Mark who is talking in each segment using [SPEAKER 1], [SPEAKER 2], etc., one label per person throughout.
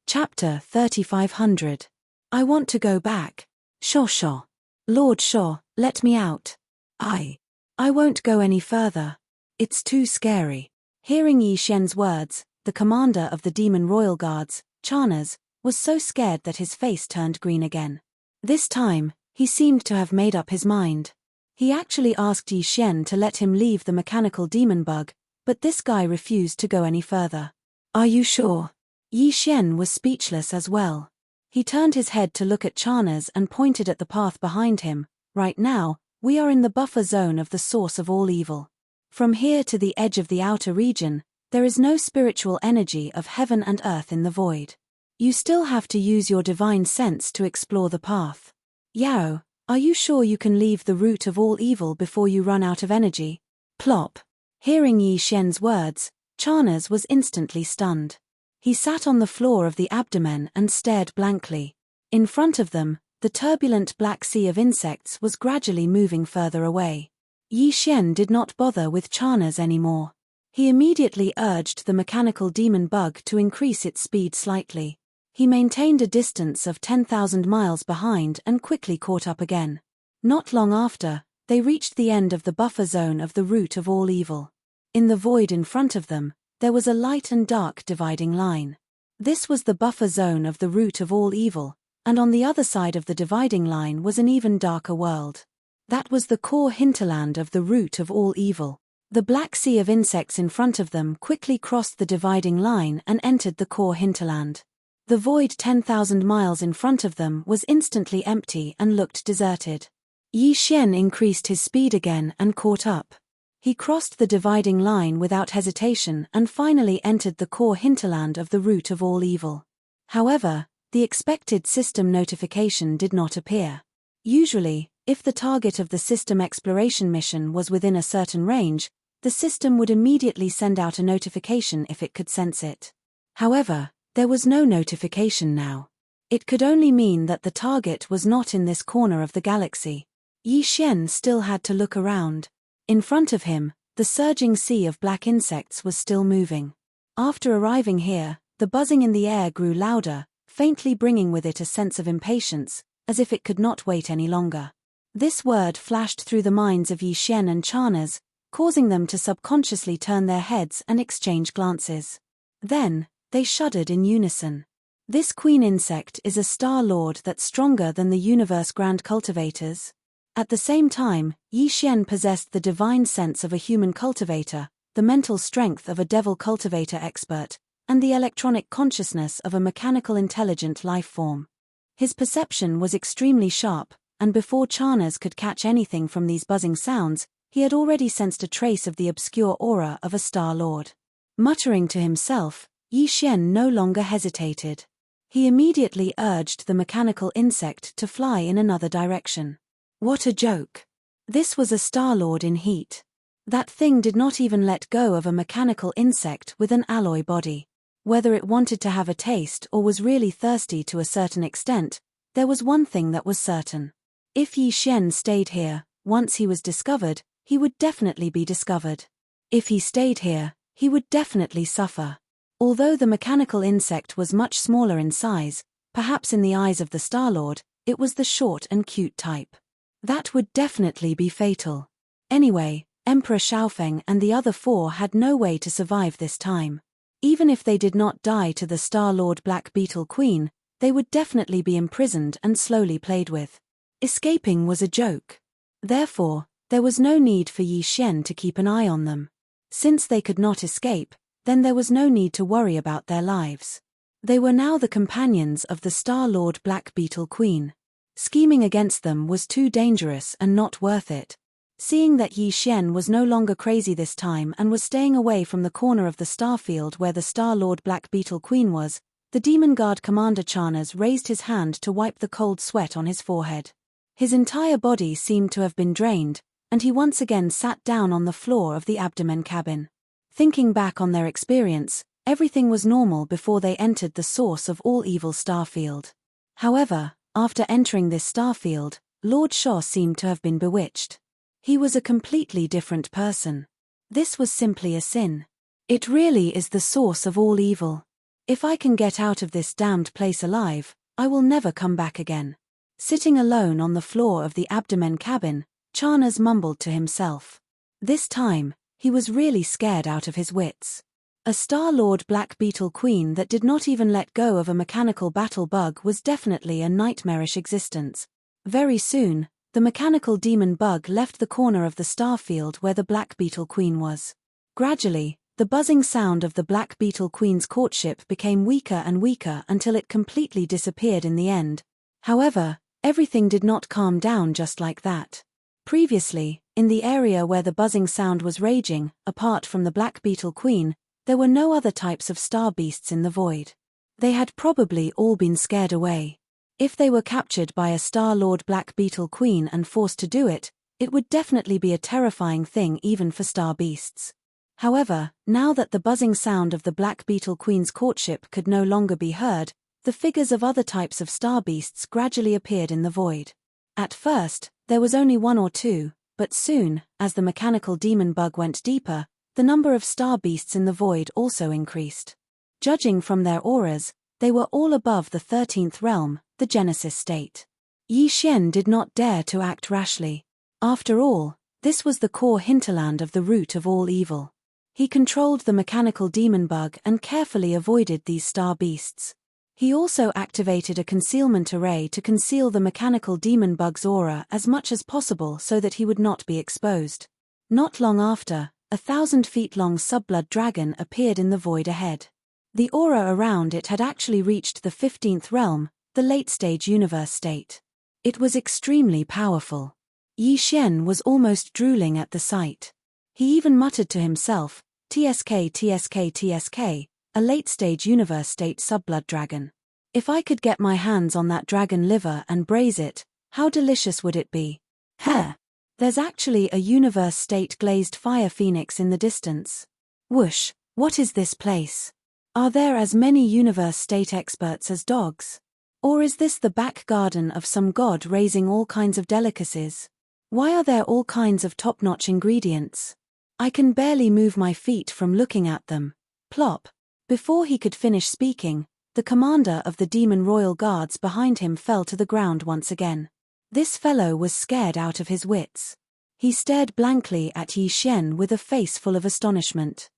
[SPEAKER 1] Chapter 3500. I want to go back. Shaw. Lord Shaw, let me out. I won't go any further. It's too scary. Hearing Yi Xian's words, the commander of the demon royal guards, Charnas, was so scared that his face turned green again. This time, he seemed to have made up his mind. He actually asked Yi Xian to let him leave the mechanical demon bug, but this guy refused to go any further. Are you sure? Yi Xian was speechless as well. He turned his head to look at Charnas and pointed at the path behind him. Right now, we are in the buffer zone of the source of all evil. From here to the edge of the outer region, there is no spiritual energy of heaven and earth in the void. You still have to use your divine sense to explore the path. Yao, are you sure you can leave the root of all evil before you run out of energy? Plop. Hearing Yi Xian's words, Charnas was instantly stunned. He sat on the floor of the abdomen and stared blankly. In front of them, the turbulent black sea of insects was gradually moving further away. Yi Xian did not bother with Charnas anymore. He immediately urged the mechanical demon bug to increase its speed slightly. He maintained a distance of 10,000 miles behind and quickly caught up again. Not long after, they reached the end of the buffer zone of the root of all evil. In the void in front of them, there was a light and dark dividing line. This was the buffer zone of the root of all evil, and on the other side of the dividing line was an even darker world. That was the core hinterland of the root of all evil. The black sea of insects in front of them quickly crossed the dividing line and entered the core hinterland. The void 10,000 miles in front of them was instantly empty and looked deserted. Yi Xian increased his speed again and caught up. He crossed the dividing line without hesitation and finally entered the core hinterland of the root of all evil. However, the expected system notification did not appear. Usually, if the target of the system exploration mission was within a certain range, the system would immediately send out a notification if it could sense it. However, there was no notification now. It could only mean that the target was not in this corner of the galaxy. Yi Xian still had to look around. In front of him, the surging sea of black insects was still moving. After arriving here, the buzzing in the air grew louder, faintly bringing with it a sense of impatience, as if it could not wait any longer. This word flashed through the minds of Yi Xian and Charnas, causing them to subconsciously turn their heads and exchange glances. Then, they shuddered in unison. This queen insect is a star lord that's stronger than the universe grand cultivators. At the same time, Yi Xian possessed the divine sense of a human cultivator, the mental strength of a devil cultivator expert, and the electronic consciousness of a mechanical intelligent life form. His perception was extremely sharp, and before Charnas could catch anything from these buzzing sounds, he had already sensed a trace of the obscure aura of a star lord. Muttering to himself, Yi Xian no longer hesitated. He immediately urged the mechanical insect to fly in another direction. What a joke. This was a Star Lord in heat. That thing did not even let go of a mechanical insect with an alloy body. Whether it wanted to have a taste or was really thirsty to a certain extent, there was one thing that was certain. If Yi Xian stayed here, once he was discovered, he would definitely be discovered. If he stayed here, he would definitely suffer. Although the mechanical insect was much smaller in size, perhaps in the eyes of the Star Lord, it was the short and cute type. That would definitely be fatal. Anyway, Emperor Xiaofeng and the other four had no way to survive this time. Even if they did not die to the Star Lord Black Beetle Queen, they would definitely be imprisoned and slowly played with. Escaping was a joke. Therefore, there was no need for Yi Xian to keep an eye on them. Since they could not escape, then there was no need to worry about their lives. They were now the companions of the Star Lord Black Beetle Queen. Scheming against them was too dangerous and not worth it. Seeing that Yi Xian was no longer crazy this time and was staying away from the corner of the starfield where the Star Lord Black Beetle Queen was, the Demon Guard Commander Charnas raised his hand to wipe the cold sweat on his forehead. His entire body seemed to have been drained, and he once again sat down on the floor of the abdomen cabin. Thinking back on their experience, everything was normal before they entered the source of all evil starfield. However, after entering this starfield, Lord Shaw seemed to have been bewitched. He was a completely different person. This was simply a sin. It really is the source of all evil. If I can get out of this damned place alive, I will never come back again. Sitting alone on the floor of the abdomen cabin, Charnas mumbled to himself. This time, he was really scared out of his wits. A Star-Lord Black Beetle Queen that did not even let go of a mechanical battle bug was definitely a nightmarish existence. Very soon, the mechanical demon bug left the corner of the star field where the Black Beetle Queen was. Gradually, the buzzing sound of the Black Beetle Queen's courtship became weaker and weaker until it completely disappeared in the end. However, everything did not calm down just like that. Previously, in the area where the buzzing sound was raging, apart from the Black Beetle Queen, there were no other types of star beasts in the void. They had probably all been scared away. If they were captured by a Star-Lord Black Beetle Queen and forced to do it, it would definitely be a terrifying thing even for star beasts. However, now that the buzzing sound of the Black Beetle Queen's courtship could no longer be heard, the figures of other types of star beasts gradually appeared in the void. At first, there was only one or two, but soon, as the mechanical demon bug went deeper, the number of star beasts in the void also increased. Judging from their auras, they were all above the 13th realm, the Genesis state. Yi Xian did not dare to act rashly. After all, this was the core hinterland of the root of all evil. He controlled the mechanical demon bug and carefully avoided these star beasts. He also activated a concealment array to conceal the mechanical demon bug's aura as much as possible so that he would not be exposed. Not long after, 1,000-feet-long subblood dragon appeared in the void ahead. The aura around it had actually reached the 15th realm, the late-stage universe state. It was extremely powerful. Yi Xian was almost drooling at the sight. He even muttered to himself, "TSK, TSK, TSK, a late-stage universe state subblood dragon. If I could get my hands on that dragon liver and braise it, how delicious would it be? Heh! There's actually a universe state glazed fire phoenix in the distance. Whoosh, what is this place? Are there as many universe state experts as dogs? Or is this the back garden of some god raising all kinds of delicacies? Why are there all kinds of top-notch ingredients? I can barely move my feet from looking at them." Plop. Before he could finish speaking, the commander of the demon royal guards behind him fell to the ground once again. This fellow was scared out of his wits. He stared blankly at Yi Xian with a face full of astonishment.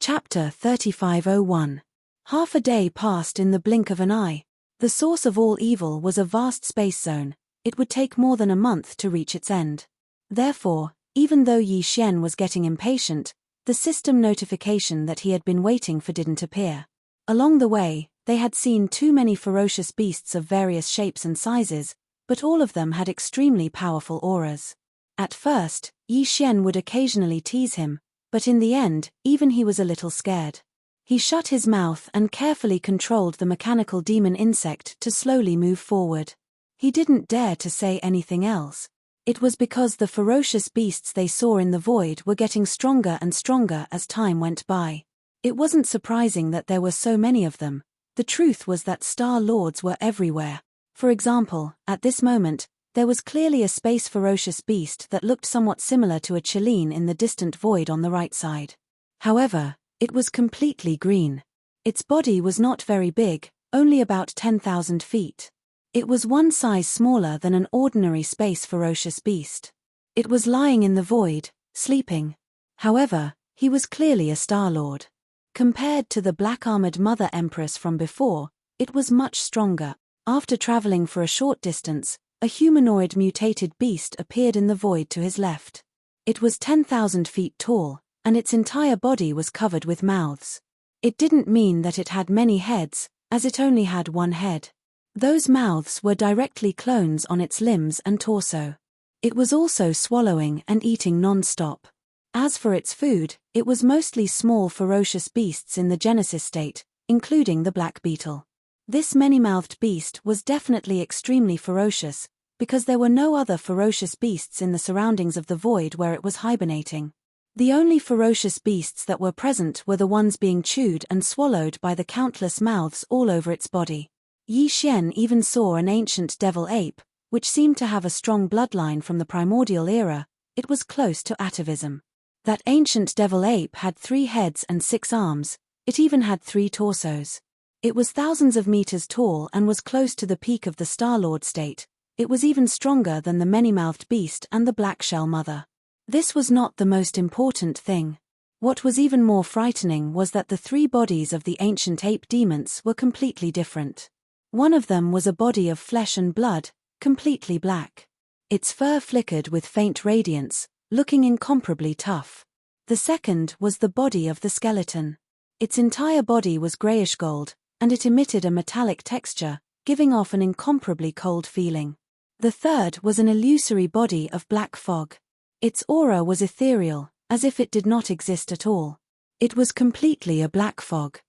[SPEAKER 1] Chapter 3501. Half a day passed in the blink of an eye. The source of all evil was a vast space zone. It would take more than a month to reach its end. Therefore, even though Yi Xian was getting impatient, the system notification that he had been waiting for didn't appear. Along the way, they had seen too many ferocious beasts of various shapes and sizes, but all of them had extremely powerful auras. At first, Yi Xian would occasionally tease him, but in the end, even he was a little scared. He shut his mouth and carefully controlled the mechanical demon insect to slowly move forward. He didn't dare to say anything else. It was because the ferocious beasts they saw in the void were getting stronger and stronger as time went by. It wasn't surprising that there were so many of them. The truth was that Star Lords were everywhere. For example, at this moment, there was clearly a space ferocious beast that looked somewhat similar to a Chileen in the distant void on the right side. However, it was completely green. Its body was not very big, only about 10,000 feet. It was one size smaller than an ordinary space ferocious beast. It was lying in the void, sleeping. However, he was clearly a Star-Lord. Compared to the black-armored Mother Empress from before, it was much stronger. After traveling for a short distance, a humanoid mutated beast appeared in the void to his left. It was 10,000 feet tall, and its entire body was covered with mouths. It didn't mean that it had many heads, as it only had one head. Those mouths were directly clones on its limbs and torso. It was also swallowing and eating non-stop. As for its food, it was mostly small ferocious beasts in the Genesis state, including the black beetle. This many-mouthed beast was definitely extremely ferocious, because there were no other ferocious beasts in the surroundings of the void where it was hibernating. The only ferocious beasts that were present were the ones being chewed and swallowed by the countless mouths all over its body. Yi Xian even saw an ancient devil ape, which seemed to have a strong bloodline from the primordial era. It was close to atavism. That ancient devil ape had 3 heads and 6 arms. It even had 3 torsos. It was thousands of meters tall and was close to the peak of the Star-Lord state. It was even stronger than the many-mouthed beast and the Black Shell Mother. This was not the most important thing. What was even more frightening was that the three bodies of the ancient ape demons were completely different. One of them was a body of flesh and blood, completely black. Its fur flickered with faint radiance, looking incomparably tough. The second was the body of the skeleton. Its entire body was grayish gold, and it emitted a metallic texture, giving off an incomparably cold feeling. The third was an illusory body of black fog. Its aura was ethereal, as if it did not exist at all. It was completely a black fog.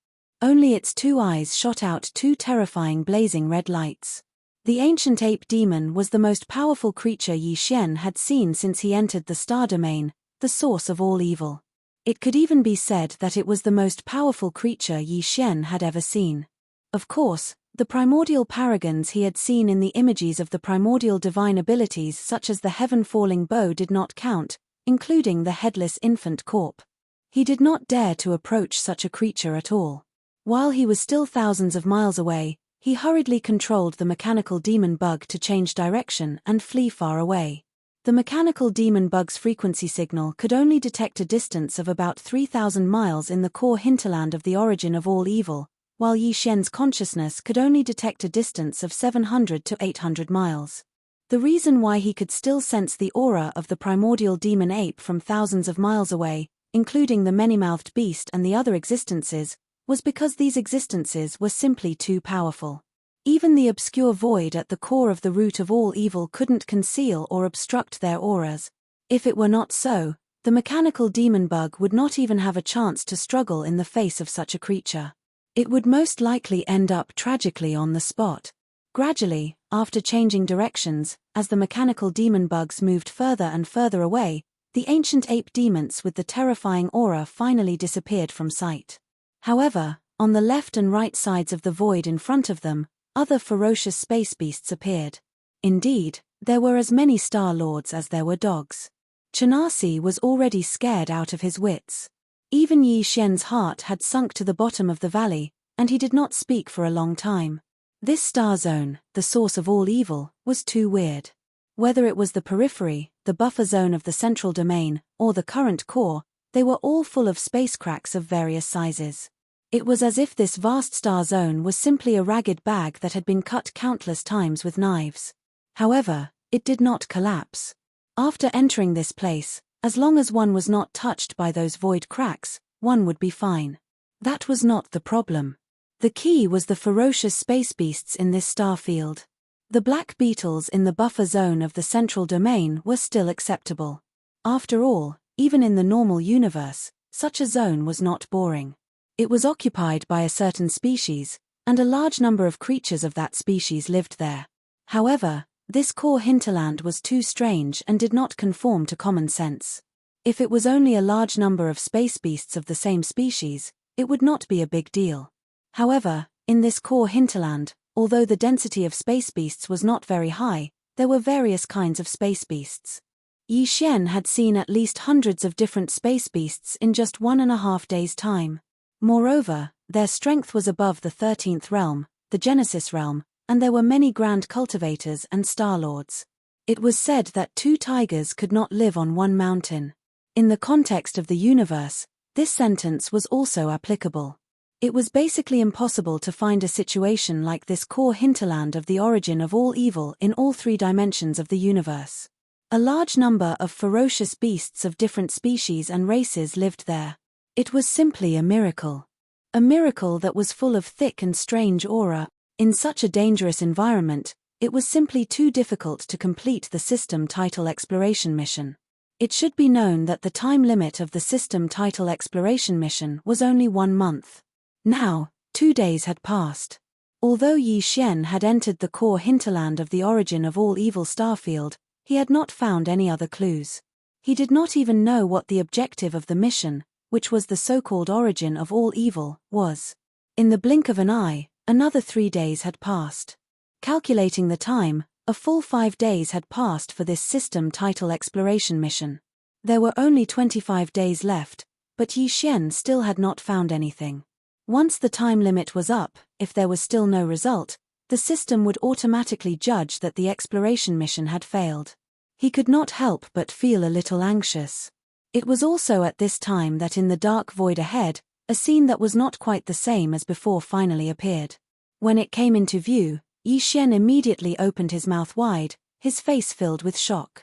[SPEAKER 1] Only its two eyes shot out two terrifying blazing red lights. The ancient ape demon was the most powerful creature Yi Xian had seen since he entered the star domain, the source of all evil. It could even be said that it was the most powerful creature Yi Xian had ever seen. Of course, the primordial paragons he had seen in the images of the primordial divine abilities such as the heaven-falling bow did not count, including the headless infant corpse. He did not dare to approach such a creature at all. While he was still thousands of miles away, he hurriedly controlled the mechanical demon bug to change direction and flee far away. The mechanical demon bug's frequency signal could only detect a distance of about 3,000 miles in the core hinterland of the origin of all evil, while Yi Xian's consciousness could only detect a distance of 700 to 800 miles. The reason why he could still sense the aura of the primordial demon ape from thousands of miles away, including the many-mouthed beast and the other existences, was because these existences were simply too powerful. Even the obscure void at the core of the root of all evil couldn't conceal or obstruct their auras. If it were not so, the mechanical demon bug would not even have a chance to struggle in the face of such a creature. It would most likely end up tragically on the spot. Gradually, after changing directions, as the mechanical demon bugs moved further and further away, the ancient ape demons with the terrifying aura finally disappeared from sight. However, on the left and right sides of the void in front of them, other ferocious space beasts appeared. Indeed, there were as many Star Lords as there were dogs. Chanasi was already scared out of his wits. Even Yi Xian's heart had sunk to the bottom of the valley, and he did not speak for a long time. This star zone, the source of all evil, was too weird. Whether it was the periphery, the buffer zone of the central domain, or the current core, they were all full of space cracks of various sizes. It was as if this vast star zone was simply a ragged bag that had been cut countless times with knives. However, it did not collapse. After entering this place, as long as one was not touched by those void cracks, one would be fine. That was not the problem. The key was the ferocious space beasts in this star field. The black beetles in the buffer zone of the central domain were still acceptable. After all, even in the normal universe, such a zone was not boring. It was occupied by a certain species, and a large number of creatures of that species lived there. However, this core hinterland was too strange and did not conform to common sense. If it was only a large number of space beasts of the same species, it would not be a big deal. However, in this core hinterland, although the density of space beasts was not very high, there were various kinds of space beasts. Yi Xian had seen at least hundreds of different space beasts in just 1.5 days' time. Moreover, their strength was above the 13th realm, the Genesis realm, and there were many grand cultivators and star-lords. It was said that 2 tigers could not live on one mountain. In the context of the universe, this sentence was also applicable. It was basically impossible to find a situation like this core hinterland of the origin of all evil in all 3 dimensions of the universe. A large number of ferocious beasts of different species and races lived there. It was simply a miracle. A miracle that was full of thick and strange aura. In such a dangerous environment, it was simply too difficult to complete the system title exploration mission. It should be known that the time limit of the system title exploration mission was only 1 month. Now, 2 days had passed. Although Yi Xian had entered the core hinterland of the origin of all evil starfield, he had not found any other clues. He did not even know what the objective of the mission, which was the so-called origin of all evil, was. In the blink of an eye, another 3 days had passed. Calculating the time, a full 5 days had passed for this system title exploration mission. There were only 25 days left, but Yi Xian still had not found anything. Once the time limit was up, if there was still no result, the system would automatically judge that the exploration mission had failed. He could not help but feel a little anxious. It was also at this time that in the dark void ahead, a scene that was not quite the same as before finally appeared. When it came into view, Yi Xian immediately opened his mouth wide, his face filled with shock.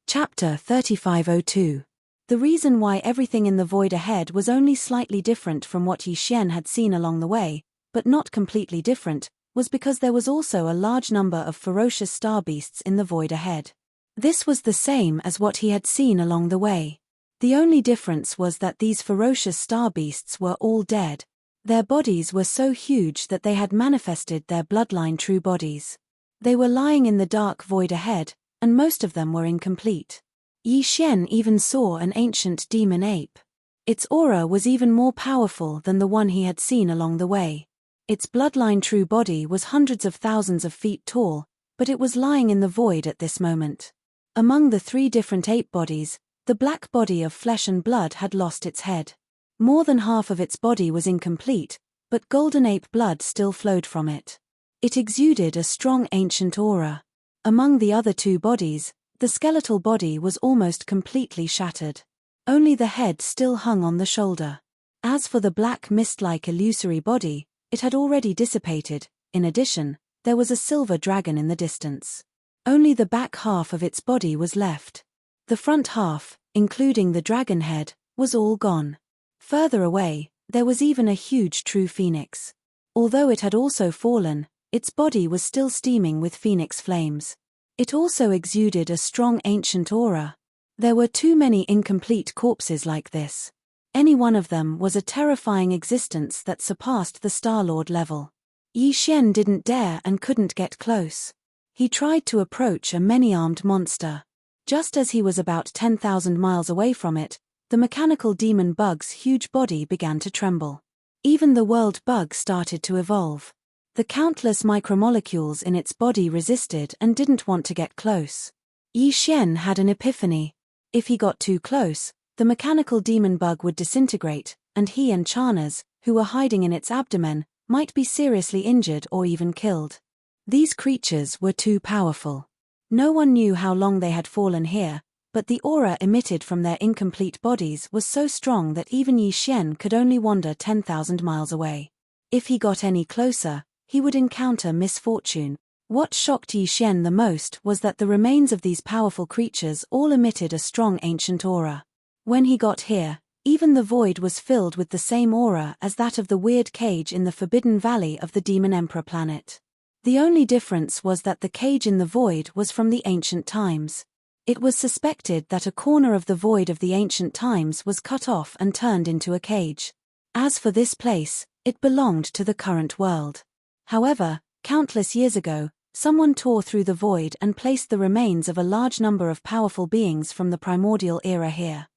[SPEAKER 1] Chapter 3502. The reason why everything in the void ahead was only slightly different from what Yi Xian had seen along the way, but not completely different, was because there was also a large number of ferocious star beasts in the void ahead. This was the same as what he had seen along the way. The only difference was that these ferocious star beasts were all dead. Their bodies were so huge that they had manifested their bloodline true bodies. They were lying in the dark void ahead, and most of them were incomplete. Yi Xian even saw an ancient demon ape. Its aura was even more powerful than the one he had seen along the way. Its bloodline true body was hundreds of thousands of feet tall, but it was lying in the void at this moment. Among the 3 different ape bodies, the black body of flesh and blood had lost its head. More than half of its body was incomplete, but golden ape blood still flowed from it. It exuded a strong ancient aura. Among the other 2 bodies, the skeletal body was almost completely shattered. Only the head still hung on the shoulder. As for the black mist-like illusory body, it had already dissipated. In addition, there was a silver dragon in the distance. Only the back half of its body was left. The front half, including the dragon head, was all gone. Further away, there was even a huge true phoenix. Although it had also fallen, its body was still steaming with phoenix flames. It also exuded a strong ancient aura. There were too many incomplete corpses like this. Any one of them was a terrifying existence that surpassed the Star-Lord level. Yi Xian didn't dare and couldn't get close. He tried to approach a many-armed monster. Just as he was about 10,000 miles away from it, the mechanical demon bug's huge body began to tremble. Even the world bug started to evolve. The countless micromolecules in its body resisted and didn't want to get close. Yi Xian had an epiphany. If he got too close, the mechanical demon bug would disintegrate, and he and Charnas, who were hiding in its abdomen, might be seriously injured or even killed. These creatures were too powerful. No one knew how long they had fallen here, but the aura emitted from their incomplete bodies was so strong that even Yi Xian could only wander 10,000 miles away. If he got any closer, he would encounter misfortune. What shocked Yi Xian the most was that the remains of these powerful creatures all emitted a strong ancient aura. When he got here, even the void was filled with the same aura as that of the weird cage in the Forbidden Valley of the Demon Emperor planet. The only difference was that the cage in the void was from the ancient times. It was suspected that a corner of the void of the ancient times was cut off and turned into a cage. As for this place, it belonged to the current world. However, countless years ago, someone tore through the void and placed the remains of a large number of powerful beings from the primordial era here.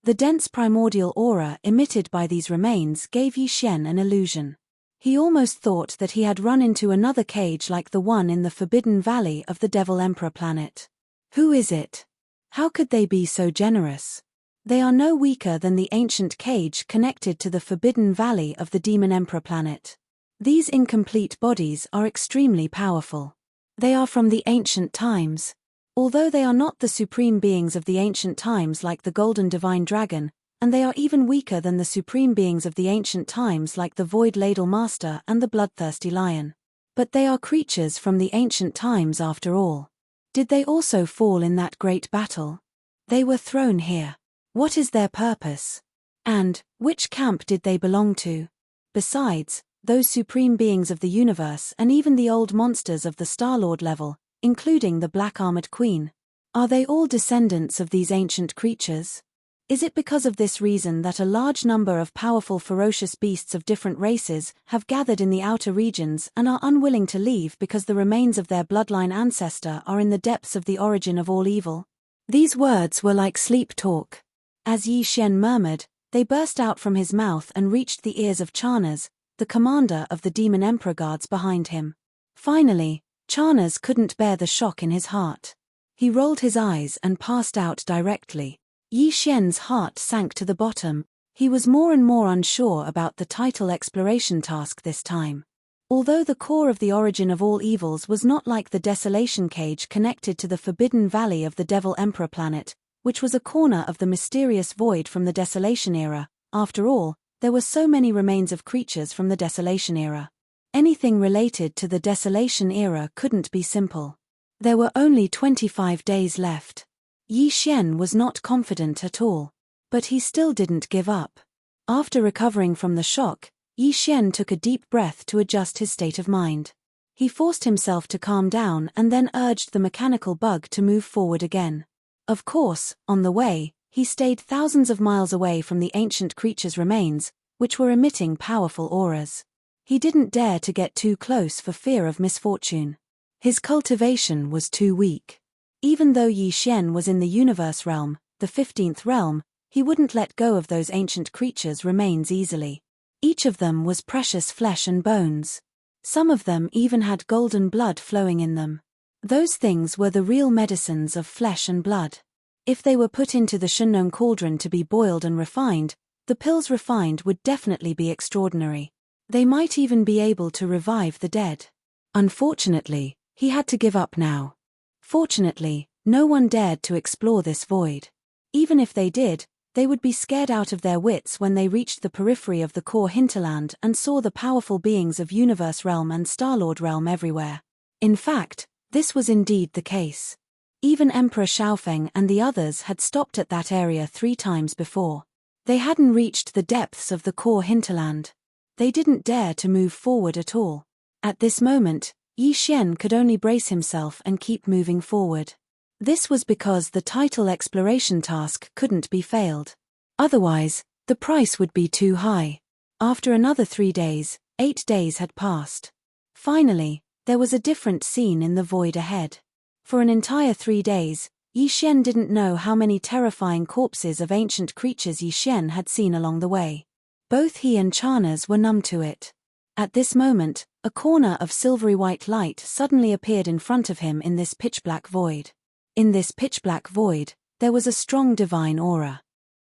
[SPEAKER 1] The dense primordial aura emitted by these remains gave Yi Xian an illusion. He almost thought that he had run into another cage like the one in the Forbidden Valley of the Devil Emperor planet. Who is it? How could they be so generous? They are no weaker than the ancient cage connected to the Forbidden Valley of the Demon Emperor planet. These incomplete bodies are extremely powerful. They are from the ancient times. Although they are not the supreme beings of the ancient times like the Golden Divine Dragon, and they are even weaker than the supreme beings of the ancient times like the Void Ladle Master and the Bloodthirsty Lion. But they are creatures from the ancient times after all. Did they also fall in that great battle? They were thrown here. What is their purpose? And, which camp did they belong to? Besides, those supreme beings of the universe and even the old monsters of the Star-Lord level, including the Black-Armored Queen, are they all descendants of these ancient creatures? Is it because of this reason that a large number of powerful ferocious beasts of different races have gathered in the outer regions and are unwilling to leave because the remains of their bloodline ancestor are in the depths of the origin of all evil? These words were like sleep talk. As Yi Xian murmured, they burst out from his mouth and reached the ears of Charnas, the commander of the Demon Emperor guards behind him. Finally, Charnas couldn't bear the shock in his heart. He rolled his eyes and passed out directly. Yi Xian's heart sank to the bottom. He was more and more unsure about the title exploration task this time. Although the core of the origin of all evils was not like the desolation cage connected to the forbidden valley of the Devil Emperor planet, which was a corner of the mysterious void from the Desolation era, after all, there were so many remains of creatures from the Desolation era. Anything related to the Desolation era couldn't be simple. There were only 25 days left. Yi Xian was not confident at all. But he still didn't give up. After recovering from the shock, Yi Xian took a deep breath to adjust his state of mind. He forced himself to calm down and then urged the mechanical bug to move forward again. Of course, on the way, he stayed thousands of miles away from the ancient creature's remains, which were emitting powerful auras. He didn't dare to get too close for fear of misfortune. His cultivation was too weak. Even though Yi Xian was in the universe realm, the 15th realm, he wouldn't let go of those ancient creatures' remains easily. Each of them was precious flesh and bones. Some of them even had golden blood flowing in them. Those things were the real medicines of flesh and blood. If they were put into the Shunnong cauldron to be boiled and refined, the pills refined would definitely be extraordinary. They might even be able to revive the dead. Unfortunately, he had to give up now. Fortunately, no one dared to explore this void. Even if they did, they would be scared out of their wits when they reached the periphery of the core hinterland and saw the powerful beings of Universe Realm and Starlord Realm everywhere. In fact, this was indeed the case. Even Emperor Xiaofeng and the others had stopped at that area 3 times before. They hadn't reached the depths of the core hinterland. They didn't dare to move forward at all. At this moment, Yi Xian could only brace himself and keep moving forward. This was because the title exploration task couldn't be failed. Otherwise, the price would be too high. After another 3 days, 8 days had passed. Finally, there was a different scene in the void ahead. For an entire 3 days, Yi Xian didn't know how many terrifying corpses of ancient creatures Yi Xian had seen along the way. Both he and Charnas were numb to it. At this moment, a corner of silvery white light suddenly appeared in front of him in this pitch-black void. In this pitch-black void, there was a strong divine aura.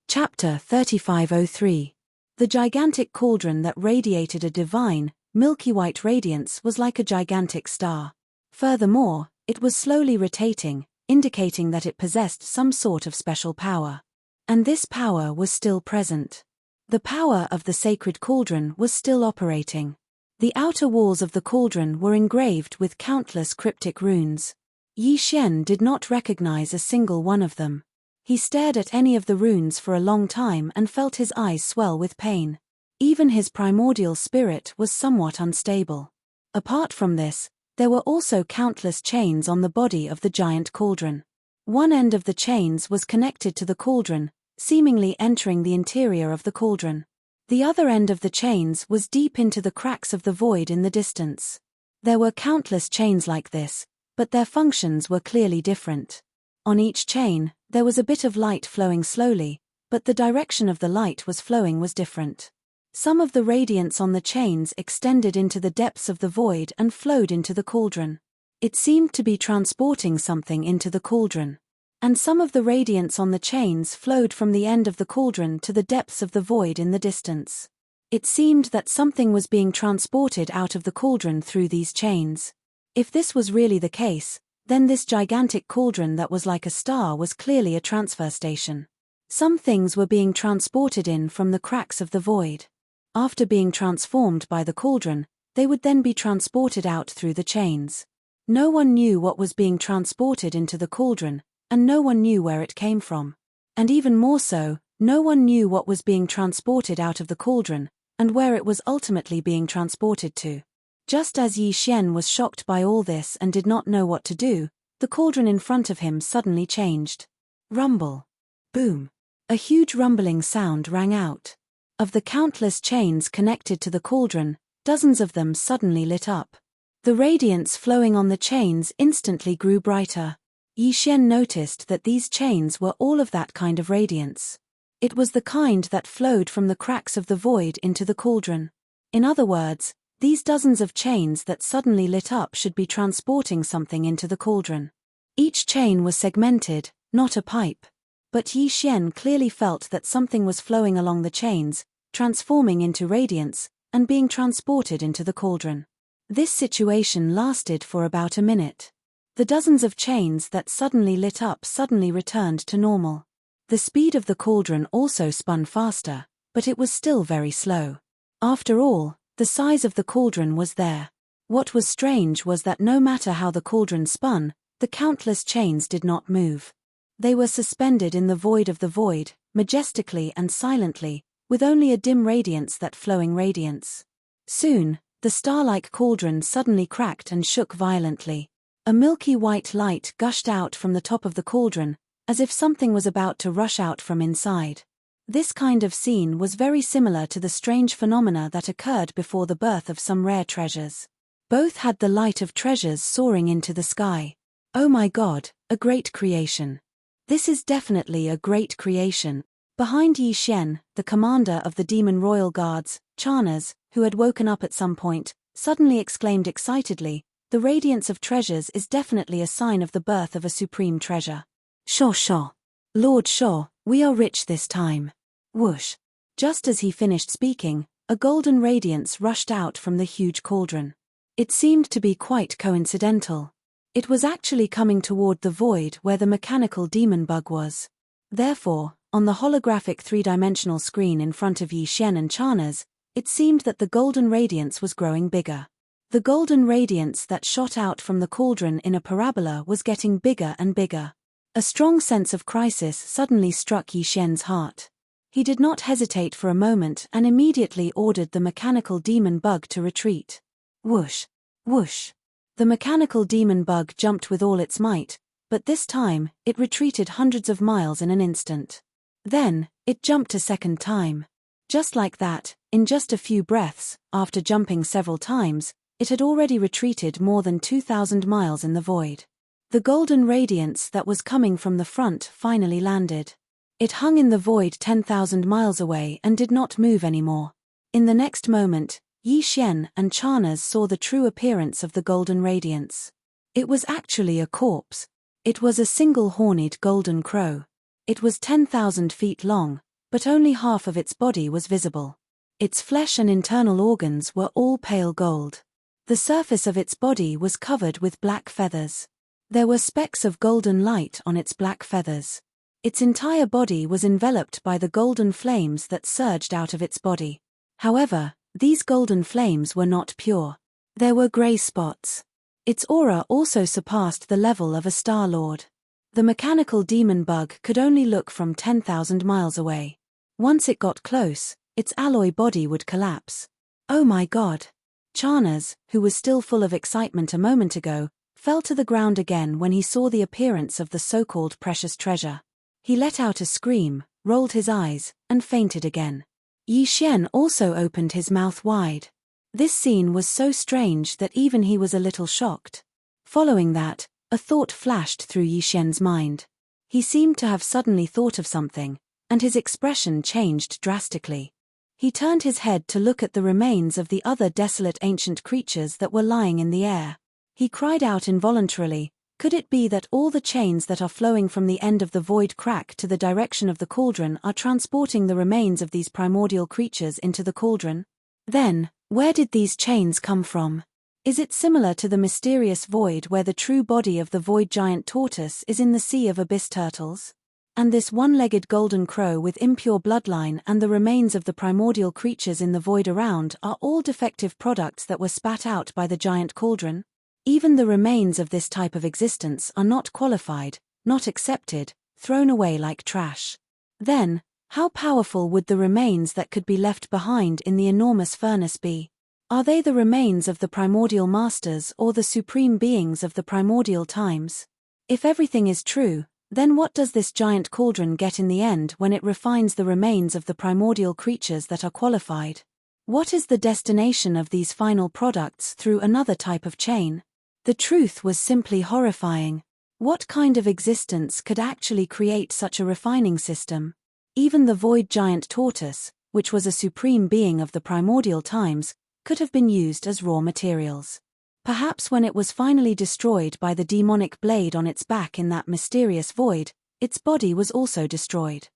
[SPEAKER 1] Chapter 3503. The gigantic cauldron that radiated a divine, milky white radiance was like a gigantic star. Furthermore, it was slowly rotating, indicating that it possessed some sort of special power. And this power was still present. The power of the sacred cauldron was still operating. The outer walls of the cauldron were engraved with countless cryptic runes. Yi Xian did not recognize a single one of them. He stared at any of the runes for a long time and felt his eyes swell with pain. Even his primordial spirit was somewhat unstable. Apart from this, there were also countless chains on the body of the giant cauldron. One end of the chains was connected to the cauldron, seemingly entering the interior of the cauldron. The other end of the chains was deep into the cracks of the void in the distance. There were countless chains like this, but their functions were clearly different. On each chain, there was a bit of light flowing slowly, but the direction of the light was flowing was different. Some of the radiance on the chains extended into the depths of the void and flowed into the cauldron. It seemed to be transporting something into the cauldron. And some of the radiance on the chains flowed from the end of the cauldron to the depths of the void in the distance. It seemed that something was being transported out of the cauldron through these chains. If this was really the case, then this gigantic cauldron that was like a star was clearly a transfer station. Some things were being transported in from the cracks of the void. After being transformed by the cauldron, they would then be transported out through the chains. No one knew what was being transported into the cauldron, and no one knew where it came from. And even more so, no one knew what was being transported out of the cauldron, and where it was ultimately being transported to. Just as Yi Xian was shocked by all this and did not know what to do, the cauldron in front of him suddenly changed. Rumble. Boom. A huge rumbling sound rang out. Of the countless chains connected to the cauldron, dozens of them suddenly lit up. The radiance flowing on the chains instantly grew brighter. Yi Xian noticed that these chains were all of that kind of radiance. It was the kind that flowed from the cracks of the void into the cauldron. In other words, these dozens of chains that suddenly lit up should be transporting something into the cauldron. Each chain was segmented, not a pipe. But Yi Xian clearly felt that something was flowing along the chains, transforming into radiance, and being transported into the cauldron. This situation lasted for about a minute. The dozens of chains that suddenly lit up suddenly returned to normal. The speed of the cauldron also spun faster, but it was still very slow. After all, the size of the cauldron was there. What was strange was that no matter how the cauldron spun, the countless chains did not move. They were suspended in the void of the void, majestically and silently, with only a dim radiance, that flowing radiance. Soon, the star-like cauldron suddenly cracked and shook violently. A milky white light gushed out from the top of the cauldron, as if something was about to rush out from inside. This kind of scene was very similar to the strange phenomena that occurred before the birth of some rare treasures. Both had the light of treasures soaring into the sky. Oh my God, a great creation. This is definitely a great creation. Behind Yi Xian, the commander of the demon royal guards, Charnas, who had woken up at some point, suddenly exclaimed excitedly, "The radiance of treasures is definitely a sign of the birth of a supreme treasure. Shaw. Lord Shaw, we are rich this time." Whoosh. Just as he finished speaking, a golden radiance rushed out from the huge cauldron. It seemed to be quite coincidental. It was actually coming toward the void where the mechanical demon bug was. Therefore, on the holographic three-dimensional screen in front of Yi Xian and Charnas, it seemed that the golden radiance was growing bigger. The golden radiance that shot out from the cauldron in a parabola was getting bigger and bigger. A strong sense of crisis suddenly struck Yi Xian's heart. He did not hesitate for a moment and immediately ordered the mechanical demon bug to retreat. Whoosh, whoosh. The mechanical demon bug jumped with all its might, but this time, it retreated hundreds of miles in an instant. Then, it jumped a second time. Just like that, in just a few breaths, after jumping several times, it had already retreated more than 2,000 miles in the void. The golden radiance that was coming from the front finally landed. It hung in the void 10,000 miles away and did not move anymore. In the next moment, Yi Xian and Charnas saw the true appearance of the golden radiance. It was actually a corpse. It was a single-horned golden crow. It was 10,000 feet long, but only half of its body was visible. Its flesh and internal organs were all pale gold. The surface of its body was covered with black feathers. There were specks of golden light on its black feathers. Its entire body was enveloped by the golden flames that surged out of its body. However, these golden flames were not pure. There were gray spots. Its aura also surpassed the level of a Star Lord. The mechanical demon bug could only look from 10,000 miles away. Once it got close, its alloy body would collapse. Oh my God! Charnas, who was still full of excitement a moment ago, fell to the ground again when he saw the appearance of the so-called precious treasure. He let out a scream, rolled his eyes, and fainted again. Yi Xian also opened his mouth wide. This scene was so strange that even he was a little shocked. Following that, a thought flashed through Yi Xian's mind. He seemed to have suddenly thought of something, and his expression changed drastically. He turned his head to look at the remains of the other desolate ancient creatures that were lying in the air. He cried out involuntarily, "Could it be that all the chains that are flowing from the end of the void crack to the direction of the cauldron are transporting the remains of these primordial creatures into the cauldron? Then, where did these chains come from? Is it similar to the mysterious void where the true body of the void giant tortoise is in the sea of abyss turtles? And this one-legged golden crow with impure bloodline and the remains of the primordial creatures in the void around are all defective products that were spat out by the giant cauldron? Even the remains of this type of existence are not qualified, not accepted, thrown away like trash. Then, how powerful would the remains that could be left behind in the enormous furnace be? Are they the remains of the primordial masters or the supreme beings of the primordial times? If everything is true, then what does this giant cauldron get in the end when it refines the remains of the primordial creatures that are qualified? What is the destination of these final products through another type of chain? The truth was simply horrifying. What kind of existence could actually create such a refining system? Even the void giant tortoise, which was a supreme being of the primordial times, could have been used as raw materials. Perhaps when it was finally destroyed by the demonic blade on its back in that mysterious void, Its body was also destroyed.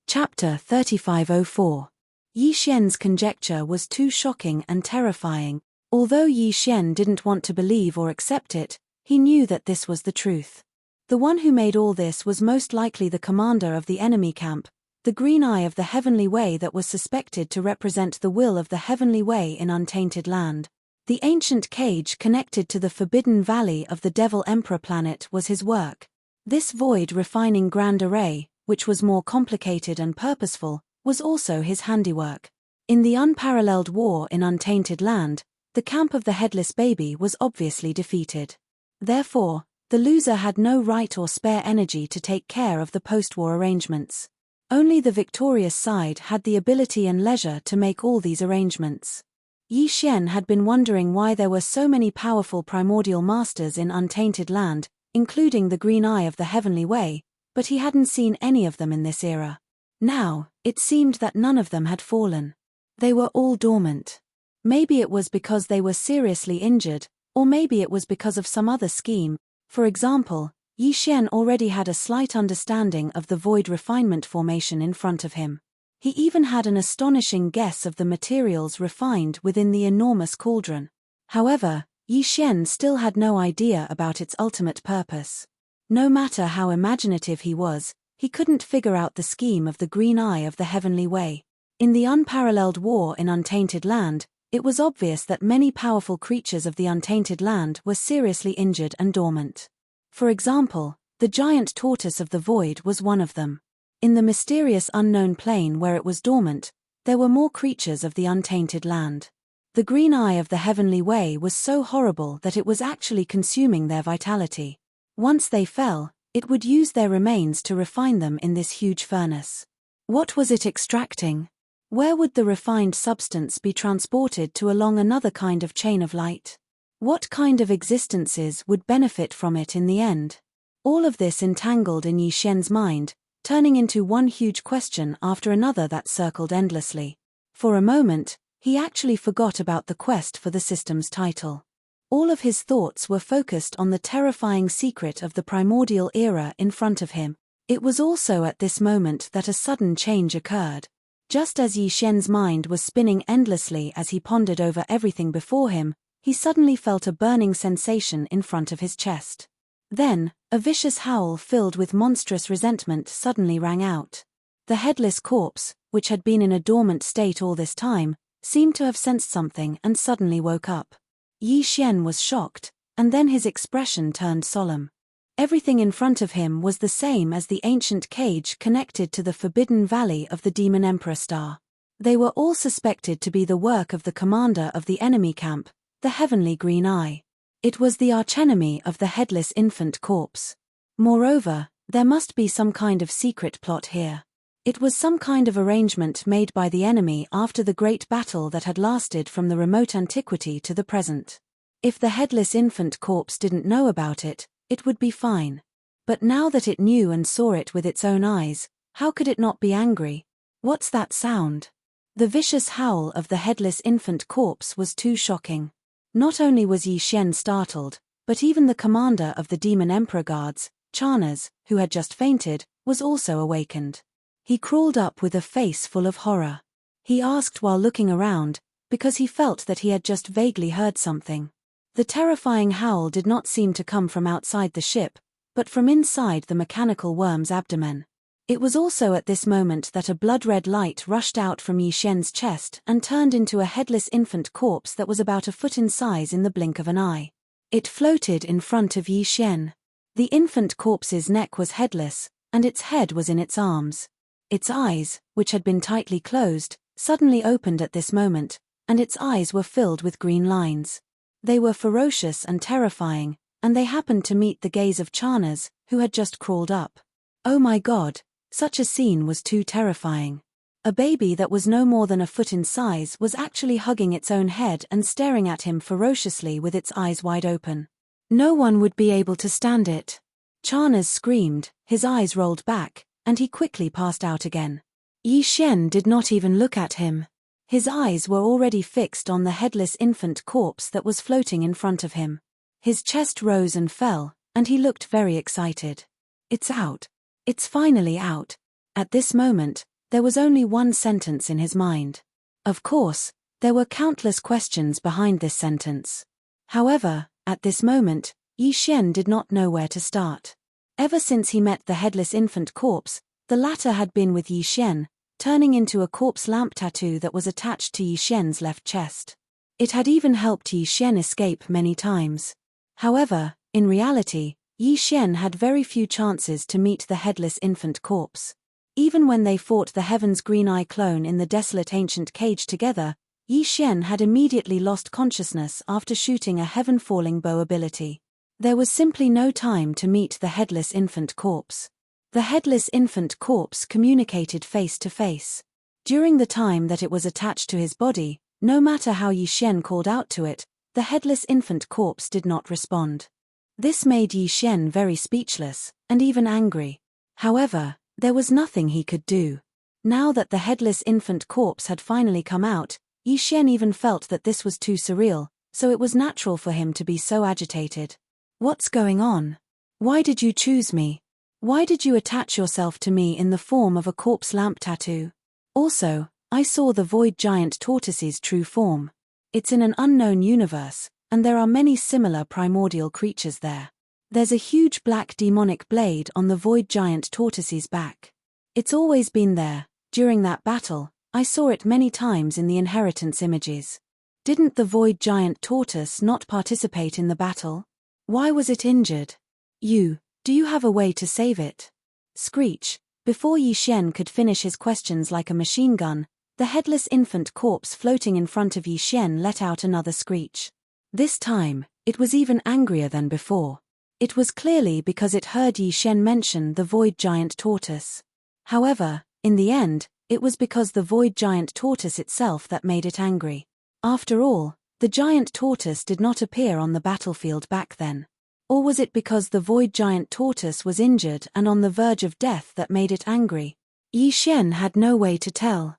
[SPEAKER 1] Chapter 3504. Yi Xian's conjecture was too shocking and terrifying. Although Yi Xian didn't want to believe or accept it, he knew that this was the truth. The one who made all this was most likely the commander of the enemy camp, the Green Eye of the Heavenly Way that was suspected to represent the will of the Heavenly Way in Untainted Land. The ancient cage connected to the Forbidden Valley of the Devil Emperor planet was his work. This void-refining grand array, which was more complicated and purposeful, was also his handiwork. In the unparalleled war in Untainted Land, the camp of the Headless Baby was obviously defeated. Therefore, the loser had no right or spare energy to take care of the post-war arrangements. Only the victorious side had the ability and leisure to make all these arrangements. Yi Xian had been wondering why there were so many powerful primordial masters in Untainted Land, including the Green Eye of the Heavenly Way, but he hadn't seen any of them in this era. Now, it seemed that none of them had fallen. They were all dormant. Maybe it was because they were seriously injured, or maybe it was because of some other scheme. For example, Yi Xian already had a slight understanding of the void refinement formation in front of him. He even had an astonishing guess of the materials refined within the enormous cauldron. However, Yi Xian still had no idea about its ultimate purpose. No matter how imaginative he was, he couldn't figure out the scheme of the Green Eye of the Heavenly Way. In the unparalleled war in Untainted Land, it was obvious that many powerful creatures of the Untainted Land were seriously injured and dormant. For example, the giant tortoise of the void was one of them. In the mysterious unknown plane where it was dormant, there were more creatures of the Untainted Land. The Green Eye of the Heavenly Way was so horrible that it was actually consuming their vitality. Once they fell, it would use their remains to refine them in this huge furnace. What was it extracting? Where would the refined substance be transported to along another kind of chain of light? What kind of existences would benefit from it in the end? All of this entangled in Yi Xian's mind, turning into one huge question after another that circled endlessly. For a moment, he actually forgot about the quest for the system's title. All of his thoughts were focused on the terrifying secret of the primordial era in front of him. It was also at this moment that a sudden change occurred. Just as Yi Xian's mind was spinning endlessly as he pondered over everything before him, he suddenly felt a burning sensation in front of his chest. Then, a vicious howl filled with monstrous resentment suddenly rang out. The headless corpse, which had been in a dormant state all this time, seemed to have sensed something and suddenly woke up. Yi Xian was shocked, and then his expression turned solemn. Everything in front of him was the same as the ancient cage connected to the Forbidden Valley of the Demon Emperor Star. They were all suspected to be the work of the commander of the enemy camp, the Heavenly Green Eye. It was the archenemy of the headless infant corpse. Moreover, there must be some kind of secret plot here. It was some kind of arrangement made by the enemy after the great battle that had lasted from the remote antiquity to the present. If the headless infant corpse didn't know about it, it would be fine. But now that it knew and saw it with its own eyes, how could it not be angry? What's that sound? The vicious howl of the headless infant corpse was too shocking. Not only was Yi Xian startled, but even the commander of the Demon Emperor Guards, Charnas, who had just fainted, was also awakened. He crawled up with a face full of horror. He asked while looking around, because he felt that he had just vaguely heard something. The terrifying howl did not seem to come from outside the ship, but from inside the mechanical worm's abdomen. It was also at this moment that a blood-red light rushed out from Yi Xian's chest and turned into a headless infant corpse that was about a foot in size in the blink of an eye. It floated in front of Yi Xian. The infant corpse's neck was headless, and its head was in its arms. Its eyes, which had been tightly closed, suddenly opened at this moment, and its eyes were filled with green lines. They were ferocious and terrifying, and they happened to meet the gaze of Charnas, who had just crawled up. Oh my God, such a scene was too terrifying. A baby that was no more than a foot in size was actually hugging its own head and staring at him ferociously with its eyes wide open. No one would be able to stand it. Charnas screamed, his eyes rolled back, and he quickly passed out again. Yi Xian did not even look at him. His eyes were already fixed on the headless infant corpse that was floating in front of him. His chest rose and fell, and he looked very excited. It's out. It's finally out. At this moment, there was only one sentence in his mind. Of course, there were countless questions behind this sentence. However, at this moment, Yi Xian did not know where to start. Ever since he met the headless infant corpse, the latter had been with Yi Xian, turning into a corpse lamp tattoo that was attached to Yi Xian's left chest. It had even helped Yi Xian escape many times. However, in reality, Yi Xian had very few chances to meet the headless infant corpse. Even when they fought the Heaven's Green Eye clone in the desolate ancient cage together, Yi Xian had immediately lost consciousness after shooting a heaven-falling bow ability. There was simply no time to meet the headless infant corpse. The headless infant corpse communicated face to face. During the time that it was attached to his body, no matter how Yi Xian called out to it, the headless infant corpse did not respond. This made Yi Xian very speechless, and even angry. However, there was nothing he could do. Now that the headless infant corpse had finally come out, Yi Xian even felt that this was too surreal, so it was natural for him to be so agitated. What's going on? Why did you choose me? Why did you attach yourself to me in the form of a corpse lamp tattoo? Also, I saw the void giant tortoise's true form. It's in an unknown universe, and there are many similar primordial creatures there. There's a huge black demonic blade on the void giant tortoise's back. It's always been there. During that battle, I saw it many times in the inheritance images. Didn't the void giant tortoise not participate in the battle? Why was it injured? Do you have a way to save it? Screech. Before Yi Xian could finish his questions like a machine gun, the headless infant corpse floating in front of Yi Xian let out another screech. This time, it was even angrier than before. It was clearly because it heard Yi Xian mention the void giant tortoise. However, in the end, it was because the void giant tortoise itself that made it angry. After all, the giant tortoise did not appear on the battlefield back then. Or was it because the void giant tortoise was injured and on the verge of death that made it angry? Yi Xian had no way to tell.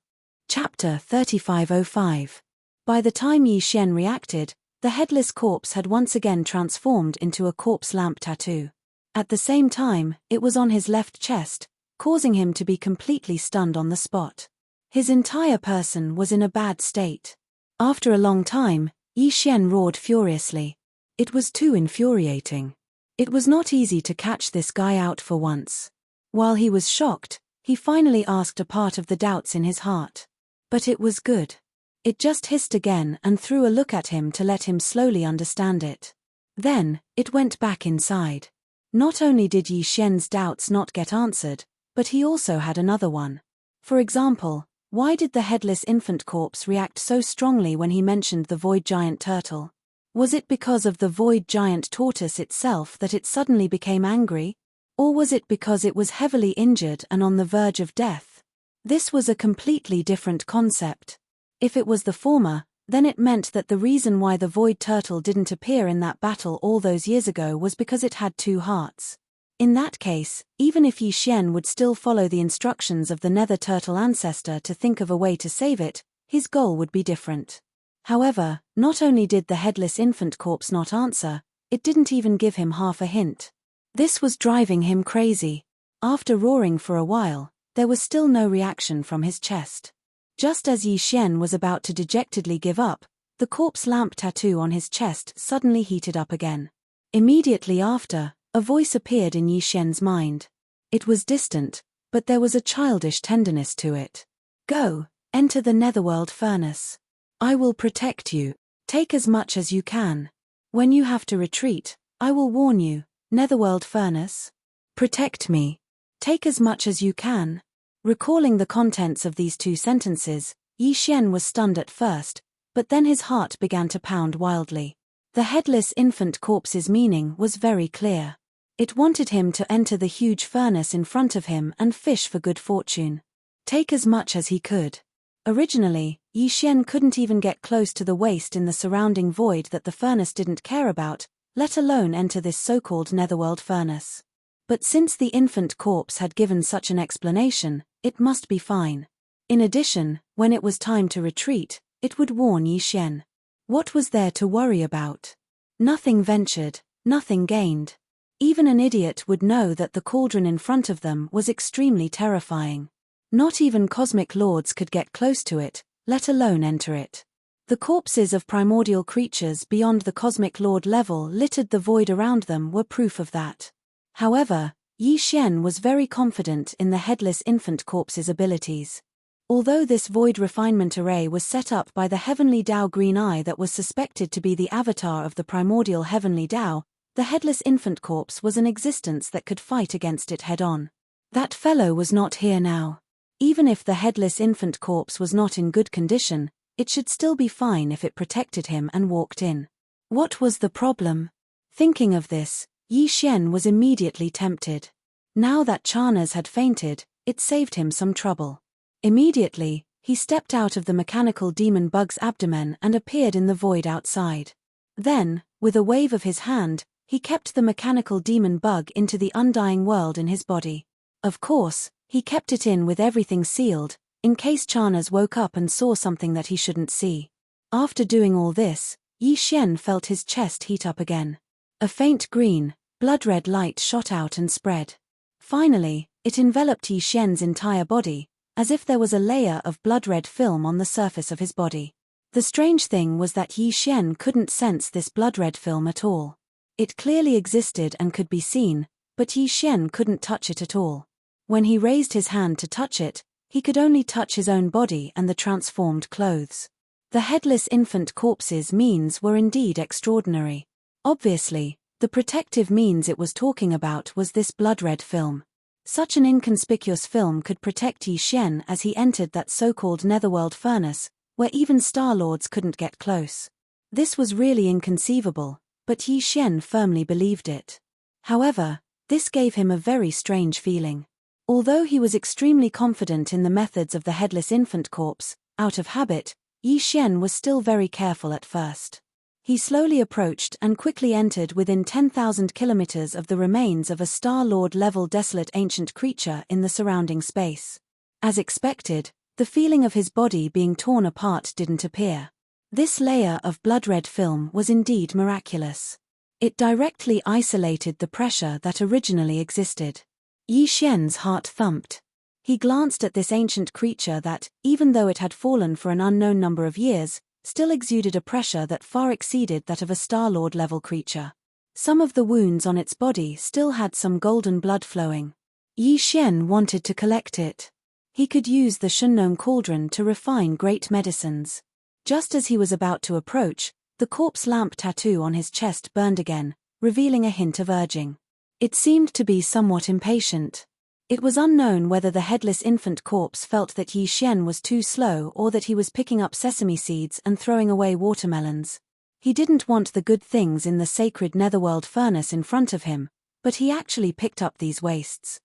[SPEAKER 1] Chapter 3505. By the time Yi Xian reacted, the headless corpse had once again transformed into a corpse lamp tattoo. At the same time, it was on his left chest, causing him to be completely stunned on the spot. His entire person was in a bad state. After a long time, Yi Xian roared furiously. It was too infuriating. It was not easy to catch this guy out for once. While he was shocked, he finally asked a part of the doubts in his heart. But it was good. It just hissed again and threw a look at him to let him slowly understand it. Then, it went back inside. Not only did Yi Xian's doubts not get answered, but he also had another one. For example, why did the headless infant corpse react so strongly when he mentioned the void giant turtle? Was it because of the void giant tortoise itself that it suddenly became angry? Or was it because it was heavily injured and on the verge of death? This was a completely different concept. If it was the former, then it meant that the reason why the void turtle didn't appear in that battle all those years ago was because it had two hearts. In that case, even if Yi Xian would still follow the instructions of the nether turtle ancestor to think of a way to save it, his goal would be different. However, not only did the headless infant corpse not answer, it didn't even give him half a hint. This was driving him crazy. After roaring for a while, there was still no reaction from his chest. Just as Yi Xian was about to dejectedly give up, the corpse lamp tattoo on his chest suddenly heated up again. Immediately after, a voice appeared in Yi Xian's mind. It was distant, but there was a childish tenderness to it. Go, enter the netherworld furnace. I will protect you. Take as much as you can. When you have to retreat, I will warn you. Netherworld furnace. Protect me. Take as much as you can. Recalling the contents of these two sentences, Yi Xian was stunned at first, but then his heart began to pound wildly. The headless infant corpse's meaning was very clear. It wanted him to enter the huge furnace in front of him and fish for good fortune. Take as much as he could. Originally, Yi Xian couldn't even get close to the waste in the surrounding void that the furnace didn't care about, let alone enter this so-called netherworld furnace. But since the infant corpse had given such an explanation, it must be fine. In addition, when it was time to retreat, it would warn Yi Xian. What was there to worry about? Nothing ventured, nothing gained. Even an idiot would know that the cauldron in front of them was extremely terrifying. Not even cosmic lords could get close to it, let alone enter it. The corpses of primordial creatures beyond the cosmic lord level littered the void around them were proof of that. However, Yi Xian was very confident in the headless infant corpse's abilities. Although this void refinement array was set up by the heavenly Dao Green Eye that was suspected to be the avatar of the primordial heavenly Dao, the headless infant corpse was an existence that could fight against it head-on. That fellow was not here now. Even if the headless infant corpse was not in good condition, it should still be fine if it protected him and walked in. What was the problem? Thinking of this, Yi Xian was immediately tempted. Now that Charnas had fainted, it saved him some trouble. Immediately, he stepped out of the mechanical demon bug's abdomen and appeared in the void outside. Then, with a wave of his hand, he kept the mechanical demon bug into the undying world in his body. Of course, he kept it in with everything sealed, in case Charnas woke up and saw something that he shouldn't see. After doing all this, Yi Xian felt his chest heat up again. A faint green, blood-red light shot out and spread. Finally, it enveloped Yi Xian's entire body, as if there was a layer of blood-red film on the surface of his body. The strange thing was that Yi Xian couldn't sense this blood-red film at all. It clearly existed and could be seen, but Yi Xian couldn't touch it at all. When he raised his hand to touch it, he could only touch his own body and the transformed clothes. The headless infant corpse's means were indeed extraordinary. Obviously, the protective means it was talking about was this blood-red film. Such an inconspicuous film could protect Yi Xian as he entered that so-called netherworld furnace, where even Star-Lords couldn't get close. This was really inconceivable, but Yi Xian firmly believed it. However, this gave him a very strange feeling. Although he was extremely confident in the methods of the headless infant corpse, out of habit, Yi Xian was still very careful at first. He slowly approached and quickly entered within 10,000 kilometers of the remains of a Star-Lord-level desolate ancient creature in the surrounding space. As expected, the feeling of his body being torn apart didn't appear. This layer of blood-red film was indeed miraculous. It directly isolated the pressure that originally existed. Yi Xian's heart thumped. He glanced at this ancient creature that, even though it had fallen for an unknown number of years, still exuded a pressure that far exceeded that of a Star-Lord-level creature. Some of the wounds on its body still had some golden blood flowing. Yi Xian wanted to collect it. He could use the Shunnong cauldron to refine great medicines. Just as he was about to approach, the corpse lamp tattoo on his chest burned again, revealing a hint of urging. It seemed to be somewhat impatient. It was unknown whether the headless infant corpse felt that Yi Xian was too slow or that he was picking up sesame seeds and throwing away watermelons. He didn't want the good things in the sacred netherworld furnace in front of him, but he actually picked up these wastes.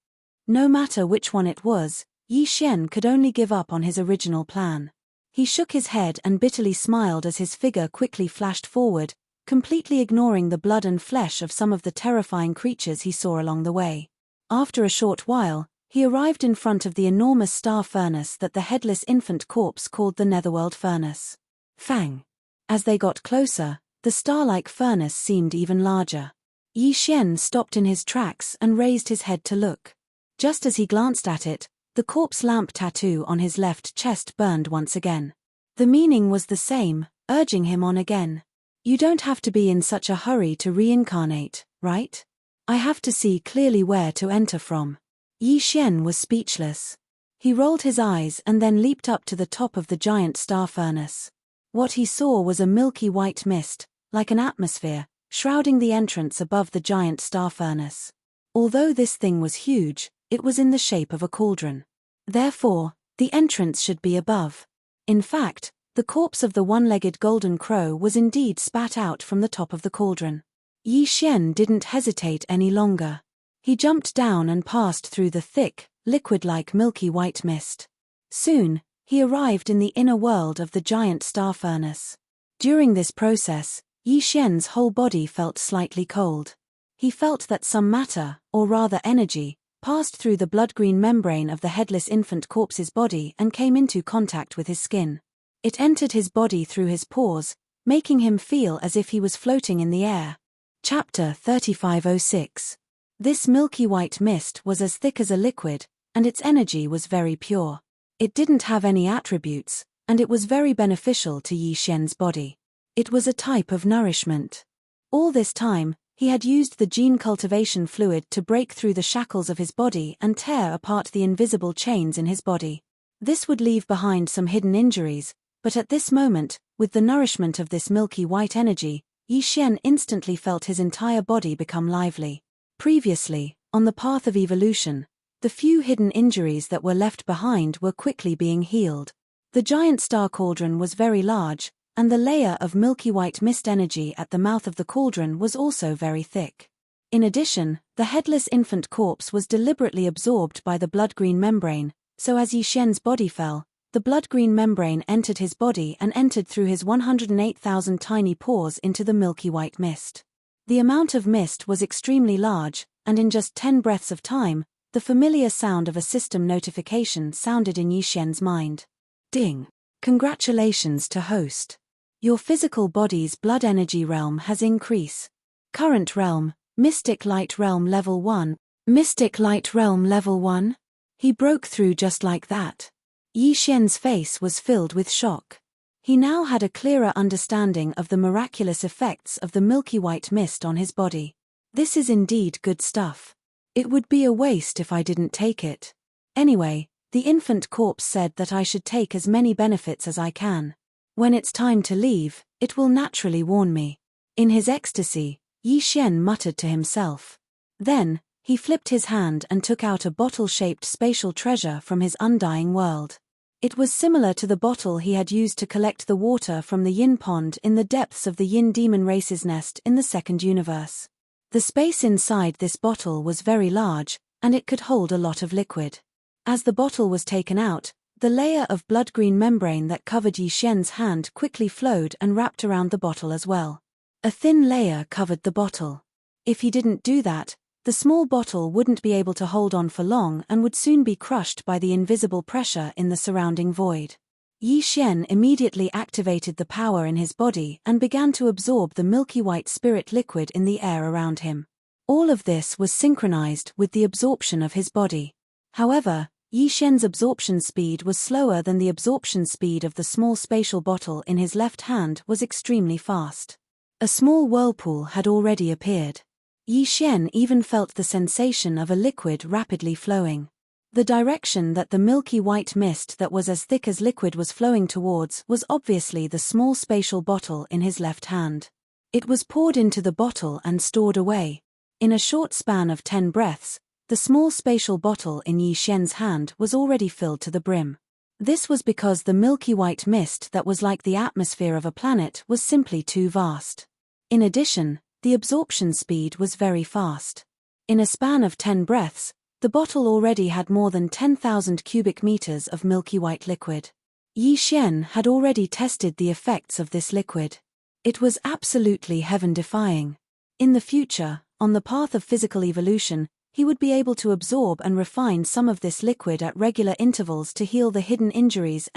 [SPEAKER 1] No matter which one it was, Yi Xian could only give up on his original plan. He shook his head and bitterly smiled as his figure quickly flashed forward, completely ignoring the blood and flesh of some of the terrifying creatures he saw along the way. After a short while, he arrived in front of the enormous star furnace that the headless infant corpse called the Netherworld Furnace. Fang! As they got closer, the star-like furnace seemed even larger. Yi Xian stopped in his tracks and raised his head to look. Just as he glanced at it, the corpse lamp tattoo on his left chest burned once again. The meaning was the same, urging him on again. You don't have to be in such a hurry to reincarnate, right? I have to see clearly where to enter from. Yi Xian was speechless. He rolled his eyes and then leaped up to the top of the giant star furnace. What he saw was a milky white mist, like an atmosphere, shrouding the entrance above the giant star furnace. Although this thing was huge, it was in the shape of a cauldron. Therefore, the entrance should be above. In fact, the corpse of the one-legged golden crow was indeed spat out from the top of the cauldron. Yi Xian didn't hesitate any longer. He jumped down and passed through the thick, liquid-like milky white mist. Soon, he arrived in the inner world of the giant star furnace. During this process, Yi Xian's whole body felt slightly cold. He felt that some matter, or rather energy, passed through the blood-green membrane of the headless infant corpse's body and came into contact with his skin. It entered his body through his pores, making him feel as if he was floating in the air. Chapter 3506. This milky white mist was as thick as a liquid, and its energy was very pure. It didn't have any attributes, and it was very beneficial to Yi Xian's body. It was a type of nourishment. All this time, he had used the gene cultivation fluid to break through the shackles of his body and tear apart the invisible chains in his body. This would leave behind some hidden injuries, but at this moment, with the nourishment of this milky white energy, Yi Xian instantly felt his entire body become lively. Previously, on the path of evolution, the few hidden injuries that were left behind were quickly being healed. The giant star cauldron was very large, and the layer of milky white mist energy at the mouth of the cauldron was also very thick. In addition, the headless infant corpse was deliberately absorbed by the blood-green membrane, so as Yi Xian's body fell, the blood-green membrane entered his body and entered through his 108,000 tiny pores into the milky white mist. The amount of mist was extremely large, and in just 10 breaths of time, the familiar sound of a system notification sounded in Yi Xian's mind. Ding! Congratulations to host. Your physical body's blood energy realm has increased. Current realm, Mystic Light Realm Level 1. Mystic Light Realm Level 1? He broke through just like that. Yi Xian's face was filled with shock. He now had a clearer understanding of the miraculous effects of the milky white mist on his body. This is indeed good stuff. It would be a waste if I didn't take it. Anyway, the infant corpse said that I should take as many benefits as I can. When it's time to leave, it will naturally warn me. In his ecstasy, Yi Xian muttered to himself. Then, he flipped his hand and took out a bottle-shaped spatial treasure from his undying world. It was similar to the bottle he had used to collect the water from the Yin pond in the depths of the Yin demon race's nest in the second universe. The space inside this bottle was very large, and it could hold a lot of liquid. As the bottle was taken out, the layer of blood-green membrane that covered Yi Xian's hand quickly flowed and wrapped around the bottle as well. A thin layer covered the bottle. If he didn't do that, the small bottle wouldn't be able to hold on for long and would soon be crushed by the invisible pressure in the surrounding void. Yi Xian immediately activated the power in his body and began to absorb the milky white spirit liquid in the air around him. All of this was synchronized with the absorption of his body. However, Yi Xian's absorption speed was slower than the absorption speed of the small spatial bottle in his left hand was extremely fast. A small whirlpool had already appeared. Yi Xian even felt the sensation of a liquid rapidly flowing. The direction that the milky white mist that was as thick as liquid was flowing towards was obviously the small spatial bottle in his left hand. It was poured into the bottle and stored away. In a short span of 10 breaths, the small spatial bottle in Yi Xian's hand was already filled to the brim. This was because the milky white mist that was like the atmosphere of a planet was simply too vast. In addition, the absorption speed was very fast. In a span of 10 breaths, the bottle already had more than 10,000 cubic meters of milky white liquid. Yi Xian had already tested the effects of this liquid. It was absolutely heaven-defying. In the future, on the path of physical evolution, he would be able to absorb and refine some of this liquid at regular intervals to heal the hidden injuries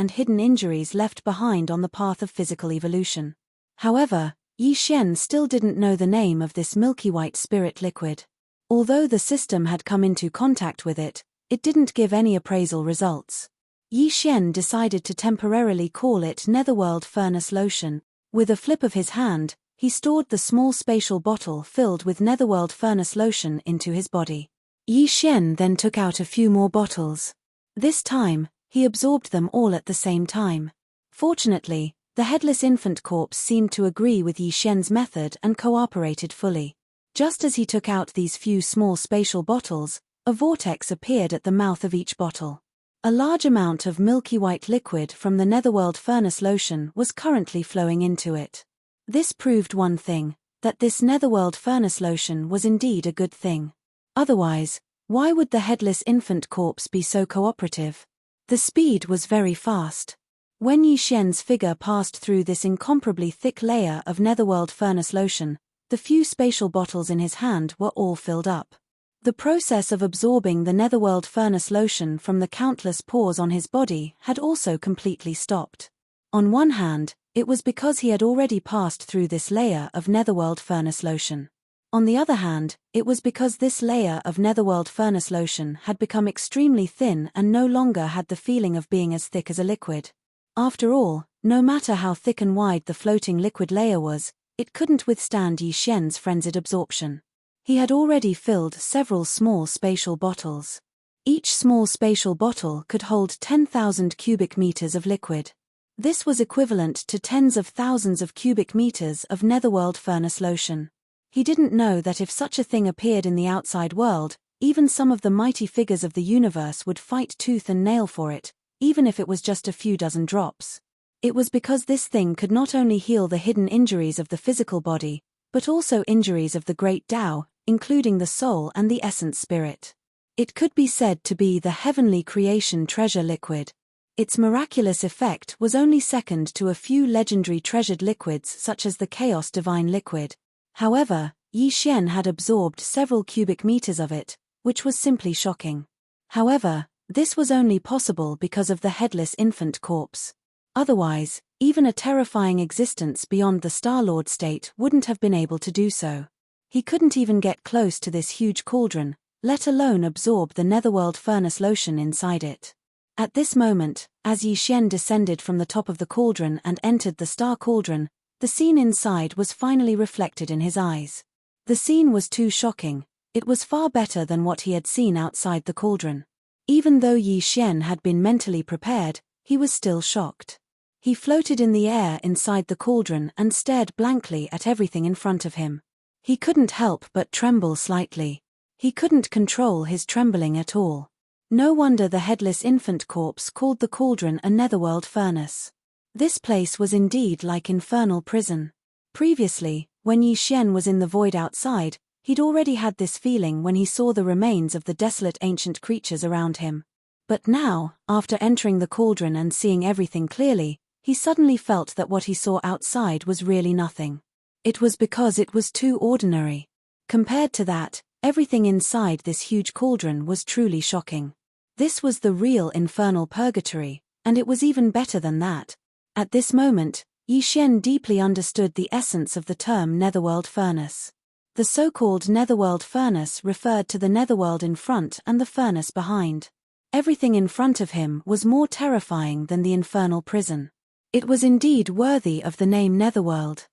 [SPEAKER 1] left behind on the path of physical evolution. However, Yi Xian still didn't know the name of this milky white spirit liquid. Although the system had come into contact with it, it didn't give any appraisal results. Yi Xian decided to temporarily call it Netherworld Furnace Lotion. With a flip of his hand, he stored the small spatial bottle filled with Netherworld Furnace Lotion into his body. Yi Xian then took out a few more bottles. This time, he absorbed them all at the same time. Fortunately, the headless infant corpse seemed to agree with Yi Xian's method and cooperated fully. Just as he took out these few small spatial bottles, a vortex appeared at the mouth of each bottle. A large amount of milky white liquid from the Netherworld Furnace Lotion was currently flowing into it. This proved one thing, that this Netherworld Furnace Lotion was indeed a good thing. Otherwise, why would the headless infant corpse be so cooperative? The speed was very fast. When Yi Xian's figure passed through this incomparably thick layer of Netherworld Furnace Lotion, the few spatial bottles in his hand were all filled up. The process of absorbing the Netherworld Furnace Lotion from the countless pores on his body had also completely stopped. On one hand, it was because he had already passed through this layer of Netherworld Furnace Lotion. On the other hand, it was because this layer of netherworld furnace lotion had become extremely thin and no longer had the feeling of being as thick as a liquid. After all, no matter how thick and wide the floating liquid layer was, it couldn't withstand Yi Xian's frenzied absorption. He had already filled several small spatial bottles. Each small spatial bottle could hold 10,000 cubic meters of liquid. This was equivalent to tens of thousands of cubic meters of netherworld furnace lotion. He didn't know that if such a thing appeared in the outside world, even some of the mighty figures of the universe would fight tooth and nail for it, even if it was just a few dozen drops. It was because this thing could not only heal the hidden injuries of the physical body, but also injuries of the great Tao, including the soul and the essence spirit. It could be said to be the heavenly creation treasure liquid. Its miraculous effect was only second to a few legendary treasured liquids such as the Chaos Divine liquid. However, Yi Xian had absorbed several cubic meters of it, which was simply shocking. However, this was only possible because of the headless infant corpse. Otherwise, even a terrifying existence beyond the Star-Lord state wouldn't have been able to do so. He couldn't even get close to this huge cauldron, let alone absorb the netherworld furnace lotion inside it. At this moment, as Yi Xian descended from the top of the cauldron and entered the star cauldron, the scene inside was finally reflected in his eyes. The scene was too shocking. It was far better than what he had seen outside the cauldron. Even though Yi Xian had been mentally prepared, he was still shocked. He floated in the air inside the cauldron and stared blankly at everything in front of him. He couldn't help but tremble slightly. He couldn't control his trembling at all. No wonder the headless infant corpse called the cauldron a netherworld furnace. This place was indeed like infernal prison. Previously, when Yi Xian was in the void outside, he'd already had this feeling when he saw the remains of the desolate ancient creatures around him. But now, after entering the cauldron and seeing everything clearly, he suddenly felt that what he saw outside was really nothing. It was because it was too ordinary. Compared to that, everything inside this huge cauldron was truly shocking. This was the real infernal purgatory, and it was even better than that. At this moment, Yi Xian deeply understood the essence of the term netherworld furnace. The so-called netherworld furnace referred to the netherworld in front and the furnace behind. Everything in front of him was more terrifying than the infernal prison. It was indeed worthy of the name netherworld.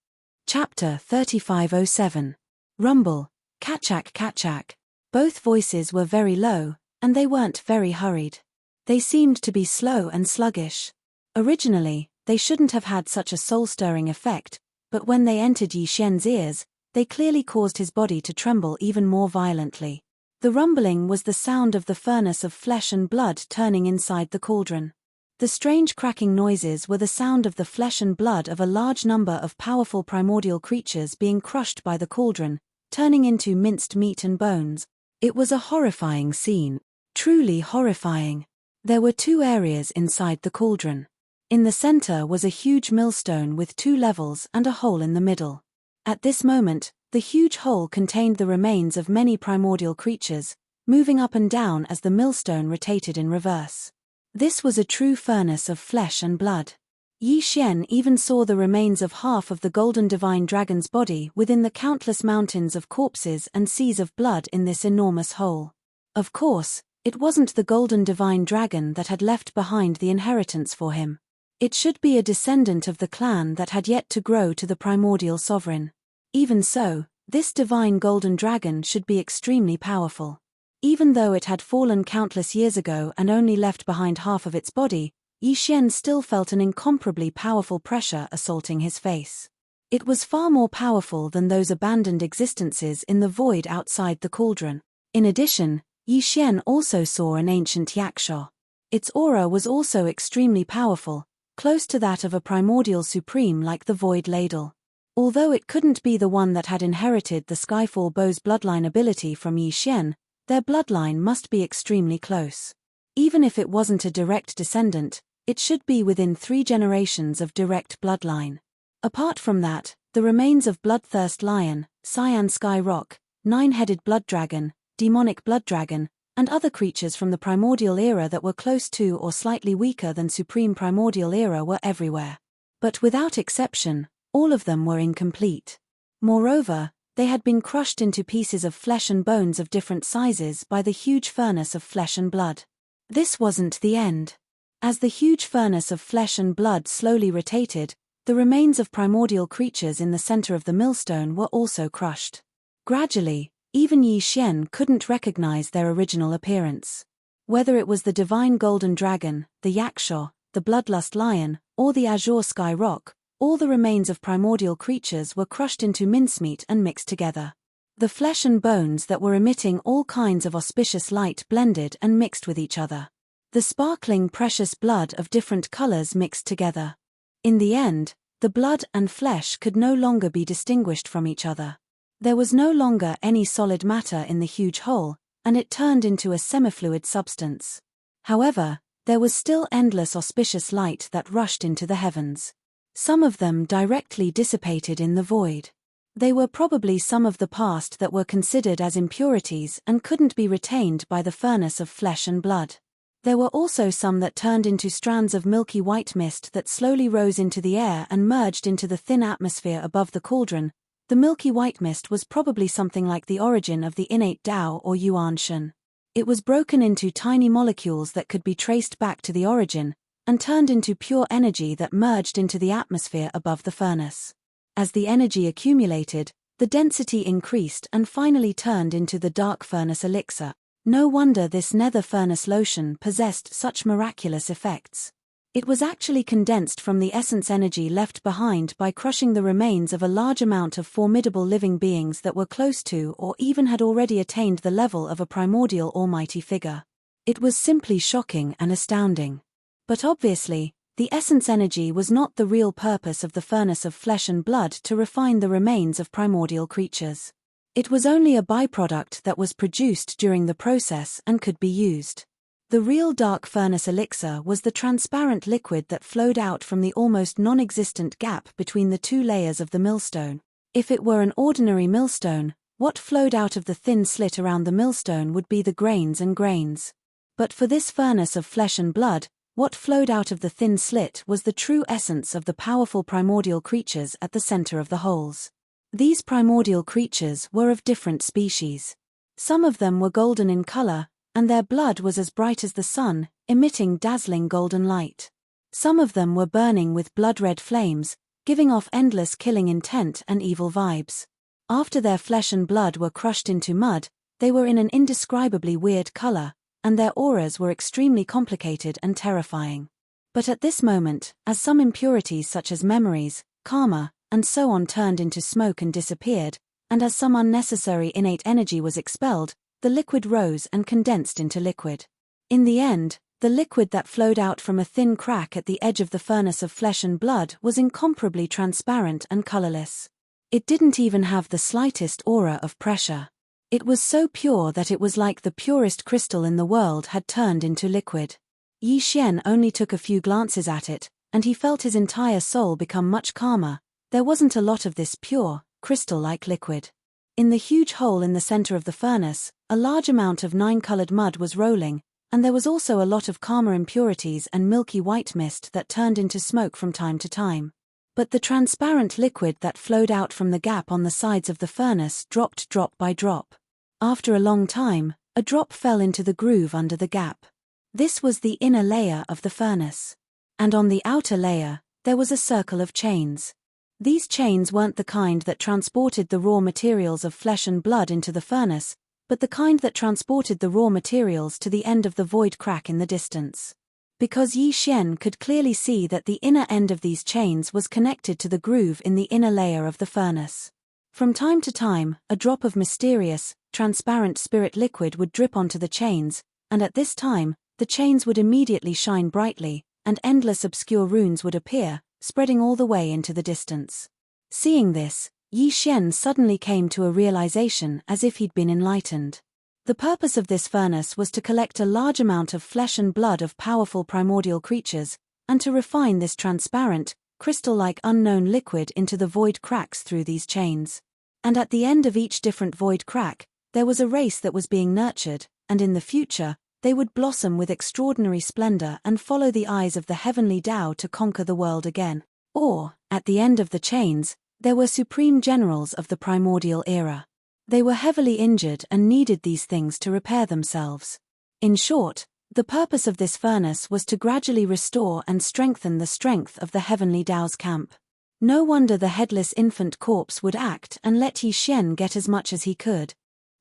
[SPEAKER 1] Chapter 3507. Rumble, Kachak Kachak. Both voices were very low, and they weren't very hurried. They seemed to be slow and sluggish. Originally, they shouldn't have had such a soul-stirring effect, but when they entered Yi Xian's ears, they clearly caused his body to tremble even more violently. The rumbling was the sound of the furnace of flesh and blood turning inside the cauldron. The strange cracking noises were the sound of the flesh and blood of a large number of powerful primordial creatures being crushed by the cauldron, turning into minced meat and bones. It was a horrifying scene, truly horrifying. There were two areas inside the cauldron. In the center was a huge millstone with 2 levels and a hole in the middle. At this moment, the huge hole contained the remains of many primordial creatures, moving up and down as the millstone rotated in reverse. This was a true furnace of flesh and blood. Yi Xian even saw the remains of half of the golden divine dragon's body within the countless mountains of corpses and seas of blood in this enormous hole. Of course, it wasn't the golden divine dragon that had left behind the inheritance for him. It should be a descendant of the clan that had yet to grow to the primordial sovereign. Even so, this divine golden dragon should be extremely powerful. Even though it had fallen countless years ago and only left behind half of its body, Yi Xian still felt an incomparably powerful pressure assaulting his face. It was far more powerful than those abandoned existences in the void outside the cauldron. In addition, Yi Xian also saw an ancient yaksha. Its aura was also extremely powerful, close to that of a primordial supreme like the Void Ladle. Although it couldn't be the one that had inherited the Skyfall Bow's bloodline ability from Yi Xian, their bloodline must be extremely close. Even if it wasn't a direct descendant, it should be within 3 generations of direct bloodline. Apart from that, the remains of Bloodthirst Lion, Cyan Sky Rock, 9-headed Blood Dragon, Demonic Blood Dragon, and other creatures from the Primordial Era that were close to or slightly weaker than Supreme Primordial Era were everywhere. But without exception, all of them were incomplete. Moreover, They had been crushed into pieces of flesh and bones of different sizes by the huge furnace of flesh and blood. This wasn't the end. As the huge furnace of flesh and blood slowly rotated, the remains of primordial creatures in the center of the millstone were also crushed. Gradually, even Yi Xian couldn't recognize their original appearance. Whether it was the divine golden dragon, the yaksha, the bloodlust lion, or the azure sky rock, all the remains of primordial creatures were crushed into mincemeat and mixed together. The flesh and bones that were emitting all kinds of auspicious light blended and mixed with each other. The sparkling precious blood of different colors mixed together. In the end, the blood and flesh could no longer be distinguished from each other. There was no longer any solid matter in the huge hole, and it turned into a semifluid substance. However, there was still endless auspicious light that rushed into the heavens. Some of them directly dissipated in the void. They were probably some of the past that were considered as impurities and couldn't be retained by the furnace of flesh and blood. There were also some that turned into strands of milky white mist that slowly rose into the air and merged into the thin atmosphere above the cauldron. The milky white mist was probably something like the origin of the innate Tao or Yuan Shen. It was broken into tiny molecules that could be traced back to the origin, and turned into pure energy that merged into the atmosphere above the furnace. As the energy accumulated, the density increased and finally turned into the dark furnace elixir. No wonder this nether furnace lotion possessed such miraculous effects. It was actually condensed from the essence energy left behind by crushing the remains of a large amount of formidable living beings that were close to or even had already attained the level of a primordial almighty figure. It was simply shocking and astounding. But obviously, the essence energy was not the real purpose of the furnace of flesh and blood to refine the remains of primordial creatures. It was only a byproduct that was produced during the process and could be used. The real dark furnace elixir was the transparent liquid that flowed out from the almost non-existent gap between the two layers of the millstone. If it were an ordinary millstone, what flowed out of the thin slit around the millstone would be the grains and grains. But for this furnace of flesh and blood, what flowed out of the thin slit was the true essence of the powerful primordial creatures at the center of the holes. These primordial creatures were of different species. Some of them were golden in color, and their blood was as bright as the sun, emitting dazzling golden light. Some of them were burning with blood-red flames, giving off endless killing intent and evil vibes. After their flesh and blood were crushed into mud, they were in an indescribably weird color, and their auras were extremely complicated and terrifying. But at this moment, as some impurities such as memories, karma, and so on turned into smoke and disappeared, and as some unnecessary innate energy was expelled, the liquid rose and condensed into liquid. In the end, the liquid that flowed out from a thin crack at the edge of the furnace of flesh and blood was incomparably transparent and colorless. It didn't even have the slightest aura of pressure. It was so pure that it was like the purest crystal in the world had turned into liquid. Yi Xian only took a few glances at it, and he felt his entire soul become much calmer. There wasn't a lot of this pure, crystal-like liquid. In the huge hole in the center of the furnace, a large amount of nine-colored mud was rolling, and there was also a lot of karma impurities and milky white mist that turned into smoke from time to time. But the transparent liquid that flowed out from the gap on the sides of the furnace dropped drop by drop. After a long time, a drop fell into the groove under the gap. This was the inner layer of the furnace. And on the outer layer, there was a circle of chains. These chains weren't the kind that transported the raw materials of flesh and blood into the furnace, but the kind that transported the raw materials to the end of the void crack in the distance. Because Yi Xian could clearly see that the inner end of these chains was connected to the groove in the inner layer of the furnace. From time to time, a drop of mysterious, transparent spirit liquid would drip onto the chains, and at this time, the chains would immediately shine brightly, and endless obscure runes would appear, spreading all the way into the distance. Seeing this, Yi Xian suddenly came to a realization as if he'd been enlightened. The purpose of this furnace was to collect a large amount of flesh and blood of powerful primordial creatures, and to refine this transparent, crystal-like unknown liquid into the void cracks through these chains. And at the end of each different void crack, there was a race that was being nurtured, and in the future, they would blossom with extraordinary splendor and follow the eyes of the heavenly Tao to conquer the world again. Or, at the end of the chains, There were supreme generals of the primordial era. They were heavily injured and needed these things to repair themselves. In short, the purpose of this furnace was to gradually restore and strengthen the strength of the heavenly Dao's camp. No wonder the headless infant corpse would act and let Yi Xian get as much as he could.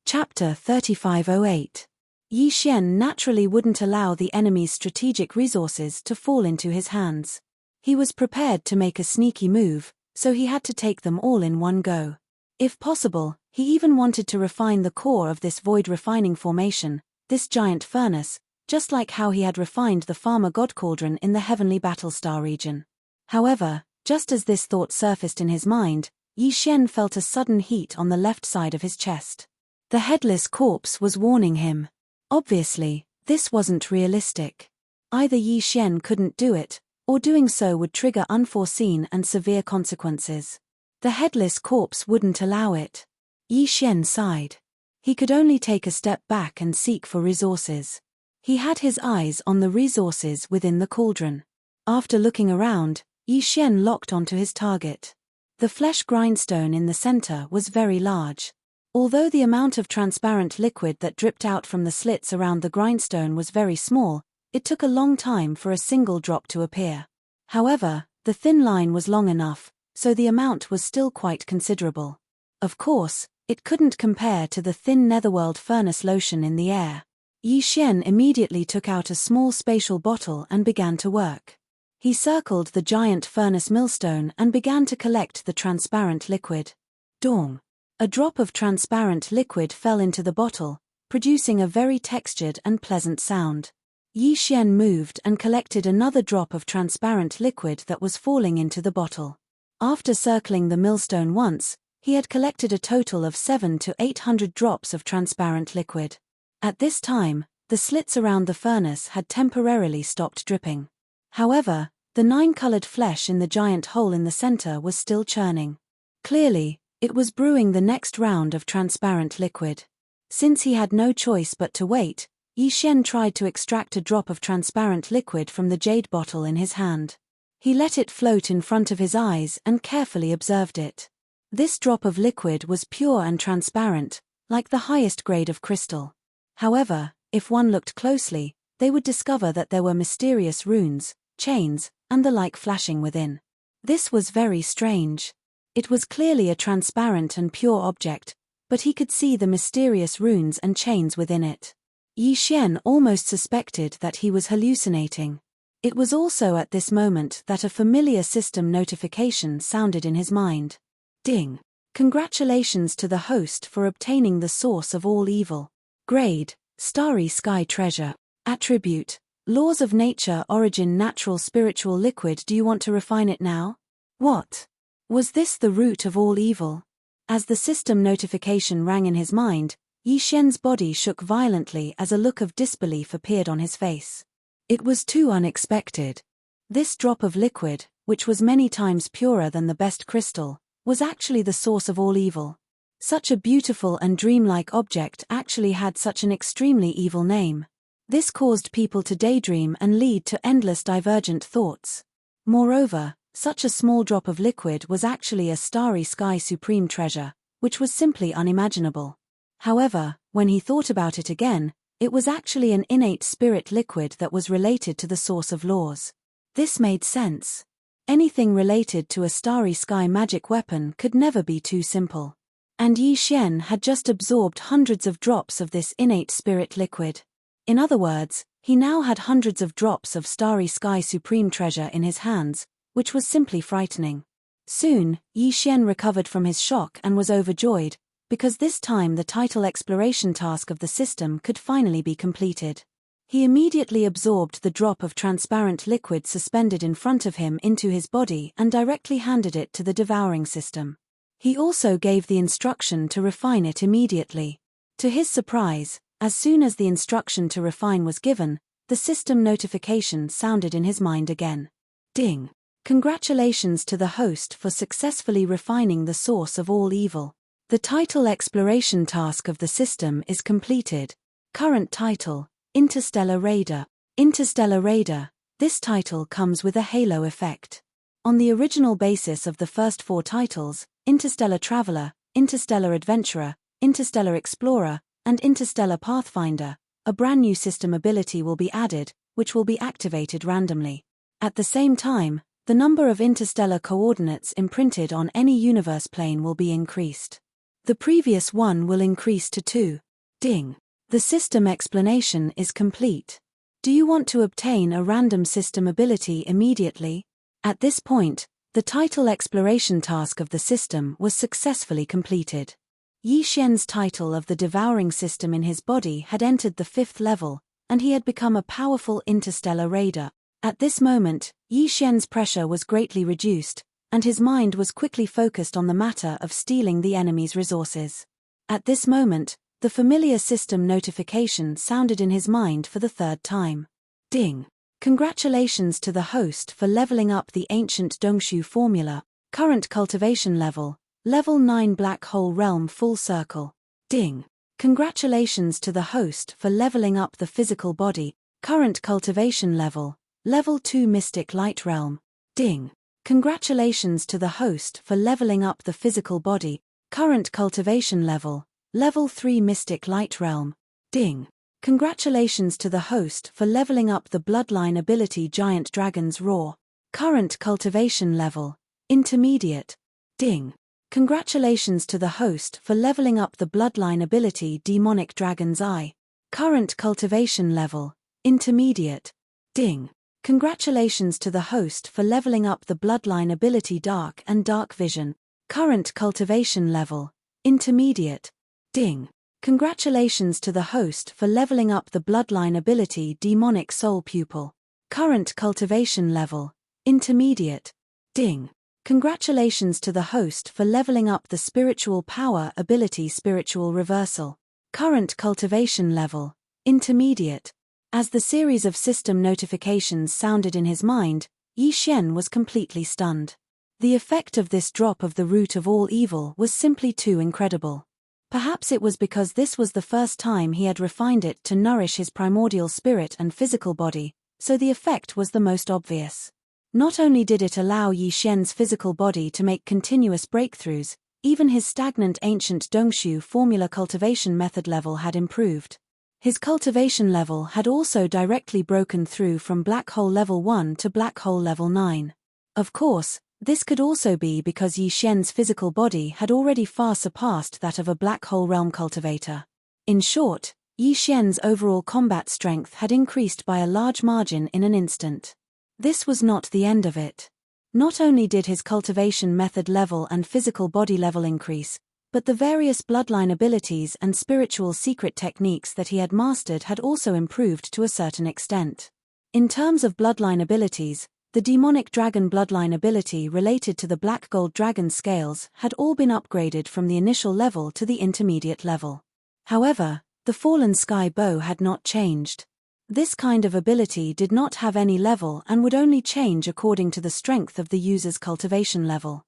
[SPEAKER 1] Chapter 3508. Yi Xian naturally wouldn't allow the enemy's strategic resources to fall into his hands. He was prepared to make a sneaky move, so he had to take them all in one go. If possible, he even wanted to refine the core of this void refining formation, this giant furnace, just like how he had refined the farmer god cauldron in the heavenly Battlestar region. However, just as this thought surfaced in his mind, Yi Xian felt a sudden heat on the left side of his chest. The headless corpse was warning him. Obviously, this wasn't realistic. Either Yi Xian couldn't do it, or doing so would trigger unforeseen and severe consequences. The headless corpse wouldn't allow it. Yi Xian sighed. He could only take a step back and seek for resources. He had his eyes on the resources within the cauldron. After looking around, Yi Xian locked onto his target. The flesh grindstone in the center was very large. Although the amount of transparent liquid that dripped out from the slits around the grindstone was very small, it took a long time for a single drop to appear. However, the thin line was long enough, so the amount was still quite considerable. Of course, it couldn't compare to the thin netherworld furnace lotion in the air. Yi Xian immediately took out a small spatial bottle and began to work. He circled the giant furnace millstone and began to collect the transparent liquid. Dong! A drop of transparent liquid fell into the bottle, producing a very textured and pleasant sound. Yi Xian moved and collected another drop of transparent liquid that was falling into the bottle. After circling the millstone once, he had collected a total of 700 to 800 drops of transparent liquid. At this time, the slits around the furnace had temporarily stopped dripping. However, the 9-colored flesh in the giant hole in the center was still churning. Clearly, it was brewing the next round of transparent liquid. Since he had no choice but to wait, Yi Xian tried to extract a drop of transparent liquid from the jade bottle in his hand. He let it float in front of his eyes and carefully observed it. This drop of liquid was pure and transparent, like the highest grade of crystal. However, if one looked closely, they would discover that there were mysterious runes, chains, and the like flashing within. This was very strange. It was clearly a transparent and pure object, but he could see the mysterious runes and chains within it. Yi Xian almost suspected that he was hallucinating. It was also at this moment that a familiar system notification sounded in his mind. Ding! Congratulations to the host for obtaining the source of all evil. Grade: Starry Sky Treasure. Attribute: Laws of Nature. Origin: natural spiritual liquid. Do you want to refine it now? What? Was this the root of all evil? As the system notification rang in his mind, Yi Xian's body shook violently as a look of disbelief appeared on his face. It was too unexpected. This drop of liquid, which was many times purer than the best crystal, was actually the source of all evil. Such a beautiful and dreamlike object actually had such an extremely evil name. This caused people to daydream and lead to endless divergent thoughts. Moreover, such a small drop of liquid was actually a starry sky supreme treasure, which was simply unimaginable. However, when he thought about it again, it was actually an innate spirit liquid that was related to the source of laws. This made sense. Anything related to a starry sky magic weapon could never be too simple. And Yi Xian had just absorbed hundreds of drops of this innate spirit liquid. In other words, he now had hundreds of drops of starry sky supreme treasure in his hands, which was simply frightening. Soon, Yi Xian recovered from his shock and was overjoyed, because this time the title exploration task of the system could finally be completed. He immediately absorbed the drop of transparent liquid suspended in front of him into his body and directly handed it to the devouring system. He also gave the instruction to refine it immediately. To his surprise, as soon as the instruction to refine was given, the system notification sounded in his mind again. Ding! Congratulations to the host for successfully refining the source of all evil. The title exploration task of the system is completed. Current title: Interstellar Raider. Interstellar Raider. This title comes with a halo effect. On the original basis of the first 4 titles, Interstellar Traveler, Interstellar Adventurer, Interstellar Explorer, and Interstellar Pathfinder, a brand new system ability will be added, which will be activated randomly. At the same time, the number of interstellar coordinates imprinted on any universe plane will be increased. The previous one will increase to 2. Ding. The system explanation is complete. Do you want to obtain a random system ability immediately? At this point, the title exploration task of the system was successfully completed. Yi Xian's title of the devouring system in his body had entered the 5th level, and he had become a powerful interstellar raider. At this moment, Yi Xian's pressure was greatly reduced, and his mind was quickly focused on the matter of stealing the enemy's resources. At this moment, the familiar system notification sounded in his mind for the 3rd time. Ding! Congratulations to the host for leveling up the ancient Dongshu formula. Current cultivation level, Level 9 Black Hole Realm Full Circle. Ding! Congratulations to the host for leveling up the physical body. Current cultivation level, Level 2 Mystic Light Realm. Ding! Congratulations to the host for leveling up the physical body. Current cultivation level, Level 3 Mystic Light Realm. Ding! Congratulations to the host for leveling up the bloodline ability Giant Dragon's Roar. Current cultivation level, Intermediate. Ding! Congratulations to the host for leveling up the bloodline ability Demonic Dragon's Eye. Current cultivation level, Intermediate. Ding! Congratulations to the host for leveling up the bloodline ability Dark and Dark Vision. Current cultivation level, Intermediate. Ding! Congratulations to the host for leveling up the bloodline ability Demonic Soul Pupil. Current cultivation level, Intermediate. Ding! Congratulations to the host for leveling up the spiritual power ability Spiritual Reversal. Current cultivation level, Intermediate. As the series of system notifications sounded in his mind, Yi Xian was completely stunned. The effect of this drop of the root of all evil was simply too incredible. Perhaps it was because this was the first time he had refined it to nourish his primordial spirit and physical body, so the effect was the most obvious. Not only did it allow Yi Xian's physical body to make continuous breakthroughs, even his stagnant ancient Dongshu formula cultivation method level had improved. His cultivation level had also directly broken through from Black Hole Level 1 to Black Hole Level 9. Of course, this could also be because Yi Xian's physical body had already far surpassed that of a Black Hole Realm cultivator. In short, Yi Xian's overall combat strength had increased by a large margin in an instant. This was not the end of it. Not only did his cultivation method level and physical body level increase, but the various bloodline abilities and spiritual secret techniques that he had mastered had also improved to a certain extent. In terms of bloodline abilities, the demonic dragon bloodline ability related to the black gold dragon scales had all been upgraded from the initial level to the intermediate level. However, the fallen sky bow had not changed. This kind of ability did not have any level and would only change according to the strength of the user's cultivation level.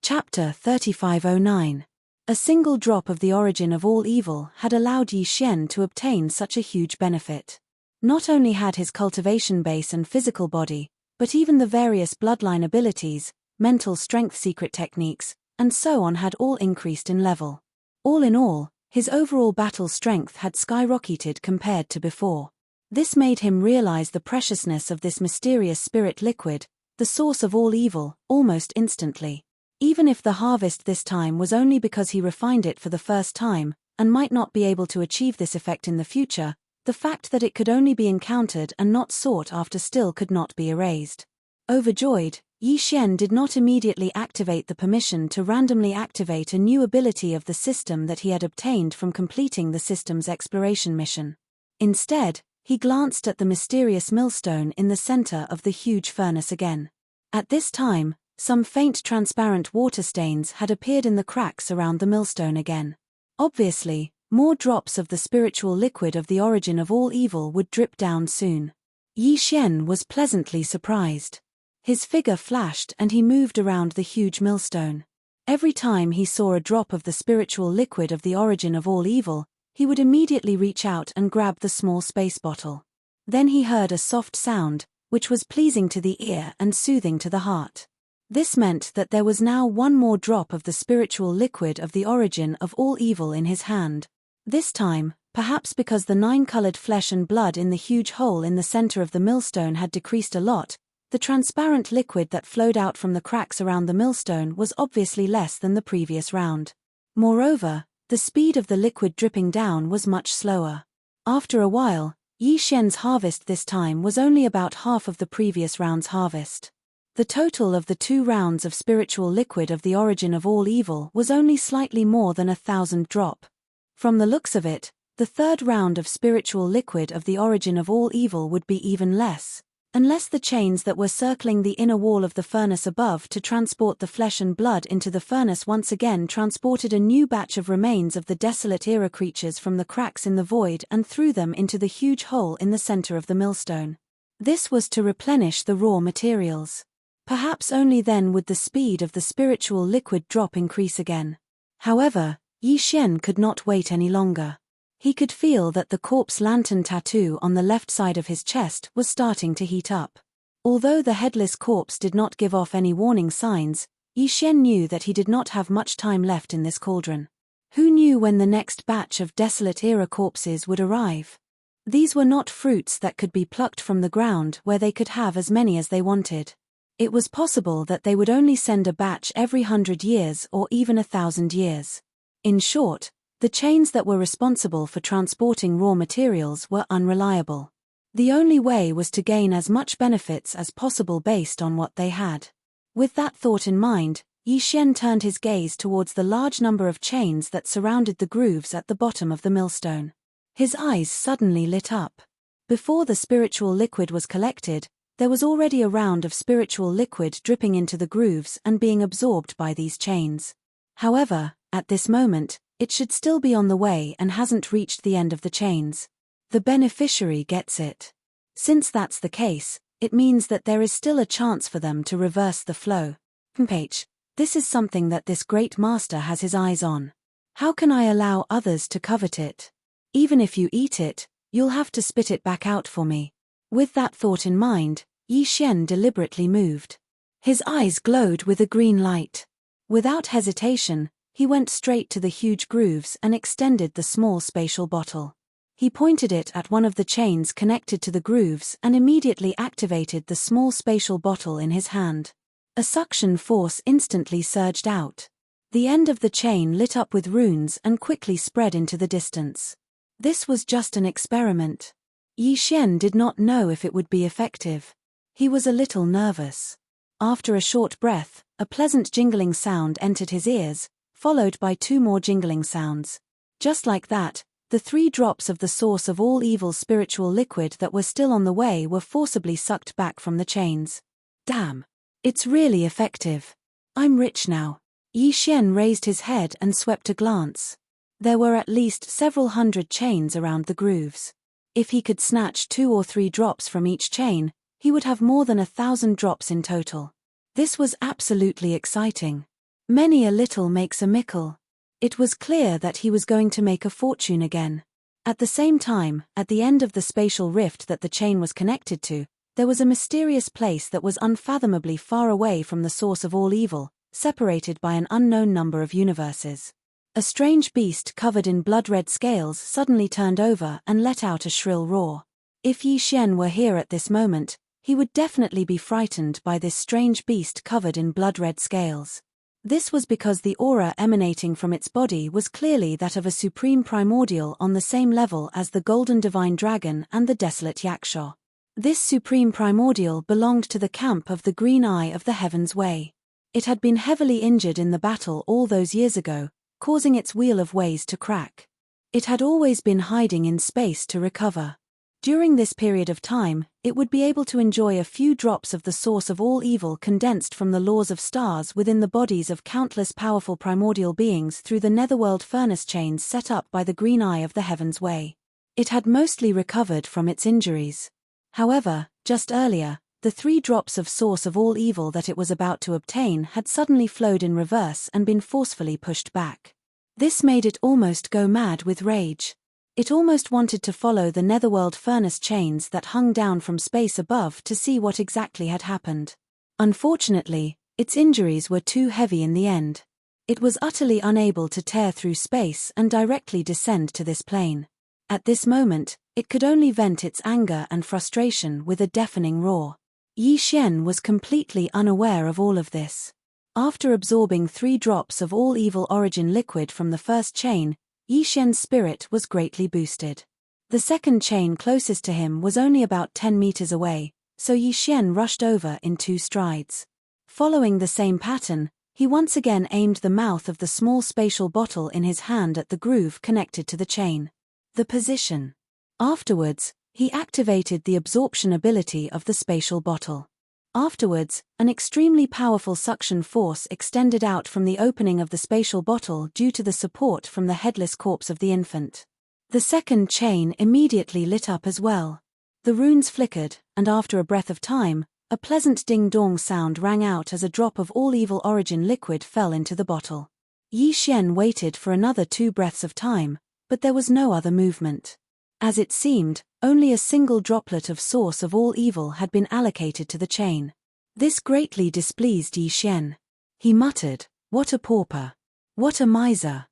[SPEAKER 1] Chapter 3509. A single drop of the origin of all evil had allowed Yi Xian to obtain such a huge benefit. Not only had his cultivation base and physical body, but even the various bloodline abilities, mental strength secret techniques, and so on had all increased in level. All in all, his overall battle strength had skyrocketed compared to before. This made him realize the preciousness of this mysterious spirit liquid, the source of all evil, almost instantly. Even if the harvest this time was only because he refined it for the first time, and might not be able to achieve this effect in the future, the fact that it could only be encountered and not sought after still could not be erased. Overjoyed, Yi Xian did not immediately activate the permission to randomly activate a new ability of the system that he had obtained from completing the system's exploration mission. Instead, he glanced at the mysterious millstone in the center of the huge furnace again. At this time, some faint transparent water stains had appeared in the cracks around the millstone again. Obviously, more drops of the spiritual liquid of the origin of all evil would drip down soon. Yi Xian was pleasantly surprised. His figure flashed and he moved around the huge millstone. Every time he saw a drop of the spiritual liquid of the origin of all evil, he would immediately reach out and grab the small space bottle. Then he heard a soft sound, which was pleasing to the ear and soothing to the heart. This meant that there was now one more drop of the spiritual liquid of the origin of all evil in his hand. This time, perhaps because the 9-colored flesh and blood in the huge hole in the center of the millstone had decreased a lot, the transparent liquid that flowed out from the cracks around the millstone was obviously less than the previous round. Moreover, the speed of the liquid dripping down was much slower. After a while, Yi Xian's harvest this time was only about half of the previous round's harvest. The total of the 2 rounds of spiritual liquid of the origin of all evil was only slightly more than 1,000 drop. From the looks of it, the 3rd round of spiritual liquid of the origin of all evil would be even less, unless the chains that were circling the inner wall of the furnace above to transport the flesh and blood into the furnace once again transported a new batch of remains of the desolate era creatures from the cracks in the void and threw them into the huge hole in the center of the millstone. This was to replenish the raw materials. Perhaps only then would the speed of the spiritual liquid drop increase again. However, Yi Xian could not wait any longer. He could feel that the corpse lantern tattoo on the left side of his chest was starting to heat up. Although the headless corpse did not give off any warning signs, Yi Xian knew that he did not have much time left in this cauldron. Who knew when the next batch of desolate era corpses would arrive? These were not fruits that could be plucked from the ground where they could have as many as they wanted. It was possible that they would only send a batch every 100 years or even 1,000 years. In short, the chains that were responsible for transporting raw materials were unreliable. The only way was to gain as much benefits as possible based on what they had. With that thought in mind, Yi Xian turned his gaze towards the large number of chains that surrounded the grooves at the bottom of the millstone. His eyes suddenly lit up. Before the spiritual liquid was collected, there was already a round of spiritual liquid dripping into the grooves and being absorbed by these chains. However, at this moment, it should still be on the way and hasn't reached the end of the chains. The beneficiary gets it. Since that's the case, it means that there is still a chance for them to reverse the flow. This is something that this great master has his eyes on. How can I allow others to covet it? Even if you eat it, you'll have to spit it back out for me. With that thought in mind, Yi Xian deliberately moved. His eyes glowed with a green light. Without hesitation, he went straight to the huge grooves and extended the small spatial bottle. He pointed it at one of the chains connected to the grooves and immediately activated the small spatial bottle in his hand. A suction force instantly surged out. The end of the chain lit up with runes and quickly spread into the distance. This was just an experiment. Yi Xian did not know if it would be effective. He was a little nervous. After a short breath, a pleasant jingling sound entered his ears, followed by 2 more jingling sounds. Just like that, the 3 drops of the source of all evil spiritual liquid that were still on the way were forcibly sucked back from the chains. Damn! It's really effective. I'm rich now. Yi Xian raised his head and swept a glance. There were at least several hundred chains around the grooves. If he could snatch 2 or 3 drops from each chain, he would have more than 1,000 drops in total. This was absolutely exciting. Many a little makes a mickle. It was clear that he was going to make a fortune again. At the same time, at the end of the spatial rift that the chain was connected to, there was a mysterious place that was unfathomably far away from the source of all evil, separated by an unknown number of universes. A strange beast covered in blood-red scales suddenly turned over and let out a shrill roar. If Yi Xian were here at this moment, he would definitely be frightened by this strange beast covered in blood-red scales. This was because the aura emanating from its body was clearly that of a supreme primordial on the same level as the golden divine dragon and the desolate yaksha. This supreme primordial belonged to the camp of the Green Eye of the Heaven's Way. It had been heavily injured in the battle all those years ago, causing its wheel of ways to crack. It had always been hiding in space to recover. During this period of time, it would be able to enjoy a few drops of the source of all evil condensed from the laws of stars within the bodies of countless powerful primordial beings through the netherworld furnace chains set up by the Green Eye of the Heaven's Way. It had mostly recovered from its injuries. However, just earlier, the 3 drops of source of all evil that it was about to obtain had suddenly flowed in reverse and been forcefully pushed back. This made it almost go mad with rage. It almost wanted to follow the netherworld furnace chains that hung down from space above to see what exactly had happened. Unfortunately, Its injuries were too heavy in the end. It was utterly unable to tear through space and directly descend to this plane. At this moment, it could only vent its anger and frustration with a deafening roar. Yi Xian was completely unaware of all of this. After absorbing 3 drops of all evil origin liquid from the first chain, Yi Xian's spirit was greatly boosted. The second chain closest to him was only about 10 meters away, so Yi Xian rushed over in 2 strides. Following the same pattern, he once again aimed the mouth of the small spatial bottle in his hand at the groove connected to the chain. The position. Afterwards, he activated the absorption ability of the spatial bottle. Afterwards, an extremely powerful suction force extended out from the opening of the spatial bottle due to the support from the headless corpse of the infant. The second chain immediately lit up as well. The runes flickered, and after a breath of time, a pleasant ding-dong sound rang out as a drop of all evil origin liquid fell into the bottle. Yi Xian waited for another 2 breaths of time, but there was no other movement. As it seemed, only a single droplet of source of all evil had been allocated to the chain. This greatly displeased Yi Xian. He muttered, "What a pauper! What a miser!"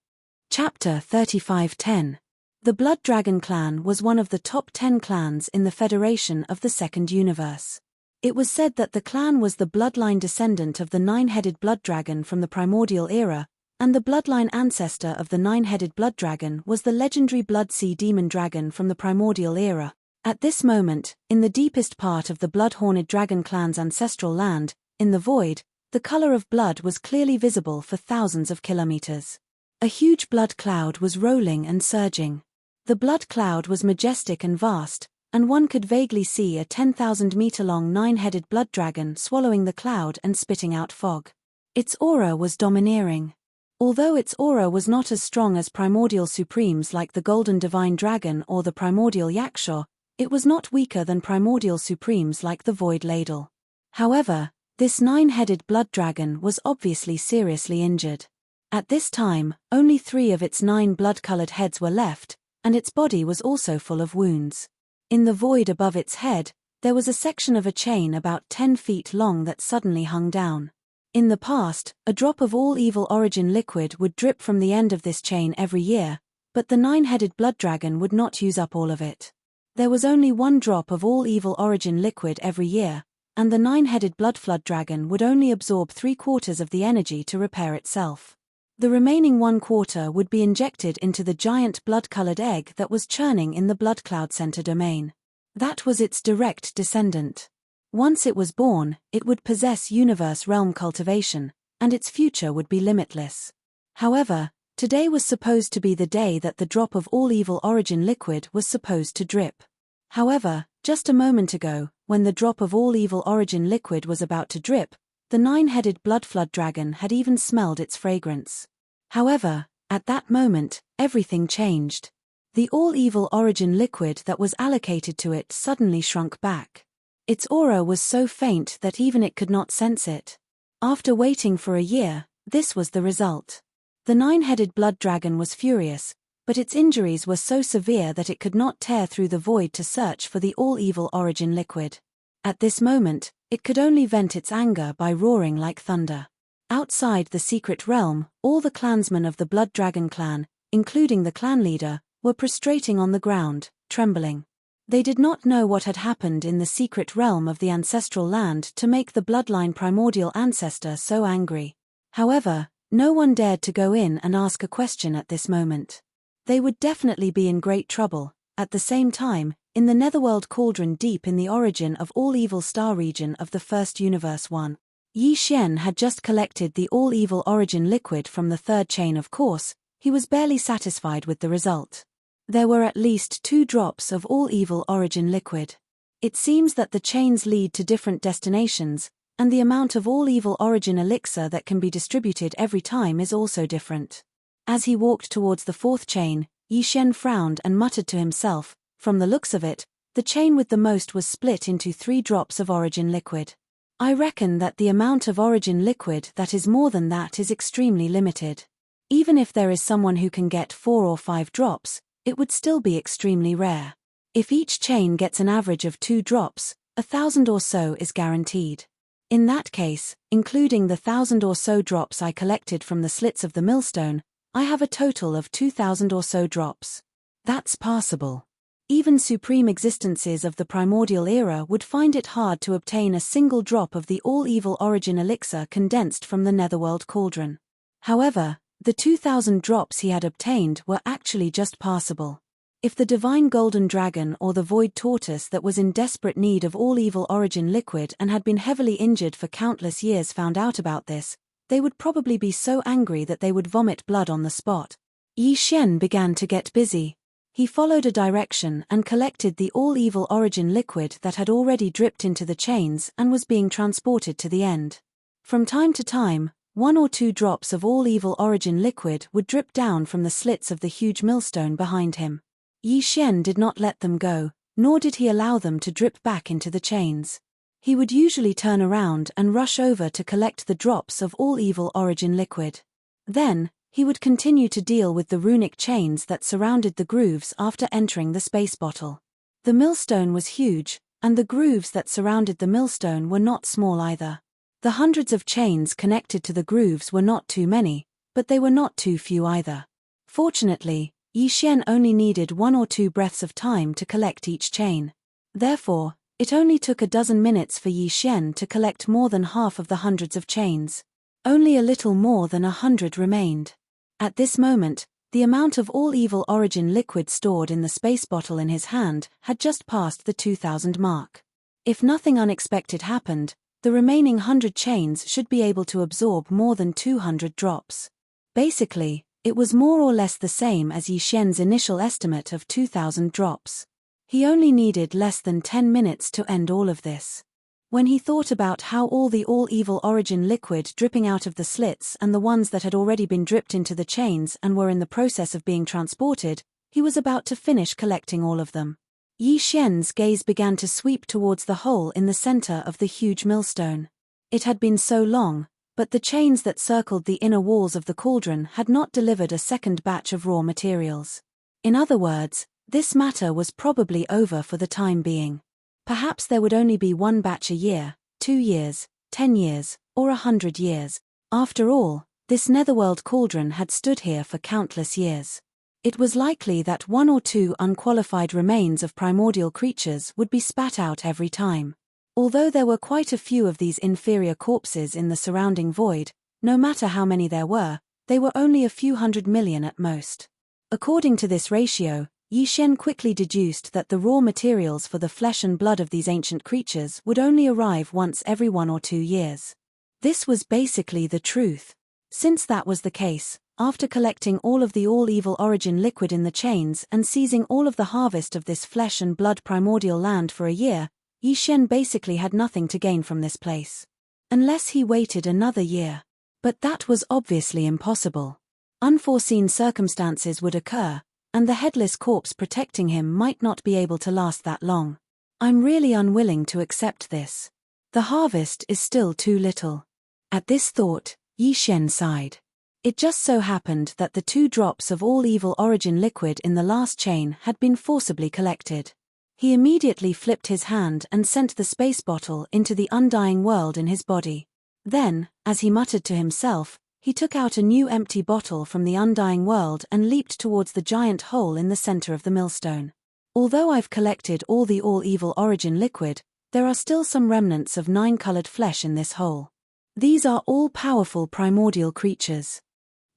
[SPEAKER 1] Chapter 35:10. The Blood Dragon clan was one of the top 10 clans in the Federation of the Second Universe. It was said that the clan was the bloodline descendant of the 9-headed blood dragon from the primordial era, and the bloodline ancestor of the 9-headed blood dragon was the legendary Blood Sea Demon Dragon from the primordial era. At this moment, in the deepest part of the blood-horned dragon clan's ancestral land, in the void, the color of blood was clearly visible for thousands of kilometers. A huge blood cloud was rolling and surging. The blood cloud was majestic and vast, and one could vaguely see a 10,000-meter-long 9-headed blood dragon swallowing the cloud and spitting out fog. Its aura was domineering. Although its aura was not as strong as primordial supremes like the Golden Divine Dragon or the primordial Yaksha, it was not weaker than primordial supremes like the Void Ladle. However, this 9-headed blood dragon was obviously seriously injured. At this time, only 3 of its 9 blood-colored heads were left, and its body was also full of wounds. In the void above its head, there was a section of a chain about 10 feet long that suddenly hung down. In the past, a drop of all evil origin liquid would drip from the end of this chain every year, but the 9-headed blood dragon would not use up all of it. There was only 1 drop of all evil origin liquid every year, and the 9-headed blood flood dragon would only absorb 3/4 of the energy to repair itself. The remaining 1/4 would be injected into the giant blood-colored egg that was churning in the blood cloud center domain. That was its direct descendant. Once it was born, it would possess universe realm cultivation, and its future would be limitless. However, today was supposed to be the day that the drop of all evil origin liquid was supposed to drip. However, just a moment ago, when the drop of all evil origin liquid was about to drip, the 9-headed blood flood dragon had even smelled its fragrance. However, at that moment, everything changed. The all-evil origin liquid that was allocated to it suddenly shrunk back. Its aura was so faint that even it could not sense it. After waiting for a year, this was the result. The 9-headed blood dragon was furious, but its injuries were so severe that it could not tear through the void to search for the all-evil origin liquid. At this moment, it could only vent its anger by roaring like thunder. Outside the secret realm, all the clansmen of the Blood Dragon clan, including the clan leader, were prostrating on the ground, trembling. They did not know what had happened in the secret realm of the ancestral land to make the bloodline primordial ancestor so angry. However, no one dared to go in and ask a question at this moment. They would definitely be in great trouble. At the same time, in the netherworld cauldron deep in the origin of all evil star region of the first universe 1, Yi Xian had just collected the all evil origin liquid from the 3rd chain. Of course, he was barely satisfied with the result. There were at least 2 drops of all evil origin liquid. It seems that the chains lead to different destinations, and the amount of all evil origin elixir that can be distributed every time is also different. As he walked towards the 4th chain, Yi Xian frowned and muttered to himself, from the looks of it, the chain with the most was split into 3 drops of origin liquid. I reckon that the amount of origin liquid that is more than that is extremely limited. Even if there is someone who can get 4 or 5 drops, it would still be extremely rare. If each chain gets an average of 2 drops, 1,000 or so is guaranteed. In that case, including the 1,000 or so drops I collected from the slits of the millstone, I have a total of 2,000 or so drops. That's passable. Even supreme existences of the primordial era would find it hard to obtain a single drop of the all-evil origin elixir condensed from the netherworld cauldron. However, the 2,000 drops he had obtained were actually just passable. If the divine golden dragon or the void tortoise that was in desperate need of all-evil origin liquid and had been heavily injured for countless years found out about this, they would probably be so angry that they would vomit blood on the spot. Yi Xian began to get busy. He followed a direction and collected the all-evil origin liquid that had already dripped into the chains and was being transported to the end. From time to time, 1 or 2 drops of all-evil origin liquid would drip down from the slits of the huge millstone behind him. Yi Xian did not let them go, nor did he allow them to drip back into the chains. He would usually turn around and rush over to collect the drops of all-evil origin liquid. Then, he would continue to deal with the runic chains that surrounded the grooves after entering the space bottle. The millstone was huge, and the grooves that surrounded the millstone were not small either. The hundreds of chains connected to the grooves were not too many, but they were not too few either. Fortunately, Yi Xian only needed 1 or 2 breaths of time to collect each chain. Therefore, it only took a dozen minutes for Yi Xian to collect more than half of the hundreds of chains. Only a little more than 100 remained. At this moment, the amount of all-evil origin liquid stored in the space bottle in his hand had just passed the 2,000 mark. If nothing unexpected happened, the remaining 100 chains should be able to absorb more than 200 drops. Basically, it was more or less the same as Yi Xian's initial estimate of 2,000 drops. He only needed less than 10 minutes to end all of this. When he thought about how all the all-evil origin liquid dripping out of the slits and the ones that had already been dripped into the chains and were in the process of being transported, he was about to finish collecting all of them. Yi Xian's gaze began to sweep towards the hole in the center of the huge millstone. It had been so long, but the chains that circled the inner walls of the cauldron had not delivered a second batch of raw materials. In other words, this matter was probably over for the time being. Perhaps there would only be 1 batch a year, 2 years, 10 years, or 100 years. After all, this netherworld cauldron had stood here for countless years. It was likely that 1 or 2 unqualified remains of primordial creatures would be spat out every time. Although there were quite a few of these inferior corpses in the surrounding void, no matter how many there were, they were only a few 100 million at most. According to this ratio, Yi Xian quickly deduced that the raw materials for the flesh and blood of these ancient creatures would only arrive once every 1 or 2 years. This was basically the truth. Since that was the case, after collecting all of the all-evil origin liquid in the chains and seizing all of the harvest of this flesh and blood primordial land for a year, Yi Xian basically had nothing to gain from this place. Unless he waited another year. But that was obviously impossible. Unforeseen circumstances would occur, and the headless corpse protecting him might not be able to last that long. I'm really unwilling to accept this. The harvest is still too little. At this thought, Yi Xian sighed. It just so happened that the 2 drops of all-evil origin liquid in the last chain had been forcibly collected. He immediately flipped his hand and sent the space bottle into the undying world in his body. Then, as he muttered to himself, he took out a new empty bottle from the undying world and leaped towards the giant hole in the center of the millstone. Although I've collected all the all-evil origin liquid, there are still some remnants of 9-colored flesh in this hole. These are all-powerful primordial creatures.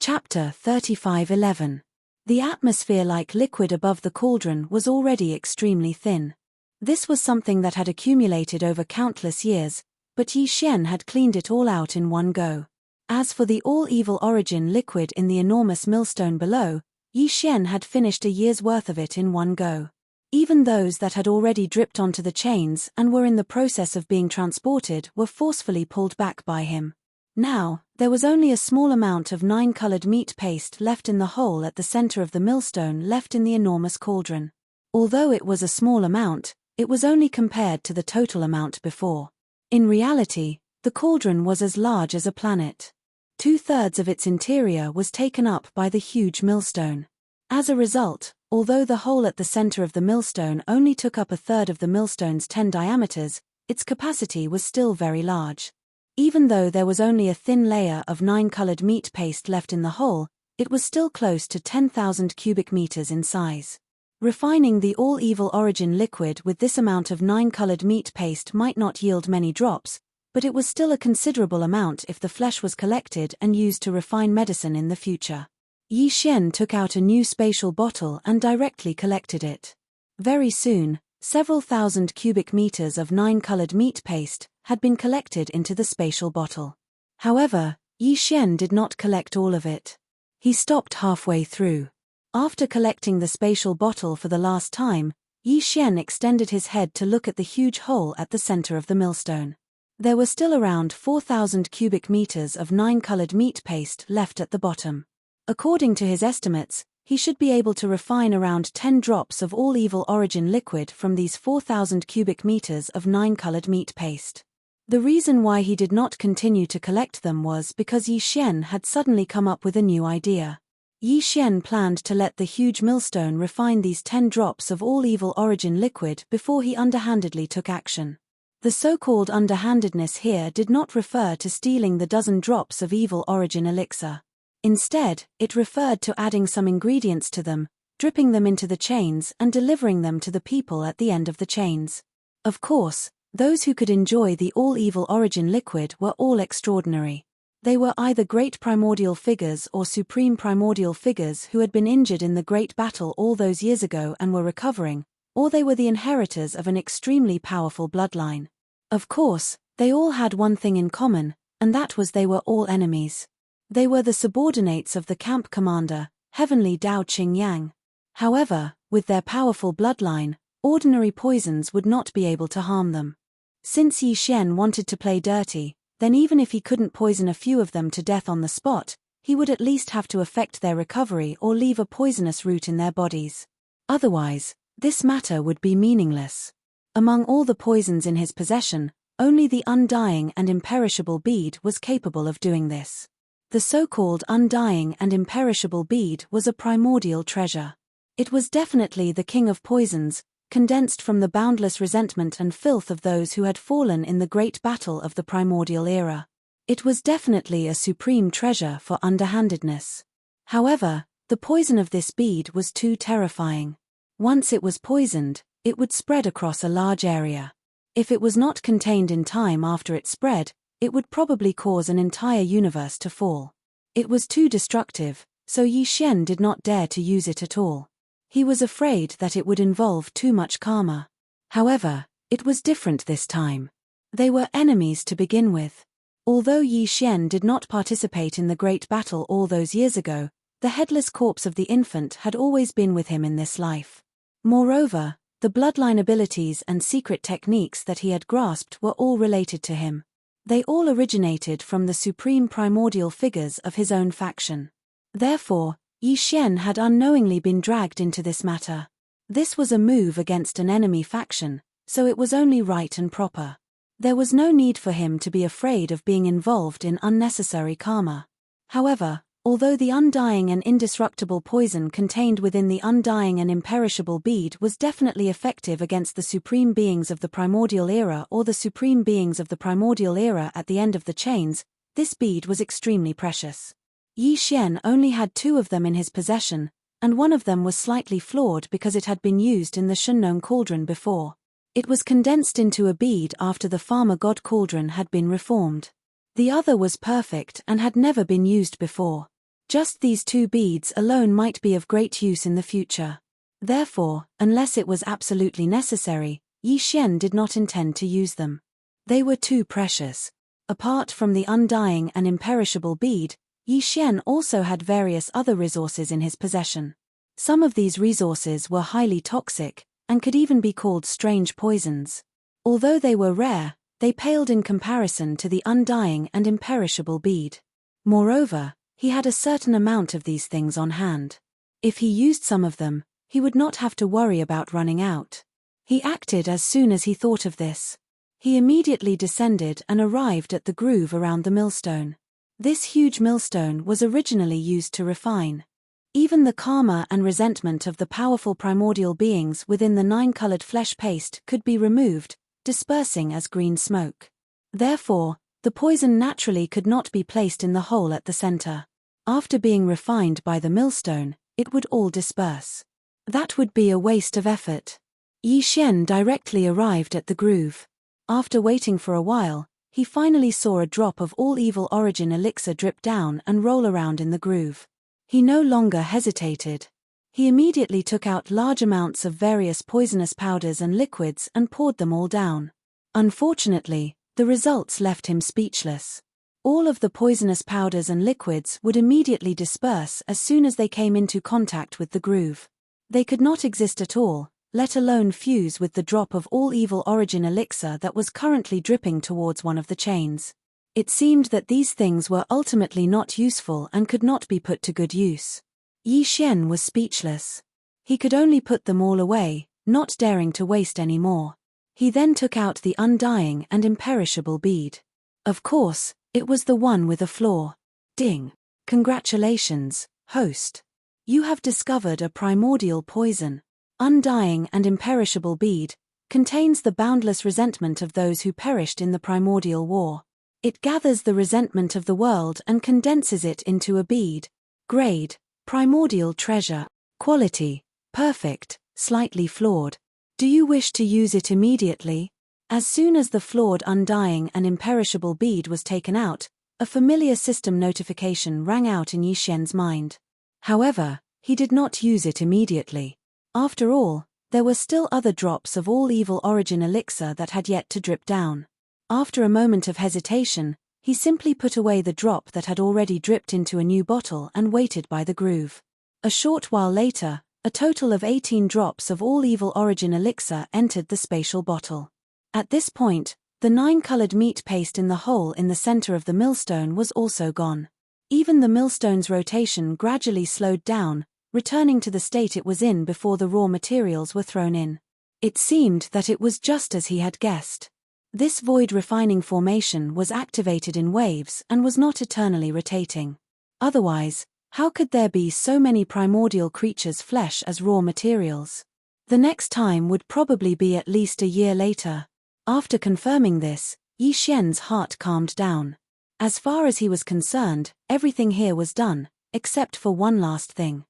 [SPEAKER 1] Chapter 35:11. The atmosphere-like liquid above the cauldron was already extremely thin. This was something that had accumulated over countless years, but Yi Xian had cleaned it all out in one go. As for the all-evil origin liquid in the enormous millstone below, Yi Xian had finished a year's worth of it in one go. Even those that had already dripped onto the chains and were in the process of being transported were forcefully pulled back by him. Now, there was only a small amount of 9-colored meat paste left in the hole at the center of the millstone left in the enormous cauldron. Although it was a small amount, it was only compared to the total amount before. In reality, the cauldron was as large as a planet. 2/3 of its interior was taken up by the huge millstone. As a result, although the hole at the center of the millstone only took up 1/3 of the millstone's 10 diameters, its capacity was still very large. Even though there was only a thin layer of 9-colored meat paste left in the hole, it was still close to 10,000 cubic meters in size. Refining the all-evil origin liquid with this amount of 9-colored meat paste might not yield many drops, but it was still a considerable amount if the flesh was collected and used to refine medicine in the future. Yi Xian took out a new spatial bottle and directly collected it. Very soon, several thousand cubic meters of 9-colored meat paste had been collected into the spatial bottle. However, Yi Xian did not collect all of it. He stopped halfway through. After collecting the spatial bottle for the last time, Yi Xian extended his head to look at the huge hole at the center of the millstone. There were still around 4,000 cubic meters of 9-colored meat paste left at the bottom. According to his estimates, he should be able to refine around 10 drops of all-evil origin liquid from these 4,000 cubic meters of 9-colored meat paste. The reason why he did not continue to collect them was because Yi Xian had suddenly come up with a new idea. Yi Xian planned to let the huge millstone refine these 10 drops of all-evil origin liquid before he underhandedly took action. The so-called underhandedness here did not refer to stealing the dozen drops of evil origin elixir. Instead, it referred to adding some ingredients to them, dripping them into the chains and delivering them to the people at the end of the chains. Of course, those who could enjoy the all-evil origin liquid were all extraordinary. They were either great primordial figures or supreme primordial figures who had been injured in the great battle all those years ago and were recovering, or they were the inheritors of an extremely powerful bloodline. Of course, they all had one thing in common, and that was they were all enemies. They were the subordinates of the camp commander, Heavenly Dao Qingyang. However, with their powerful bloodline, ordinary poisons would not be able to harm them. Since Yi Xian wanted to play dirty, then even if he couldn't poison a few of them to death on the spot, he would at least have to affect their recovery or leave a poisonous root in their bodies. Otherwise, this matter would be meaningless. Among all the poisons in his possession, only the undying and imperishable bead was capable of doing this. The so-called undying and imperishable bead was a primordial treasure. It was definitely the king of poisons, condensed from the boundless resentment and filth of those who had fallen in the great battle of the primordial era. It was definitely a supreme treasure for underhandedness. However, the poison of this bead was too terrifying. Once it was poisoned, it would spread across a large area. If it was not contained in time after it spread, it would probably cause an entire universe to fall. It was too destructive, so Yi Xian did not dare to use it at all. He was afraid that it would involve too much karma. However, it was different this time. They were enemies to begin with. Although Yi Xian did not participate in the great battle all those years ago, the headless corpse of the infant had always been with him in this life. Moreover, the bloodline abilities and secret techniques that he had grasped were all related to him. They all originated from the supreme primordial figures of his own faction. Therefore, Yi Xian had unknowingly been dragged into this matter. This was a move against an enemy faction, so it was only right and proper. There was no need for him to be afraid of being involved in unnecessary karma. However, although the undying and indestructible poison contained within the undying and imperishable bead was definitely effective against the supreme beings of the primordial era or the supreme beings of the primordial era at the end of the chains, this bead was extremely precious. Yi Xian only had 2 of them in his possession, and one of them was slightly flawed because it had been used in the Shunnong cauldron before. It was condensed into a bead after the farmer god cauldron had been reformed. The other was perfect and had never been used before. Just these 2 beads alone might be of great use in the future. Therefore, unless it was absolutely necessary, Yi Xian did not intend to use them. They were too precious. Apart from the undying and imperishable bead, Yi Xian also had various other resources in his possession. Some of these resources were highly toxic, and could even be called strange poisons. Although they were rare, they paled in comparison to the undying and imperishable bead. Moreover, he had a certain amount of these things on hand. If he used some of them, he would not have to worry about running out. He acted as soon as he thought of this. He immediately descended and arrived at the groove around the millstone. This huge millstone was originally used to refine. Even the karma and resentment of the powerful primordial beings within the 9-colored flesh paste could be removed, dispersing as green smoke. Therefore, The poison naturally could not be placed in the hole at the center. After being refined by the millstone, it would all disperse. That would be a waste of effort. Yi Xian directly arrived at the groove. After waiting for a while, he finally saw a drop of all evil origin elixir drip down and roll around in the groove. He no longer hesitated. He immediately took out large amounts of various poisonous powders and liquids and poured them all down. Unfortunately, the results left him speechless. All of the poisonous powders and liquids would immediately disperse as soon as they came into contact with the groove. They could not exist at all, let alone fuse with the drop of all evil origin elixir that was currently dripping towards one of the chains. It seemed that these things were ultimately not useful and could not be put to good use. Yi Xian was speechless. He could only put them all away, not daring to waste any more. He then took out the undying and imperishable bead. Of course, it was the one with a flaw. Ding! Congratulations, host. You have discovered a primordial poison. Undying and imperishable bead contains the boundless resentment of those who perished in the primordial war. It gathers the resentment of the world and condenses it into a bead. Grade: primordial treasure. Quality: perfect, slightly flawed. Do you wish to use it immediately? As soon as the flawed undying and imperishable bead was taken out, a familiar system notification rang out in Yi Xian's mind. However, he did not use it immediately. After all, there were still other drops of all evil origin elixir that had yet to drip down. After a moment of hesitation, he simply put away the drop that had already dripped into a new bottle and waited by the groove. A short while later, a total of 18 drops of all evil origin elixir entered the spatial bottle. At this point, the 9-colored meat paste in the hole in the center of the millstone was also gone. Even the millstone's rotation gradually slowed down, returning to the state it was in before the raw materials were thrown in. It seemed that it was just as he had guessed. This void refining formation was activated in waves and was not eternally rotating. Otherwise, how could there be so many primordial creatures' flesh as raw materials? The next time would probably be at least a year later. After confirming this, Yi Xian's heart calmed down. As far as he was concerned, everything here was done, except for one last thing.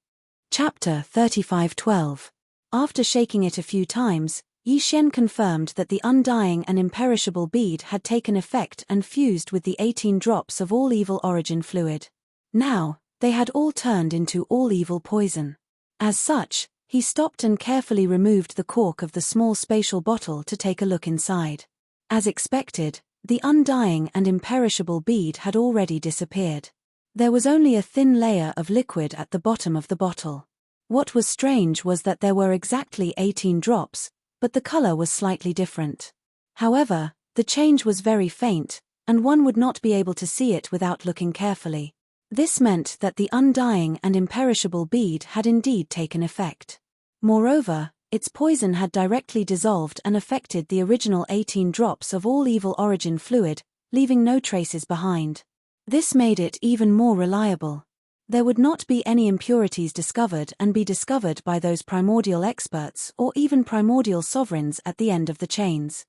[SPEAKER 1] Chapter 35:12. After shaking it a few times, Yi Xian confirmed that the undying and imperishable bead had taken effect and fused with the 18 drops of all evil origin fluid. Now, they had all turned into all evil poison. As such, he stopped and carefully removed the cork of the small spatial bottle to take a look inside. As expected, the undying and imperishable bead had already disappeared. There was only a thin layer of liquid at the bottom of the bottle. What was strange was that there were exactly 18 drops, but the color was slightly different. However, the change was very faint, and one would not be able to see it without looking carefully. This meant that the undying and imperishable bead had indeed taken effect. Moreover, its poison had directly dissolved and affected the original 18 drops of all evil origin fluid, leaving no traces behind. This made it even more reliable. There would not be any impurities discovered and be discovered by those primordial experts or even primordial sovereigns at the end of the chains.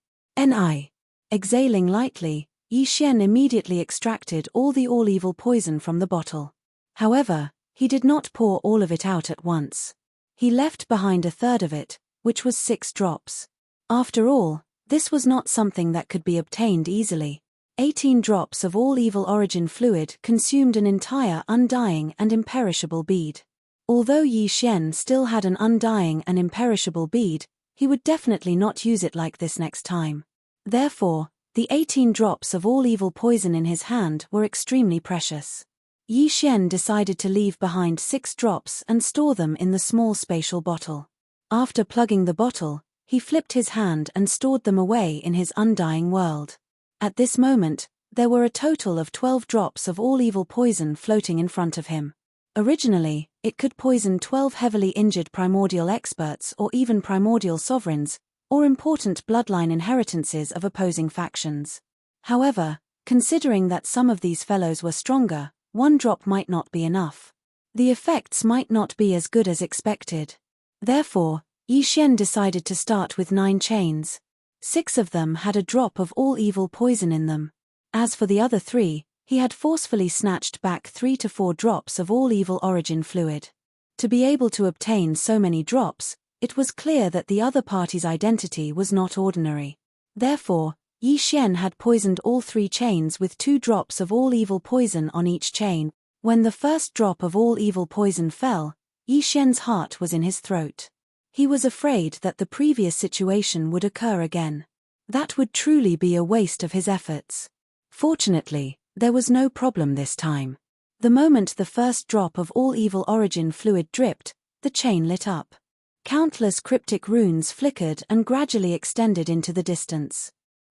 [SPEAKER 1] Exhaling lightly, Yi Xian immediately extracted all the all-evil poison from the bottle. However, he did not pour all of it out at once. He left behind a third of it, which was 6 drops. After all, this was not something that could be obtained easily. 18 drops of all evil origin fluid consumed an entire undying and imperishable bead. Although Yi Xian still had an undying and imperishable bead, he would definitely not use it like this next time. Therefore, the 18 drops of all evil poison in his hand were extremely precious. Yi Xian decided to leave behind 6 drops and store them in the small spatial bottle. After plugging the bottle, he flipped his hand and stored them away in his undying world. At this moment, there were a total of 12 drops of all evil poison floating in front of him. Originally, it could poison 12 heavily injured primordial experts or even primordial sovereigns, or important bloodline inheritances of opposing factions. However, considering that some of these fellows were stronger, 1 drop might not be enough. The effects might not be as good as expected. Therefore, Yi Xian decided to start with 9 chains. 6 of them had a drop of all evil poison in them. As for the other 3, he had forcefully snatched back 3 to 4 drops of all evil origin fluid. To be able to obtain so many drops, it was clear that the other party's identity was not ordinary. Therefore, Yi Xian had poisoned all 3 chains with 2 drops of all evil poison on each chain. When the first drop of all evil poison fell, Yi Xian's heart was in his throat. He was afraid that the previous situation would occur again. That would truly be a waste of his efforts. Fortunately, there was no problem this time. The moment the first drop of all evil origin fluid dripped, the chain lit up. Countless cryptic runes flickered and gradually extended into the distance.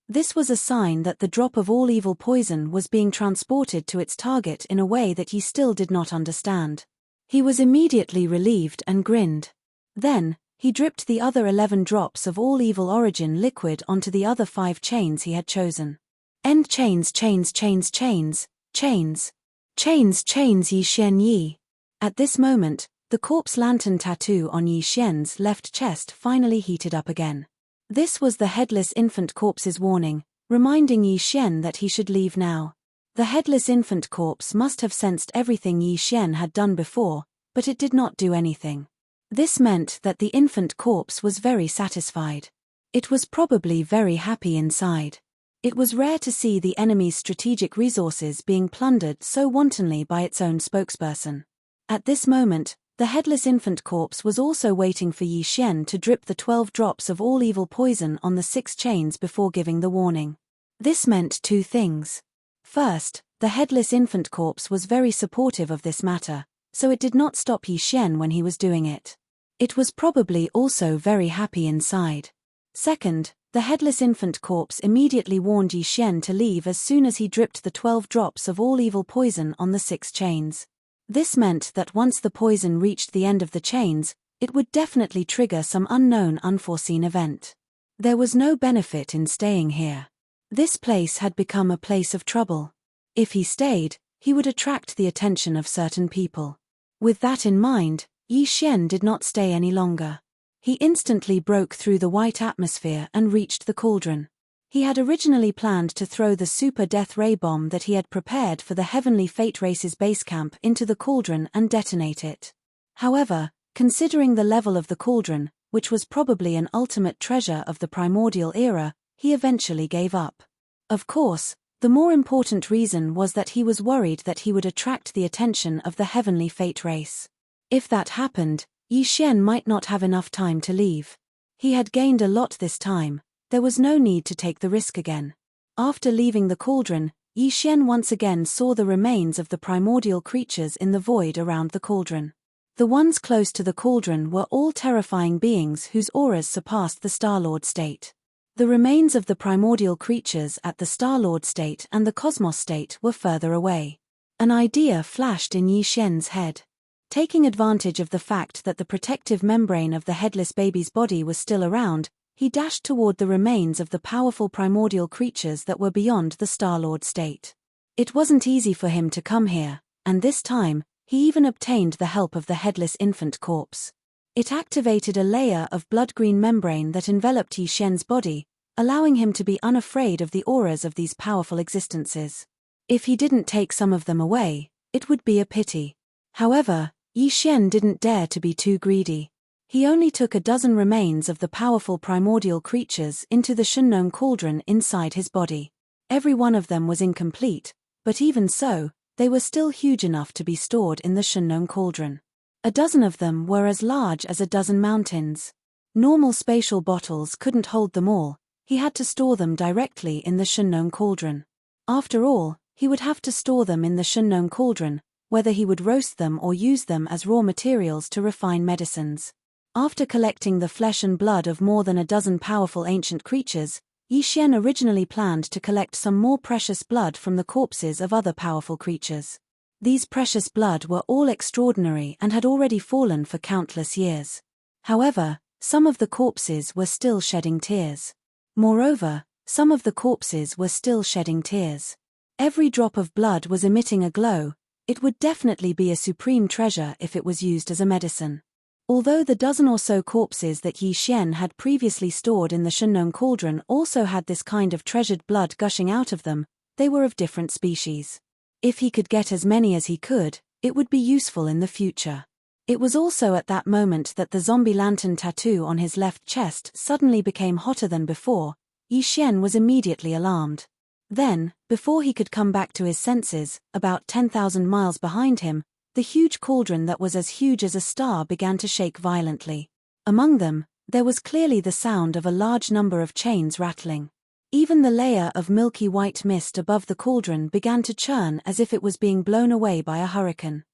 [SPEAKER 1] This was a sign that the drop of all evil poison was being transported to its target in a way that he still did not understand. He was immediately relieved and grinned. Then, he dripped the other 11 drops of all evil origin liquid onto the other 5 chains he had chosen. End chains, chains, chains, chains, chains. Chains, chains, Yi Xian Yi. At this moment, the corpse lantern tattoo on Yi Xian's left chest finally heated up again. This was the headless infant corpse's warning, reminding Yi Xian that he should leave now. The headless infant corpse must have sensed everything Yi Xian had done before, but it did not do anything. This meant that the infant corpse was very satisfied. It was probably very happy inside. It was rare to see the enemy's strategic resources being plundered so wantonly by its own spokesperson. At this moment, the headless infant corpse was also waiting for Yi Xian to drip the 12 drops of all evil poison on the 6 chains before giving the warning. This meant 2 things. First, the headless infant corpse was very supportive of this matter, so it did not stop Yi Xian when he was doing it. It was probably also very happy inside. Second, the headless infant corpse immediately warned Yi Xian to leave as soon as he dripped the 12 drops of all evil poison on the 6 chains. This meant that once the poison reached the end of the chains, it would definitely trigger some unknown unforeseen event. There was no benefit in staying here. This place had become a place of trouble. If he stayed, he would attract the attention of certain people. With that in mind, Yi Xian did not stay any longer. He instantly broke through the white atmosphere and reached the cauldron. He had originally planned to throw the super death ray bomb that he had prepared for the Heavenly Fate Race's base camp into the cauldron and detonate it. However, considering the level of the cauldron, which was probably an ultimate treasure of the primordial era, he eventually gave up. Of course, the more important reason was that he was worried that he would attract the attention of the Heavenly Fate Race. If that happened, Yi Xian might not have enough time to leave. He had gained a lot this time. There was no need to take the risk again. After leaving the cauldron, Yi Xian once again saw the remains of the primordial creatures in the void around the cauldron. The ones close to the cauldron were all terrifying beings whose auras surpassed the Star-Lord state. The remains of the primordial creatures at the Star-Lord state and the Cosmos state were further away. An idea flashed in Yi Xian's head. Taking advantage of the fact that the protective membrane of the headless baby's body was still around, he dashed toward the remains of the powerful primordial creatures that were beyond the Star-Lord state. It wasn't easy for him to come here, and this time, he even obtained the help of the headless infant corpse. It activated a layer of blood-green membrane that enveloped Yi Xian's body, allowing him to be unafraid of the auras of these powerful existences. If he didn't take some of them away, it would be a pity. However, Yi Xian didn't dare to be too greedy. He only took a dozen remains of the powerful primordial creatures into the Shunnong cauldron inside his body. Every one of them was incomplete, but even so, they were still huge enough to be stored in the Shunnong cauldron. A dozen of them were as large as a dozen mountains. Normal spatial bottles couldn't hold them all. He had to store them directly in the Shunnong cauldron. After all, he would have to store them in the Shunnong cauldron, whether he would roast them or use them as raw materials to refine medicines. After collecting the flesh and blood of more than a dozen powerful ancient creatures, Yi Xian originally planned to collect some more precious blood from the corpses of other powerful creatures. These precious blood were all extraordinary and had already fallen for countless years. However, some of the corpses were still shedding tears. Moreover, some of the corpses were still shedding tears. Every drop of blood was emitting a glow. It would definitely be a supreme treasure if it was used as a medicine. Although the dozen or so corpses that Yi Xian had previously stored in the Shunnong cauldron also had this kind of treasured blood gushing out of them, they were of different species. If he could get as many as he could, it would be useful in the future. It was also at that moment that the zombie lantern tattoo on his left chest suddenly became hotter than before. Yi Xian was immediately alarmed. Then, before he could come back to his senses, about 10,000 miles behind him, the huge cauldron that was as huge as a star began to shake violently. Among them, there was clearly the sound of a large number of chains rattling. Even the layer of milky white mist above the cauldron began to churn as if it was being blown away by a hurricane.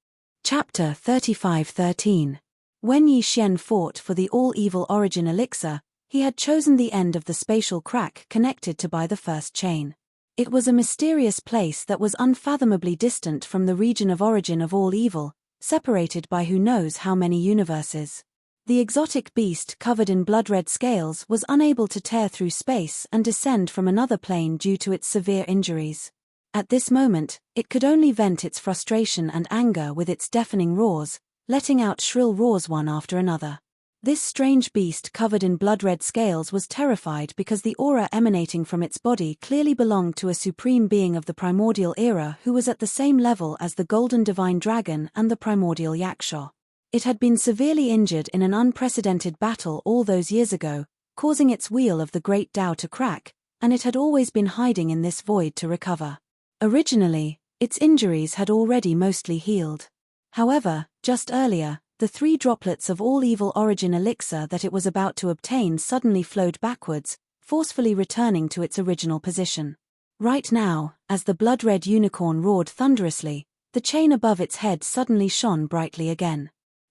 [SPEAKER 1] Chapter 35:13. When Yi Xian fought for the all-evil origin elixir, he had chosen the end of the spatial crack connected to by the first chain. It was a mysterious place that was unfathomably distant from the region of origin of all evil, separated by who knows how many universes. The exotic beast covered in blood-red scales was unable to tear through space and descend from another plane due to its severe injuries. At this moment, it could only vent its frustration and anger with its deafening roars, letting out shrill roars one after another. This strange beast covered in blood-red scales was terrified because the aura emanating from its body clearly belonged to a supreme being of the primordial era who was at the same level as the golden divine dragon and the primordial yaksha. It had been severely injured in an unprecedented battle all those years ago, causing its wheel of the great Tao to crack, and it had always been hiding in this void to recover. Originally, its injuries had already mostly healed. However, just earlier, the 3 droplets of all-evil origin elixir that it was about to obtain suddenly flowed backwards, forcefully returning to its original position. Right now, as the blood-red unicorn roared thunderously, the chain above its head suddenly shone brightly again.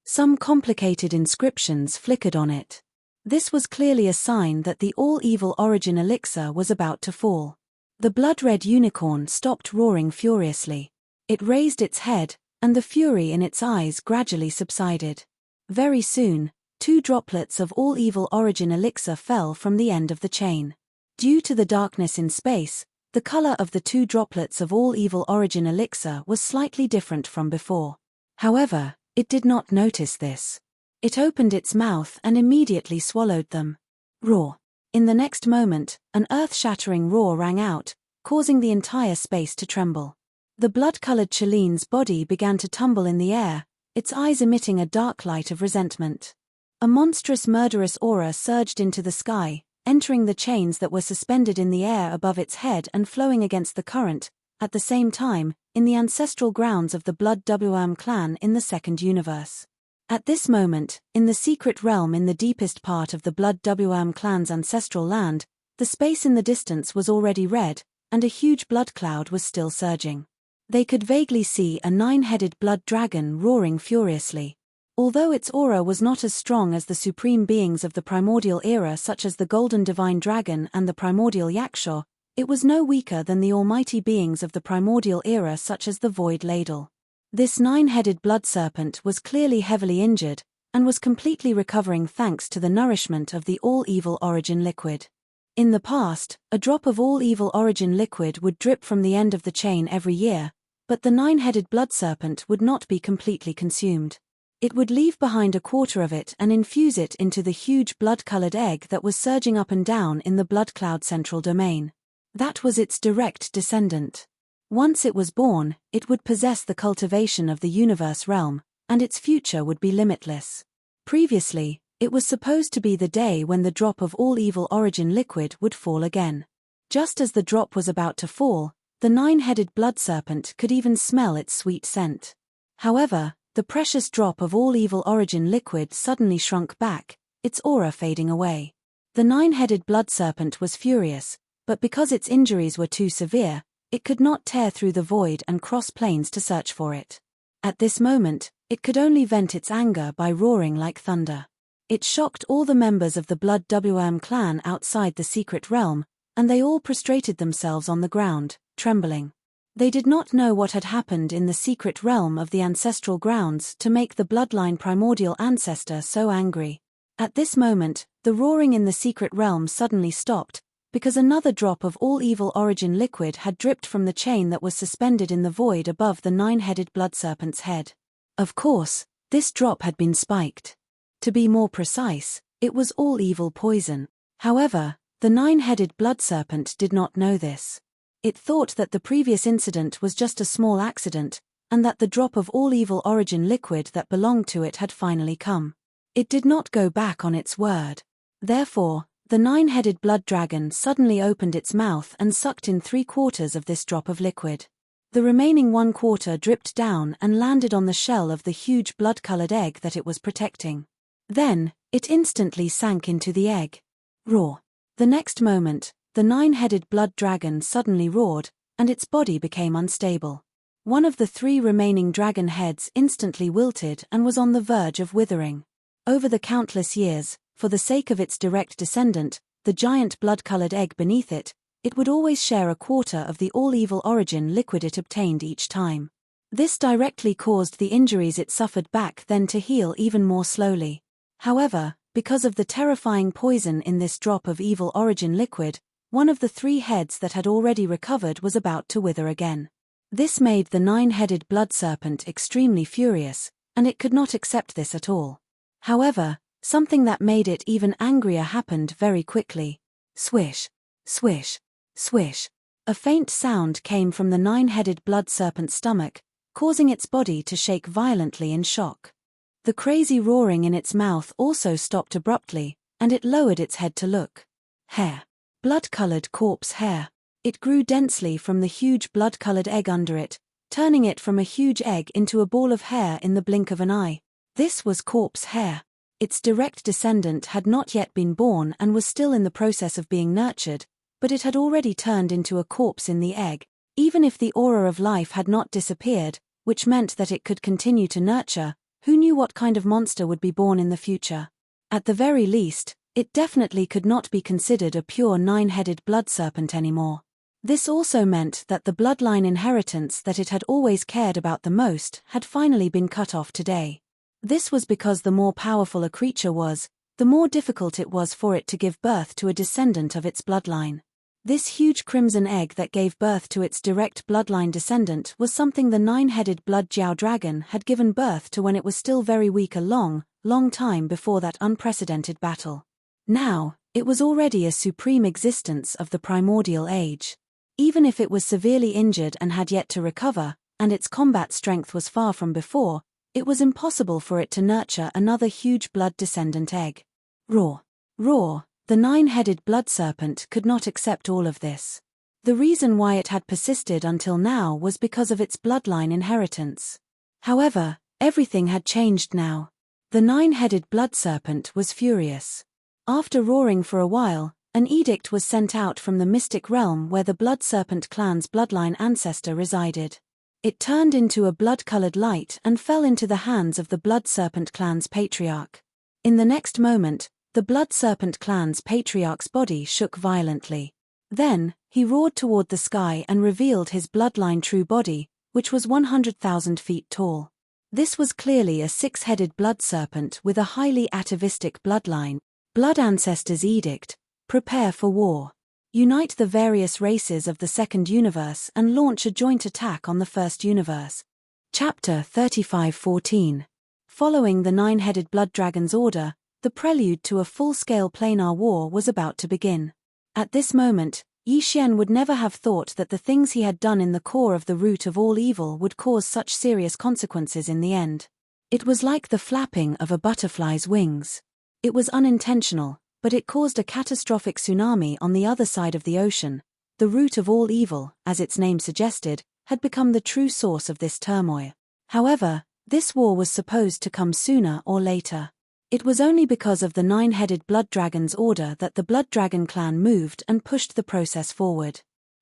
[SPEAKER 1] Some complicated inscriptions flickered on it. This was clearly a sign that the all-evil origin elixir was about to fall. The blood-red unicorn stopped roaring furiously. It raised its head, and the fury in its eyes gradually subsided. Very soon, 2 droplets of all-evil origin elixir fell from the end of the chain. Due to the darkness in space, the color of the 2 droplets of all-evil origin elixir was slightly different from before. However, it did not notice this. It opened its mouth and immediately swallowed them. Roar! In the next moment, an earth-shattering roar rang out, causing the entire space to tremble. The blood-colored Chaline's body began to tumble in the air, its eyes emitting a dark light of resentment. A monstrous murderous aura surged into the sky, entering the chains that were suspended in the air above its head and flowing against the current, at the same time, in the ancestral grounds of the Blood Devour clan in the second universe. At this moment, in the secret realm in the deepest part of the Blood Devour clan's ancestral land, the space in the distance was already red, and a huge blood cloud was still surging. They could vaguely see a 9-headed blood dragon roaring furiously. Although its aura was not as strong as the supreme beings of the primordial era such as the golden divine dragon and the primordial yaksha, it was no weaker than the almighty beings of the primordial era such as the void ladle. This 9-headed blood serpent was clearly heavily injured, and was completely recovering thanks to the nourishment of the all-evil origin liquid. In the past, a drop of all-evil origin liquid would drip from the end of the chain every year, but the 9-headed blood serpent would not be completely consumed. It would leave behind a quarter of it and infuse it into the huge blood-colored egg that was surging up and down in the blood cloud central domain. That was its direct descendant. Once it was born, it would possess the cultivation of the universe realm, and its future would be limitless. Previously, it was supposed to be the day when the drop of all-evil origin liquid would fall again. Just as the drop was about to fall, the 9-headed blood serpent could even smell its sweet scent. However, the precious drop of all-evil origin liquid suddenly shrunk back, its aura fading away. The 9-headed blood serpent was furious, but because its injuries were too severe, it could not tear through the void and cross planes to search for it. At this moment, it could only vent its anger by roaring like thunder. It shocked all the members of the Blood Devour clan outside the secret realm, and they all prostrated themselves on the ground, trembling. They did not know what had happened in the secret realm of the ancestral grounds to make the bloodline primordial ancestor so angry. At this moment, the roaring in the secret realm suddenly stopped, because another drop of all-evil origin liquid had dripped from the chain that was suspended in the void above the 9-headed blood serpent's head. Of course, this drop had been spiked. To be more precise, it was all-evil poison. However, the 9-headed blood serpent did not know this. It thought that the previous incident was just a small accident, and that the drop of all evil origin liquid that belonged to it had finally come. It did not go back on its word. Therefore, the nine-headed blood dragon suddenly opened its mouth and sucked in 3/4 of this drop of liquid. The remaining 1/4 dripped down and landed on the shell of the huge blood-colored egg that it was protecting. Then, it instantly sank into the egg. Roar. The next moment, the nine-headed blood dragon suddenly roared, and its body became unstable. One of the 3 remaining dragon heads instantly wilted and was on the verge of withering. Over the countless years, for the sake of its direct descendant, the giant blood-colored egg beneath it, it would always share 1/4 of the all-evil origin liquid it obtained each time. This directly caused the injuries it suffered back then to heal even more slowly. However, because of the terrifying poison in this drop of evil origin liquid, one of the 3 heads that had already recovered was about to wither again. This made the nine-headed blood serpent extremely furious, and it could not accept this at all. However, something that made it even angrier happened very quickly. Swish, swish, swish. A faint sound came from the nine-headed blood serpent's stomach, causing its body to shake violently in shock. The crazy roaring in its mouth also stopped abruptly, and it lowered its head to look. Hair. Blood-colored corpse hair. It grew densely from the huge blood-colored egg under it, turning it from a huge egg into a ball of hair in the blink of an eye. This was corpse hair. Its direct descendant had not yet been born and was still in the process of being nurtured, but it had already turned into a corpse in the egg, even if the aura of life had not disappeared, which meant that it could continue to nurture. Who knew what kind of monster would be born in the future? At the very least, it definitely could not be considered a pure nine-headed blood serpent anymore. This also meant that the bloodline inheritance that it had always cared about the most had finally been cut off today. This was because the more powerful a creature was, the more difficult it was for it to give birth to a descendant of its bloodline. This huge crimson egg that gave birth to its direct bloodline descendant was something the nine-headed blood Jiao dragon had given birth to when it was still very weak a long, long time before that unprecedented battle. Now, it was already a supreme existence of the primordial age. Even if it was severely injured and had yet to recover, and its combat strength was far from before, it was impossible for it to nurture another huge blood descendant egg. Roar. Roar. The nine-headed blood serpent could not accept all of this. The reason why it had persisted until now was because of its bloodline inheritance. However, everything had changed now. The nine-headed blood serpent was furious. After roaring for a while, an edict was sent out from the mystic realm where the blood serpent clan's bloodline ancestor resided. It turned into a blood-colored light and fell into the hands of the blood serpent clan's patriarch. In the next moment, the blood serpent clan's patriarch's body shook violently. Then, he roared toward the sky and revealed his bloodline true body, which was 100,000 feet tall. This was clearly a 6-headed blood serpent with a highly atavistic bloodline. Blood Ancestors Edict. Prepare for war. Unite the various races of the second universe and launch a joint attack on the first universe. Chapter 35:14. Following the nine-headed blood dragon's order, the prelude to a full-scale planar war was about to begin. At this moment, Yi Xian would never have thought that the things he had done in the core of the root of all evil would cause such serious consequences in the end. It was like the flapping of a butterfly's wings. It was unintentional, but it caused a catastrophic tsunami on the other side of the ocean. The root of all evil, as its name suggested, had become the true source of this turmoil. However, this war was supposed to come sooner or later. It was only because of the nine-headed blood dragon's order that the blood dragon clan moved and pushed the process forward.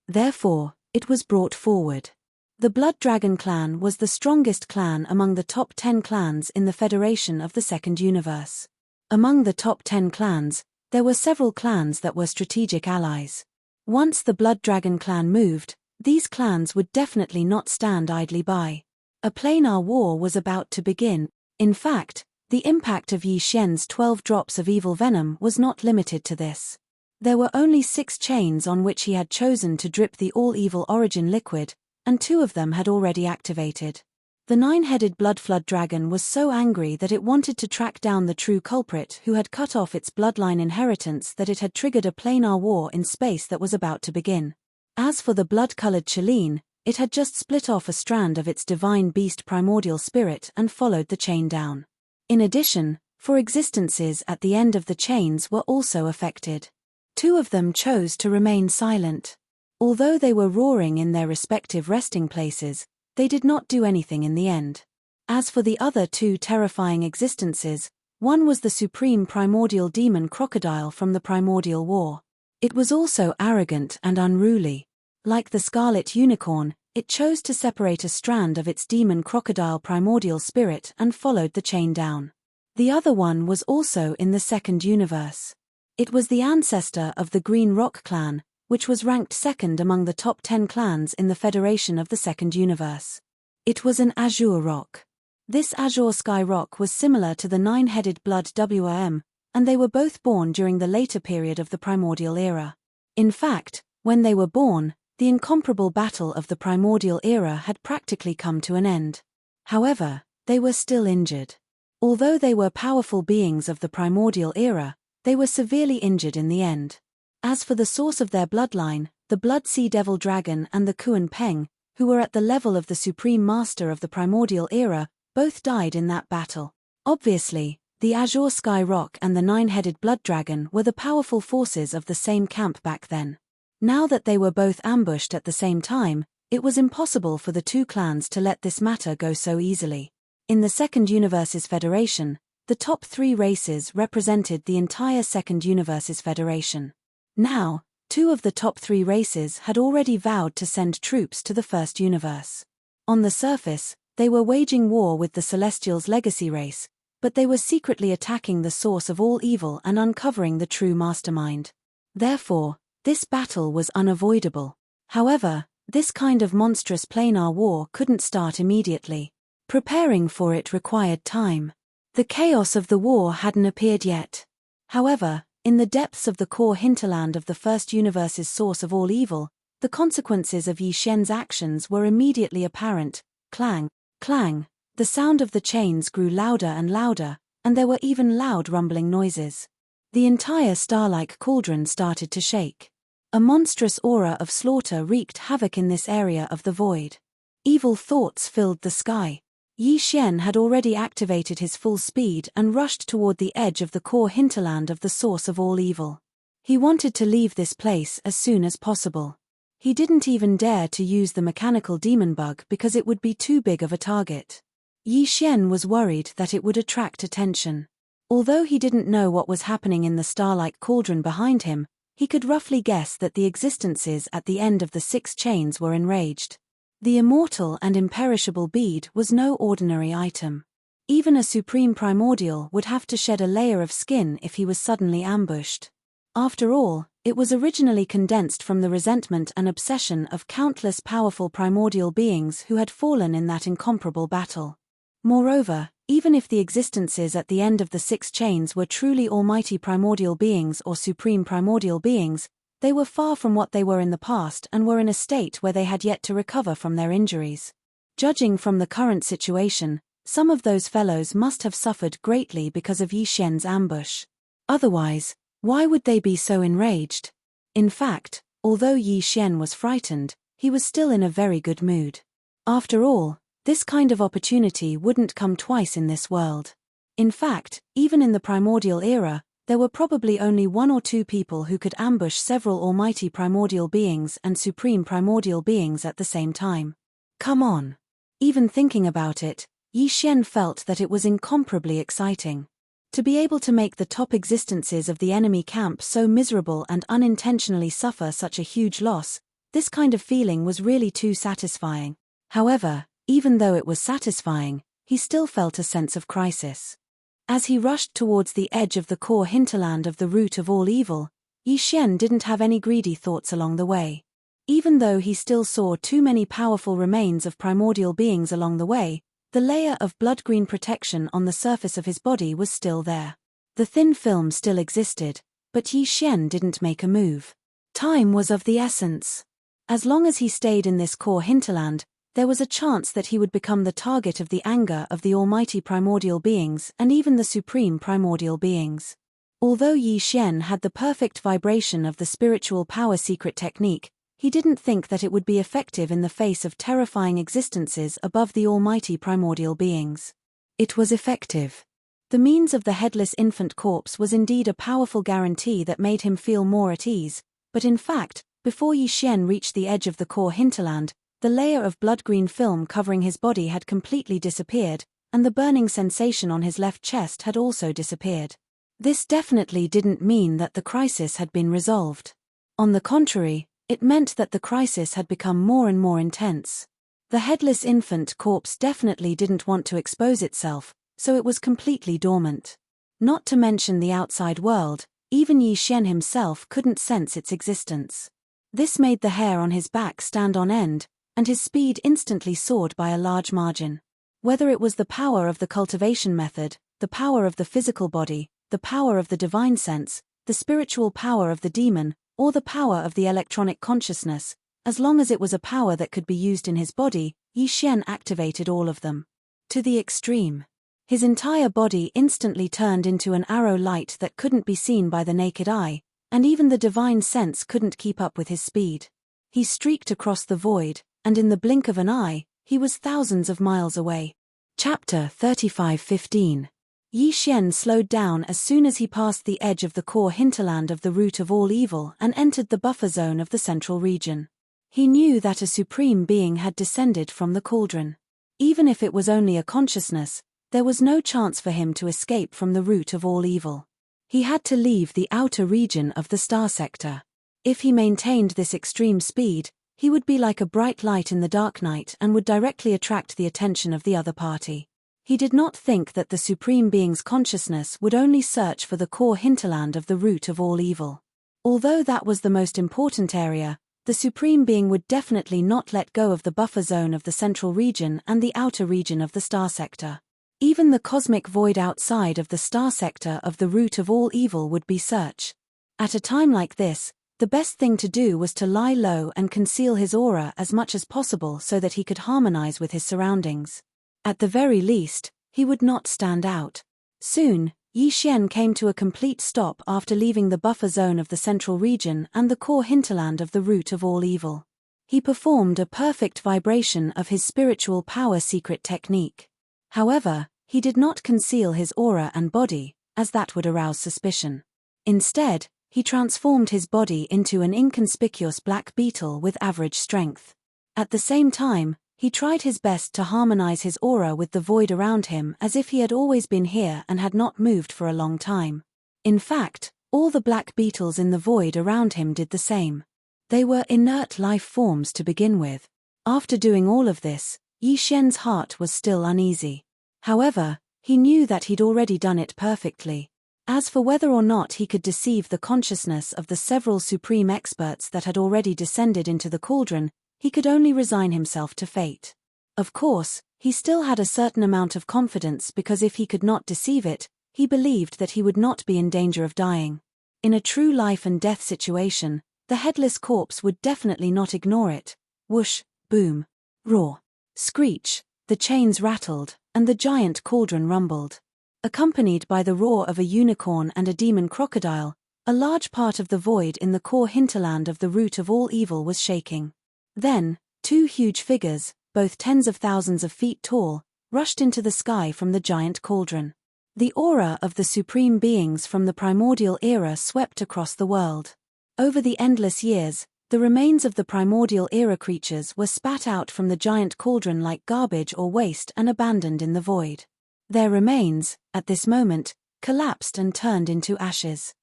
[SPEAKER 1] Therefore, it was brought forward. The blood dragon clan was the strongest clan among the top 10 clans in the Federation of the Second Universe. Among the top 10 clans, there were several clans that were strategic allies. Once the blood dragon clan moved, these clans would definitely not stand idly by. A planar war was about to begin. In fact, the impact of Yi Xian's 12 drops of evil venom was not limited to this. There were only 6 chains on which he had chosen to drip the all-evil origin liquid, and 2 of them had already activated. The nine-headed blood flood dragon was so angry that it wanted to track down the true culprit who had cut off its bloodline inheritance that it had triggered a planar war in space that was about to begin. As for the blood-colored cheline, it had just split off a strand of its divine beast primordial spirit and followed the chain down. In addition, 4 existences at the end of the chains were also affected. 2 of them chose to remain silent. Although they were roaring in their respective resting places, they did not do anything in the end. As for the other 2 terrifying existences, one was the supreme primordial demon crocodile from the primordial war. It was also arrogant and unruly. Like the scarlet unicorn, it chose to separate a strand of its demon crocodile primordial spirit and followed the chain down. The other one was also in the second universe. It was the ancestor of the Green Rock clan, which was ranked second among the top 10 clans in the Federation of the Second Universe. It was an azure rock. This azure sky rock was similar to the 9-headed blood WRM, and they were both born during the later period of the primordial era. In fact, when they were born, the incomparable battle of the primordial era had practically come to an end. However, they were still injured. Although they were powerful beings of the primordial era, they were severely injured in the end. As for the source of their bloodline, the Blood Sea Devil Dragon and the Kuan Peng, who were at the level of the Supreme Master of the primordial era, both died in that battle. Obviously, the Azure Sky Rock and the 9-headed Blood Dragon were the powerful forces of the same camp back then. Now that they were both ambushed at the same time, it was impossible for the 2 clans to let this matter go so easily. In the Second Universe's Federation, the top 3 races represented the entire Second Universe's Federation. Now, 2 of the top 3 races had already vowed to send troops to the First Universe. On the surface, they were waging war with the Celestials' legacy race, but they were secretly attacking the source of all evil and uncovering the true mastermind. Therefore, this battle was unavoidable. However, this kind of monstrous planar war couldn't start immediately. Preparing for it required time. The chaos of the war hadn't appeared yet. However, in the depths of the core hinterland of the First Universe's source of all evil, the consequences of Yi Xian's actions were immediately apparent. Clang, clang, the sound of the chains grew louder and louder, and there were even loud rumbling noises. The entire star-like cauldron started to shake. A monstrous aura of slaughter wreaked havoc in this area of the void. Evil thoughts filled the sky. Yi Xian had already activated his full speed and rushed toward the edge of the core hinterland of the source of all evil. He wanted to leave this place as soon as possible. He didn't even dare to use the mechanical demon bug because it would be too big of a target. Yi Xian was worried that it would attract attention. Although he didn't know what was happening in the star-like cauldron behind him, he could roughly guess that the existences at the end of the 6 chains were enraged. The immortal and imperishable bead was no ordinary item. Even a supreme primordial would have to shed a layer of skin if he was suddenly ambushed. After all, it was originally condensed from the resentment and obsession of countless powerful primordial beings who had fallen in that incomparable battle. Moreover, even if the existences at the end of the 6 chains were truly almighty primordial beings or supreme primordial beings, they were far from what they were in the past and were in a state where they had yet to recover from their injuries. Judging from the current situation, some of those fellows must have suffered greatly because of Yi Xian's ambush. Otherwise, why would they be so enraged? In fact, although Yi Xian was frightened, he was still in a very good mood. After all, this kind of opportunity wouldn't come twice in this world. In fact, even in the primordial era, there were probably only 1 or 2 people who could ambush several almighty primordial beings and supreme primordial beings at the same time. Come on. Even thinking about it, Yi Xian felt that it was incomparably exciting. To be able to make the top existences of the enemy camp so miserable and unintentionally suffer such a huge loss, this kind of feeling was really too satisfying. However, even though it was satisfying, he still felt a sense of crisis. As he rushed towards the edge of the core hinterland of the root of all evil, Yi Xian didn't have any greedy thoughts along the way. Even though he still saw too many powerful remains of primordial beings along the way, the layer of blood-green protection on the surface of his body was still there. The thin film still existed, but Yi Xian didn't make a move. Time was of the essence. As long as he stayed in this core hinterland, there was a chance that he would become the target of the anger of the almighty primordial beings and even the supreme primordial beings. Although Yi Xian had the perfect vibration of the spiritual power secret technique, he didn't think that it would be effective in the face of terrifying existences above the almighty primordial beings. It was effective. The means of the headless infant corpse was indeed a powerful guarantee that made him feel more at ease, but in fact, before Yi Xian reached the edge of the core hinterland, the layer of blood-green film covering his body had completely disappeared, and the burning sensation on his left chest had also disappeared. This definitely didn't mean that the crisis had been resolved. On the contrary, it meant that the crisis had become more and more intense. The headless infant corpse definitely didn't want to expose itself, so it was completely dormant. Not to mention the outside world, even Yi Xian himself couldn't sense its existence. This made the hair on his back stand on end, and his speed instantly soared by a large margin. Whether it was the power of the cultivation method, the power of the physical body, the power of the divine sense, the spiritual power of the demon, or the power of the electronic consciousness, as long as it was a power that could be used in his body, Yi Xian activated all of them. To the extreme. His entire body instantly turned into an arrow light that couldn't be seen by the naked eye, and even the divine sense couldn't keep up with his speed. He streaked across the void, and in the blink of an eye, he was thousands of miles away. Chapter 35:15. Yi Xian slowed down as soon as he passed the edge of the core hinterland of the root of all evil and entered the buffer zone of the central region. He knew that a supreme being had descended from the cauldron. Even if it was only a consciousness, there was no chance for him to escape from the root of all evil. He had to leave the outer region of the star sector. If he maintained this extreme speed, he would be like a bright light in the dark night and would directly attract the attention of the other party. He did not think that the Supreme Being's consciousness would only search for the core hinterland of the root of all evil. Although that was the most important area, the Supreme Being would definitely not let go of the buffer zone of the central region and the outer region of the star sector. Even the cosmic void outside of the star sector of the root of all evil would be searched. At a time like this, the best thing to do was to lie low and conceal his aura as much as possible so that he could harmonize with his surroundings. At the very least, he would not stand out. Soon, Yi Xian came to a complete stop after leaving the buffer zone of the central region and the core hinterland of the root of all evil. He performed a perfect vibration of his spiritual power secret technique. However, he did not conceal his aura and body, as that would arouse suspicion. Instead, he transformed his body into an inconspicuous black beetle with average strength. At the same time, he tried his best to harmonize his aura with the void around him as if he had always been here and had not moved for a long time. In fact, all the black beetles in the void around him did the same. They were inert life forms to begin with. After doing all of this, Yi Xian's heart was still uneasy. However, he knew that he'd already done it perfectly. As for whether or not he could deceive the consciousness of the several supreme experts that had already descended into the cauldron, he could only resign himself to fate. Of course, he still had a certain amount of confidence because if he could not deceive it, he believed that he would not be in danger of dying. In a true life and death situation, the headless corpse would definitely not ignore it. Whoosh, boom, roar, screech, the chains rattled, and the giant cauldron rumbled. Accompanied by the roar of a unicorn and a demon crocodile, a large part of the void in the core hinterland of the root of all evil was shaking. Then, two huge figures, both tens of thousands of feet tall, rushed into the sky from the giant cauldron. The aura of the supreme beings from the primordial era swept across the world. Over the endless years, the remains of the primordial era creatures were spat out from the giant cauldron like garbage or waste and abandoned in the void. Their remains, at this moment, collapsed and turned into ashes.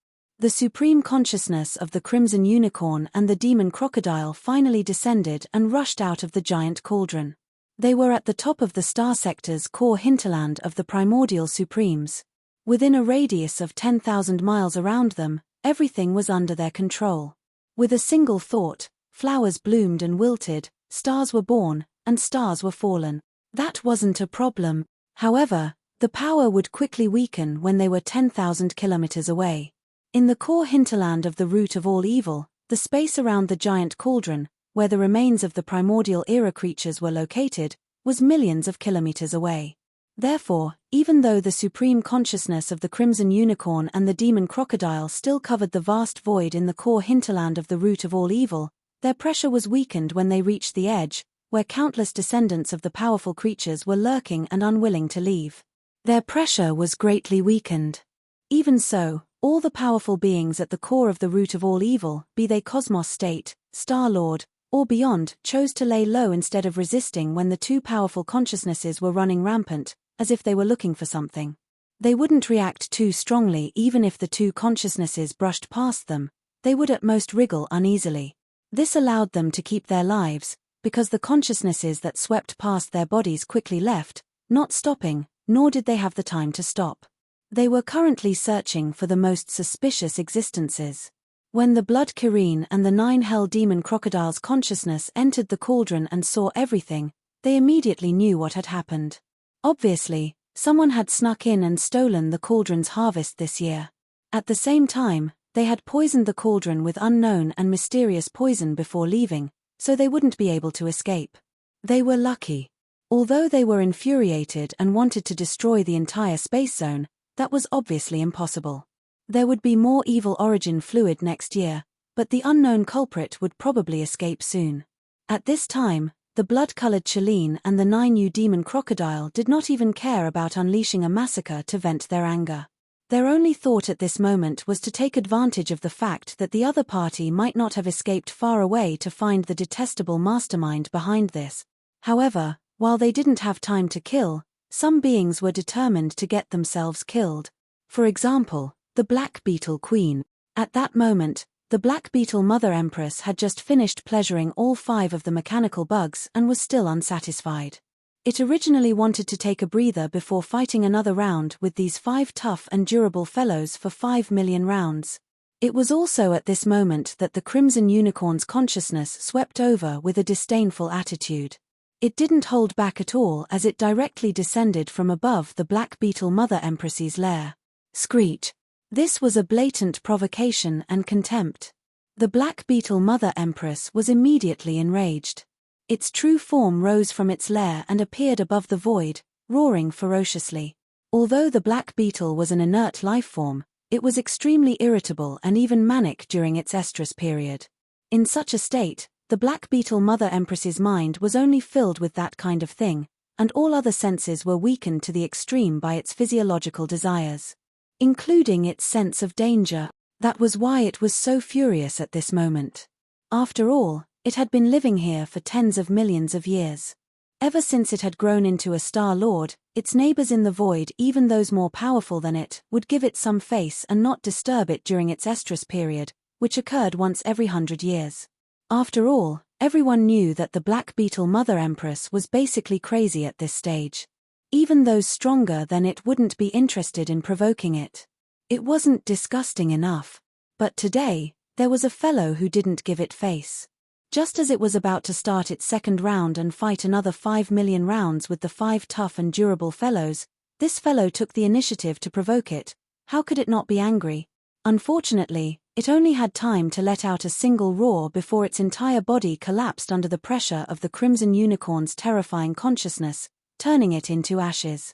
[SPEAKER 1] The supreme consciousness of the crimson unicorn and the demon crocodile finally descended and rushed out of the giant cauldron. They were at the top of the star sector's core hinterland of the primordial supremes. Within a radius of 10,000 miles around them, everything was under their control. With a single thought, flowers bloomed and wilted, stars were born, and stars were fallen. That wasn't a problem. However, the power would quickly weaken when they were 10,000 kilometers away. In the core hinterland of the root of all evil, the space around the giant cauldron, where the remains of the primordial era creatures were located, was millions of kilometers away. Therefore, even though the supreme consciousness of the crimson unicorn and the demon crocodile still covered the vast void in the core hinterland of the root of all evil, Their pressure was weakened when they reached the edge, where countless descendants of the powerful creatures were lurking and unwilling to leave. Their pressure was greatly weakened. Even so, all the powerful beings at the core of the root of all evil, be they Cosmos State, Star-Lord, or beyond, chose to lay low instead of resisting when the two powerful consciousnesses were running rampant, as if they were looking for something. They wouldn't react too strongly even if the two consciousnesses brushed past them, they would at most wriggle uneasily. This allowed them to keep their lives, because the consciousnesses that swept past their bodies quickly left, not stopping, nor did they have the time to stop. They were currently searching for the most suspicious existences. When the Blood Kirene and the 9 Hell Demon Crocodiles' consciousness entered the cauldron and saw everything, they immediately knew what had happened. Obviously, someone had snuck in and stolen the cauldron's harvest this year. At the same time, they had poisoned the cauldron with unknown and mysterious poison before leaving, so they wouldn't be able to escape. They were lucky. Although they were infuriated and wanted to destroy the entire space zone, that was obviously impossible. There would be more evil origin fluid next year, but the unknown culprit would probably escape soon. At this time, the blood-colored Chalene and the 9U demon crocodile did not even care about unleashing a massacre to vent their anger. Their only thought at this moment was to take advantage of the fact that the other party might not have escaped far away to find the detestable mastermind behind this. However, while they didn't have time to kill, some beings were determined to get themselves killed. For example, the Black Beetle Queen. At that moment, the Black Beetle Mother Empress had just finished pleasuring all 5 of the mechanical bugs and was still unsatisfied. It originally wanted to take a breather before fighting another round with these 5 tough and durable fellows for 5 million rounds. It was also at this moment that the Crimson Unicorn's consciousness swept over with a disdainful attitude. It didn't hold back at all as it directly descended from above the Black Beetle Mother Empress's lair. Screech. This was a blatant provocation and contempt. The Black Beetle Mother Empress was immediately enraged. Its true form rose from its lair and appeared above the void, roaring ferociously. Although the black beetle was an inert life form, it was extremely irritable and even manic during its estrus period. In such a state, the Black Beetle Mother Empress's mind was only filled with that kind of thing, and all other senses were weakened to the extreme by its physiological desires, including its sense of danger. That was why it was so furious at this moment. After all, it had been living here for tens of millions of years. Ever since it had grown into a Star Lord, its neighbors in the void, even those more powerful than it, would give it some face and not disturb it during its estrus period, which occurred once every 100 years. After all, everyone knew that the Black Beetle Mother Empress was basically crazy at this stage. Even those stronger than it wouldn't be interested in provoking it. It wasn't disgusting enough. But today, there was a fellow who didn't give it face. Just as it was about to start its second round and fight another 5 million rounds with the 5 tough and durable fellows, this fellow took the initiative to provoke it. How could it not be angry? Unfortunately, it only had time to let out a single roar before its entire body collapsed under the pressure of the Crimson Unicorn's terrifying consciousness, turning it into ashes.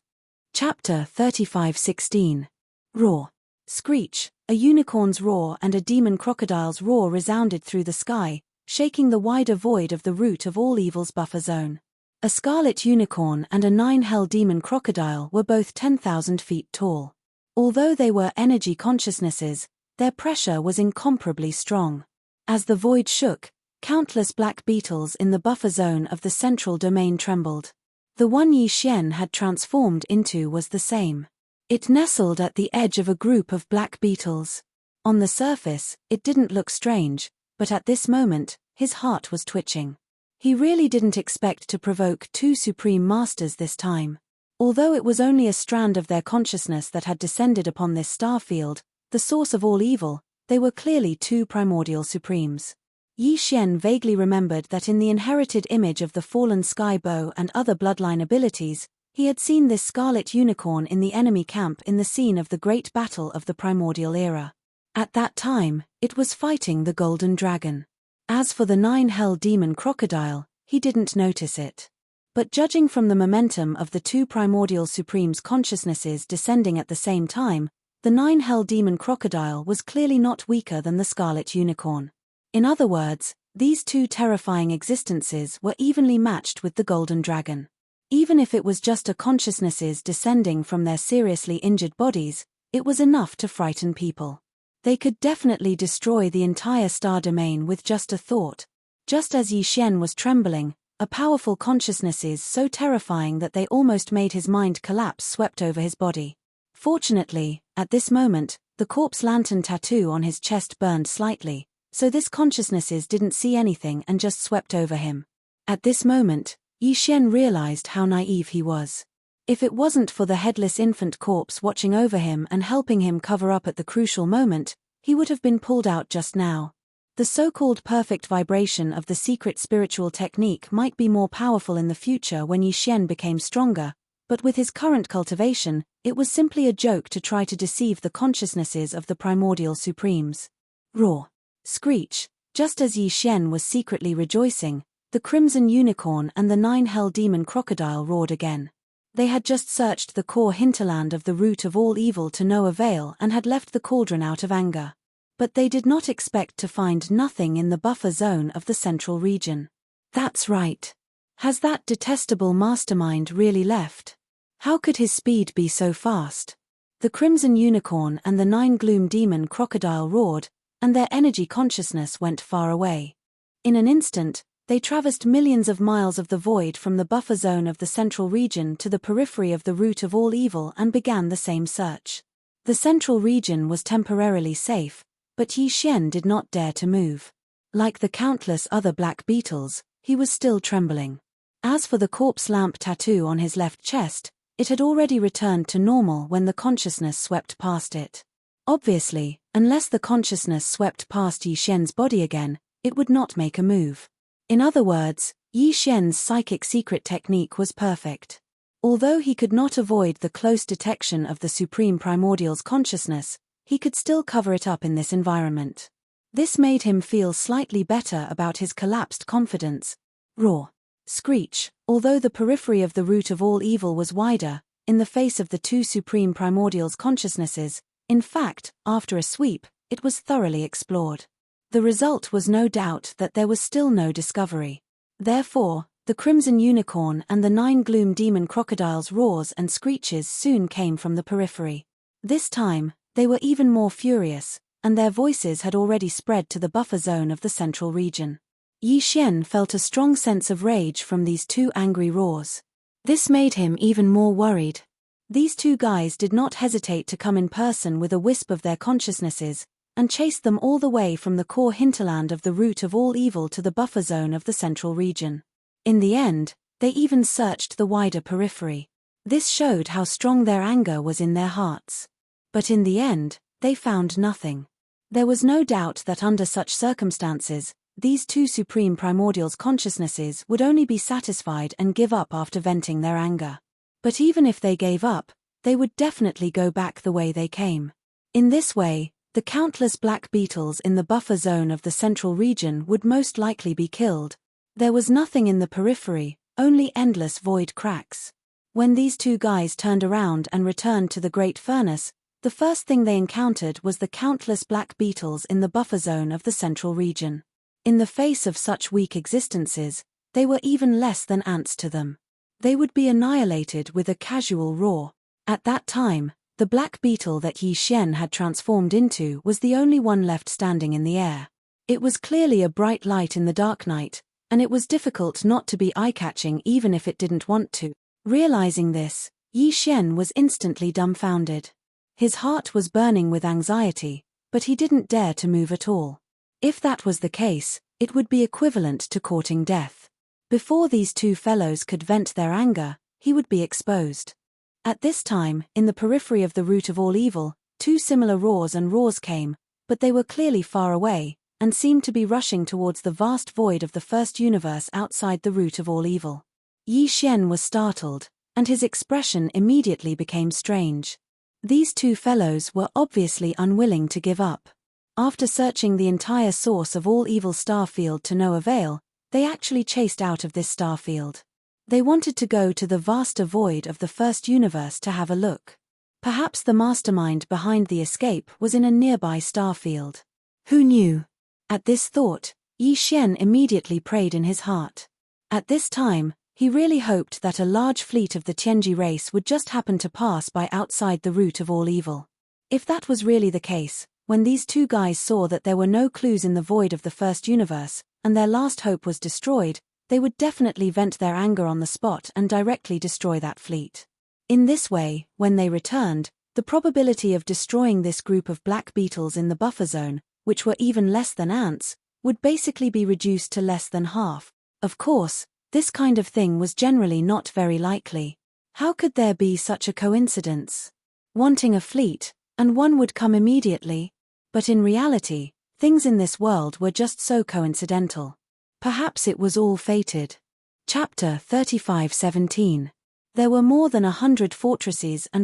[SPEAKER 1] Chapter 35:16. Roar. Screech. A unicorn's roar and a demon crocodile's roar resounded through the sky, shaking the wider void of the root of all evil's buffer zone. A scarlet unicorn and a 9 hell demon crocodile were both 10,000 feet tall. Although they were energy consciousnesses, their pressure was incomparably strong. As the void shook, countless black beetles in the buffer zone of the central domain trembled. The one Yi Xian had transformed into was the same. It nestled at the edge of a group of black beetles. On the surface, it didn't look strange, but at this moment, his heart was twitching. He really didn't expect to provoke 2 supreme masters this time. Although it was only a strand of their consciousness that had descended upon this star field, the source of all evil, they were clearly 2 primordial supremes. Yi Xian vaguely remembered that in the inherited image of the fallen sky bow and other bloodline abilities, he had seen this scarlet unicorn in the enemy camp in the scene of the great battle of the primordial era. At that time, it was fighting the golden dragon. As for the 9 hell demon crocodile, he didn't notice it. But judging from the momentum of the 2 primordial supremes' consciousnesses descending at the same time, the 9 hell demon crocodile was clearly not weaker than the scarlet unicorn. In other words, These two terrifying existences were evenly matched with the golden dragon. Even if it was just a consciousnesses descending from their seriously injured bodies, it was enough to frighten people. They could definitely destroy the entire star domain with just a thought. Just as Yi Xian was trembling, a powerful consciousnesses so terrifying that they almost made his mind collapse swept over his body. Fortunately, at this moment, the corpse lantern tattoo on his chest burned slightly, so this consciousnesses didn't see anything and just swept over him. At this moment, Yi Xian realized how naive he was. If it wasn't for the headless infant corpse watching over him and helping him cover up at the crucial moment, he would have been pulled out just now. The so-called perfect vibration of the secret spiritual technique might be more powerful in the future when Yi Xian became stronger, but with his current cultivation, it was simply a joke to try to deceive the consciousnesses of the primordial supremes. Roar. Screech. Just as Yi Xian was secretly rejoicing, the crimson unicorn and the 9 hell demon crocodile roared again. They had just searched the core hinterland of the root of all evil to no avail and had left the cauldron out of anger. But they did not expect to find nothing in the buffer zone of the central region. That's right. Has that detestable mastermind really left? How could his speed be so fast? The crimson unicorn and the 9 gloom demon crocodile roared, and their energy consciousness went far away. In an instant, they traversed millions of miles of the void from the buffer zone of the central region to the periphery of the root of all evil and began the same search. The central region was temporarily safe, but Yi Xian did not dare to move. Like the countless other black beetles, he was still trembling. As for the corpse lamp tattoo on his left chest, it had already returned to normal when the consciousness swept past it. Obviously, unless the consciousness swept past Yi Xian's body again, it would not make a move. In other words, Yi Xian's psychic secret technique was perfect. Although he could not avoid the close detection of the supreme primordial's consciousness, he could still cover it up in this environment. This made him feel slightly better about his collapsed confidence. Roar. Screech. Although the periphery of the root of all evil was wider, in the face of the two supreme primordial's consciousnesses, in fact, after a sweep, it was thoroughly explored. The result was no doubt that there was still no discovery. Therefore, the crimson unicorn and the 9 gloom demon crocodile's roars and screeches soon came from the periphery. This time, they were even more furious, and their voices had already spread to the buffer zone of the central region. Yi Xian felt a strong sense of rage from these two angry roars. This made him even more worried. These two guys did not hesitate to come in person with a wisp of their consciousnesses, and chased them all the way from the core hinterland of the root of all evil to the buffer zone of the central region. In the end, they even searched the wider periphery. This showed how strong their anger was in their hearts. But in the end, they found nothing. There was no doubt that under such circumstances, these two supreme primordials' consciousnesses would only be satisfied and give up after venting their anger. But even if they gave up, they would definitely go back the way they came. In this way, the countless black beetles in the buffer zone of the central region would most likely be killed. There was nothing in the periphery, only endless void cracks. When these two guys turned around and returned to the Great Furnace, the first thing they encountered was the countless black beetles in the buffer zone of the central region. In the face of such weak existences, they were even less than ants to them. They would be annihilated with a casual roar. At that time, the black beetle that Yi Xian had transformed into was the only one left standing in the air. It was clearly a bright light in the dark night, and it was difficult not to be eye-catching even if it didn't want to. Realizing this, Yi Xian was instantly dumbfounded. His heart was burning with anxiety, but he didn't dare to move at all. If that was the case, it would be equivalent to courting death. Before these two fellows could vent their anger, he would be exposed. At this time, in the periphery of the root of all evil, two similar roars and roars came, but they were clearly far away, and seemed to be rushing towards the vast void of the first universe outside the root of all evil. Yi Xian was startled, and his expression immediately became strange. These two fellows were obviously unwilling to give up. After searching the entire source of all evil star field to no avail, they actually chased out of this star field. They wanted to go to the vaster void of the first universe to have a look. Perhaps the mastermind behind the escape was in a nearby star field. Who knew? At this thought, Yi Xian immediately prayed in his heart. At this time, he really hoped that a large fleet of the Tianji race would just happen to pass by outside the root of all evil. If that was really the case, when these two guys saw that there were no clues in the void of the first universe, and their last hope was destroyed, they would definitely vent their anger on the spot and directly destroy that fleet. In this way, when they returned, the probability of destroying this group of black beetles in the buffer zone, which were even less than ants, would basically be reduced to less than half. Of course, this kind of thing was generally not very likely. How could there be such a coincidence? Wanting a fleet, and one would come immediately? But in reality, things in this world were just so coincidental. Perhaps it was all fated. Chapter 35:17. There were more than 100 fortresses in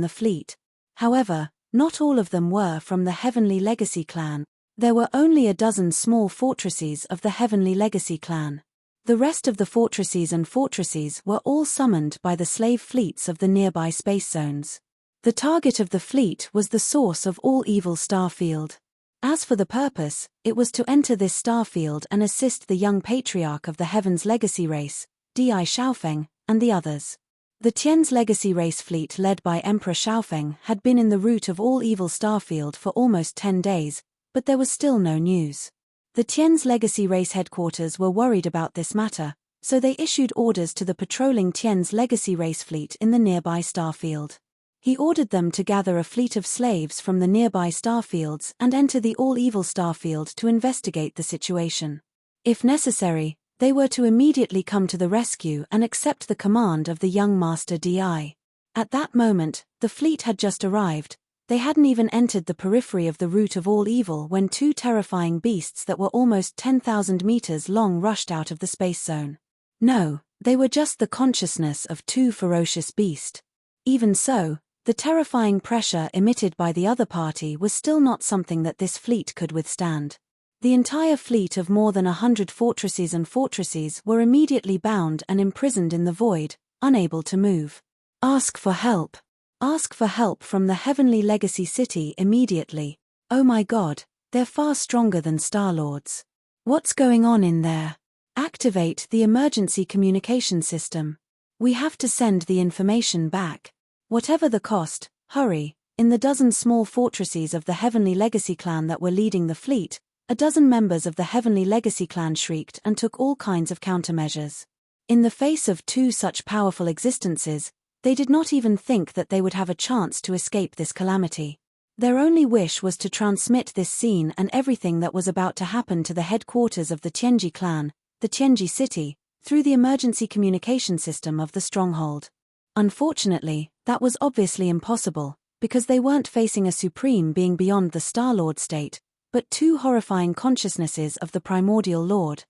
[SPEAKER 1] the fleet. However, not all of them were from the Heavenly Legacy clan. There were only a dozen small fortresses of the Heavenly Legacy clan. The rest of the fortresses were all summoned by the slave fleets of the nearby space zones. The target of the fleet was the source of all evil starfield. As for the purpose, it was to enter this starfield and assist the young patriarch of the Heaven's Legacy race, Di Xiaofeng, and the others. The Tian's Legacy race fleet led by Emperor Xiaofeng had been in the root of all evil starfield for almost 10 days, but there was still no news. The Tian's Legacy race headquarters were worried about this matter, so they issued orders to the patrolling Tian's Legacy race fleet in the nearby starfield. He ordered them to gather a fleet of slaves from the nearby starfields and enter the all-evil starfield to investigate the situation. If necessary, they were to immediately come to the rescue and accept the command of the young master Di. At that moment, the fleet had just arrived. They hadn't even entered the periphery of the root of all evil when two terrifying beasts that were almost 10,000 meters long rushed out of the space zone. No, they were just the consciousness of two ferocious beasts. Even so, the terrifying pressure emitted by the other party was still not something that this fleet could withstand. The entire fleet of more than 100 fortresses were immediately bound and imprisoned in the void, unable to move. Ask for help. Ask for help from the Heavenly Legacy City immediately. Oh my God, they're far stronger than Star-Lords. What's going on in there? Activate the emergency communication system. We have to send the information back. Whatever the cost, hurry. In the dozen small fortresses of the Heavenly Legacy clan that were leading the fleet, a dozen members of the Heavenly Legacy clan shrieked and took all kinds of countermeasures. In the face of two such powerful existences, they did not even think that they would have a chance to escape this calamity. Their only wish was to transmit this scene and everything that was about to happen to the headquarters of the Tianji clan, the Tianji city, through the emergency communication system of the stronghold. Unfortunately, that was obviously impossible, because they weren't facing a supreme being beyond the Star-Lord state, but two horrifying consciousnesses of the primordial lord.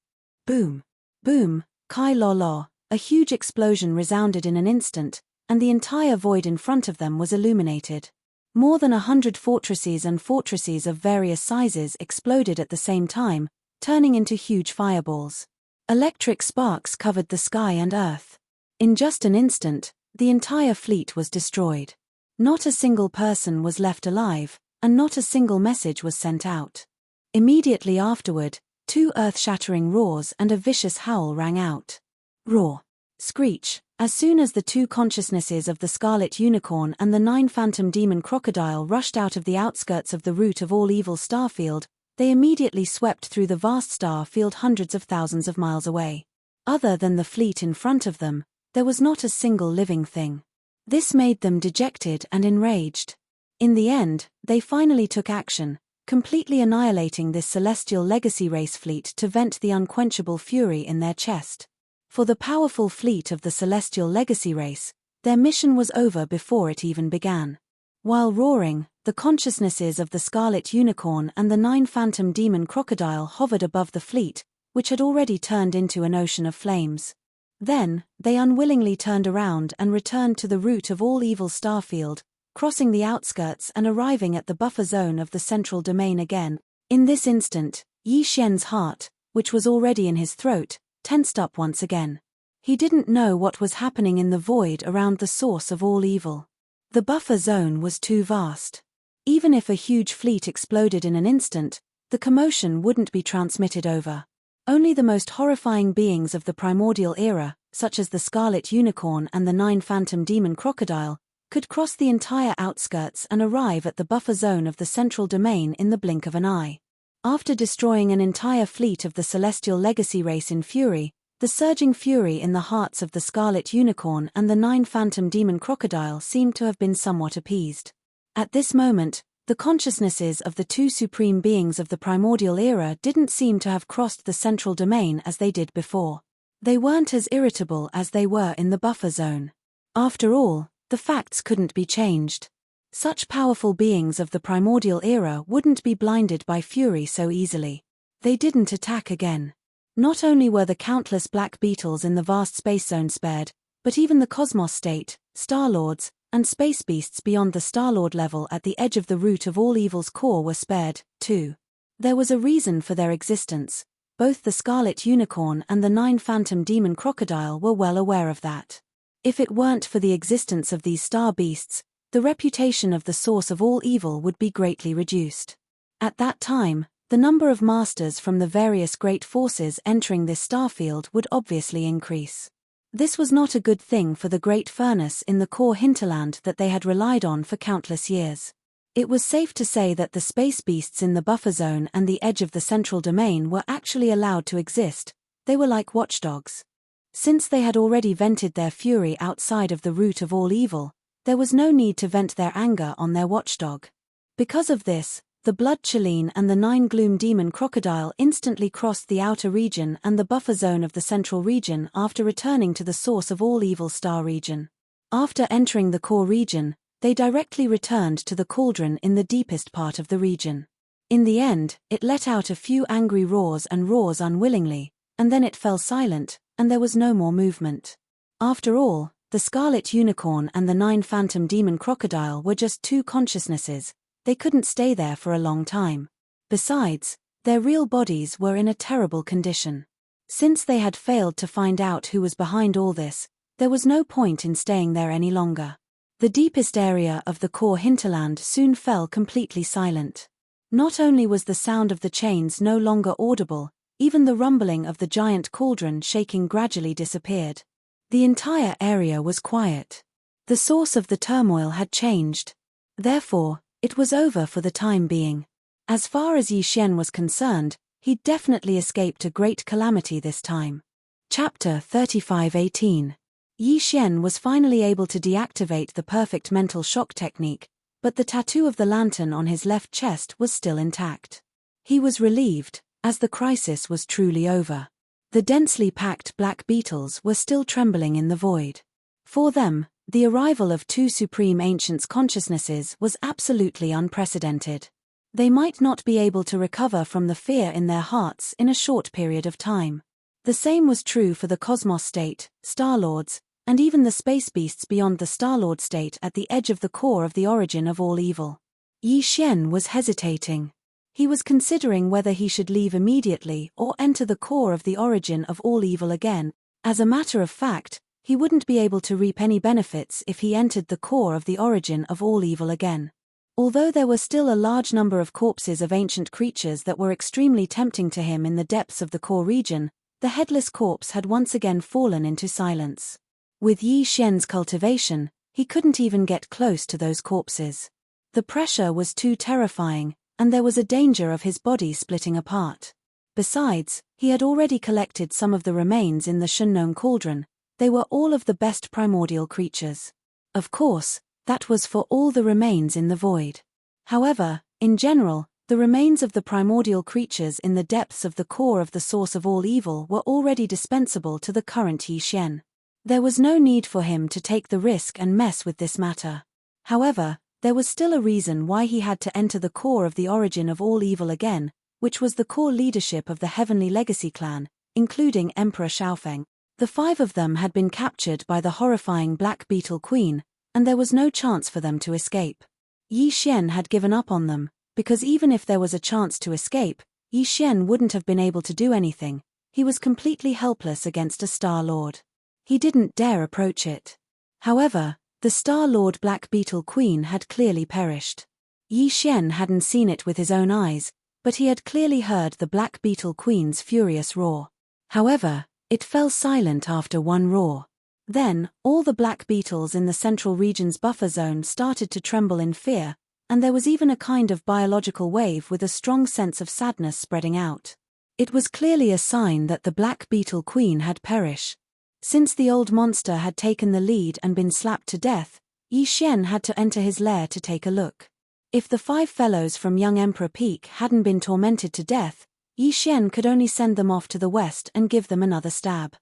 [SPEAKER 1] Boom! Boom! Kai lo lo, a huge explosion resounded in an instant, and the entire void in front of them was illuminated. More than 100 fortresses of various sizes exploded at the same time, turning into huge fireballs. Electric sparks covered the sky and earth. In just an instant, the entire fleet was destroyed. Not a single person was left alive, and not a single message was sent out. Immediately afterward, two earth-shattering roars and a vicious howl rang out. Roar! Screech! As soon as the two consciousnesses of the Scarlet Unicorn and the 9 Phantom Demon Crocodile rushed out of the outskirts of the root of all evil starfield, they immediately swept through the vast star field hundreds of thousands of miles away. Other than the fleet in front of them, there was not a single living thing. This made them dejected and enraged. In the end, they finally took action, completely annihilating this celestial legacy race fleet to vent the unquenchable fury in their chest. For the powerful fleet of the celestial legacy race, their mission was over before it even began. While roaring, the consciousnesses of the Scarlet Unicorn and the 9 Phantom Demon Crocodile hovered above the fleet, which had already turned into an ocean of flames. Then, they unwillingly turned around and returned to the root of all evil starfield, crossing the outskirts and arriving at the buffer zone of the central domain again. In this instant, Yi Xian's heart, which was already in his throat, tensed up once again. He didn't know what was happening in the void around the source of all evil. The buffer zone was too vast. Even if a huge fleet exploded in an instant, the commotion wouldn't be transmitted over. Only the most horrifying beings of the primordial era, such as the Scarlet Unicorn and the 9 Phantom Demon Crocodile, could cross the entire outskirts and arrive at the buffer zone of the central domain in the blink of an eye. After destroying an entire fleet of the Celestial Legacy race in fury, the surging fury in the hearts of the Scarlet Unicorn and the 9 Phantom Demon Crocodile seemed to have been somewhat appeased. At this moment, the consciousnesses of the 2 supreme beings of the primordial era didn't seem to have crossed the central domain as they did before. They weren't as irritable as they were in the buffer zone. After all, the facts couldn't be changed. Such powerful beings of the primordial era wouldn't be blinded by fury so easily. They didn't attack again. Not only were the countless black beetles in the vast space zone spared, but even the Cosmos State, Star-Lords, and space beasts beyond the Star-Lord level at the edge of the root of all evil's core were spared, too. There was a reason for their existence. Both the Scarlet Unicorn and the 9 Phantom Demon Crocodile were well aware of that. If it weren't for the existence of these star beasts, the reputation of the source of all evil would be greatly reduced. At that time, the number of masters from the various great forces entering this starfield would obviously increase. This was not a good thing for the great furnace in the core hinterland that they had relied on for countless years. It was safe to say that the space beasts in the buffer zone and the edge of the central domain were actually allowed to exist. They were like watchdogs. Since they had already vented their fury outside of the root of all evil, there was no need to vent their anger on their watchdog. Because of this, the Blood Chelene and the 9 Gloom Demon Crocodile instantly crossed the outer region and the buffer zone of the central region after returning to the source of all evil star region. After entering the core region, they directly returned to the cauldron in the deepest part of the region. In the end, it let out a few angry roars and roars unwillingly, and then it fell silent, and there was no more movement. After all, the Scarlet Unicorn and the 9 Phantom Demon Crocodile were just 2 consciousnesses. They couldn't stay there for a long time. Besides, their real bodies were in a terrible condition. Since they had failed to find out who was behind all this, there was no point in staying there any longer. The deepest area of the core hinterland soon fell completely silent. Not only was the sound of the chains no longer audible, even the rumbling of the giant cauldron shaking gradually disappeared. The entire area was quiet. The source of the turmoil had changed. Therefore, it was over for the time being. As far as Yi Xian was concerned, he'd definitely escaped a great calamity this time. Chapter 35:18. Yi Xian was finally able to deactivate the perfect mental shock technique, but the tattoo of the lantern on his left chest was still intact. He was relieved, as the crisis was truly over. The densely packed black beetles were still trembling in the void. For them, the arrival of 2 supreme ancients' consciousnesses was absolutely unprecedented. They might not be able to recover from the fear in their hearts in a short period of time. The same was true for the Cosmos State, Star-Lords, and even the space beasts beyond the Star-Lord state at the edge of the core of the origin of all evil. Yi Xian was hesitating. He was considering whether he should leave immediately or enter the core of the origin of all evil again. As a matter of fact, he wouldn't be able to reap any benefits if he entered the core of the origin of all evil again. Although there were still a large number of corpses of ancient creatures that were extremely tempting to him in the depths of the core region, the headless corpse had once again fallen into silence. With Yi Xian's cultivation, he couldn't even get close to those corpses. The pressure was too terrifying, and there was a danger of his body splitting apart. Besides, he had already collected some of the remains in the Shunnong cauldron. They were all of the best primordial creatures. Of course, that was for all the remains in the void. However, in general, the remains of the primordial creatures in the depths of the core of the source of all evil were already dispensable to the current Yi Xian. There was no need for him to take the risk and mess with this matter. However, there was still a reason why he had to enter the core of the origin of all evil again, which was the core leadership of the Heavenly Legacy clan, including Emperor Xiaofeng. The 5 of them had been captured by the horrifying Black Beetle Queen, and there was no chance for them to escape. Yi Xian had given up on them, because even if there was a chance to escape, Yi Xian wouldn't have been able to do anything. He was completely helpless against a Star Lord. He didn't dare approach it. However, the Star-Lord Black Beetle Queen had clearly perished. Yi Xian hadn't seen it with his own eyes, but he had clearly heard the Black Beetle Queen's furious roar. However, it fell silent after one roar. Then, all the black beetles in the central region's buffer zone started to tremble in fear, and there was even a kind of biological wave with a strong sense of sadness spreading out. It was clearly a sign that the Black Beetle Queen had perished. Since the old monster had taken the lead and been slapped to death, Yi Xian had to enter his lair to take a look. If the 5 fellows from Young Emperor Peak hadn't been tormented to death, Yi Xian could only send them off to the west and give them another stab.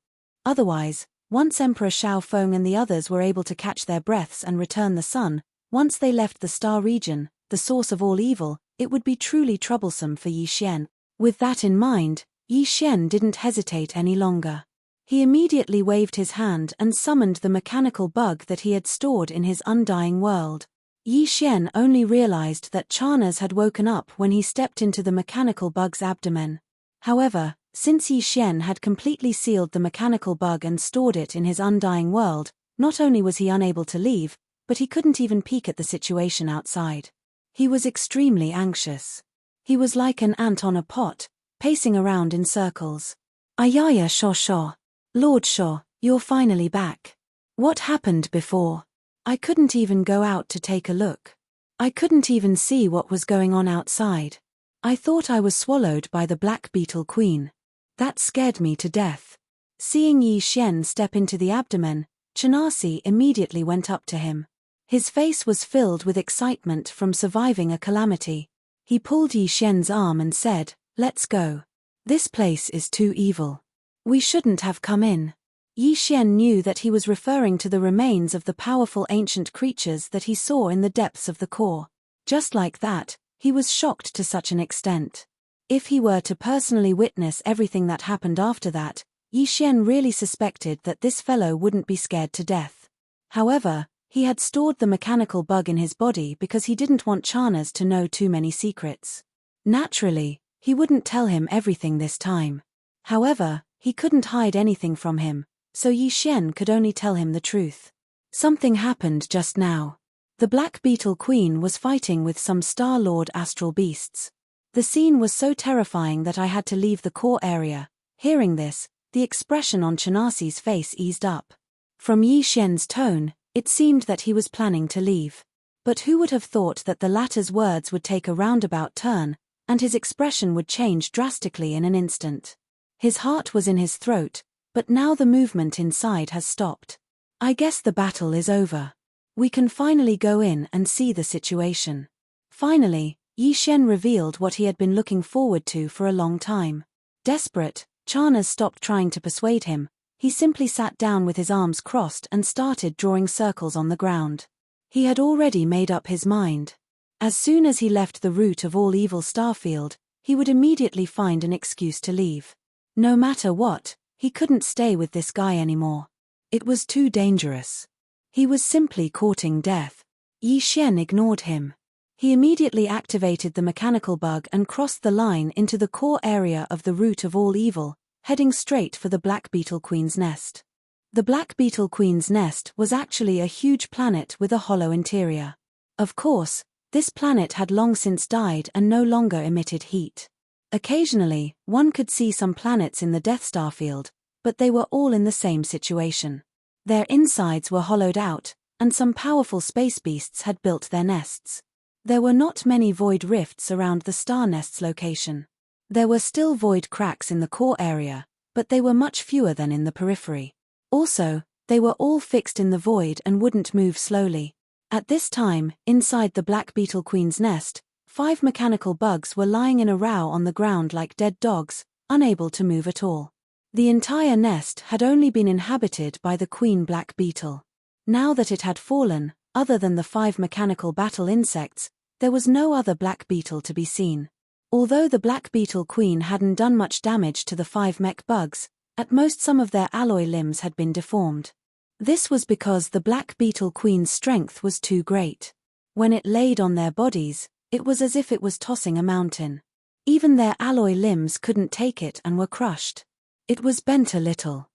[SPEAKER 1] Otherwise, once Emperor Shao Feng and the others were able to catch their breaths and return the sun, once they left the star region, the source of all evil, it would be truly troublesome for Yi Xian. With that in mind, Yi Xian didn't hesitate any longer. He immediately waved his hand and summoned the mechanical bug that he had stored in his undying world. Yi Xian only realized that Charnas had woken up when he stepped into the mechanical bug's abdomen. However, since Yi Xian had completely sealed the mechanical bug and stored it in his undying world, not only was he unable to leave, but he couldn't even peek at the situation outside. He was extremely anxious. He was like an ant on a pot, pacing around in circles. Ayaya Shaw. Lord Shaw, you're finally back. What happened before? I couldn't even go out to take a look. I couldn't even see what was going on outside. I thought I was swallowed by the Black Beetle Queen. That scared me to death. Seeing Yi Xian step into the abdomen, Chanasi immediately went up to him. His face was filled with excitement from surviving a calamity. He pulled Yi Xian's arm and said, "Let's go. This place is too evil. We shouldn't have come in." Yi Xian knew that he was referring to the remains of the powerful ancient creatures that he saw in the depths of the core. Just like that, he was shocked to such an extent. If he were to personally witness everything that happened after that, Yi Xian really suspected that this fellow wouldn't be scared to death. However, he had stored the mechanical bug in his body because he didn't want Charnas to know too many secrets. Naturally, he wouldn't tell him everything this time. However, he couldn't hide anything from him, so Yi Xian could only tell him the truth. Something happened just now. The Black Beetle Queen was fighting with some Star Lord astral beasts. The scene was so terrifying that I had to leave the core area. Hearing this, the expression on Chanasi's face eased up. From Yi Xian's tone, it seemed that he was planning to leave. But who would have thought that the latter's words would take a roundabout turn, and his expression would change drastically in an instant. His heart was in his throat, but now the movement inside has stopped. I guess the battle is over. We can finally go in and see the situation. Finally, Yi Xian revealed what he had been looking forward to for a long time. Desperate, Charnas stopped trying to persuade him. He simply sat down with his arms crossed and started drawing circles on the ground. He had already made up his mind. As soon as he left the root of all evil Starfield, he would immediately find an excuse to leave. No matter what, he couldn't stay with this guy anymore. It was too dangerous. He was simply courting death. Yi Xian ignored him. He immediately activated the mechanical bug and crossed the line into the core area of the root of all evil, heading straight for the Black Beetle Queen's nest. The Black Beetle Queen's nest was actually a huge planet with a hollow interior. Of course, this planet had long since died and no longer emitted heat. Occasionally, one could see some planets in the Death Star field, but they were all in the same situation. Their insides were hollowed out, and some powerful space beasts had built their nests. There were not many void rifts around the star nest's location. There were still void cracks in the core area, but they were much fewer than in the periphery. Also, they were all fixed in the void and wouldn't move slowly. At this time, inside the Black Beetle Queen's nest, 5 mechanical bugs were lying in a row on the ground like dead dogs, unable to move at all. The entire nest had only been inhabited by the Queen Black Beetle. Now that it had fallen, other than the 5 mechanical battle insects, there was no other black beetle to be seen. Although the Black Beetle Queen hadn't done much damage to the 5 mech bugs, at most some of their alloy limbs had been deformed. This was because the Black Beetle Queen's strength was too great. When it laid on their bodies, it was as if it was tossing a mountain. Even their alloy limbs couldn't take it and were crushed. It was bent a little.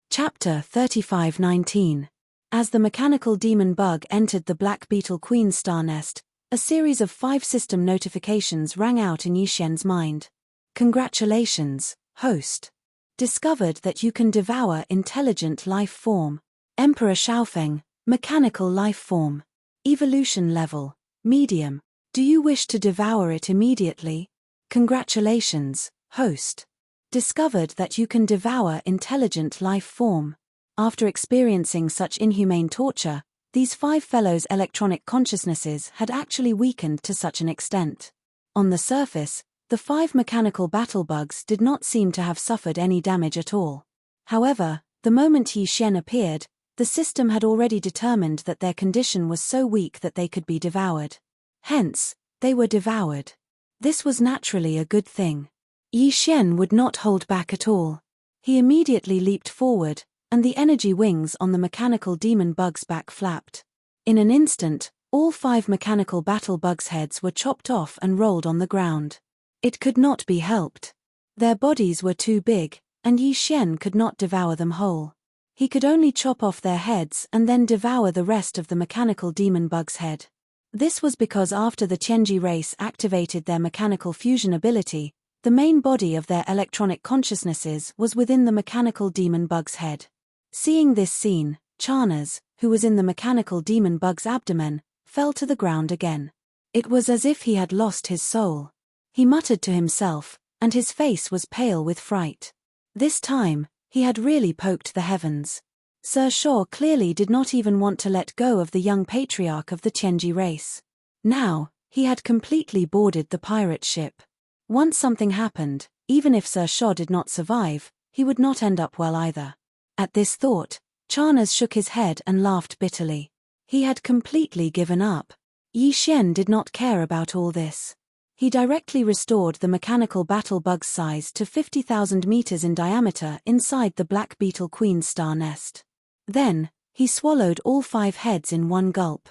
[SPEAKER 1] Chapter 35:19. As the mechanical demon bug entered the Black Beetle Queen's star nest, A series of 5 system notifications rang out in Yixian's mind. Congratulations, host. Discovered that you can devour intelligent life form. Emperor Xiaofeng, mechanical life form. Evolution level, medium. Do you wish to devour it immediately? Congratulations, host. Discovered that you can devour intelligent life form. After experiencing such inhumane torture, these 5 fellows' electronic consciousnesses had actually weakened to such an extent. On the surface, the 5 mechanical battle bugs did not seem to have suffered any damage at all. However, the moment Yixian appeared, the system had already determined that their condition was so weak that they could be devoured. Hence, they were devoured. This was naturally a good thing. Yixian would not hold back at all. He immediately leaped forward, and the energy wings on the mechanical demon bug's back flapped. In an instant, all 5 mechanical battle bugs' heads were chopped off and rolled on the ground. It could not be helped. Their bodies were too big, and Yixian could not devour them whole. He could only chop off their heads and then devour the rest of the mechanical demon bug's head. This was because after the Tianji race activated their mechanical fusion ability, the main body of their electronic consciousnesses was within the mechanical demon bug's head. Seeing this scene, Charnas, who was in the mechanical demon bug's abdomen, fell to the ground again. It was as if he had lost his soul. He muttered to himself, and his face was pale with fright. This time, he had really poked the heavens. Sir Shaw clearly did not even want to let go of the young patriarch of the Tianji race. Now, he had completely boarded the pirate ship. Once something happened, even if Sir Shaw did not survive, he would not end up well either. At this thought, Charnas shook his head and laughed bitterly. He had completely given up. Yixian did not care about all this. He directly restored the mechanical battle bug's size to 50,000 meters in diameter inside the Black Beetle Queen's star nest. Then, he swallowed all 5 heads in one gulp.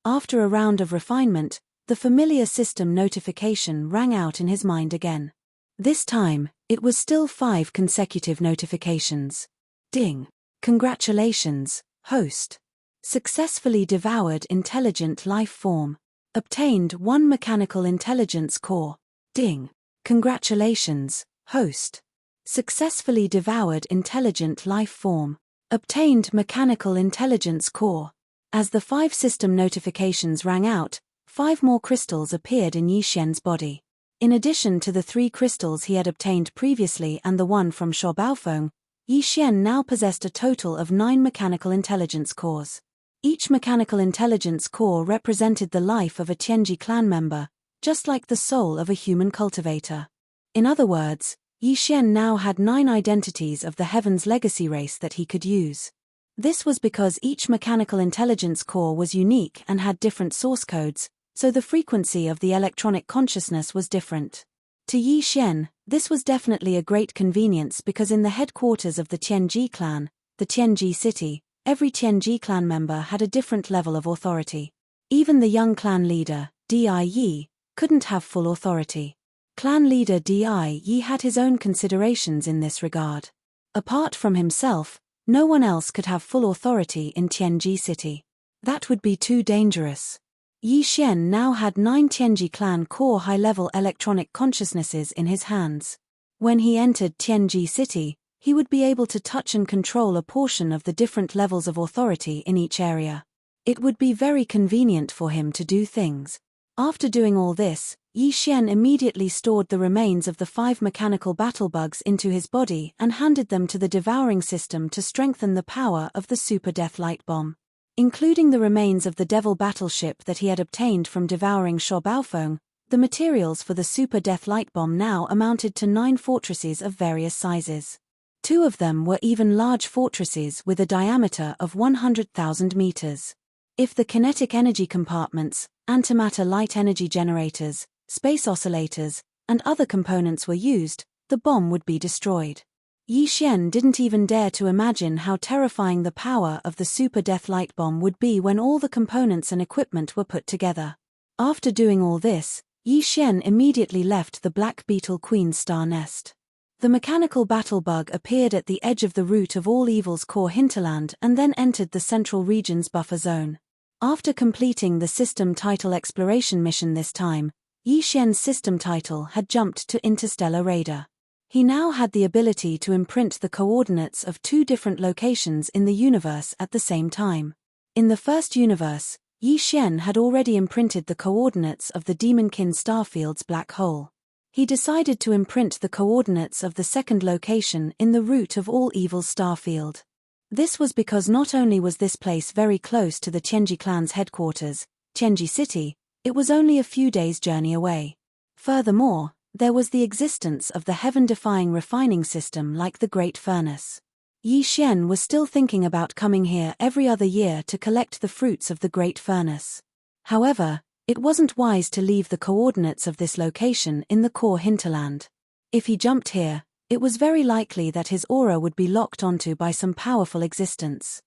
[SPEAKER 1] After a round of refinement, the familiar system notification rang out in his mind again. This time, it was still 5 consecutive notifications. Ding! Congratulations, host. Successfully devoured intelligent life form. Obtained 1 mechanical intelligence core. Ding! Congratulations, host. Successfully devoured intelligent life form. Obtained mechanical intelligence core. As the 5 system notifications rang out, 5 more crystals appeared in Yixian's body. In addition to the 3 crystals he had obtained previously and the one from Shuo Baofeng, Yixian now possessed a total of 9 mechanical intelligence cores. Each mechanical intelligence core represented the life of a Tianji clan member, just like the soul of a human cultivator. In other words, Yixian now had 9 identities of the Heaven's Legacy race that he could use. This was because each mechanical intelligence core was unique and had different source codes, so the frequency of the electronic consciousness was different. To Yixian, this was definitely a great convenience because in the headquarters of the Tianji clan, the Tianji city, every Tianji clan member had a different level of authority. Even the young clan leader, Di Yi, couldn't have full authority. Clan leader Di Yi had his own considerations in this regard. Apart from himself, no one else could have full authority in Tianji city. That would be too dangerous. Yixian now had 9 Tianji clan core high-level electronic consciousnesses in his hands. When he entered Tianji city, he would be able to touch and control a portion of the different levels of authority in each area. It would be very convenient for him to do things. After doing all this, Yixian immediately stored the remains of the 5 mechanical battle bugs into his body and handed them to the devouring system to strengthen the power of the Super Death Light Bomb. Including the remains of the Devil battleship that he had obtained from devouring Shuo Baofeng, the materials for the Super Death Light Bomb now amounted to 9 fortresses of various sizes. 2 of them were even large fortresses with a diameter of 100,000 meters. If the kinetic energy compartments, antimatter light energy generators, space oscillators, and other components were used, the bomb would be destroyed. Yixian didn't even dare to imagine how terrifying the power of the Super Death Light Bomb would be when all the components and equipment were put together. After doing all this, Yixian immediately left the Black Beetle Queen's star nest. The mechanical battle bug appeared at the edge of the root of all evil's core hinterland and then entered the central region's buffer zone. After completing the system title exploration mission this time, Yi Xian's system title had jumped to Interstellar Radar. He now had the ability to imprint the coordinates of 2 different locations in the universe at the same time. In the first universe, Yi Xian had already imprinted the coordinates of the Demonkin starfield's black hole. He decided to imprint the coordinates of the second location in the root of all evil starfield. This was because not only was this place very close to the Tianji clan's headquarters, Tianji City, it was only a few days' journey away. Furthermore, there was the existence of the heaven-defying refining system like the Great Furnace. Yi Xian was still thinking about coming here every other year to collect the fruits of the Great Furnace. However, it wasn't wise to leave the coordinates of this location in the core hinterland. If he jumped here, it was very likely that his aura would be locked onto by some powerful existence.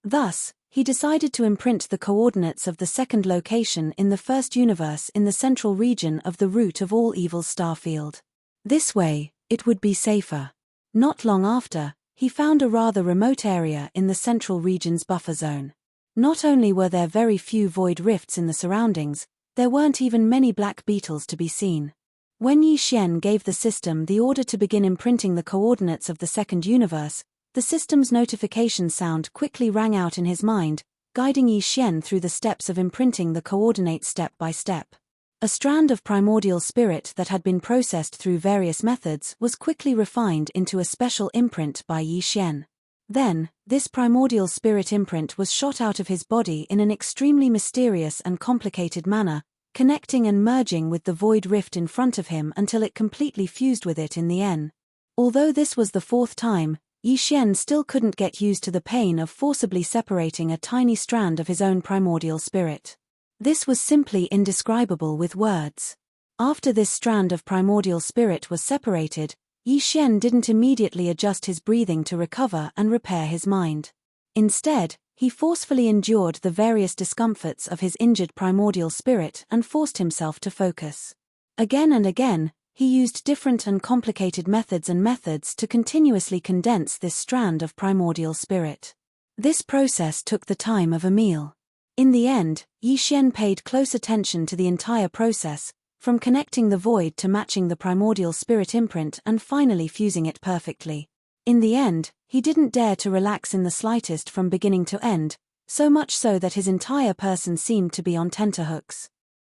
[SPEAKER 1] Thus, he decided to imprint the coordinates of the second location in the first universe in the central region of the root of all evil starfield. This way, it would be safer. Not long after, he found a rather remote area in the central region's buffer zone. Not only were there very few void rifts in the surroundings, there weren't even many black beetles to be seen. When Yi Xian gave the system the order to begin imprinting the coordinates of the second universe, the system's notification sound quickly rang out in his mind, guiding Yi Xian through the steps of imprinting the coordinates step by step. A strand of primordial spirit that had been processed through various methods was quickly refined into a special imprint by Yi Xian. Then, this primordial spirit imprint was shot out of his body in an extremely mysterious and complicated manner, connecting and merging with the void rift in front of him until it completely fused with it in the end. Although this was the 4th time, Yi Xian still couldn't get used to the pain of forcibly separating a tiny strand of his own primordial spirit. This was simply indescribable with words. After this strand of primordial spirit was separated, Yi Xian didn't immediately adjust his breathing to recover and repair his mind. Instead, he forcefully endured the various discomforts of his injured primordial spirit and forced himself to focus. Again and again, he used different and complicated methods to continuously condense this strand of primordial spirit. This process took the time of a meal. In the end, Yi Xian paid close attention to the entire process, from connecting the void to matching the primordial spirit imprint and finally fusing it perfectly. In the end, he didn't dare to relax in the slightest from beginning to end, so much so that his entire person seemed to be on tenterhooks.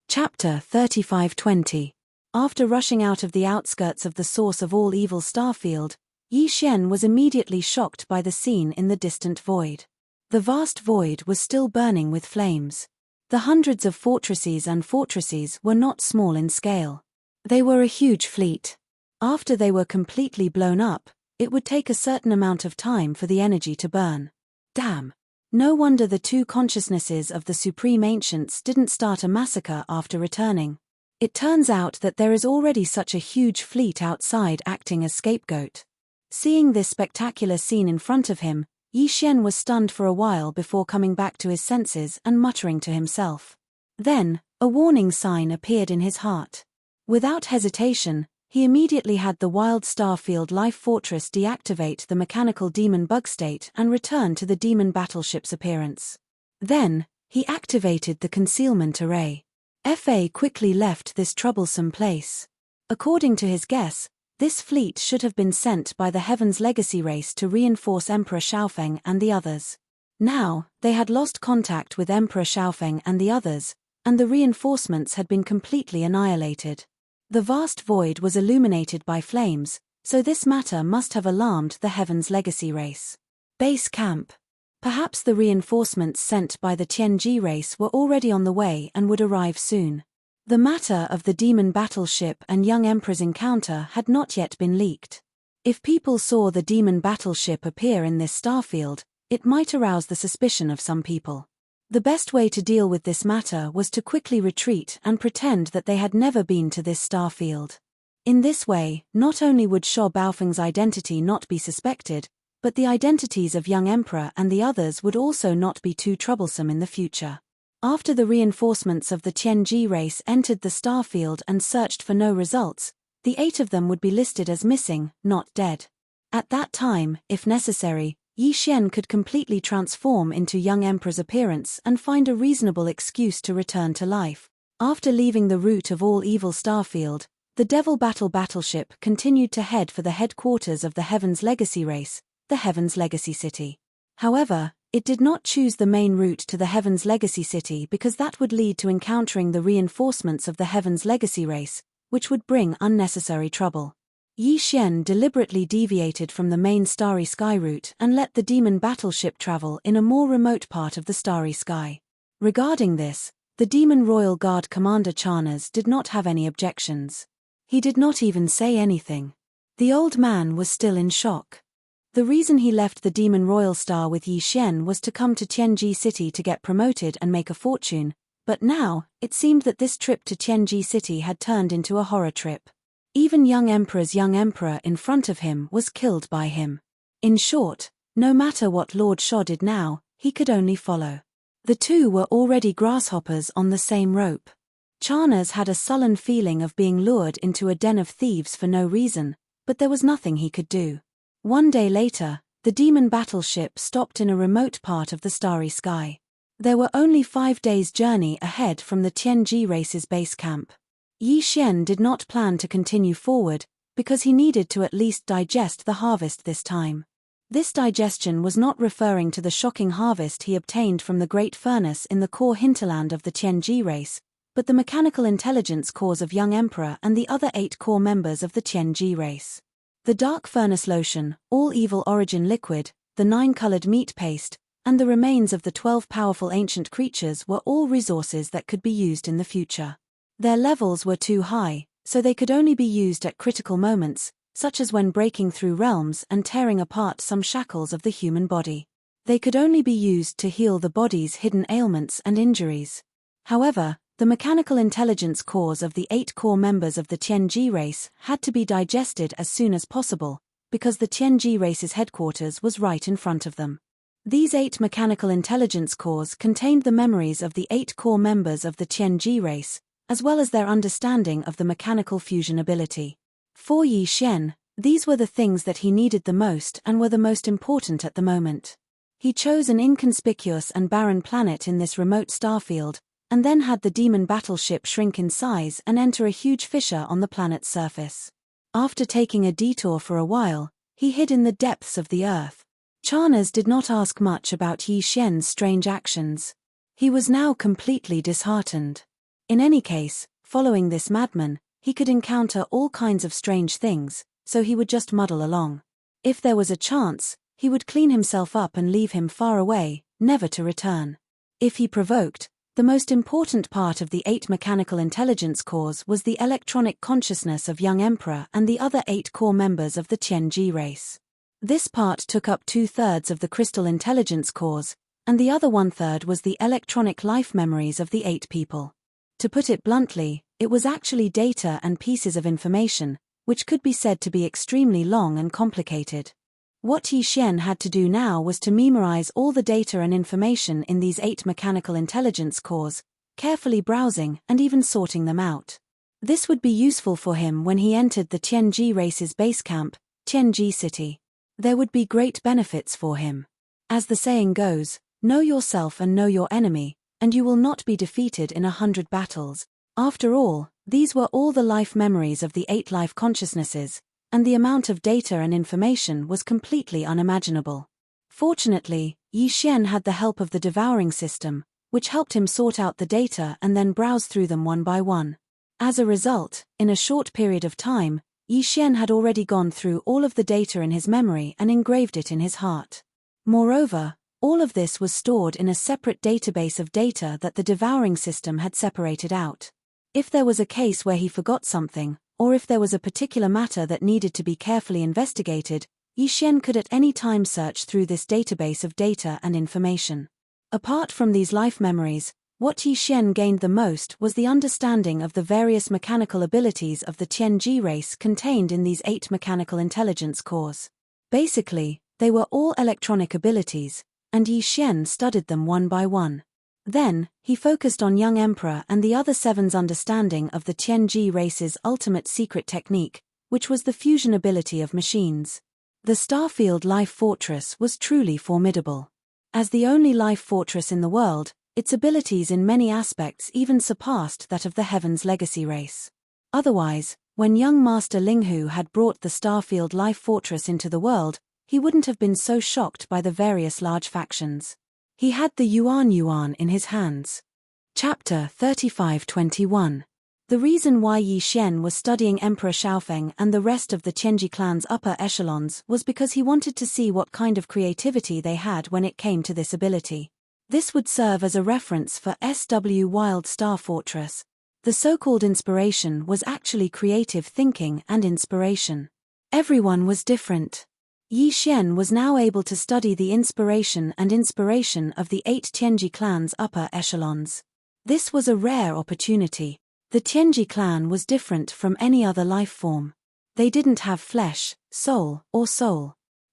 [SPEAKER 1] Chapter 3520. After rushing out of the outskirts of the source of all evil starfield, Yi Xian was immediately shocked by the scene in the distant void. The vast void was still burning with flames. The hundreds of fortresses were not small in scale. They were a huge fleet. After they were completely blown up, it would take a certain amount of time for the energy to burn. Damn! No wonder the 2 consciousnesses of the Supreme Ancients didn't start a massacre after returning. It turns out that there is already such a huge fleet outside acting as scapegoat. Seeing this spectacular scene in front of him, Yi Xian was stunned for a while before coming back to his senses and muttering to himself. Then, a warning sign appeared in his heart. Without hesitation, he immediately had the Wild Starfield Life Fortress deactivate the mechanical demon bug state and return to the demon battleship's appearance. Then, he activated the concealment array. Fa quickly left this troublesome place. According to his guess, this fleet should have been sent by the Heaven's Legacy race to reinforce Emperor Xiaofeng and the others. Now, they had lost contact with Emperor Xiaofeng and the others, and the reinforcements had been completely annihilated. The vast void was illuminated by flames, so this matter must have alarmed the Heaven's Legacy race. Base camp. Perhaps the reinforcements sent by the Tianji race were already on the way and would arrive soon. The matter of the demon battleship and young emperor's encounter had not yet been leaked. If people saw the demon battleship appear in this starfield, it might arouse the suspicion of some people. The best way to deal with this matter was to quickly retreat and pretend that they had never been to this starfield. In this way, not only would Sho Baofeng's identity not be suspected, but the identities of young emperor and the others would also not be too troublesome in the future. After the reinforcements of the Tianji race entered the starfield and searched for no results, the 8 of them would be listed as missing, not dead. At that time, if necessary, Yi Xian could completely transform into young Emperor's appearance and find a reasonable excuse to return to life. After leaving the root of all evil starfield, the Devil battleship continued to head for the headquarters of the Heaven's Legacy race, the Heaven's Legacy City. However, it did not choose the main route to the Heaven's Legacy City because that would lead to encountering the reinforcements of the Heaven's Legacy race, which would bring unnecessary trouble. Yi Xian deliberately deviated from the main Starry Sky route and let the demon battleship travel in a more remote part of the Starry Sky. Regarding this, the Demon Royal Guard Commander Charnas did not have any objections. He did not even say anything. The old man was still in shock. The reason he left the Demon Royal Star with Yi Xian was to come to Tianji City to get promoted and make a fortune, but now, it seemed that this trip to Tianji City had turned into a horror trip. Even young Emperor's young Emperor in front of him was killed by him. In short, no matter what Lord Sho did now, he could only follow. The two were already grasshoppers on the same rope. Charnas had a sullen feeling of being lured into a den of thieves for no reason, but there was nothing he could do. One day later, the demon battleship stopped in a remote part of the Starry Sky. There were only 5 days' journey ahead from the Tianji race's base camp. Yi Xian did not plan to continue forward, because he needed to at least digest the harvest this time. This digestion was not referring to the shocking harvest he obtained from the Great Furnace in the core hinterland of the Tianji race, but the mechanical intelligence cores of young Emperor and the other 8 core members of the Tianji race. The Dark Furnace Lotion, All Evil Origin Liquid, the 9-colored meat paste, and the remains of the 12 powerful ancient creatures were all resources that could be used in the future. Their levels were too high, so they could only be used at critical moments, such as when breaking through realms and tearing apart some shackles of the human body. They could only be used to heal the body's hidden ailments and injuries. However, the mechanical intelligence cores of the 8 core members of the Tianji race had to be digested as soon as possible, because the Tianji race's headquarters was right in front of them. These 8 mechanical intelligence cores contained the memories of the 8 core members of the Tianji race, as well as their understanding of the mechanical fusion ability. For Yi Xian, these were the things that he needed the most and were the most important at the moment. He chose an inconspicuous and barren planet in this remote starfield, and then had the demon battleship shrink in size and enter a huge fissure on the planet's surface. After taking a detour for a while, he hid in the depths of the earth. Charnas did not ask much about Yi Xian's strange actions. He was now completely disheartened. In any case, following this madman, he could encounter all kinds of strange things, so he would just muddle along. If there was a chance, he would clean himself up and leave him far away, never to return. If he provoked, the most important part of the 8 mechanical intelligence cores was the electronic consciousness of young Emperor and the other 8 core members of the Tianji race. This part took up 2/3 of the crystal intelligence cores, and the other 1/3 was the electronic life memories of the 8 people. To put it bluntly, it was actually data and pieces of information, which could be said to be extremely long and complicated. What Yi Xian had to do now was to memorize all the data and information in these 8 mechanical intelligence cores, carefully browsing and even sorting them out. This would be useful for him when he entered the Tianji race's base camp, Tianji City. There would be great benefits for him. As the saying goes, know yourself and know your enemy, and you will not be defeated in 100 battles. After all, these were all the life memories of the 8 life consciousnesses, and the amount of data and information was completely unimaginable. Fortunately, Yi Xian had the help of the devouring system, which helped him sort out the data and then browse through them one by one. As a result, in a short period of time, Yi Xian had already gone through all of the data in his memory and engraved it in his heart. Moreover, all of this was stored in a separate database of data that the devouring system had separated out. If there was a case where he forgot something, or if there was a particular matter that needed to be carefully investigated, Yi Xian could at any time search through this database of data and information. Apart from these life memories, what Yi Xian gained the most was the understanding of the various mechanical abilities of the Tianji race contained in these 8 mechanical intelligence cores. Basically, they were all electronic abilities, and Yi Xian studied them one by one. Then, he focused on young Emperor and the other 7's understanding of the Tianji race's ultimate secret technique, which was the fusion ability of machines. The Starfield Life Fortress was truly formidable. As the only life fortress in the world, its abilities in many aspects even surpassed that of the Heaven's Legacy race. Otherwise, when young Master Linghu had brought the Starfield Life Fortress into the world, he wouldn't have been so shocked by the various large factions. He had the Yuan in his hands. Chapter 35:21. The reason why Yi Xian was studying Emperor Xiaofeng and the rest of the Qianji clan's upper echelons was because he wanted to see what kind of creativity they had when it came to this ability. This would serve as a reference for SW Wild Star Fortress. The so-called inspiration was actually creative thinking and inspiration. Everyone was different. Yi Xian was now able to study the inspiration of the 8 Qianji clan's upper echelons. This was a rare opportunity. The Qianji clan was different from any other life form. They didn't have flesh, soul.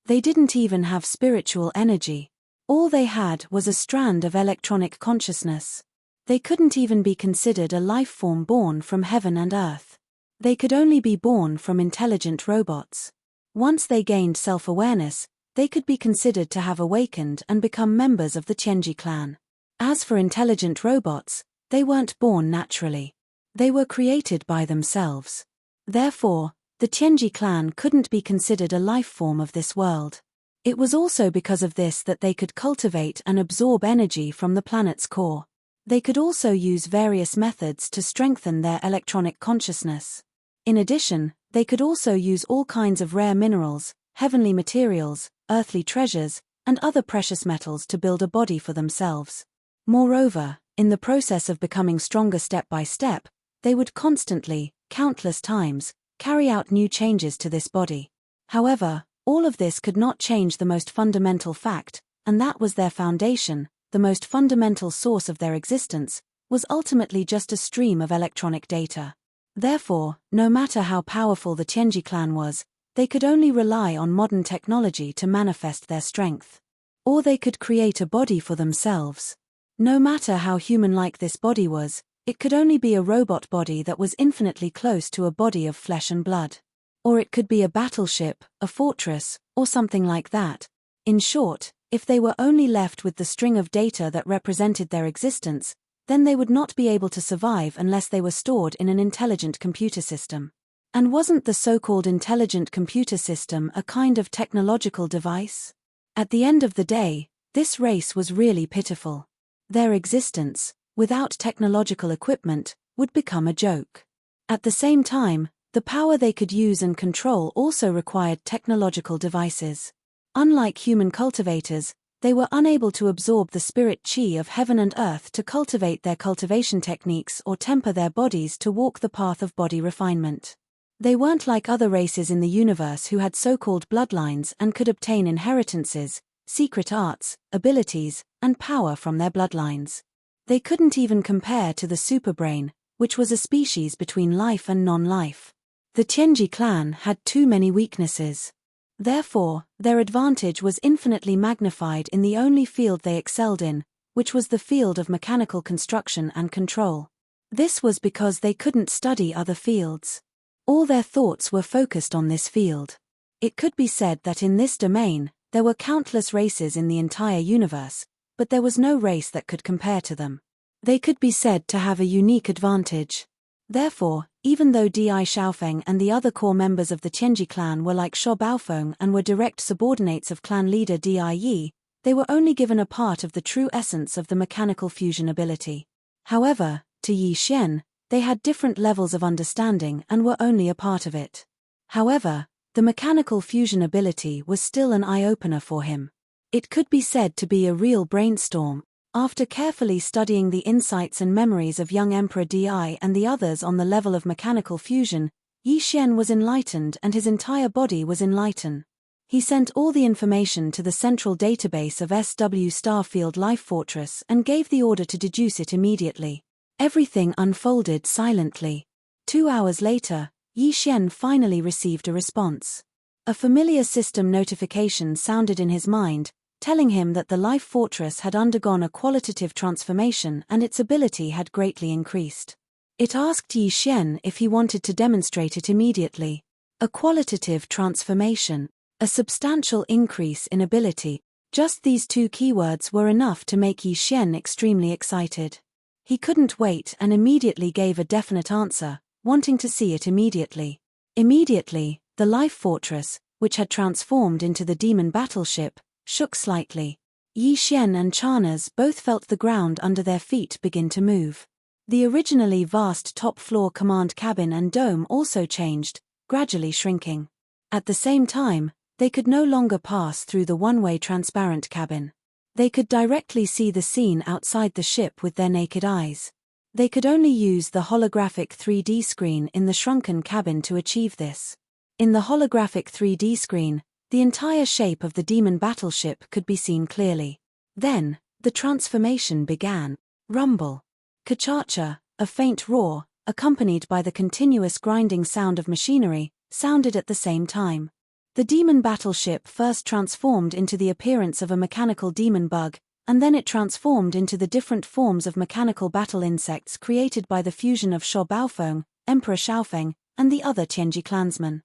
[SPEAKER 1] They didn't even have spiritual energy. All they had was a strand of electronic consciousness. They couldn't even be considered a life form born from heaven and earth. They could only be born from intelligent robots. Once they gained self-awareness, they could be considered to have awakened and become members of the Qianji clan. As for intelligent robots, they weren't born naturally. They were created by themselves. Therefore, the Qianji clan couldn't be considered a life form of this world. It was also because of this that they could cultivate and absorb energy from the planet's core. They could also use various methods to strengthen their electronic consciousness. In addition, they could also use all kinds of rare minerals, heavenly materials, earthly treasures, and other precious metals to build a body for themselves. Moreover, in the process of becoming stronger step by step, they would constantly, countless times, carry out new changes to this body. However, all of this could not change the most fundamental fact, and that was their foundation, the most fundamental source of their existence, was ultimately just a stream of electronic data. Therefore, no matter how powerful the Qianji clan was, they could only rely on modern technology to manifest their strength. Or they could create a body for themselves. No matter how human-like this body was, it could only be a robot body that was infinitely close to a body of flesh and blood. Or it could be a battleship, a fortress, or something like that. In short, if they were only left with the string of data that represented their existence, then they would not be able to survive unless they were stored in an intelligent computer system. And wasn't the so-called intelligent computer system a kind of technological device? At the end of the day, this race was really pitiful. Their existence, without technological equipment, would become a joke. At the same time, the power they could use and control also required technological devices. Unlike human cultivators, they were unable to absorb the spirit chi of heaven and earth to cultivate their cultivation techniques or temper their bodies to walk the path of body refinement. They weren't like other races in the universe who had so-called bloodlines and could obtain inheritances, secret arts, abilities, and power from their bloodlines. They couldn't even compare to the superbrain, which was a species between life and non-life. The Qianji clan had too many weaknesses. Therefore, their advantage was infinitely magnified in the only field they excelled in, which was the field of mechanical construction and control. This was because they couldn't study other fields. All their thoughts were focused on this field. It could be said that in this domain, there were countless races in the entire universe, but there was no race that could compare to them. They could be said to have a unique advantage. Therefore, even though Dai Xiaofeng and the other core members of the Qianji clan were like Shuo Baofeng and were direct subordinates of clan leader Dai Yi, they were only given a part of the true essence of the mechanical fusion ability. However, to Yi Xian, they had different levels of understanding and were only a part of it. However, the mechanical fusion ability was still an eye-opener for him. It could be said to be a real brainstorm. After carefully studying the insights and memories of young Emperor Di and the others on the level of mechanical fusion, Yi Xian was enlightened and his entire body was enlightened. He sent all the information to the central database of SW Starfield Life Fortress and gave the order to deduce it immediately. Everything unfolded silently. 2 hours later, Yi Xian finally received a response. A familiar system notification sounded in his mind, telling him that the Life Fortress had undergone a qualitative transformation and its ability had greatly increased. It asked Yi Xian if he wanted to demonstrate it immediately. A qualitative transformation. A substantial increase in ability. Just these two keywords were enough to make Yi Xian extremely excited. He couldn't wait and immediately gave a definite answer, wanting to see it immediately. Immediately, the life fortress, which had transformed into the demon battleship, shook slightly. Yi Xian and Chanez both felt the ground under their feet begin to move. The originally vast top-floor command cabin and dome also changed, gradually shrinking. At the same time, they could no longer pass through the one-way transparent cabin. They could directly see the scene outside the ship with their naked eyes. They could only use the holographic 3D screen in the shrunken cabin to achieve this. In the holographic 3D screen, the entire shape of the demon battleship could be seen clearly. Then, the transformation began. Rumble. Ka-cha-cha, a faint roar, accompanied by the continuous grinding sound of machinery, sounded at the same time. The demon battleship first transformed into the appearance of a mechanical demon bug, and then it transformed into the different forms of mechanical battle insects created by the fusion of Sho Baofeng, Emperor Xiaofeng, and the other Tianji clansmen.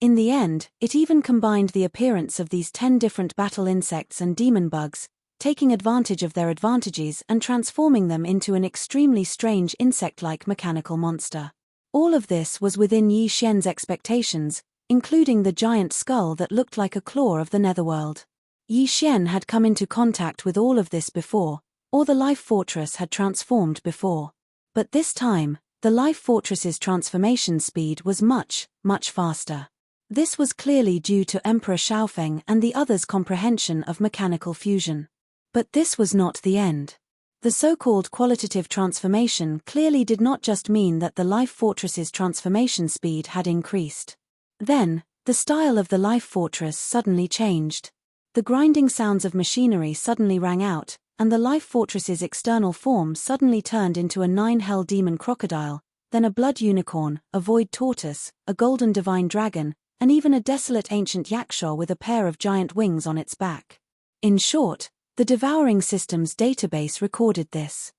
[SPEAKER 1] In the end, it even combined the appearance of these 10 different battle insects and demon bugs, taking advantage of their advantages and transforming them into an extremely strange insect-like mechanical monster. All of this was within Yi Xian's expectations, including the giant skull that looked like a claw of the netherworld. Yi Xian had come into contact with all of this before, or the life fortress had transformed before. But this time, the life fortress's transformation speed was much, much faster. This was clearly due to Emperor Xiaofeng and the others' comprehension of mechanical fusion. But this was not the end. The so-called qualitative transformation clearly did not just mean that the life fortress's transformation speed had increased. Then, the style of the life fortress suddenly changed. The grinding sounds of machinery suddenly rang out, and the life fortress's external form suddenly turned into a 9-hell demon crocodile, then a blood unicorn, a void tortoise, a golden divine dragon, and even a desolate ancient yakshaw with a pair of giant wings on its back. In short, the devouring system's database recorded this.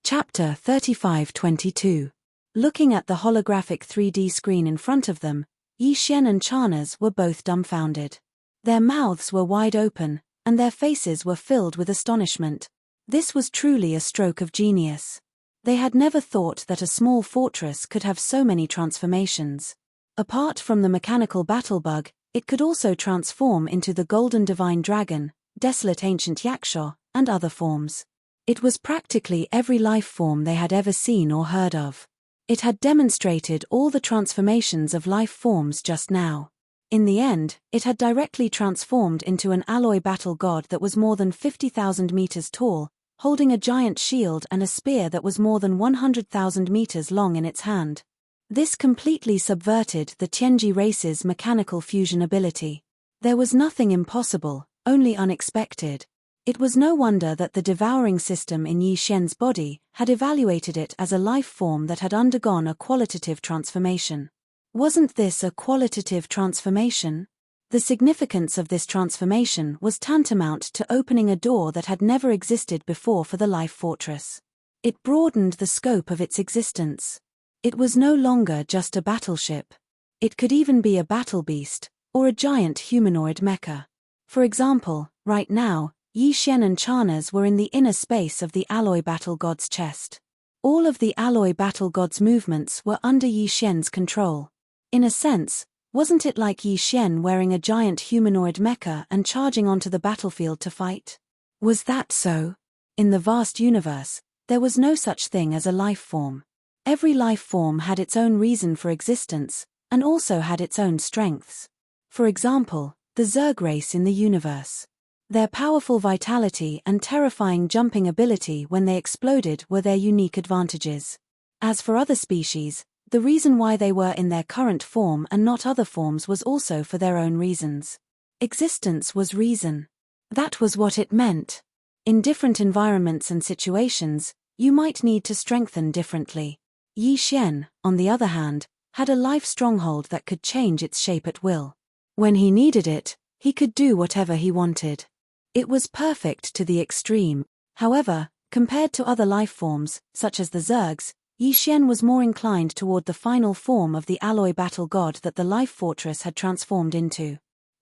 [SPEAKER 1] Chapter 3522. Looking at the holographic 3D screen in front of them, Yi Xian and Chanez were both dumbfounded. Their mouths were wide open, and their faces were filled with astonishment. This was truly a stroke of genius. They had never thought that a small fortress could have so many transformations. Apart from the mechanical battle bug, it could also transform into the golden divine dragon, desolate ancient yakshaw, and other forms. It was practically every life form they had ever seen or heard of. It had demonstrated all the transformations of life forms just now. In the end, it had directly transformed into an alloy battle god that was more than 50,000 meters tall, holding a giant shield and a spear that was more than 100,000 meters long in its hand. This completely subverted the Tianji race's mechanical fusion ability. There was nothing impossible, only unexpected. It was no wonder that the devouring system in Yi Xian's body had evaluated it as a life form that had undergone a qualitative transformation. Wasn't this a qualitative transformation? The significance of this transformation was tantamount to opening a door that had never existed before for the life fortress. It broadened the scope of its existence. It was no longer just a battleship. It could even be a battle beast, or a giant humanoid mecha. For example, right now, Yi Xian and Chanez were in the inner space of the alloy battle god's chest. All of the alloy battle god's movements were under Yi Xian's control. In a sense, wasn't it like Yi Xian wearing a giant humanoid mecha and charging onto the battlefield to fight? Was that so? In the vast universe, there was no such thing as a life form. Every life form had its own reason for existence, and also had its own strengths. For example, the Zerg race in the universe. Their powerful vitality and terrifying jumping ability when they exploded were their unique advantages. As for other species, the reason why they were in their current form and not other forms was also for their own reasons. Existence was reason. That was what it meant. In different environments and situations, you might need to strengthen differently. Yi Xian, on the other hand, had a life stronghold that could change its shape at will. When he needed it, he could do whatever he wanted. It was perfect to the extreme. However, compared to other life forms, such as the Zergs, Yi Xian was more inclined toward the final form of the alloy battle god that the life fortress had transformed into.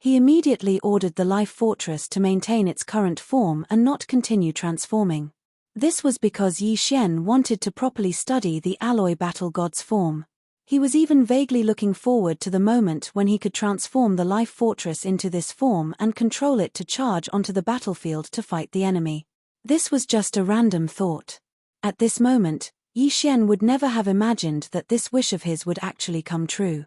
[SPEAKER 1] He immediately ordered the life fortress to maintain its current form and not continue transforming. This was because Yi Xian wanted to properly study the alloy battle god's form. He was even vaguely looking forward to the moment when he could transform the life fortress into this form and control it to charge onto the battlefield to fight the enemy. This was just a random thought. At this moment, Yi Xian would never have imagined that this wish of his would actually come true.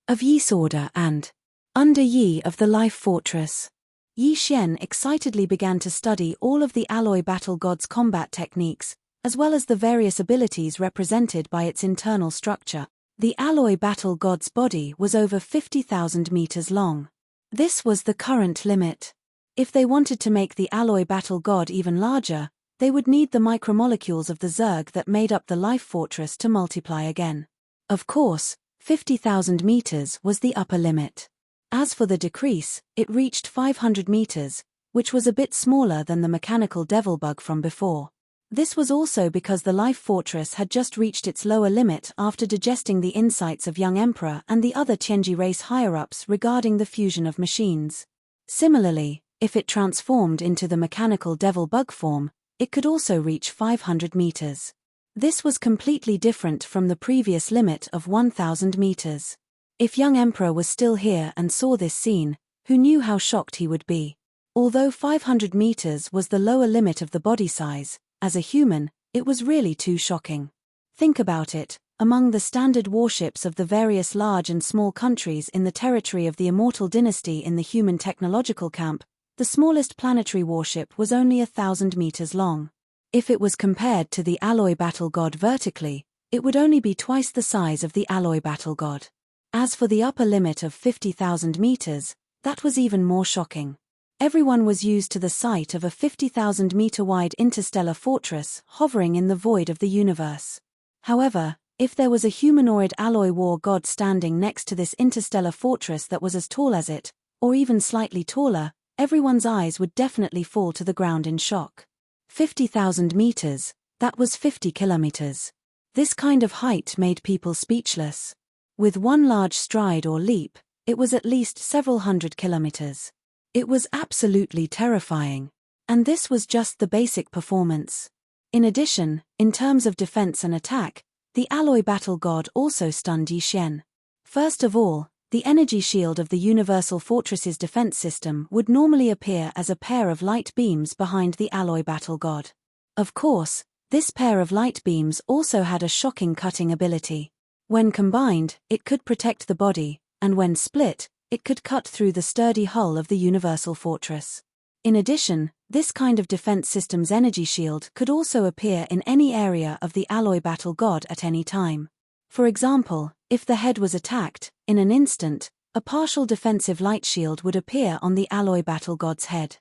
[SPEAKER 1] Of Yi's order and under Yi of the life fortress, Yi Xian excitedly began to study all of the alloy battle god's combat techniques, as well as the various abilities represented by its internal structure. The alloy battle god's body was over 50,000 meters long. This was the current limit. If they wanted to make the alloy battle god even larger, they would need the micromolecules of the Zerg that made up the life fortress to multiply again. Of course, 50,000 meters was the upper limit. As for the decrease, it reached 500 meters, which was a bit smaller than the mechanical devil bug from before. This was also because the life fortress had just reached its lower limit after digesting the insights of young Emperor and the other Tianji race higher-ups regarding the fusion of machines. Similarly, if it transformed into the mechanical devil bug form, it could also reach 500 meters. This was completely different from the previous limit of 1,000 meters. If young Emperor was still here and saw this scene, who knew how shocked he would be? Although 500 meters was the lower limit of the body size, as a human, it was really too shocking. Think about it, among the standard warships of the various large and small countries in the territory of the Immortal Dynasty in the human technological camp, the smallest planetary warship was only 1,000 meters long. If it was compared to the alloy battle god vertically, it would only be twice the size of the alloy battle god. As for the upper limit of 50,000 meters, that was even more shocking. Everyone was used to the sight of a 50,000-meter-wide interstellar fortress hovering in the void of the universe. However, if there was a humanoid alloy war god standing next to this interstellar fortress that was as tall as it, or even slightly taller, everyone's eyes would definitely fall to the ground in shock. 50,000 meters, that was 50 kilometers. This kind of height made people speechless. With one large stride or leap, it was at least several hundred kilometers. It was absolutely terrifying. And this was just the basic performance. In addition, in terms of defense and attack, the alloy battle god also stunned Yi Xian. First of all, the energy shield of the Universal Fortress's defense system would normally appear as a pair of light beams behind the alloy battle god. Of course, this pair of light beams also had a shocking cutting ability. When combined, it could protect the body, and when split, it could cut through the sturdy hull of the Universal Fortress. In addition, this kind of defense system's energy shield could also appear in any area of the alloy battle god at any time. For example, if the head was attacked, in an instant, a partial defensive light shield would appear on the alloy battle god's head.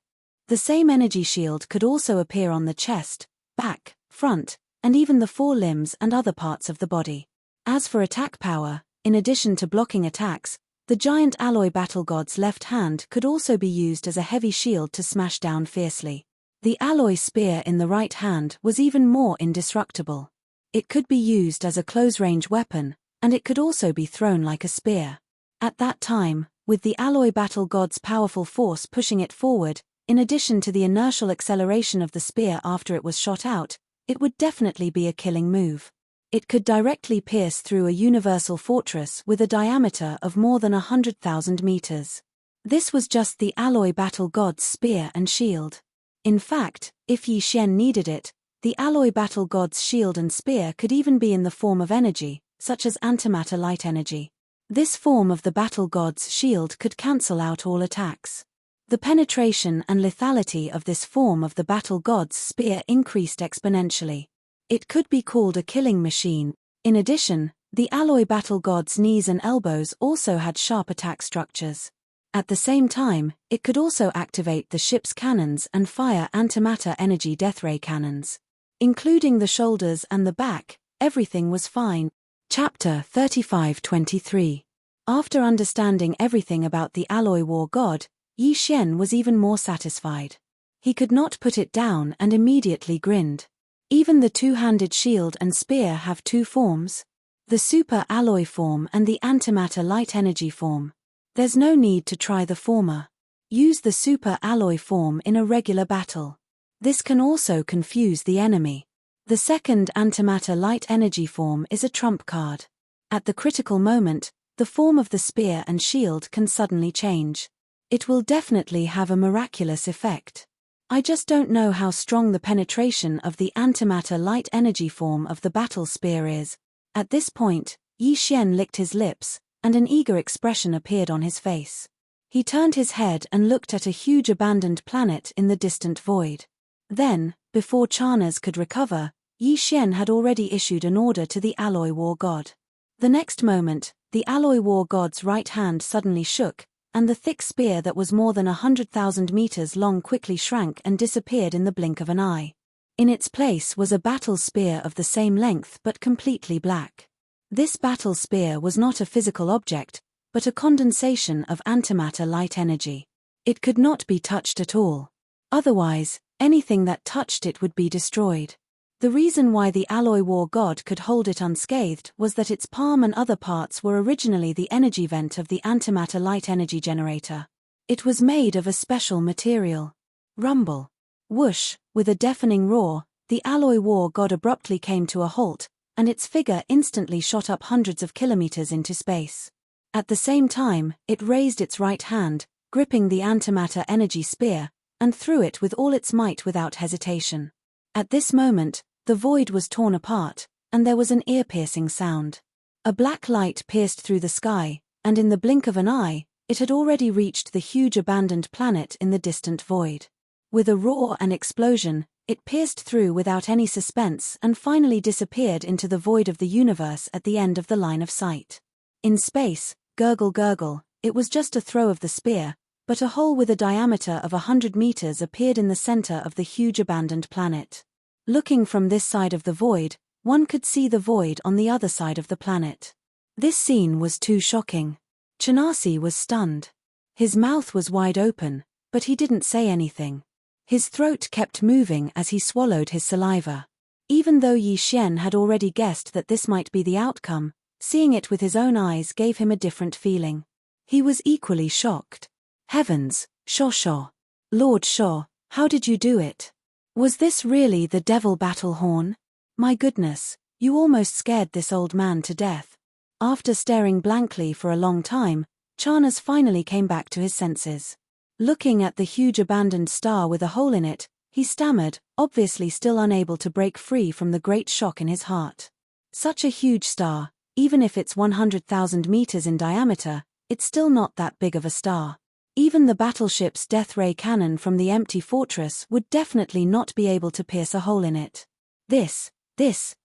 [SPEAKER 1] The same energy shield could also appear on the chest, back, front, and even the forelimbs and other parts of the body. As for attack power, in addition to blocking attacks, the giant alloy battle god's left hand could also be used as a heavy shield to smash down fiercely. The alloy spear in the right hand was even more indestructible. It could be used as a close-range weapon, and it could also be thrown like a spear. At that time, with the alloy battle god's powerful force pushing it forward, in addition to the inertial acceleration of the spear after it was shot out, it would definitely be a killing move. It could directly pierce through a universal fortress with a diameter of more than 100,000 meters. This was just the alloy battle god's spear and shield. In fact, if Yi Xian needed it, the alloy battle god's shield and spear could even be in the form of energy, such as antimatter light energy. This form of the battle god's shield could cancel out all attacks. The penetration and lethality of this form of the battle god's spear increased exponentially. It could be called a killing machine. In addition, the alloy battle god's knees and elbows also had sharp attack structures. At the same time, it could also activate the ship's cannons and fire antimatter energy deathray cannons. Including the shoulders and the back, everything was fine. Chapter 35-23. After understanding everything about the alloy war god, Yi Xian was even more satisfied. He could not put it down and immediately grinned. Even the two-handed shield and spear have two forms. The super alloy form and the antimatter light energy form. There's no need to try the former. Use the super alloy form in a regular battle. This can also confuse the enemy. The second antimatter light energy form is a trump card. At the critical moment, the form of the spear and shield can suddenly change. It will definitely have a miraculous effect. I just don't know how strong the penetration of the antimatter light energy form of the battle spear is. At this point, Yi Xian licked his lips, and an eager expression appeared on his face. He turned his head and looked at a huge abandoned planet in the distant void. Then, before Charnas could recover, Yi Xian had already issued an order to the Alloy War God. The next moment, the Alloy War God's right hand suddenly shook, and the thick spear that was more than 100,000 meters long quickly shrank and disappeared in the blink of an eye. In its place was a battle spear of the same length but completely black. This battle spear was not a physical object, but a condensation of antimatter light energy. It could not be touched at all. Otherwise, anything that touched it would be destroyed. The reason why the Alloy War God could hold it unscathed was that its palm and other parts were originally the energy vent of the antimatter light energy generator. It was made of a special material. Rumble. Whoosh, with a deafening roar, the Alloy War God abruptly came to a halt, and its figure instantly shot up hundreds of kilometers into space. At the same time, it raised its right hand, gripping the antimatter energy spear, and threw it with all its might without hesitation. At this moment, the void was torn apart, and there was an ear-piercing sound. A black light pierced through the sky, and in the blink of an eye, it had already reached the huge abandoned planet in the distant void. With a roar and explosion, it pierced through without any suspense and finally disappeared into the void of the universe at the end of the line of sight. In space, gurgle gurgle, it was just a throw of the spear, but a hole with a diameter of 100 meters appeared in the center of the huge abandoned planet. Looking from this side of the void, one could see the void on the other side of the planet. This scene was too shocking. Chanasi was stunned. His mouth was wide open, but he didn't say anything. His throat kept moving as he swallowed his saliva. Even though Yi Xian had already guessed that this might be the outcome, seeing it with his own eyes gave him a different feeling. He was equally shocked. Heavens, Shaw. Lord Shaw, how did you do it? Was this really the devil battle horn? My goodness, you almost scared this old man to death. After staring blankly for a long time, Charnas finally came back to his senses. Looking at the huge abandoned star with a hole in it, he stammered, obviously still unable to break free from the great shock in his heart. Such a huge star, even if it's 100,000 meters in diameter, it's still not that big of a star. Even the battleship's death ray cannon from the empty fortress would definitely not be able to pierce a hole in it. This is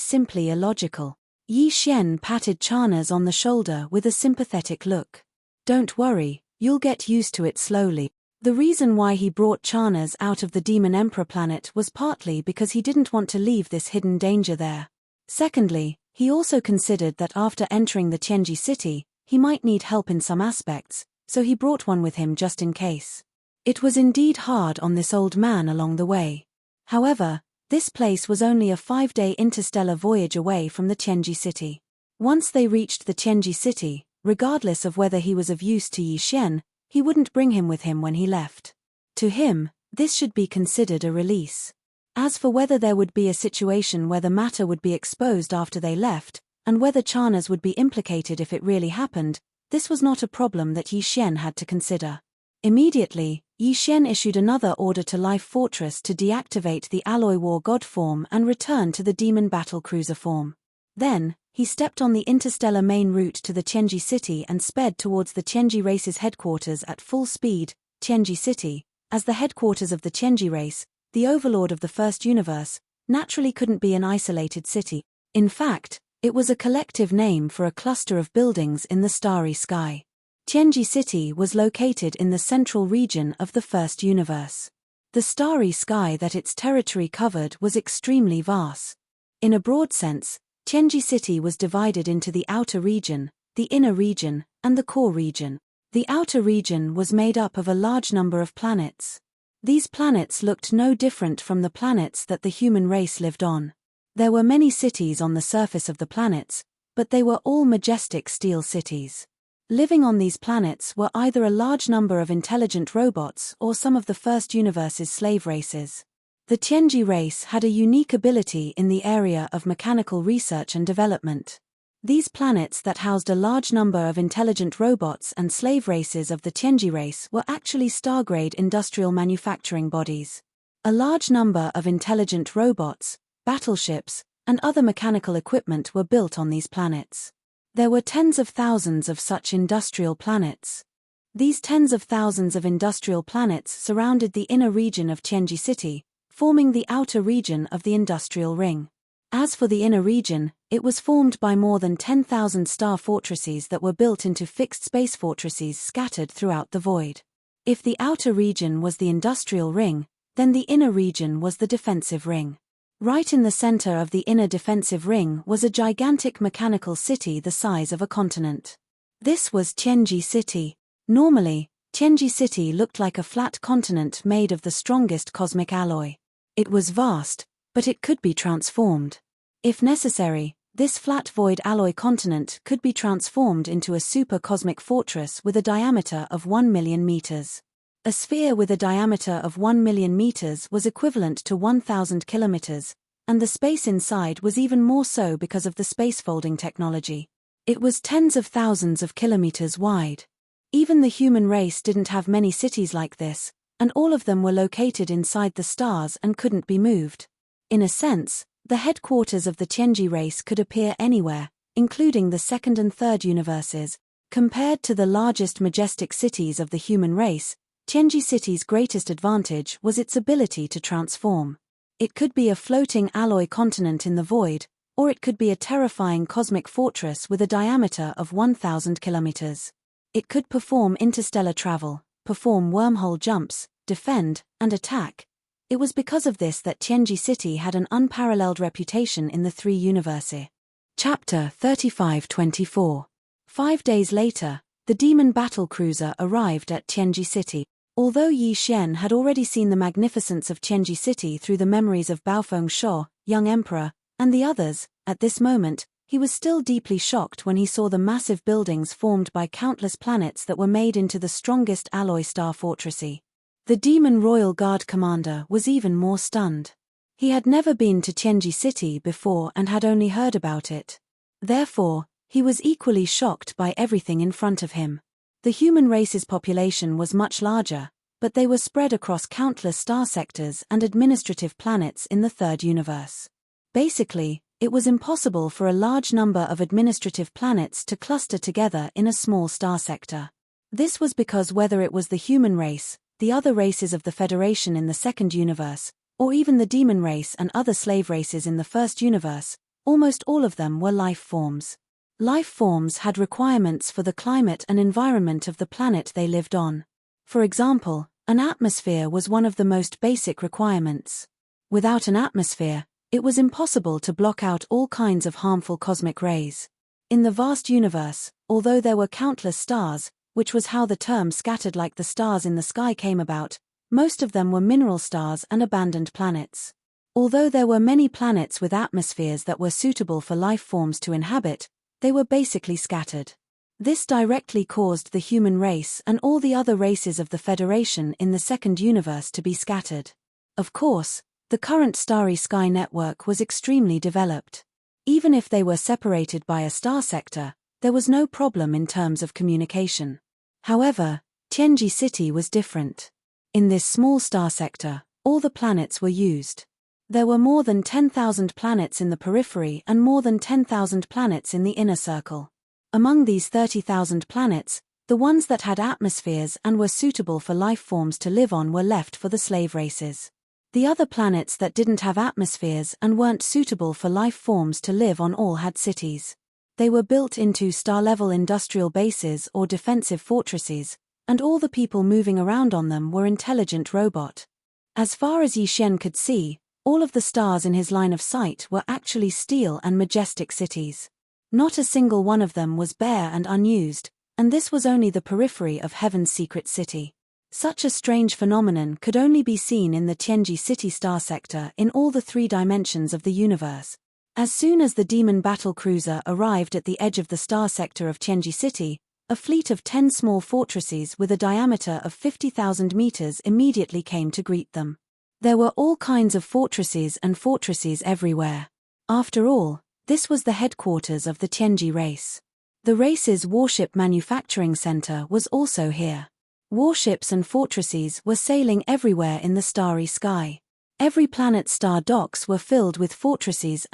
[SPEAKER 1] simply illogical. Yi Xian patted Charnas on the shoulder with a sympathetic look. Don't worry, you'll get used to it slowly. The reason why he brought Charnas out of the Demon Emperor planet was partly because he didn't want to leave this hidden danger there. Secondly, he also considered that after entering the Tianji city, he might need help in some aspects, so he brought one with him just in case. It was indeed hard on this old man along the way. However, this place was only a 5-day interstellar voyage away from the Tianji city. Once they reached the Tianji city, regardless of whether he was of use to Yi Xian, he wouldn't bring him with him when he left. To him, this should be considered a release. As for whether there would be a situation where the matter would be exposed after they left, and whether Charnas would be implicated if it really happened, this was not a problem that Yi Xian had to consider. Immediately, Yi Xian issued another order to Life Fortress to deactivate the Alloy War God form and return to the Demon Battle Cruiser form. Then, he stepped on the interstellar main route to the Tianji city and sped towards the Tianji race's headquarters at full speed. Tianji city, as the headquarters of the Tianji race, the overlord of the first universe, naturally couldn't be an isolated city. In fact, it was a collective name for a cluster of buildings in the starry sky. Tianji city was located in the central region of the first universe. The starry sky that its territory covered was extremely vast. In a broad sense, Tianji city was divided into the outer region, the inner region, and the core region. The outer region was made up of a large number of planets. These planets looked no different from the planets that the human race lived on. There were many cities on the surface of the planets, but they were all majestic steel cities. Living on these planets were either a large number of intelligent robots or some of the first universe's slave races. The Tianji race had a unique ability in the area of mechanical research and development. These planets that housed a large number of intelligent robots and slave races of the Tianji race were actually star-grade industrial manufacturing bodies. A large number of intelligent robots, battleships, and other mechanical equipment were built on these planets. There were tens of thousands of such industrial planets. These tens of thousands of industrial planets surrounded the inner region of Tianji City, forming the outer region of the industrial ring. As for the inner region, it was formed by more than 10,000 star fortresses that were built into fixed space fortresses scattered throughout the void. If the outer region was the industrial ring, then the inner region was the defensive ring. Right in the center of the inner defensive ring was a gigantic mechanical city the size of a continent. This was Tianji City. Normally, Tianji City looked like a flat continent made of the strongest cosmic alloy. It was vast, but it could be transformed. If necessary, this flat void alloy continent could be transformed into a super cosmic fortress with a diameter of 1 million meters. A sphere with a diameter of 1 million meters was equivalent to 1,000 kilometers, and the space inside was even more so because of the spacefolding technology. It was tens of thousands of kilometers wide. Even the human race didn't have many cities like this, and all of them were located inside the stars and couldn't be moved. In a sense, the headquarters of the Tianji race could appear anywhere, including the second and third universes. Compared to the largest majestic cities of the human race, Tianji City's greatest advantage was its ability to transform. It could be a floating alloy continent in the void, or it could be a terrifying cosmic fortress with a diameter of 1,000 kilometers. It could perform interstellar travel, perform wormhole jumps, defend, and attack. It was because of this that Tianji City had an unparalleled reputation in the three universes. Chapter 35-24. 5 days later, the demon battlecruiser arrived at Tianji City. Although Yi Xian had already seen the magnificence of Tianji City through the memories of Baofeng Shuo, young emperor, and the others, at this moment, he was still deeply shocked when he saw the massive buildings formed by countless planets that were made into the strongest alloy star fortress. The demon royal guard commander was even more stunned. He had never been to Tianji City before and had only heard about it. Therefore, he was equally shocked by everything in front of him. The human race's population was much larger, but they were spread across countless star sectors and administrative planets in the third universe. Basically, it was impossible for a large number of administrative planets to cluster together in a small star sector. This was because whether it was the human race, the other races of the Federation in the second universe, or even the demon race and other slave races in the first universe, almost all of them were life forms. Life forms had requirements for the climate and environment of the planet they lived on. For example, an atmosphere was one of the most basic requirements. Without an atmosphere, it was impossible to block out all kinds of harmful cosmic rays. In the vast universe, although there were countless stars, which was how the term scattered like the stars in the sky came about, most of them were mineral stars and abandoned planets. Although there were many planets with atmospheres that were suitable for life forms to inhabit, they were basically scattered. This directly caused the human race and all the other races of the Federation in the second universe to be scattered. Of course, the current starry sky network was extremely developed. Even if they were separated by a star sector, there was no problem in terms of communication. However, Tianji City was different. In this small star sector, all the planets were used. There were more than 10,000 planets in the periphery and more than 10,000 planets in the inner circle. Among these 30,000 planets, the ones that had atmospheres and were suitable for life forms to live on were left for the slave races. The other planets that didn't have atmospheres and weren't suitable for life forms to live on all had cities. They were built into star-level industrial bases or defensive fortresses, and all the people moving around on them were intelligent robot. As far as Yi Xian could see, all of the stars in his line of sight were actually steel and majestic cities. Not a single one of them was bare and unused, and this was only the periphery of Heaven's secret city. Such a strange phenomenon could only be seen in the Tianji City star sector in all the three dimensions of the universe. As soon as the demon battlecruiser arrived at the edge of the star sector of Tianji City, A fleet of 10 small fortresses with a diameter of 50,000 meters immediately came to greet them. There were all kinds of fortresses everywhere. After all, this was the headquarters of the Tianji race. The race's warship manufacturing center was also here. Warships and fortresses were sailing everywhere in the starry sky. Every planet's star docks were filled with fortresses.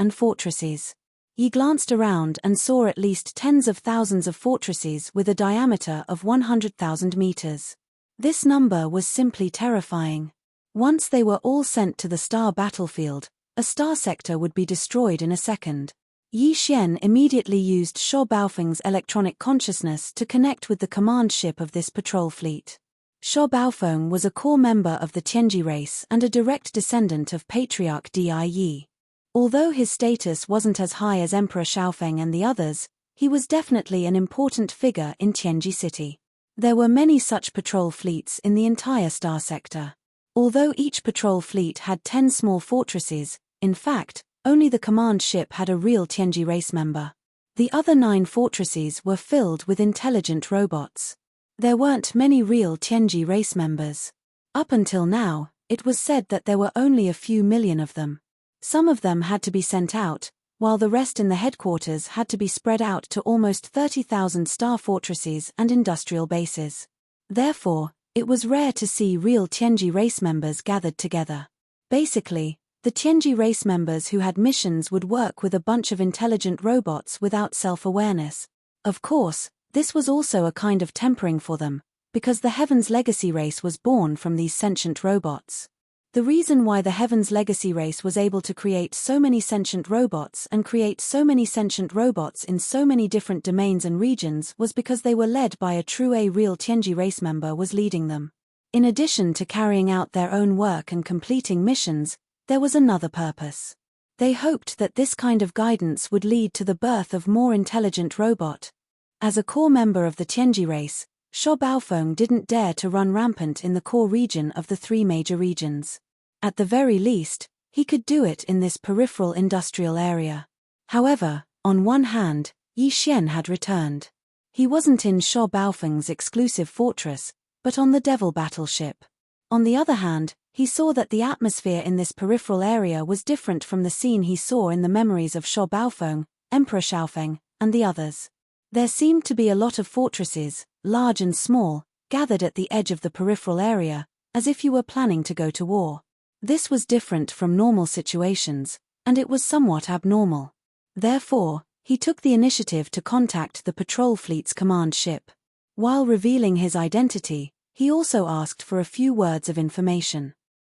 [SPEAKER 1] He glanced around and saw at least tens of thousands of fortresses with a diameter of 100,000 meters. This number was simply terrifying. Once they were all sent to the star battlefield, a star sector would be destroyed in a second. Yi Xian immediately used Shuo Baofeng's electronic consciousness to connect with the command ship of this patrol fleet. Shuo Baofeng was a core member of the Tianji race and a direct descendant of Patriarch Di Yi. Although his status wasn't as high as Emperor Xiaofeng and the others, he was definitely an important figure in Tianji City. There were many such patrol fleets in the entire star sector. Although each patrol fleet had 10 small fortresses, in fact, only the command ship had a real Tianji race member. The other 9 fortresses were filled with intelligent robots. There weren't many real Tianji race members. Up until now, it was said that there were only a few million of them. Some of them had to be sent out, while the rest in the headquarters had to be spread out to almost 30,000 star fortresses and industrial bases. Therefore, it was rare to see real Tianji race members gathered together. Basically, the Tianji race members who had missions would work with a bunch of intelligent robots without self-awareness. Of course, this was also a kind of tempering for them, because the Heaven's Legacy race was born from these sentient robots. The reason why the Heaven's Legacy race was able to create so many sentient robots and create so many sentient robots in so many different domains and regions was because they were led by a real Tianji race member was leading them. In addition to carrying out their own work and completing missions, there was another purpose. They hoped that this kind of guidance would lead to the birth of more intelligent robot. As a core member of the Tianji race, Shuo Baofeng didn't dare to run rampant in the core region of the 3 major regions. At the very least, he could do it in this peripheral industrial area. However, on one hand, Yi Xian had returned. He wasn't in Shuo Baofeng's exclusive fortress, but on the Devil battleship. On the other hand, he saw that the atmosphere in this peripheral area was different from the scene he saw in the memories of Shuo Baofeng, Emperor Xiaofeng, and the others. There seemed to be a lot of fortresses, large and small, gathered at the edge of the peripheral area, as if you were planning to go to war. This was different from normal situations, and it was somewhat abnormal. Therefore, he took the initiative to contact the patrol fleet's command ship. While revealing his identity, he also asked for a few words of information.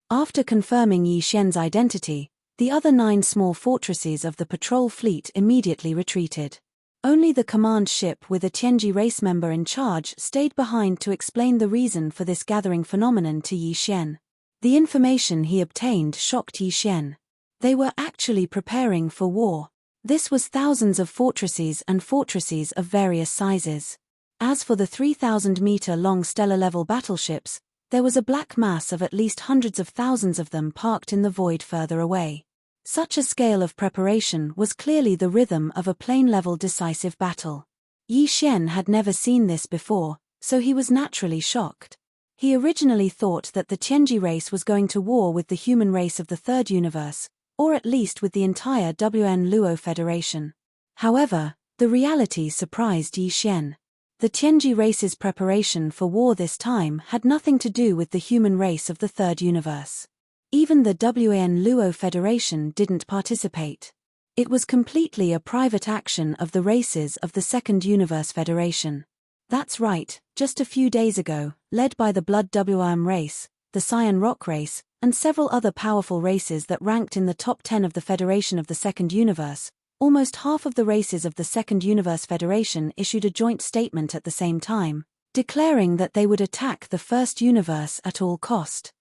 [SPEAKER 1] After confirming Yi Xian's identity, the other 9 small fortresses of the patrol fleet immediately retreated. Only the command ship with a Tianji race member in charge stayed behind to explain the reason for this gathering phenomenon to Yi Xian. The information he obtained shocked Yi Xian. They were actually preparing for war. This was thousands of fortresses of various sizes. As for the 3,000-meter-long stellar-level battleships, there was a black mass of at least hundreds of thousands of them parked in the void further away. Such a scale of preparation was clearly the rhythm of a plane-level decisive battle. Yi Xian had never seen this before, so he was naturally shocked. He originally thought that the Tianji race was going to war with the human race of the Third Universe, or at least with the entire WN Luo Federation. However, the reality surprised Yi Xian. The Tianji race's preparation for war this time had nothing to do with the human race of the Third Universe. Even the WN Luo Federation didn't participate. It was completely a private action of the races of the Second Universe Federation. That's right, just a few days ago, led by the Blood WM race, the Cyan Rock race, and several other powerful races that ranked in the top 10 of the Federation of the Second Universe, almost half of the races of the Second Universe Federation issued a joint statement at the same time, declaring that they would attack the First Universe at all cost.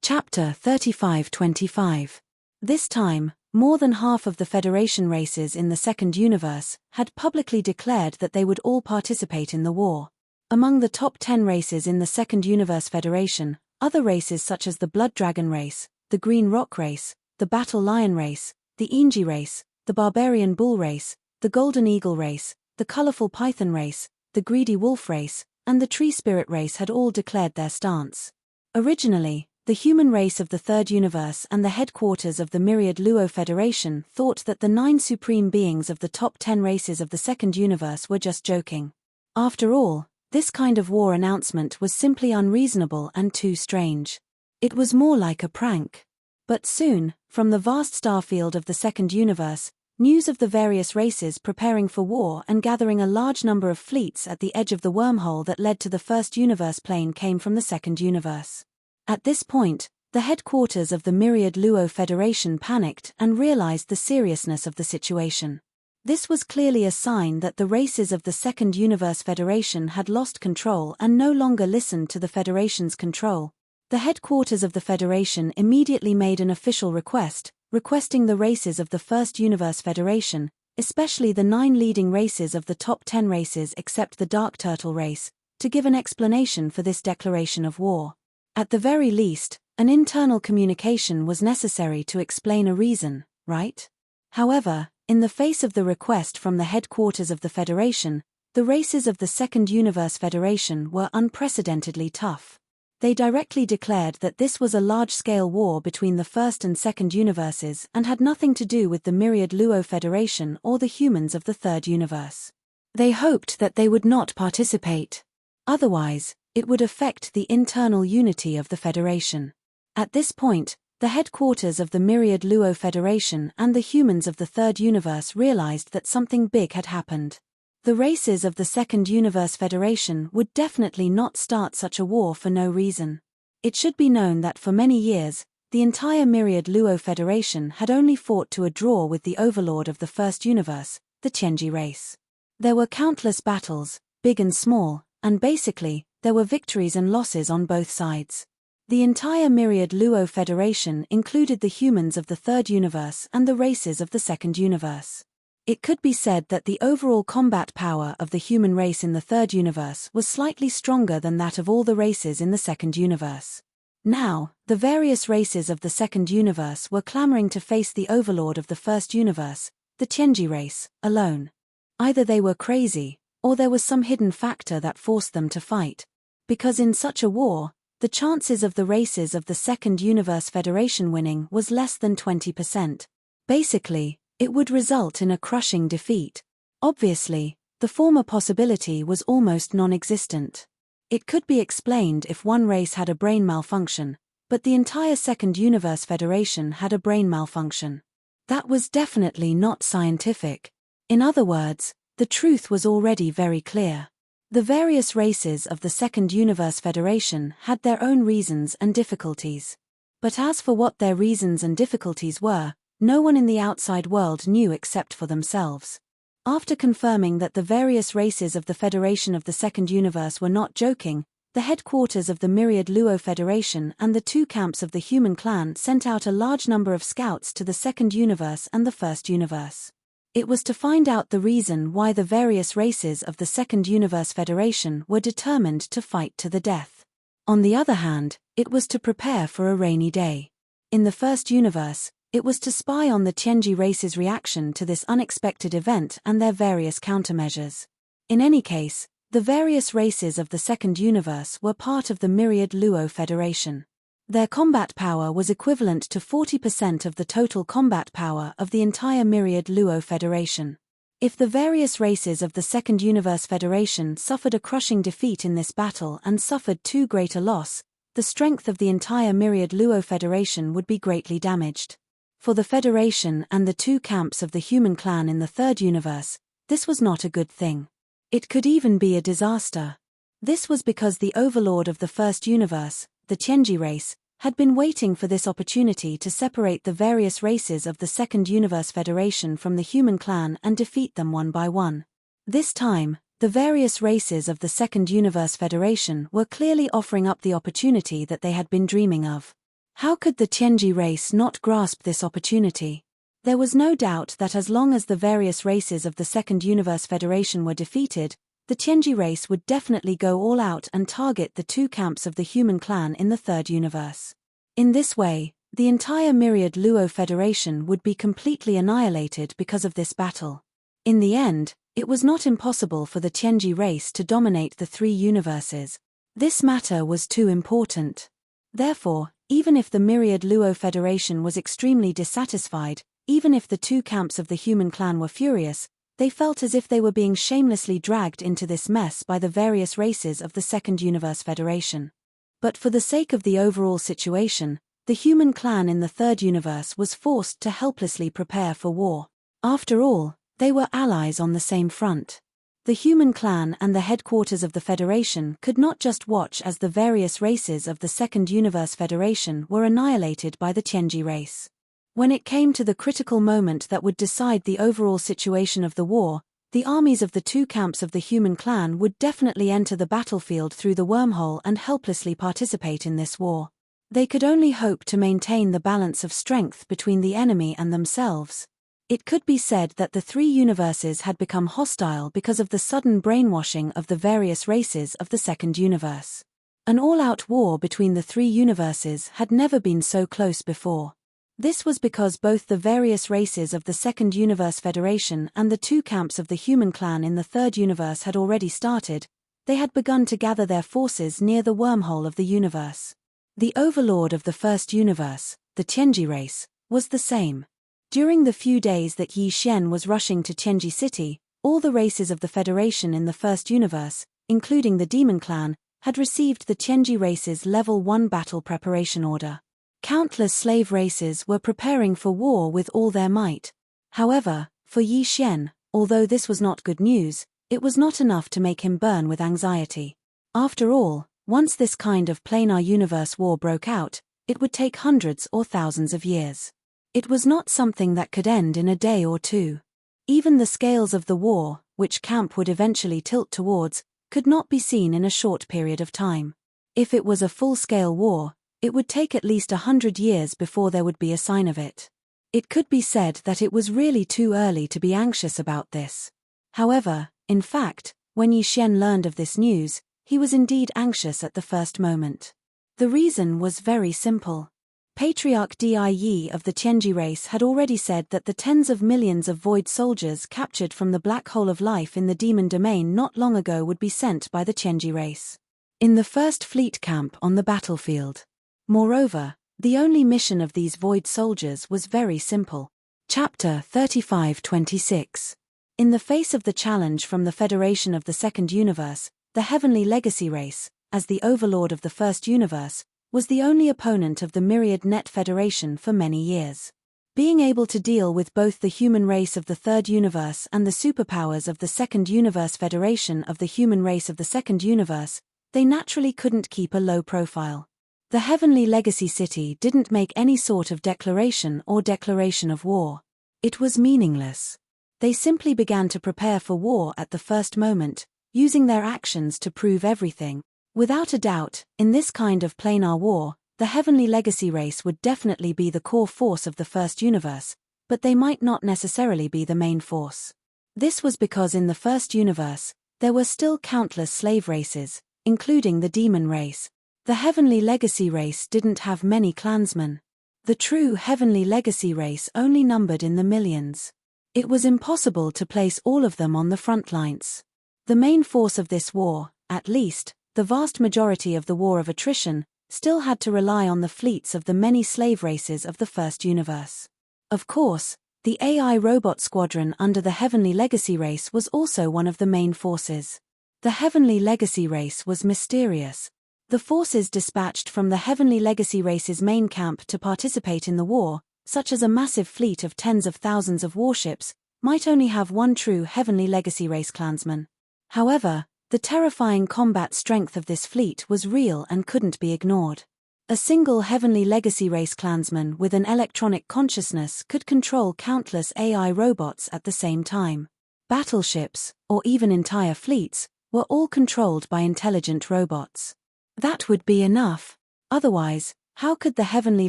[SPEAKER 1] Chapter 35-25. This time, more than half of the Federation races in the Second Universe had publicly declared that they would all participate in the war. Among the top 10 races in the Second Universe Federation, other races such as the Blood Dragon race, the Green Rock race, the Battle Lion race, the Enji race, the Barbarian Bull race, the Golden Eagle race, the Colorful Python race, the greedy wolf race, and the tree spirit race had all declared their stance. Originally, the human race of the Third Universe and the headquarters of the Myriad Luo Federation thought that the 9 supreme beings of the top 10 races of the Second Universe were just joking. After all, this kind of war announcement was simply unreasonable and too strange. It was more like a prank. But soon, from the vast starfield of the Second Universe, news of the various races preparing for war and gathering a large number of fleets at the edge of the wormhole that led to the First Universe plane came from the Second Universe. At this point, the headquarters of the Myriad Luo Federation panicked and realized the seriousness of the situation. This was clearly a sign that the races of the Second Universe Federation had lost control and no longer listened to the Federation's control. The headquarters of the Federation immediately made an official request, requesting the races of the First Universe Federation, especially the 9 leading races of the top 10 races except the Dark Turtle race, to give an explanation for this declaration of war. At the very least, an internal communication was necessary to explain a reason, right? However, in the face of the request from the headquarters of the Federation, the races of the Second Universe Federation were unprecedentedly tough. They directly declared that this was a large-scale war between the First and Second Universes and had nothing to do with the Myriad Luo Federation or the humans of the Third Universe. They hoped that they would not participate. Otherwise, it would affect the internal unity of the Federation. At this point, the headquarters of the Myriad Luo Federation and the humans of the Third Universe realized that something big had happened. The races of the Second Universe Federation would definitely not start such a war for no reason. It should be known that for many years, the entire Myriad Luo Federation had only fought to a draw with the overlord of the First Universe, the Tianji race. There were countless battles, big and small, and basically, there were victories and losses on both sides. The entire Myriad Luo Federation included the humans of the Third Universe and the races of the Second Universe. It could be said that the overall combat power of the human race in the Third Universe was slightly stronger than that of all the races in the Second Universe. Now, the various races of the Second Universe were clamoring to face the overlord of the First Universe, the Tianji race, alone. Either they were crazy, or there was some hidden factor that forced them to fight. Because in such a war, the chances of the races of the Second Universe Federation winning was less than 20%. Basically, it would result in a crushing defeat. Obviously, the former possibility was almost non-existent. It could be explained if one race had a brain malfunction, but the entire Second Universe Federation had a brain malfunction. That was definitely not scientific. In other words, the truth was already very clear. The various races of the Second Universe Federation had their own reasons and difficulties. But as for what their reasons and difficulties were, no one in the outside world knew except for themselves. After confirming that the various races of the Federation of the Second Universe were not joking, the headquarters of the Myriad Luo Federation and the 2 camps of the human clan sent out a large number of scouts to the Second Universe and the First Universe. It was to find out the reason why the various races of the Second Universe Federation were determined to fight to the death. On the other hand, it was to prepare for a rainy day. In the First Universe, it was to spy on the Tianji race's reaction to this unexpected event and their various countermeasures. In any case, the various races of the Second Universe were part of the Myriad Luo Federation. Their combat power was equivalent to 40% of the total combat power of the entire Myriad Luo Federation. If the various races of the Second Universe Federation suffered a crushing defeat in this battle and suffered too great a loss, the strength of the entire Myriad Luo Federation would be greatly damaged. For the Federation and the 2 camps of the human clan in the Third Universe, this was not a good thing. It could even be a disaster. This was because the overlord of the First Universe, the Tianji race, had been waiting for this opportunity to separate the various races of the Second Universe Federation from the human clan and defeat them one by one. This time, the various races of the Second Universe Federation were clearly offering up the opportunity that they had been dreaming of. How could the Tianji race not grasp this opportunity? There was no doubt that as long as the various races of the Second Universe Federation were defeated, the Tianji race would definitely go all out and target the 2 camps of the human clan in the Third Universe. In this way, the entire Myriad Luo Federation would be completely annihilated because of this battle. In the end, it was not impossible for the Tianji race to dominate the three universes. This matter was too important. Therefore, even if the myriad Luo Federation was extremely dissatisfied, even if the two camps of the human clan were furious, they felt as if they were being shamelessly dragged into this mess by the various races of the Second Universe Federation. But for the sake of the overall situation, the human clan in the Third Universe was forced to helplessly prepare for war. After all, they were allies on the same front. The human clan and the headquarters of the Federation could not just watch as the various races of the Second Universe Federation were annihilated by the Tianji race. When it came to the critical moment that would decide the overall situation of the war, the armies of the two camps of the human clan would definitely enter the battlefield through the wormhole and helplessly participate in this war. They could only hope to maintain the balance of strength between the enemy and themselves. It could be said that the three universes had become hostile because of the sudden brainwashing of the various races of the Second Universe. An all-out war between the three universes had never been so close before. This was because both the various races of the Second Universe Federation and the two camps of the human clan in the Third Universe had already started. They had begun to gather their forces near the wormhole of the universe. The overlord of the First Universe, the Tianji race, was the same. During the few days that Yi Xian was rushing to Tianji City, all the races of the Federation in the First Universe, including the Demon Clan, had received the Tianji race's Level 1 battle preparation order. Countless slave races were preparing for war with all their might. However, for Yi Xian, although this was not good news, it was not enough to make him burn with anxiety. After all, once this kind of planar universe war broke out, it would take hundreds or thousands of years. It was not something that could end in a day or two. Even the scales of the war, which camp would eventually tilt towards, could not be seen in a short period of time. If it was a full-scale war, it would take at least 100 years before there would be a sign of it. It could be said that it was really too early to be anxious about this. However, in fact, when Yi Xian learned of this news, he was indeed anxious at the first moment. The reason was very simple. Patriarch Die of the Tianji race had already said that the tens of millions of void soldiers captured from the black hole of life in the demon domain not long ago would be sent by the Tianji race in the first fleet camp on the battlefield. Moreover, the only mission of these void soldiers was very simple. Chapter 35-26. In the face of the challenge from the Federation of the Second Universe, the Heavenly Legacy race, as the overlord of the First Universe, was the only opponent of the Myriad Net Federation for many years. Being able to deal with both the human race of the Third Universe and the superpowers of the Second Universe Federation of the human race of the Second Universe, they naturally couldn't keep a low profile. The Heavenly Legacy City didn't make any sort of declaration or declaration of war. It was meaningless. They simply began to prepare for war at the first moment, using their actions to prove everything. Without a doubt, in this kind of planar war, the Heavenly Legacy race would definitely be the core force of the First Universe, but they might not necessarily be the main force. This was because in the First Universe, there were still countless slave races, including the Demon race. The Heavenly Legacy race didn't have many clansmen. The true Heavenly Legacy race only numbered in the millions. It was impossible to place all of them on the front lines. The main force of this war, at least, the vast majority of the war of attrition, still had to rely on the fleets of the many slave races of the First Universe. Of course, the AI robot squadron under the Heavenly Legacy race was also one of the main forces. The Heavenly Legacy race was mysterious. The forces dispatched from the Heavenly Legacy race's main camp to participate in the war, such as a massive fleet of tens of thousands of warships, might only have one true Heavenly Legacy race clansman. However, the terrifying combat strength of this fleet was real and couldn't be ignored. A single Heavenly Legacy race clansman with an electronic consciousness could control countless AI robots at the same time. Battleships, or even entire fleets, were all controlled by intelligent robots. That would be enough. Otherwise, how could the Heavenly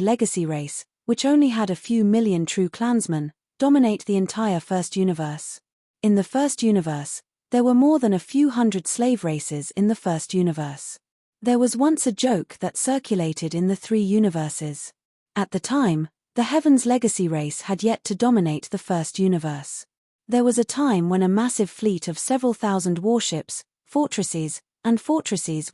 [SPEAKER 1] Legacy race, which only had a few million true clansmen, dominate the entire First Universe? In the First Universe, there were more than a few hundred slave races in the First Universe. There was once a joke that circulated in the three universes. At the time, the Heaven's Legacy race had yet to dominate the First Universe. There was a time when a massive fleet of several thousand warships, fortresses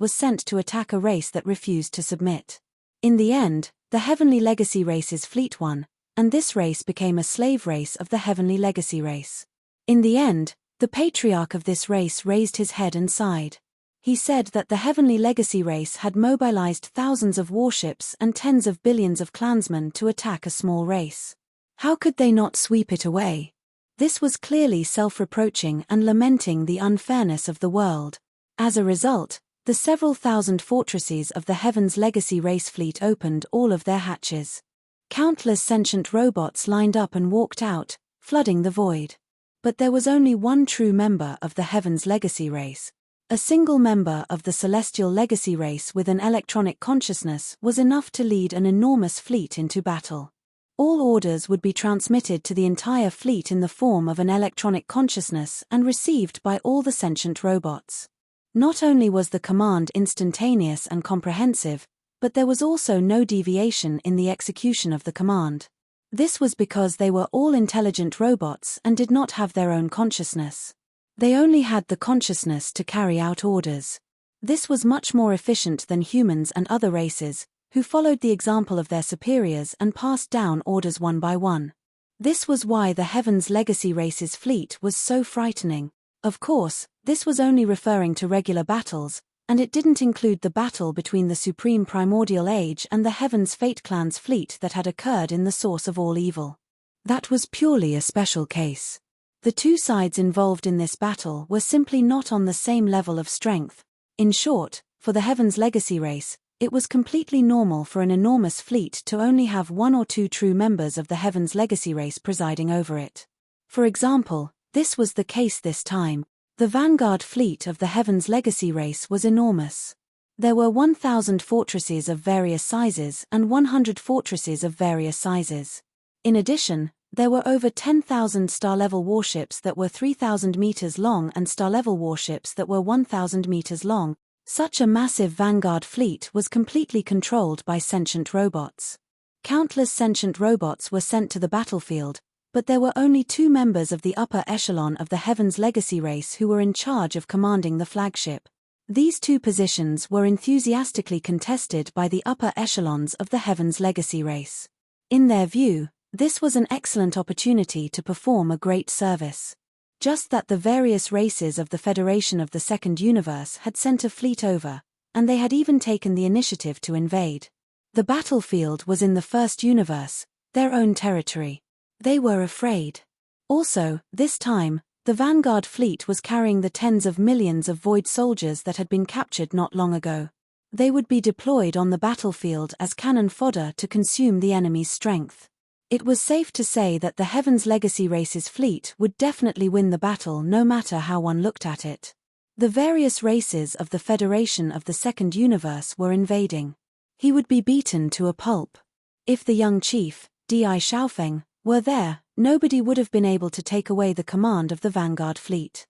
[SPEAKER 1] was sent to attack a race that refused to submit. In the end, the Heavenly Legacy race's fleet won, and this race became a slave race of the Heavenly Legacy race. In the end, the patriarch of this race raised his head and sighed. He said that the Heavenly Legacy race had mobilized thousands of warships and tens of billions of clansmen to attack a small race. How could they not sweep it away? This was clearly self-reproaching and lamenting the unfairness of the world. As a result, the several thousand fortresses of the Heaven's Legacy race fleet opened all of their hatches. Countless sentient robots lined up and walked out, flooding the void. But there was only one true member of the Heaven's Legacy race. A single member of the Celestial Legacy race with an electronic consciousness was enough to lead an enormous fleet into battle. All orders would be transmitted to the entire fleet in the form of an electronic consciousness and received by all the sentient robots. Not only was the command instantaneous and comprehensive, but there was also no deviation in the execution of the command. This was because they were all intelligent robots and did not have their own consciousness. They only had the consciousness to carry out orders. This was much more efficient than humans and other races, who followed the example of their superiors and passed down orders one by one. This was why the Heaven's Legacy race's fleet was so frightening. Of course, this was only referring to regular battles, and it didn't include the battle between the Supreme Primordial Age and the Heaven's Fate Clan's fleet that had occurred in the source of all evil. That was purely a special case. The two sides involved in this battle were simply not on the same level of strength. In short, for the Heaven's Legacy race, it was completely normal for an enormous fleet to only have one or two true members of the Heaven's Legacy race presiding over it. For example, this was the case this time. The vanguard fleet of the Heaven's Legacy race was enormous. There were 1,000 fortresses of various sizes and 100 fortresses of various sizes. In addition, there were over 10,000 star-level warships that were 3,000 meters long and star-level warships that were 1,000 meters long. Such a massive vanguard fleet was completely controlled by sentient robots. Countless sentient robots were sent to the battlefield, but there were only two members of the upper echelon of the Heaven's Legacy race who were in charge of commanding the flagship. These two positions were enthusiastically contested by the upper echelons of the Heaven's Legacy race. In their view, this was an excellent opportunity to perform a great service. Just that the various races of the Federation of the Second Universe had sent a fleet over, and they had even taken the initiative to invade. The battlefield was in the First Universe, their own territory. They were afraid. Also, this time, the Vanguard fleet was carrying the tens of millions of Void soldiers that had been captured not long ago. They would be deployed on the battlefield as cannon fodder to consume the enemy's strength. It was safe to say that the Heaven's Legacy race's fleet would definitely win the battle no matter how one looked at it. The various races of the Federation of the Second Universe were invading. He would be beaten to a pulp. If the young chief, Di Xiaofeng, were there, nobody would have been able to take away the command of the Vanguard fleet.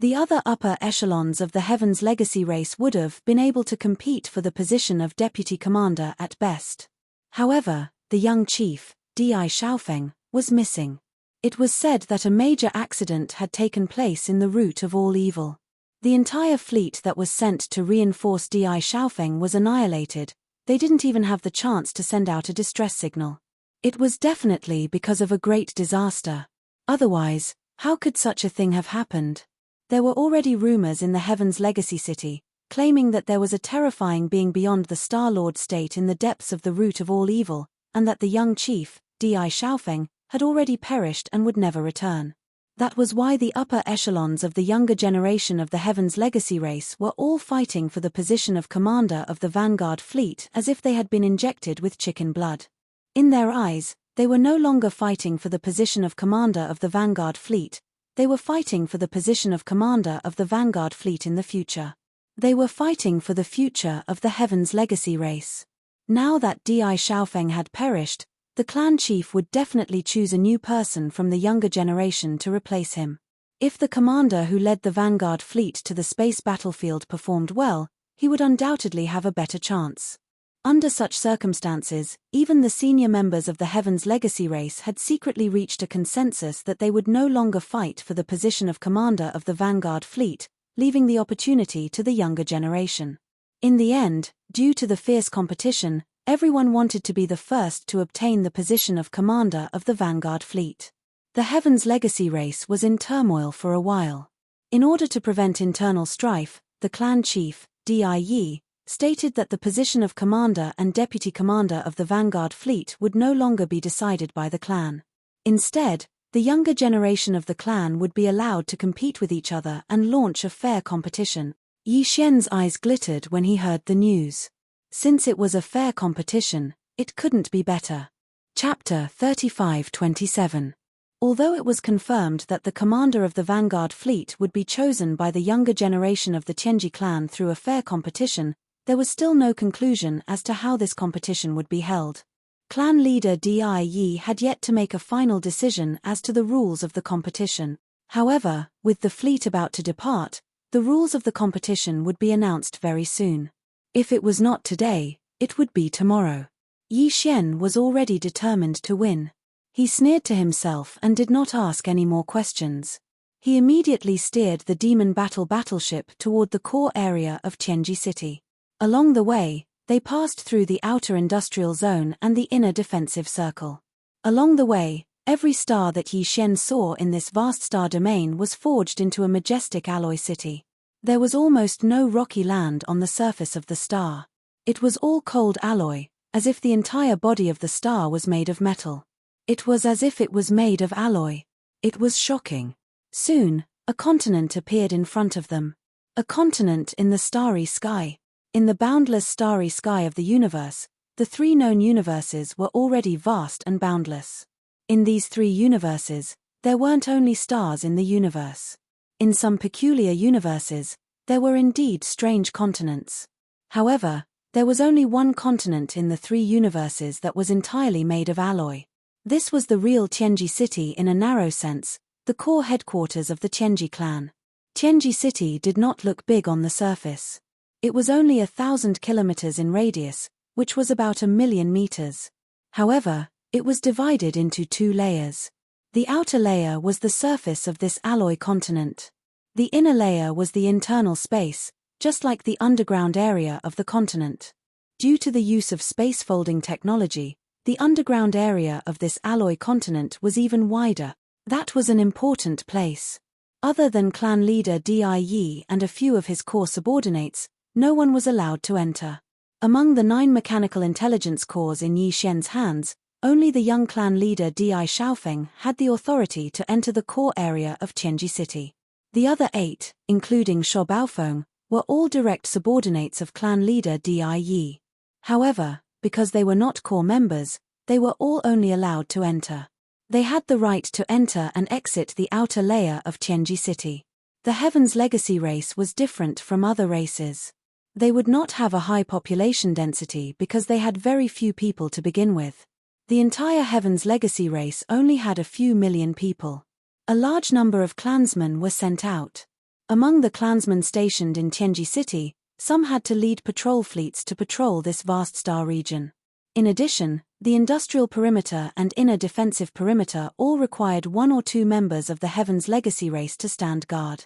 [SPEAKER 1] The other upper echelons of the Heaven's Legacy race would have been able to compete for the position of deputy commander at best. However, the young chief, Di Xiaofeng, was missing. It was said that a major accident had taken place in the root of all evil. The entire fleet that was sent to reinforce Di Xiaofeng was annihilated. They didn't even have the chance to send out a distress signal. It was definitely because of a great disaster. Otherwise, how could such a thing have happened? There were already rumors in the Heaven's Legacy city, claiming that there was a terrifying being beyond the Star-Lord state in the depths of the root of all evil, and that the young chief, Di Xiaofeng, had already perished and would never return. That was why the upper echelons of the younger generation of the Heaven's Legacy race were all fighting for the position of commander of the Vanguard fleet as if they had been injected with chicken blood. In their eyes, they were no longer fighting for the position of commander of the Vanguard fleet, they were fighting for the position of commander of the Vanguard fleet in the future. They were fighting for the future of the Heaven's Legacy race. Now that Di Xiaofeng had perished, the clan chief would definitely choose a new person from the younger generation to replace him. If the commander who led the Vanguard fleet to the space battlefield performed well, he would undoubtedly have a better chance. Under such circumstances, even the senior members of the Heaven's Legacy race had secretly reached a consensus that they would no longer fight for the position of commander of the Vanguard fleet, leaving the opportunity to the younger generation. In the end, due to the fierce competition, everyone wanted to be the first to obtain the position of commander of the Vanguard fleet. The Heaven's Legacy race was in turmoil for a while. In order to prevent internal strife, the clan chief, Die, stated that the position of commander and deputy commander of the Vanguard fleet would no longer be decided by the clan. Instead, the younger generation of the clan would be allowed to compete with each other and launch a fair competition. Yi Xian's eyes glittered when he heard the news. Since it was a fair competition, it couldn't be better. Chapter 35-27. Although it was confirmed that the commander of the Vanguard fleet would be chosen by the younger generation of the Tianji clan through a fair competition, there was still no conclusion as to how this competition would be held. Clan leader Die had yet to make a final decision as to the rules of the competition. However, with the fleet about to depart, the rules of the competition would be announced very soon. If it was not today, it would be tomorrow. Yi Xian was already determined to win. He sneered to himself and did not ask any more questions. He immediately steered the Demon battleship toward the core area of Tianji City. Along the way, they passed through the outer industrial zone and the inner defensive circle. Along the way, every star that Yi Xian saw in this vast star domain was forged into a majestic alloy city. There was almost no rocky land on the surface of the star. It was all cold alloy, as if the entire body of the star was made of metal. It was as if it was made of alloy. It was shocking. Soon, a continent appeared in front of them. A continent in the starry sky. In the boundless starry sky of the universe, the three known universes were already vast and boundless. In these three universes, there weren't only stars in the universe. In some peculiar universes, there were indeed strange continents. However, there was only one continent in the three universes that was entirely made of alloy. This was the real Tianji City in a narrow sense, the core headquarters of the Tianji clan. Tianji City did not look big on the surface. It was only 1,000 kilometers in radius, which was about 1,000,000 meters. However, it was divided into two layers. The outer layer was the surface of this alloy continent. The inner layer was the internal space, just like the underground area of the continent. Due to the use of space-folding technology, the underground area of this alloy continent was even wider. That was an important place. Other than clan leader Die and a few of his core subordinates, no one was allowed to enter. Among the 9 mechanical intelligence cores in Yi Xian's hands, only the young clan leader Di Xiaofeng had the authority to enter the core area of Tianji City. The other 8, including Shuo Baofeng, were all direct subordinates of clan leader Di. However, because they were not core members, they were all only allowed to enter. They had the right to enter and exit the outer layer of Tianji City. The Heaven's Legacy race was different from other races. They would not have a high population density because they had very few people to begin with. The entire Heaven's Legacy race only had a few million people. A large number of clansmen were sent out. Among the clansmen stationed in Tianji City, some had to lead patrol fleets to patrol this vast star region. In addition, the industrial perimeter and inner defensive perimeter all required 1 or 2 members of the Heaven's Legacy race to stand guard.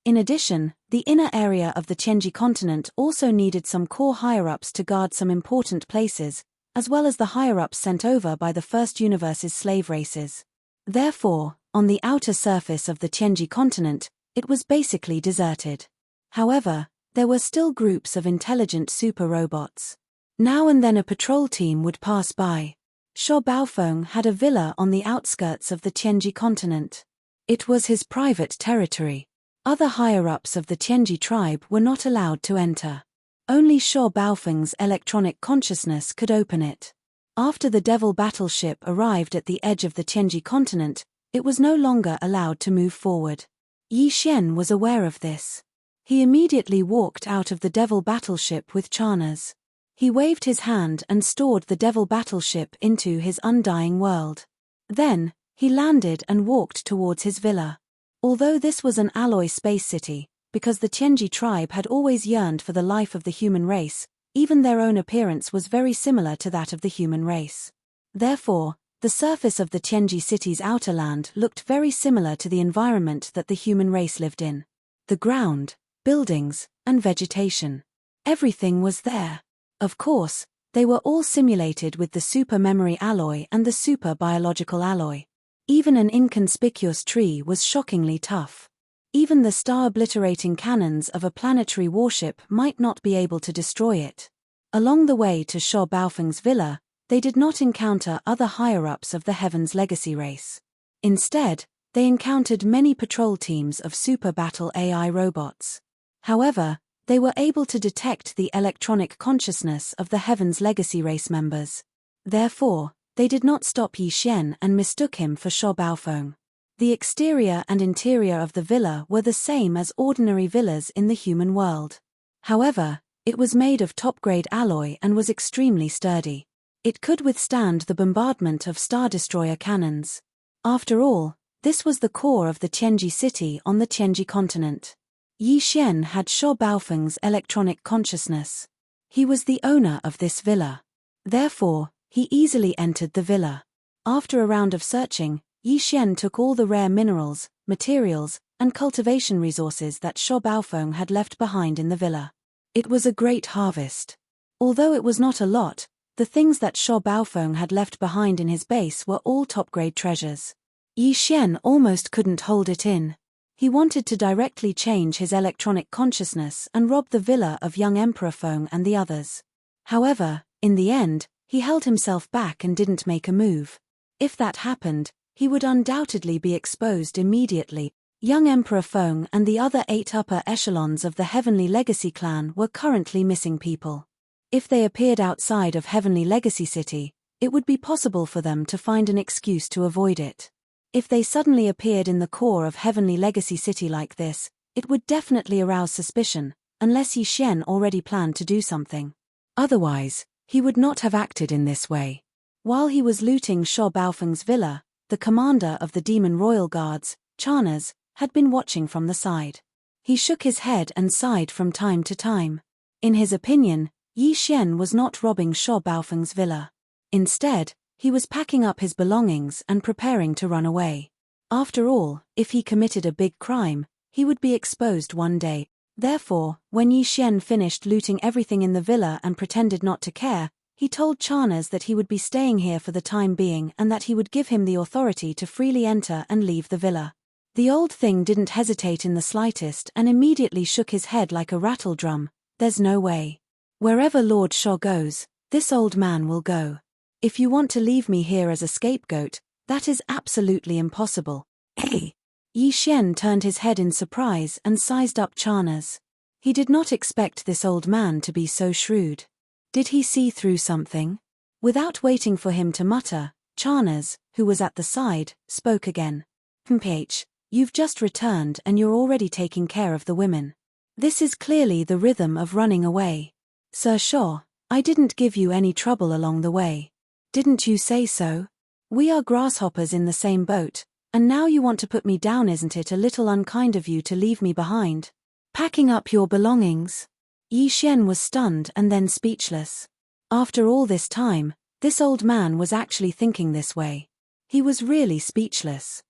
[SPEAKER 1] In addition, the inner area of the Tianji continent also needed some core higher-ups to guard some important places, as well as the higher-ups sent over by the First Universe's slave races. Therefore, on the outer surface of the Tianji continent, it was basically deserted. However, there were still groups of intelligent super robots. Now and then a patrol team would pass by. Shuo Baofeng had a villa on the outskirts of the Tianji continent. It was his private territory. Other higher-ups of the Tianji tribe were not allowed to enter. Only Shuo Baofeng's electronic consciousness could open it. After the Devil battleship arrived at the edge of the Tianji continent, it was no longer allowed to move forward. Yi Xian was aware of this. He immediately walked out of the Devil battleship with Chanas. He waved his hand and stored the Devil battleship into his undying world. Then, he landed and walked towards his villa. Although this was an alloy space city, because the Tianji tribe had always yearned for the life of the human race, even their own appearance was very similar to that of the human race. Therefore, the surface of the Tianji city's outer land looked very similar to the environment that the human race lived in. The ground, buildings, and vegetation. Everything was there. Of course, they were all simulated with the super memory alloy and the super biological alloy. Even an inconspicuous tree was shockingly tough. Even the star-obliterating cannons of a planetary warship might not be able to destroy it. Along the way to Sho Baofeng's villa, they did not encounter other higher-ups of the Heaven's Legacy race. Instead, they encountered many patrol teams of super battle AI robots. However, they were able to detect the electronic consciousness of the Heaven's Legacy race members. Therefore, they did not stop Yi Xian and mistook him for Sho Baofeng. The exterior and interior of the villa were the same as ordinary villas in the human world. However, it was made of top-grade alloy and was extremely sturdy. It could withstand the bombardment of Star Destroyer cannons. After all, this was the core of the Tianji city on the Tianji continent. Yi Xian had Sho Baofeng's electronic consciousness. He was the owner of this villa. Therefore, he easily entered the villa. After a round of searching, Yi Xian took all the rare minerals, materials, and cultivation resources that Sho Baofeng had left behind in the villa. It was a great harvest. Although it was not a lot, the things that Sho Baofeng had left behind in his base were all top-grade treasures. Yi Xian almost couldn't hold it in. He wanted to directly change his electronic consciousness and rob the villa of young Emperor Feng and the others. However, in the end, he held himself back and didn't make a move. If that happened, he would undoubtedly be exposed immediately. Young Emperor Feng and the other 8 upper echelons of the Heavenly Legacy clan were currently missing people. If they appeared outside of Heavenly Legacy City, it would be possible for them to find an excuse to avoid it. If they suddenly appeared in the core of Heavenly Legacy City like this, it would definitely arouse suspicion, unless Yi Xian already planned to do something. Otherwise, he would not have acted in this way. While he was looting Sho Baofeng's villa, the commander of the Demon Royal Guards, Charnas, had been watching from the side. He shook his head and sighed from time to time. In his opinion, Yi Xian was not robbing Sho Baofeng's villa. Instead, he was packing up his belongings and preparing to run away. After all, if he committed a big crime, he would be exposed one day. Therefore, when Yi Xian finished looting everything in the villa and pretended not to care, he told Charnas that he would be staying here for the time being and that he would give him the authority to freely enter and leave the villa. The old thing didn't hesitate in the slightest and immediately shook his head like a rattle drum. There's no way. Wherever Lord Sho goes, this old man will go. If you want to leave me here as a scapegoat, that is absolutely impossible. Hey! Yi Xian turned his head in surprise and sized up Charnas. He did not expect this old man to be so shrewd. Did he see through something? Without waiting for him to mutter, Charnas, who was at the side, spoke again. "Mph, you've just returned and you're already taking care of the women. This is clearly the rhythm of running away. Sir Shaw, I didn't give you any trouble along the way. Didn't you say so? We are grasshoppers in the same boat, and now you want to put me down. Isn't it a little unkind of you to leave me behind? Packing up your belongings?" Yi Xian was stunned and then speechless. After all this time, this old man was actually thinking this way. He was really speechless.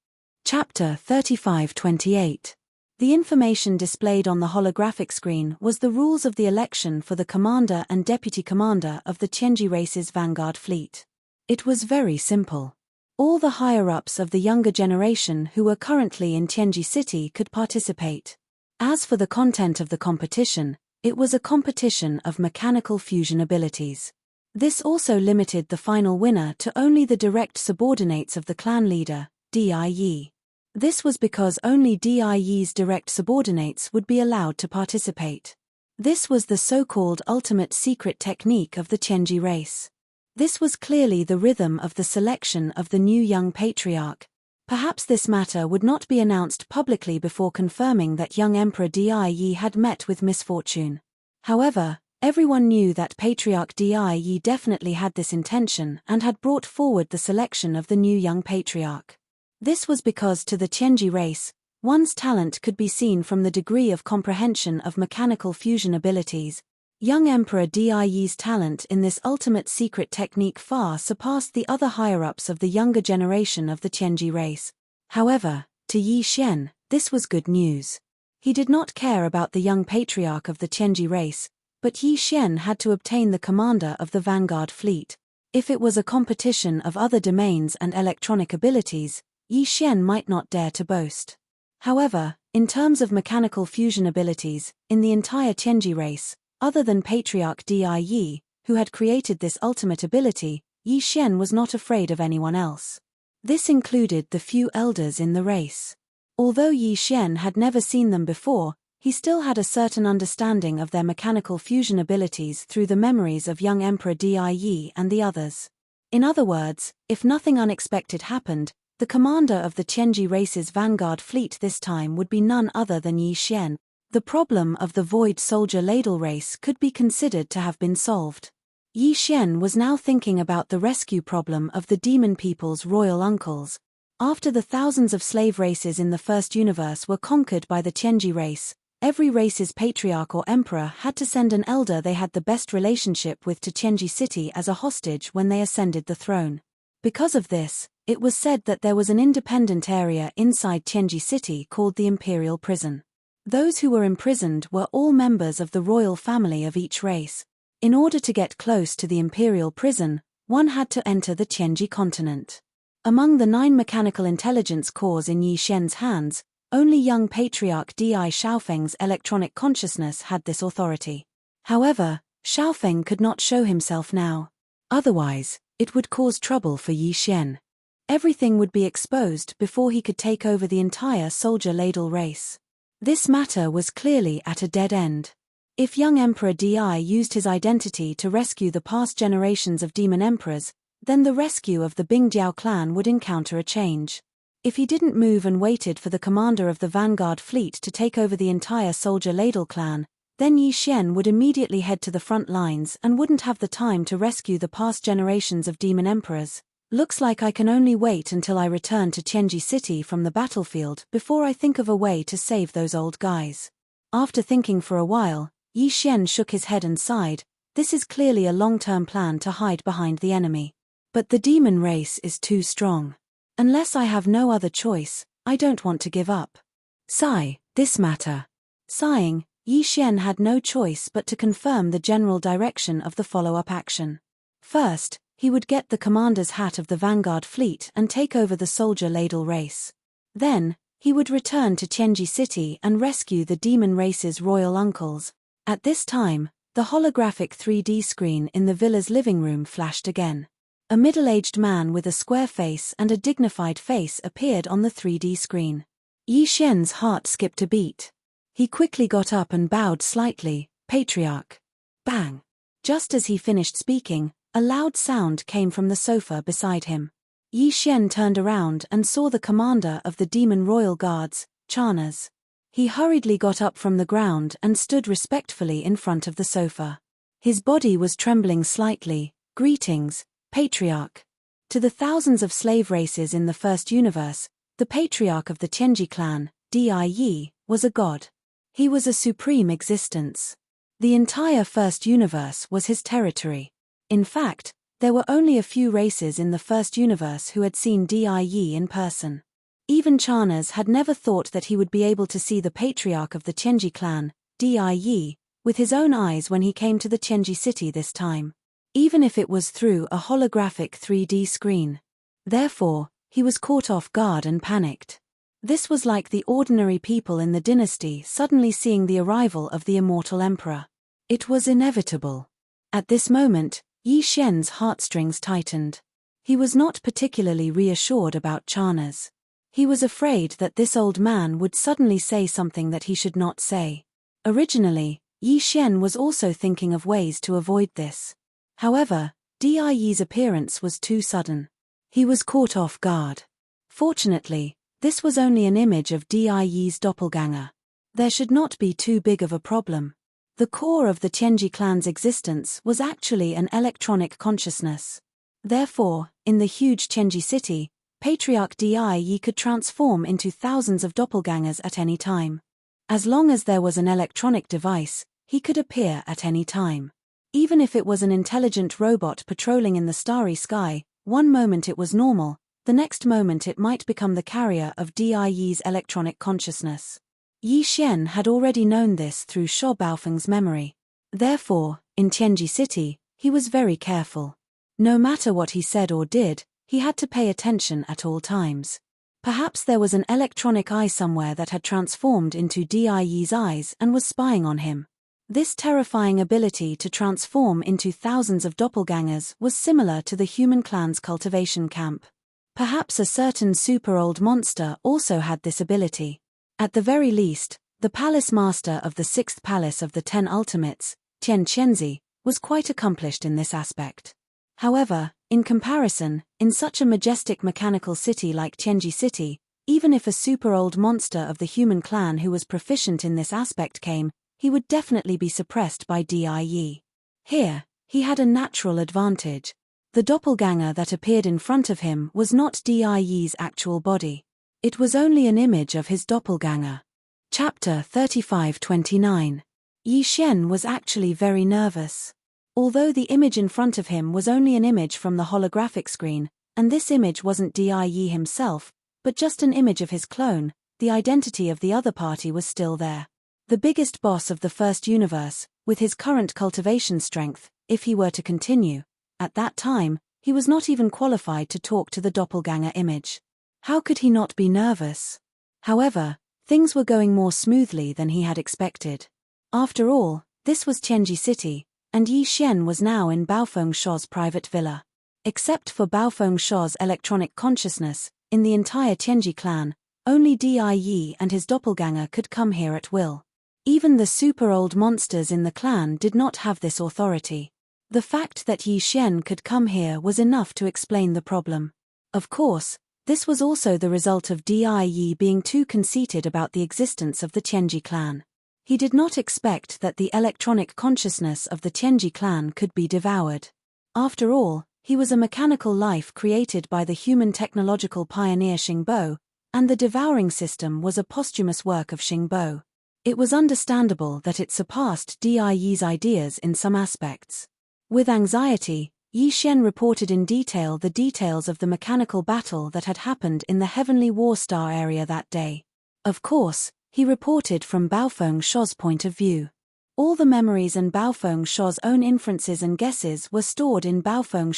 [SPEAKER 1] Chapter 35-28. The information displayed on the holographic screen was the rules of the election for the commander and deputy commander of the Tianji race's vanguard fleet. It was very simple. All the higher-ups of the younger generation who were currently in Tianji City could participate. As for the content of the competition, it was a competition of mechanical fusion abilities. This also limited the final winner to only the direct subordinates of the clan leader, Die. This was because only Die's direct subordinates would be allowed to participate. This was the so-called ultimate secret technique of the Tianji race. This was clearly the rhythm of the selection of the new young patriarch. Perhaps this matter would not be announced publicly before confirming that young Emperor Die had met with misfortune. However, everyone knew that Patriarch Die definitely had this intention and had brought forward the selection of the new young patriarch. This was because to the Tianji race, one's talent could be seen from the degree of comprehension of mechanical fusion abilities. Young Emperor Di's talent in this ultimate secret technique far surpassed the other higher-ups of the younger generation of the Tianji race. However, to Yi Xian, this was good news. He did not care about the young patriarch of the Tianji race, but Yi Xian had to obtain the commander of the vanguard fleet. If it was a competition of other domains and electronic abilities, Yi Xian might not dare to boast. However, in terms of mechanical fusion abilities, in the entire Tianji race, other than Patriarch Di, who had created this ultimate ability, Yi Xian was not afraid of anyone else. This included the few elders in the race. Although Yi Xian had never seen them before, he still had a certain understanding of their mechanical fusion abilities through the memories of young Emperor Di and the others. In other words, if nothing unexpected happened, the commander of the Tianji race's vanguard fleet this time would be none other than Yi Xian. The problem of the Void Soldier Ladle race could be considered to have been solved. Yi Xian was now thinking about the rescue problem of the demon people's royal uncles. After the thousands of slave races in the first universe were conquered by the Tianji race, every race's patriarch or emperor had to send an elder they had the best relationship with to Tianji City as a hostage when they ascended the throne. Because of this, it was said that there was an independent area inside Tianji City called the Imperial Prison. Those who were imprisoned were all members of the royal family of each race. In order to get close to the Imperial Prison, one had to enter the Tianji continent. Among the 9 mechanical intelligence cores in Yi Xian's hands, only young Patriarch Di Xiaofeng's electronic consciousness had this authority. However, Xiaofeng could not show himself now. Otherwise, it would cause trouble for Yi Xian. Everything would be exposed before he could take over the entire Soldier Ladle race. This matter was clearly at a dead end. If young Emperor Di used his identity to rescue the past generations of demon emperors, then the rescue of the Bingjiao clan would encounter a change. If he didn't move and waited for the commander of the vanguard fleet to take over the entire Soldier Ladle clan, then Yi Xian would immediately head to the front lines and wouldn't have the time to rescue the past generations of demon emperors. Looks like I can only wait until I return to Tianji City from the battlefield before I think of a way to save those old guys. After thinking for a while, Yi Xian shook his head and sighed. This is clearly a long-term plan to hide behind the enemy. But the demon race is too strong. Unless I have no other choice, I don't want to give up. Sigh, this matter. Sighing, Yi Xian had no choice but to confirm the general direction of the follow-up action. First, he would get the commander's hat of the vanguard fleet and take over the Soldier Ladle race. Then, he would return to Tianji City and rescue the demon race's royal uncles. At this time, the holographic 3D screen in the villa's living room flashed again. A middle-aged man with a square face and a dignified face appeared on the 3D screen. Yi Xian's heart skipped a beat. He quickly got up and bowed slightly. Patriarch. Bang! Just as he finished speaking, a loud sound came from the sofa beside him. Yi Xian turned around and saw the commander of the demon royal guards, Charnas. He hurriedly got up from the ground and stood respectfully in front of the sofa. His body was trembling slightly. Greetings, Patriarch. To the thousands of slave races in the first universe, the patriarch of the Tianji clan, Di, was a god. He was a supreme existence. The entire first universe was his territory. In fact, there were only a few races in the first universe who had seen Di in person. Even Charnas had never thought that he would be able to see the patriarch of the Tianji clan, Di, with his own eyes when he came to the Tianji city this time. Even if it was through a holographic 3D screen. Therefore, he was caught off guard and panicked. This was like the ordinary people in the dynasty suddenly seeing the arrival of the immortal emperor. It was inevitable. At this moment, Yi Xian's heartstrings tightened. He was not particularly reassured about Charnas. He was afraid that this old man would suddenly say something that he should not say. Originally, Yi Xian was also thinking of ways to avoid this. However, Di's appearance was too sudden. He was caught off guard. Fortunately, this was only an image of Di's doppelganger. There should not be too big of a problem. The core of the Tianji clan's existence was actually an electronic consciousness. Therefore, in the huge Tianji city, Patriarch Di could transform into thousands of doppelgangers at any time. As long as there was an electronic device, he could appear at any time. Even if it was an intelligent robot patrolling in the starry sky, one moment it was normal, the next moment it might become the carrier of Die's electronic consciousness. Yi Xian had already known this through Sho Baofeng's memory. Therefore, in Tianji City, he was very careful. No matter what he said or did, he had to pay attention at all times. Perhaps there was an electronic eye somewhere that had transformed into Die's eyes and was spying on him. This terrifying ability to transform into thousands of doppelgangers was similar to the human clan's cultivation camp. Perhaps a certain super-old monster also had this ability. At the very least, the palace master of the 6th palace of the 10 ultimates, Tian Qianzi, was quite accomplished in this aspect. However, in comparison, in such a majestic mechanical city like Tianji City, even if a super-old monster of the human clan who was proficient in this aspect came, he would definitely be suppressed by Die. Here, he had a natural advantage. The doppelganger that appeared in front of him was not Die's actual body. It was only an image of his doppelganger. Chapter 35-29. Yi Xian was actually very nervous. Although the image in front of him was only an image from the holographic screen, and this image wasn't Die himself, but just an image of his clone, the identity of the other party was still there. The biggest boss of the first universe, with his current cultivation strength, if he were to continue, at that time, he was not even qualified to talk to the doppelganger image. How could he not be nervous? However, things were going more smoothly than he had expected. After all, this was Tianji City, and Yi Xian was now in Baofeng Sho's private villa. Except for Baofeng Sho's electronic consciousness, in the entire Tianji clan, only Die and his doppelganger could come here at will. Even the super-old monsters in the clan did not have this authority. The fact that Yi Xian could come here was enough to explain the problem. Of course, this was also the result of Die being too conceited about the existence of the Tianji clan. He did not expect that the electronic consciousness of the Tianji clan could be devoured. After all, he was a mechanical life created by the human technological pioneer Xingbo, and the devouring system was a posthumous work of Xingbo. It was understandable that it surpassed Die's ideas in some aspects. With anxiety, Yi Xian reported in detail the details of the mechanical battle that had happened in the Heavenly War Star area that day. Of course, he reported from Baofeng Sho's point of view. All the memories and Baofeng Sho's own inferences and guesses were stored in Baofeng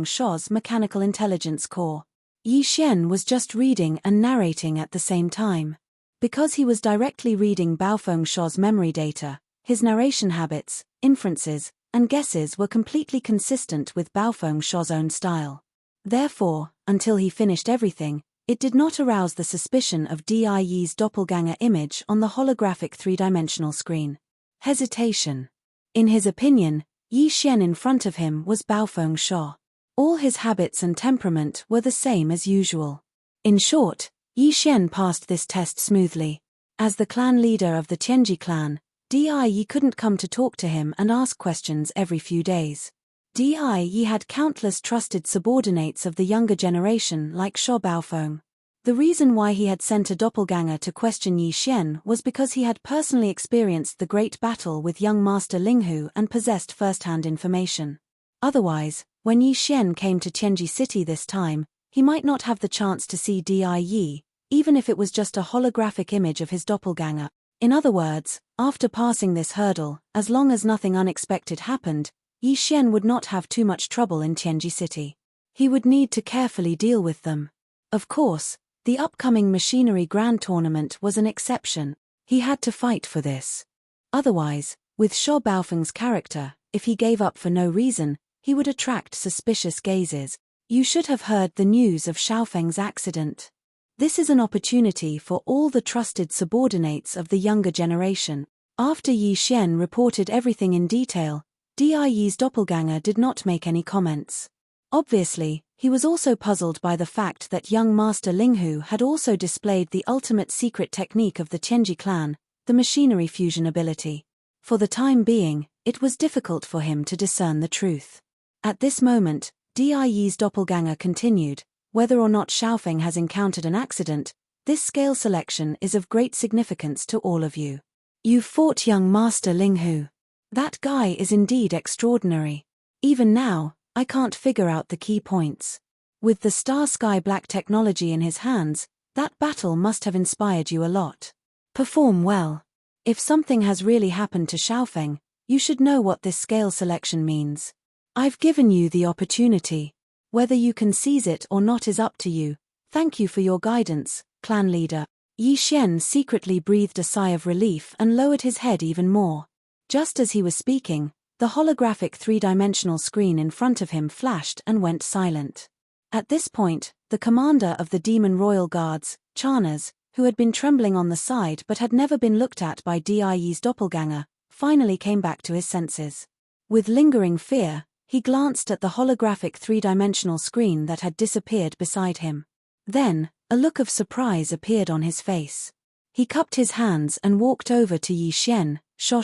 [SPEAKER 1] Sho's mechanical intelligence core. Yi Xian was just reading and narrating at the same time. Because he was directly reading Baofeng Sho's memory data, his narration habits, inferences, and guesses were completely consistent with Baofeng Sho's own style. Therefore, until he finished everything, it did not arouse the suspicion of Die's doppelganger image on the holographic three-dimensional screen. Hesitation. In his opinion, Yi Xian in front of him was Baofeng Sho. All his habits and temperament were the same as usual. In short, Yi Xian passed this test smoothly. As the clan leader of the Tianji clan, Die couldn't come to talk to him and ask questions every few days. Die had countless trusted subordinates of the younger generation like Sho Baofeng. The reason why he had sent a doppelganger to question Yi Xian was because he had personally experienced the great battle with young Master Linghu and possessed first-hand information. Otherwise, when Yi Xian came to Tianji City this time, he might not have the chance to see Die, even if it was just a holographic image of his doppelganger. In other words, after passing this hurdle, as long as nothing unexpected happened, Yi Xian would not have too much trouble in Tianji City. He would need to carefully deal with them. Of course, the upcoming Machinery Grand Tournament was an exception. He had to fight for this. Otherwise, with Sho Baofeng's character, if he gave up for no reason, he would attract suspicious gazes. You should have heard the news of Xiaofeng's accident. This is an opportunity for all the trusted subordinates of the younger generation. After Yi Xian reported everything in detail, Die's doppelganger did not make any comments. Obviously, he was also puzzled by the fact that young Master Linghu had also displayed the ultimate secret technique of the Tianji clan, the machinery fusion ability. For the time being, it was difficult for him to discern the truth. At this moment, Die's doppelganger continued. Whether or not Xiaofeng has encountered an accident, this scale selection is of great significance to all of you. You fought young Master Linghu. That guy is indeed extraordinary. Even now, I can't figure out the key points. With the Star Sky Black technology in his hands, that battle must have inspired you a lot. Perform well. If something has really happened to Xiaofeng, you should know what this scale selection means. I've given you the opportunity. Whether you can seize it or not is up to you. Thank you for your guidance, clan leader. Yi Xian secretly breathed a sigh of relief and lowered his head even more. Just as he was speaking, the holographic three-dimensional screen in front of him flashed and went silent. At this point, the commander of the Demon Royal Guards, Charnas, who had been trembling on the side but had never been looked at by Di's doppelganger, finally came back to his senses. With lingering fear, he glanced at the holographic three-dimensional screen that had disappeared beside him. Then, a look of surprise appeared on his face. He cupped his hands and walked over to Yi Xian. Sho.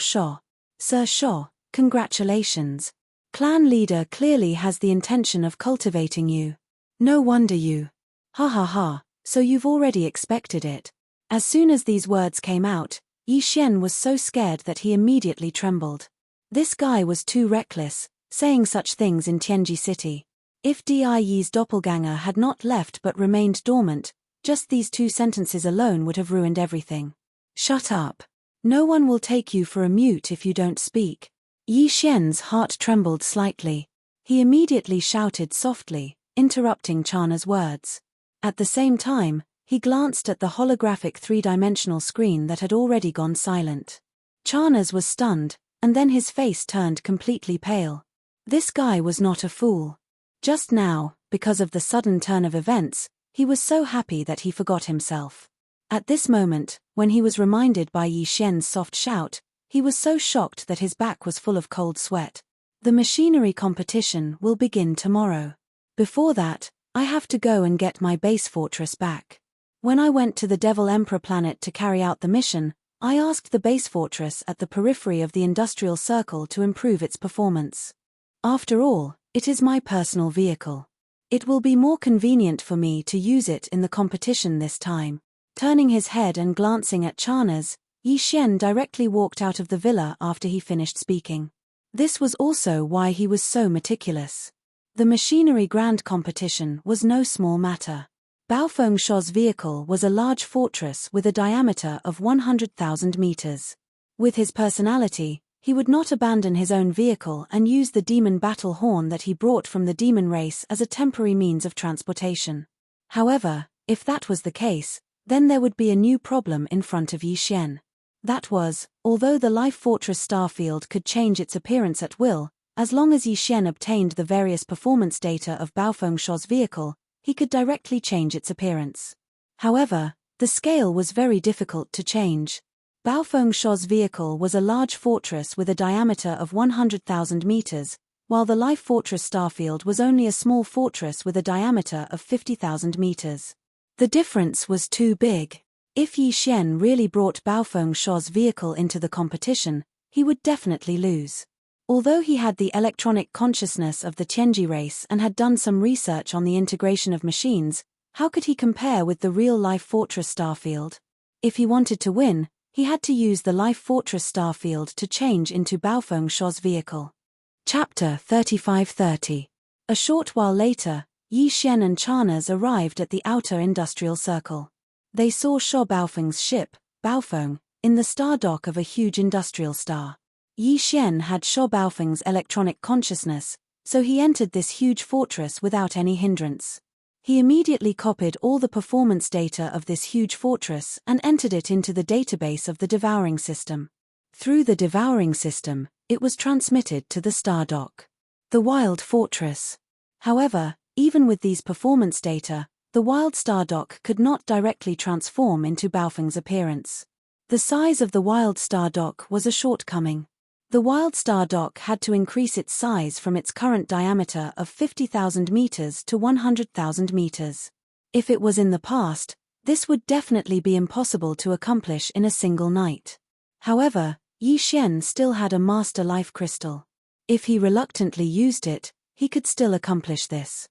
[SPEAKER 1] Sir Sho, congratulations. Clan leader clearly has the intention of cultivating you. No wonder you. Ha ha ha, so you've already expected it. As soon as these words came out, Yi Xian was so scared that he immediately trembled. This guy was too reckless, saying such things in Tianji City. If Di's doppelganger had not left but remained dormant, just these two sentences alone would have ruined everything. Shut up. No one will take you for a mute if you don't speak. Yi Xian's heart trembled slightly. He immediately shouted softly, interrupting Chana's words. At the same time, he glanced at the holographic three-dimensional screen that had already gone silent. Chana's was stunned, and then his face turned completely pale. This guy was not a fool. Just now, because of the sudden turn of events, he was so happy that he forgot himself. At this moment, when he was reminded by Yi Xian's soft shout, he was so shocked that his back was full of cold sweat. The machinery competition will begin tomorrow. Before that, I have to go and get my base fortress back. When I went to the Devil Emperor planet to carry out the mission, I asked the base fortress at the periphery of the industrial circle to improve its performance. After all, it is my personal vehicle. It will be more convenient for me to use it in the competition this time. Turning his head and glancing at Chana's, Yi Xian directly walked out of the villa after he finished speaking. This was also why he was so meticulous. The machinery grand competition was no small matter. Baofeng Shou's vehicle was a large fortress with a diameter of 100,000 meters. With his personality, he would not abandon his own vehicle and use the demon battle horn that he brought from the demon race as a temporary means of transportation. However, if that was the case, then there would be a new problem in front of Yi Xian. That was, although the Life Fortress Starfield could change its appearance at will, as long as Yi Xian obtained the various performance data of Baofeng Shou's vehicle, he could directly change its appearance. However, the scale was very difficult to change. Baofeng Shou's vehicle was a large fortress with a diameter of 100,000 meters, while the Life Fortress Starfield was only a small fortress with a diameter of 50,000 meters. The difference was too big. If Yi Xian really brought Baofeng Shou's vehicle into the competition, he would definitely lose. Although he had the electronic consciousness of the Tianji race and had done some research on the integration of machines, how could he compare with the real Life Fortress Starfield? If he wanted to win, he had to use the Life Fortress Starfield to change into Baofeng Shou's vehicle. Chapter 3530. A short while later, Yi Xian and Chana's arrived at the outer industrial circle. They saw Shou Baofeng's ship, Baofeng, in the star dock of a huge industrial star. Yi Xian had Shou Baofeng's electronic consciousness, so he entered this huge fortress without any hindrance. He immediately copied all the performance data of this huge fortress and entered it into the database of the Devouring system. Through the Devouring system, it was transmitted to the star dock. The Wild Fortress. However, even with these performance data, the Wild Star Dock could not directly transform into Baofeng's appearance. The size of the Wild Star Dock was a shortcoming. The Wild Star Dock had to increase its size from its current diameter of 50,000 meters to 100,000 meters. If it was in the past, this would definitely be impossible to accomplish in a single night. However, Yi Xian still had a Master Life Crystal. If he reluctantly used it, he could still accomplish this.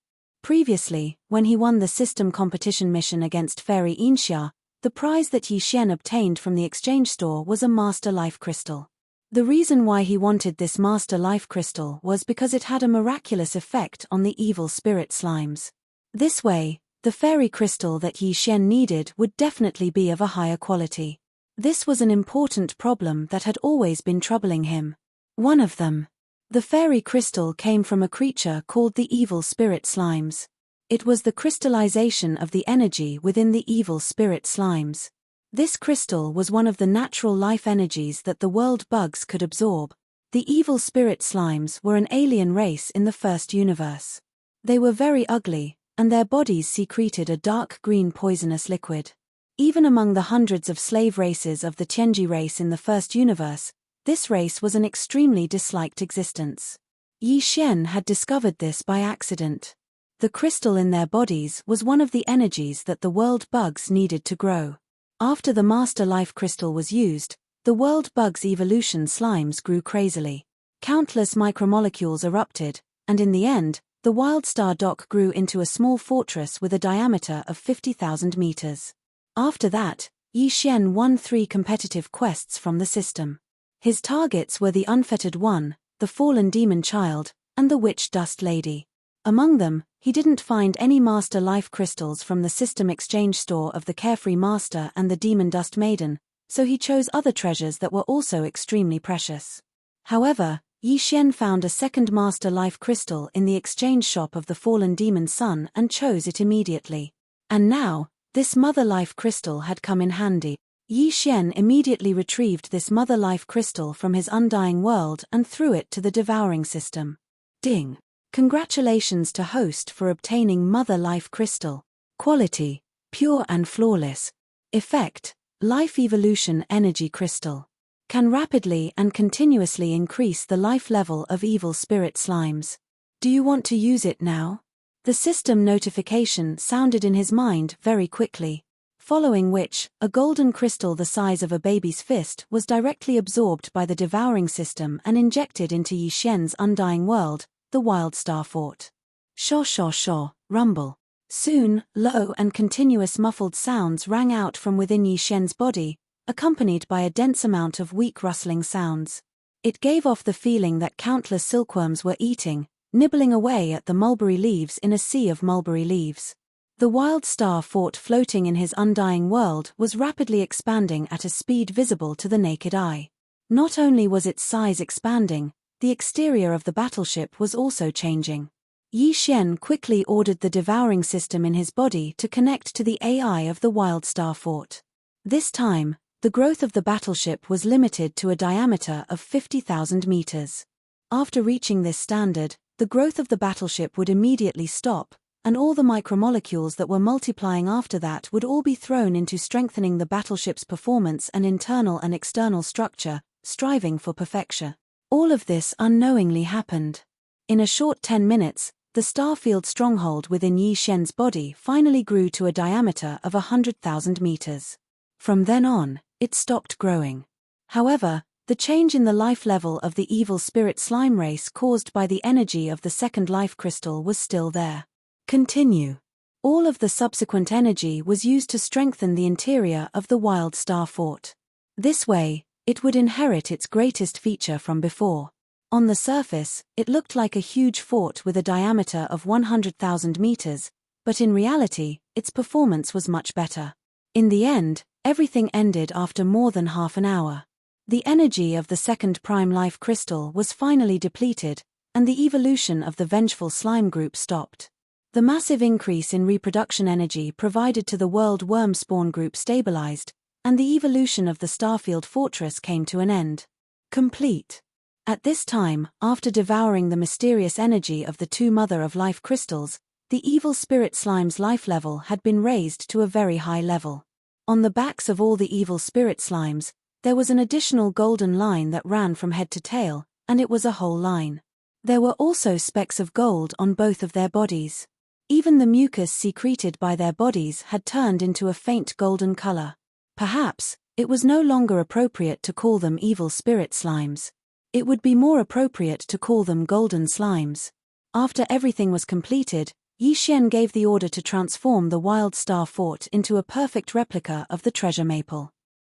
[SPEAKER 1] Previously, when he won the system competition mission against Fairy Inxia, The prize that Yi Xian obtained from the exchange store was a Master Life Crystal. The reason why he wanted this Master Life Crystal was because it had a miraculous effect on the evil spirit slimes. This way, the fairy crystal that Yi Xian needed would definitely be of a higher quality. This was an important problem that had always been troubling him. One of them. The fairy crystal came from a creature called the evil spirit slimes. It was the crystallization of the energy within the evil spirit slimes. This crystal was one of the natural life energies that the world bugs could absorb. The evil spirit slimes were an alien race in the first universe. They were very ugly, and their bodies secreted a dark green poisonous liquid. Even among the hundreds of slave races of the Tianji race in the first universe, this race was an extremely disliked existence. Yi Xian had discovered this by accident. The crystal in their bodies was one of the energies that the world bugs needed to grow. After the Master Life Crystal was used, the world bugs' evolution slimes grew crazily. Countless micromolecules erupted, and in the end, the Wild Star Dock grew into a small fortress with a diameter of 50,000 meters. After that, Yi Xian won 3 competitive quests from the system. His targets were the Unfettered One, the Fallen Demon Child, and the Witch Dust Lady. Among them, he didn't find any Master Life Crystals from the system exchange store of the Carefree Master and the Demon Dust Maiden, so he chose other treasures that were also extremely precious. However, Yi Xian found a second Master Life Crystal in the exchange shop of the Fallen Demon Son and chose it immediately. And now, this Mother Life Crystal had come in handy. Yi Xian immediately retrieved this Mother Life Crystal from his Undying World and threw it to the devouring system. Ding! Congratulations to host for obtaining Mother Life Crystal. Quality: pure and flawless. Effect: Life Evolution Energy Crystal. Can rapidly and continuously increase the life level of evil spirit slimes. Do you want to use it now? The system notification sounded in his mind very quickly. Following which, a golden crystal the size of a baby's fist was directly absorbed by the devouring system and injected into Yi Xian's Undying World, the Wild Star Fort. Shaw shaw shaw, rumble. Soon, low and continuous muffled sounds rang out from within Yi Xian's body, accompanied by a dense amount of weak rustling sounds. It gave off the feeling that countless silkworms were eating, nibbling away at the mulberry leaves in a sea of mulberry leaves. The Wild Star Fort floating in his Undying World was rapidly expanding at a speed visible to the naked eye. Not only was its size expanding, the exterior of the battleship was also changing. Yi Xian quickly ordered the devouring system in his body to connect to the AI of the Wild Star Fort. This time, the growth of the battleship was limited to a diameter of 50,000 meters. After reaching this standard, the growth of the battleship would immediately stop, and all the micromolecules that were multiplying after that would all be thrown into strengthening the battleship's performance and internal and external structure, striving for perfection. All of this unknowingly happened. In a short 10 minutes, the starfield stronghold within Yi Xian's body finally grew to a diameter of 100,000 meters. From then on, it stopped growing. However, the change in the life level of the evil spirit slime race caused by the energy of the second life crystal was still there. Continue. All of the subsequent energy was used to strengthen the interior of the Wild Star Fort. This way, it would inherit its greatest feature from before. On the surface, it looked like a huge fort with a diameter of 100,000 meters, but in reality, its performance was much better. In the end, everything ended after more than half an hour. The energy of the second prime life crystal was finally depleted, and the evolution of the vengeful slime group stopped. The massive increase in reproduction energy provided to the world worm spawn group stabilized, and the evolution of the Starfield Fortress came to an end. Complete. At this time, after devouring the mysterious energy of the 2 Mother of Life crystals, the evil spirit slime's life level had been raised to a very high level. On the backs of all the evil spirit slimes, there was an additional golden line that ran from head to tail, and it was a whole line. There were also specks of gold on both of their bodies. Even the mucus secreted by their bodies had turned into a faint golden color. Perhaps, it was no longer appropriate to call them evil spirit slimes. It would be more appropriate to call them golden slimes. After everything was completed, Yi Xian gave the order to transform the Wild Star Fort into a perfect replica of the treasure maple.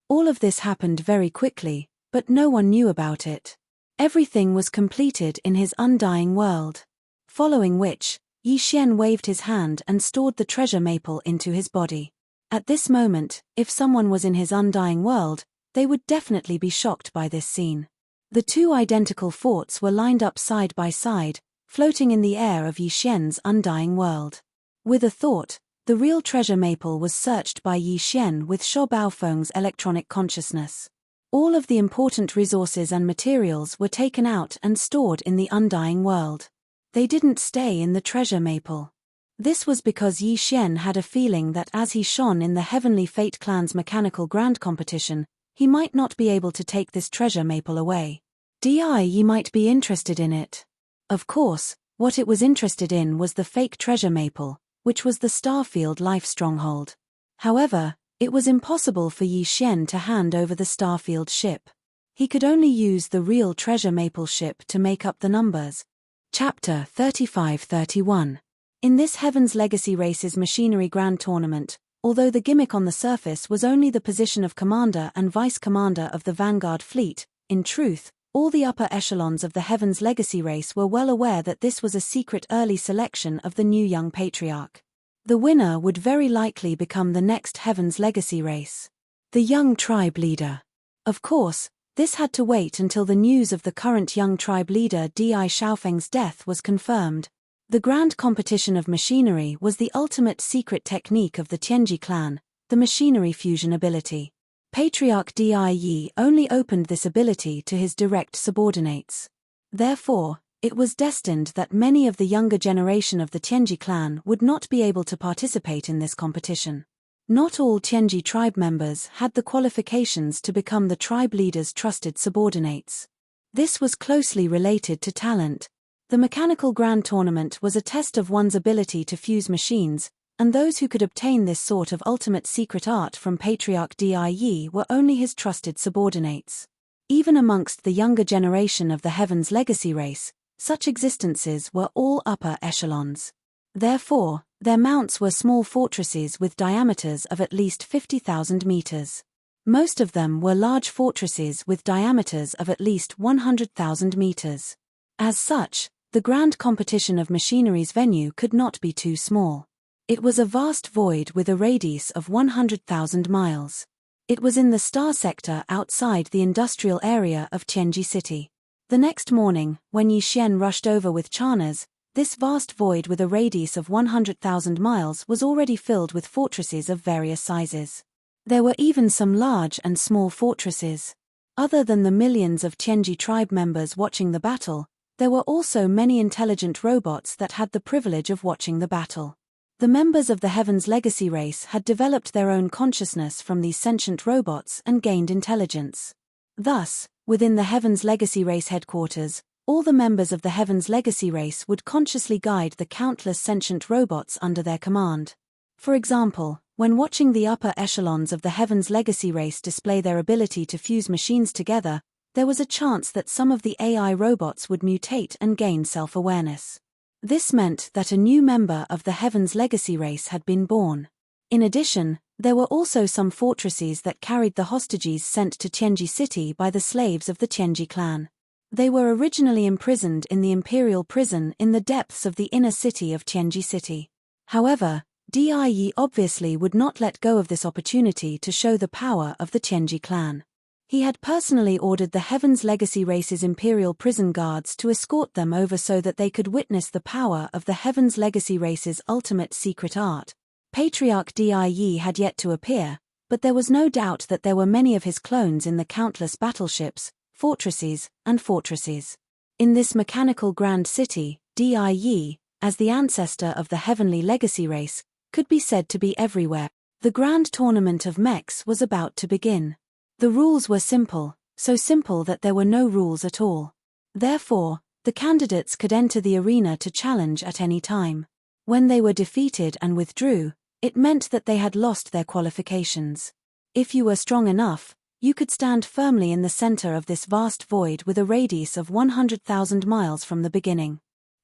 [SPEAKER 1] All of this happened very quickly, but no one knew about it. Everything was completed in his undying world. Following which, Yi Xian waved his hand and stored the treasure maple into his body. At this moment, if someone was in his undying world, they would definitely be shocked by this scene. The two identical forts were lined up side by side, floating in the air of Yi Xian's undying world. With a thought, the real treasure maple was searched by Yi Xian with Sho Baofeng's electronic consciousness. All of the important resources and materials were taken out and stored in the undying world. They didn't stay in the treasure maple. This was because Yi Xian had a feeling that as he shone in the Heavenly Fate Clan's mechanical grand competition, he might not be able to take this treasure maple away. Yi might be interested in it. Of course, what it was interested in was the fake treasure maple, which was the Starfield life stronghold. However, it was impossible for Yi Xian to hand over the Starfield ship. He could only use the real treasure maple ship to make up the numbers. Chapter 35-31. In this Heaven's Legacy Race's Machinery Grand Tournament, although the gimmick on the surface was only the position of commander and vice commander of the Vanguard fleet, in truth, all the upper echelons of the Heaven's Legacy Race were well aware that this was a secret early selection of the new young patriarch. The winner would very likely become the next Heaven's Legacy Race. The young tribe leader. Of course, this had to wait until the news of the current young tribe leader Di Xiaofeng's death was confirmed. The grand competition of machinery was the ultimate secret technique of the Tianji clan, the machinery fusion ability. Patriarch Di Yi only opened this ability to his direct subordinates. Therefore, it was destined that many of the younger generation of the Tianji clan would not be able to participate in this competition. Not all Tianji tribe members had the qualifications to become the tribe leader's trusted subordinates. This was closely related to talent. The Mechanical Grand Tournament was a test of one's ability to fuse machines, and those who could obtain this sort of ultimate secret art from Patriarch Di Yi were only his trusted subordinates. Even amongst the younger generation of the Heaven's Legacy Race, such existences were all upper echelons. Therefore, their mounts were small fortresses with diameters of at least 50,000 meters. Most of them were large fortresses with diameters of at least 100,000 meters. As such, the grand competition of machinery's venue could not be too small. It was a vast void with a radius of 100,000 miles. It was in the star sector outside the industrial area of Tianji City. The next morning, when Yi Xian rushed over with Chanas, this vast void with a radius of 100,000 miles was already filled with fortresses of various sizes. There were even some large and small fortresses. Other than the millions of Tianji tribe members watching the battle, there were also many intelligent robots that had the privilege of watching the battle. The members of the Heaven's Legacy Race had developed their own consciousness from these sentient robots and gained intelligence. Thus, within the Heaven's Legacy Race headquarters, all the members of the Heaven's Legacy Race would consciously guide the countless sentient robots under their command. For example, when watching the upper echelons of the Heaven's Legacy Race display their ability to fuse machines together, there was a chance that some of the AI robots would mutate and gain self-awareness. This meant that a new member of the Heaven's Legacy Race had been born. In addition, there were also some fortresses that carried the hostages sent to Tianji City by the slaves of the Tianji clan. They were originally imprisoned in the Imperial prison in the depths of the inner city of Tianji City. However, Di Yi obviously would not let go of this opportunity to show the power of the Tianji clan. He had personally ordered the Heaven's Legacy Race's Imperial prison guards to escort them over so that they could witness the power of the Heaven's Legacy Race's ultimate secret art. Patriarch Di Yi had yet to appear, but there was no doubt that there were many of his clones in the countless battleships, fortresses, and fortresses. In this mechanical grand city, Di Yi, as the ancestor of the Heavenly Legacy Race, could be said to be everywhere. The grand tournament of mechs was about to begin. The rules were simple, so simple that there were no rules at all. Therefore, the candidates could enter the arena to challenge at any time. When they were defeated and withdrew, it meant that they had lost their qualifications. If you were strong enough, you could stand firmly in the center of this vast void with a radius of 100,000 miles from the beginning.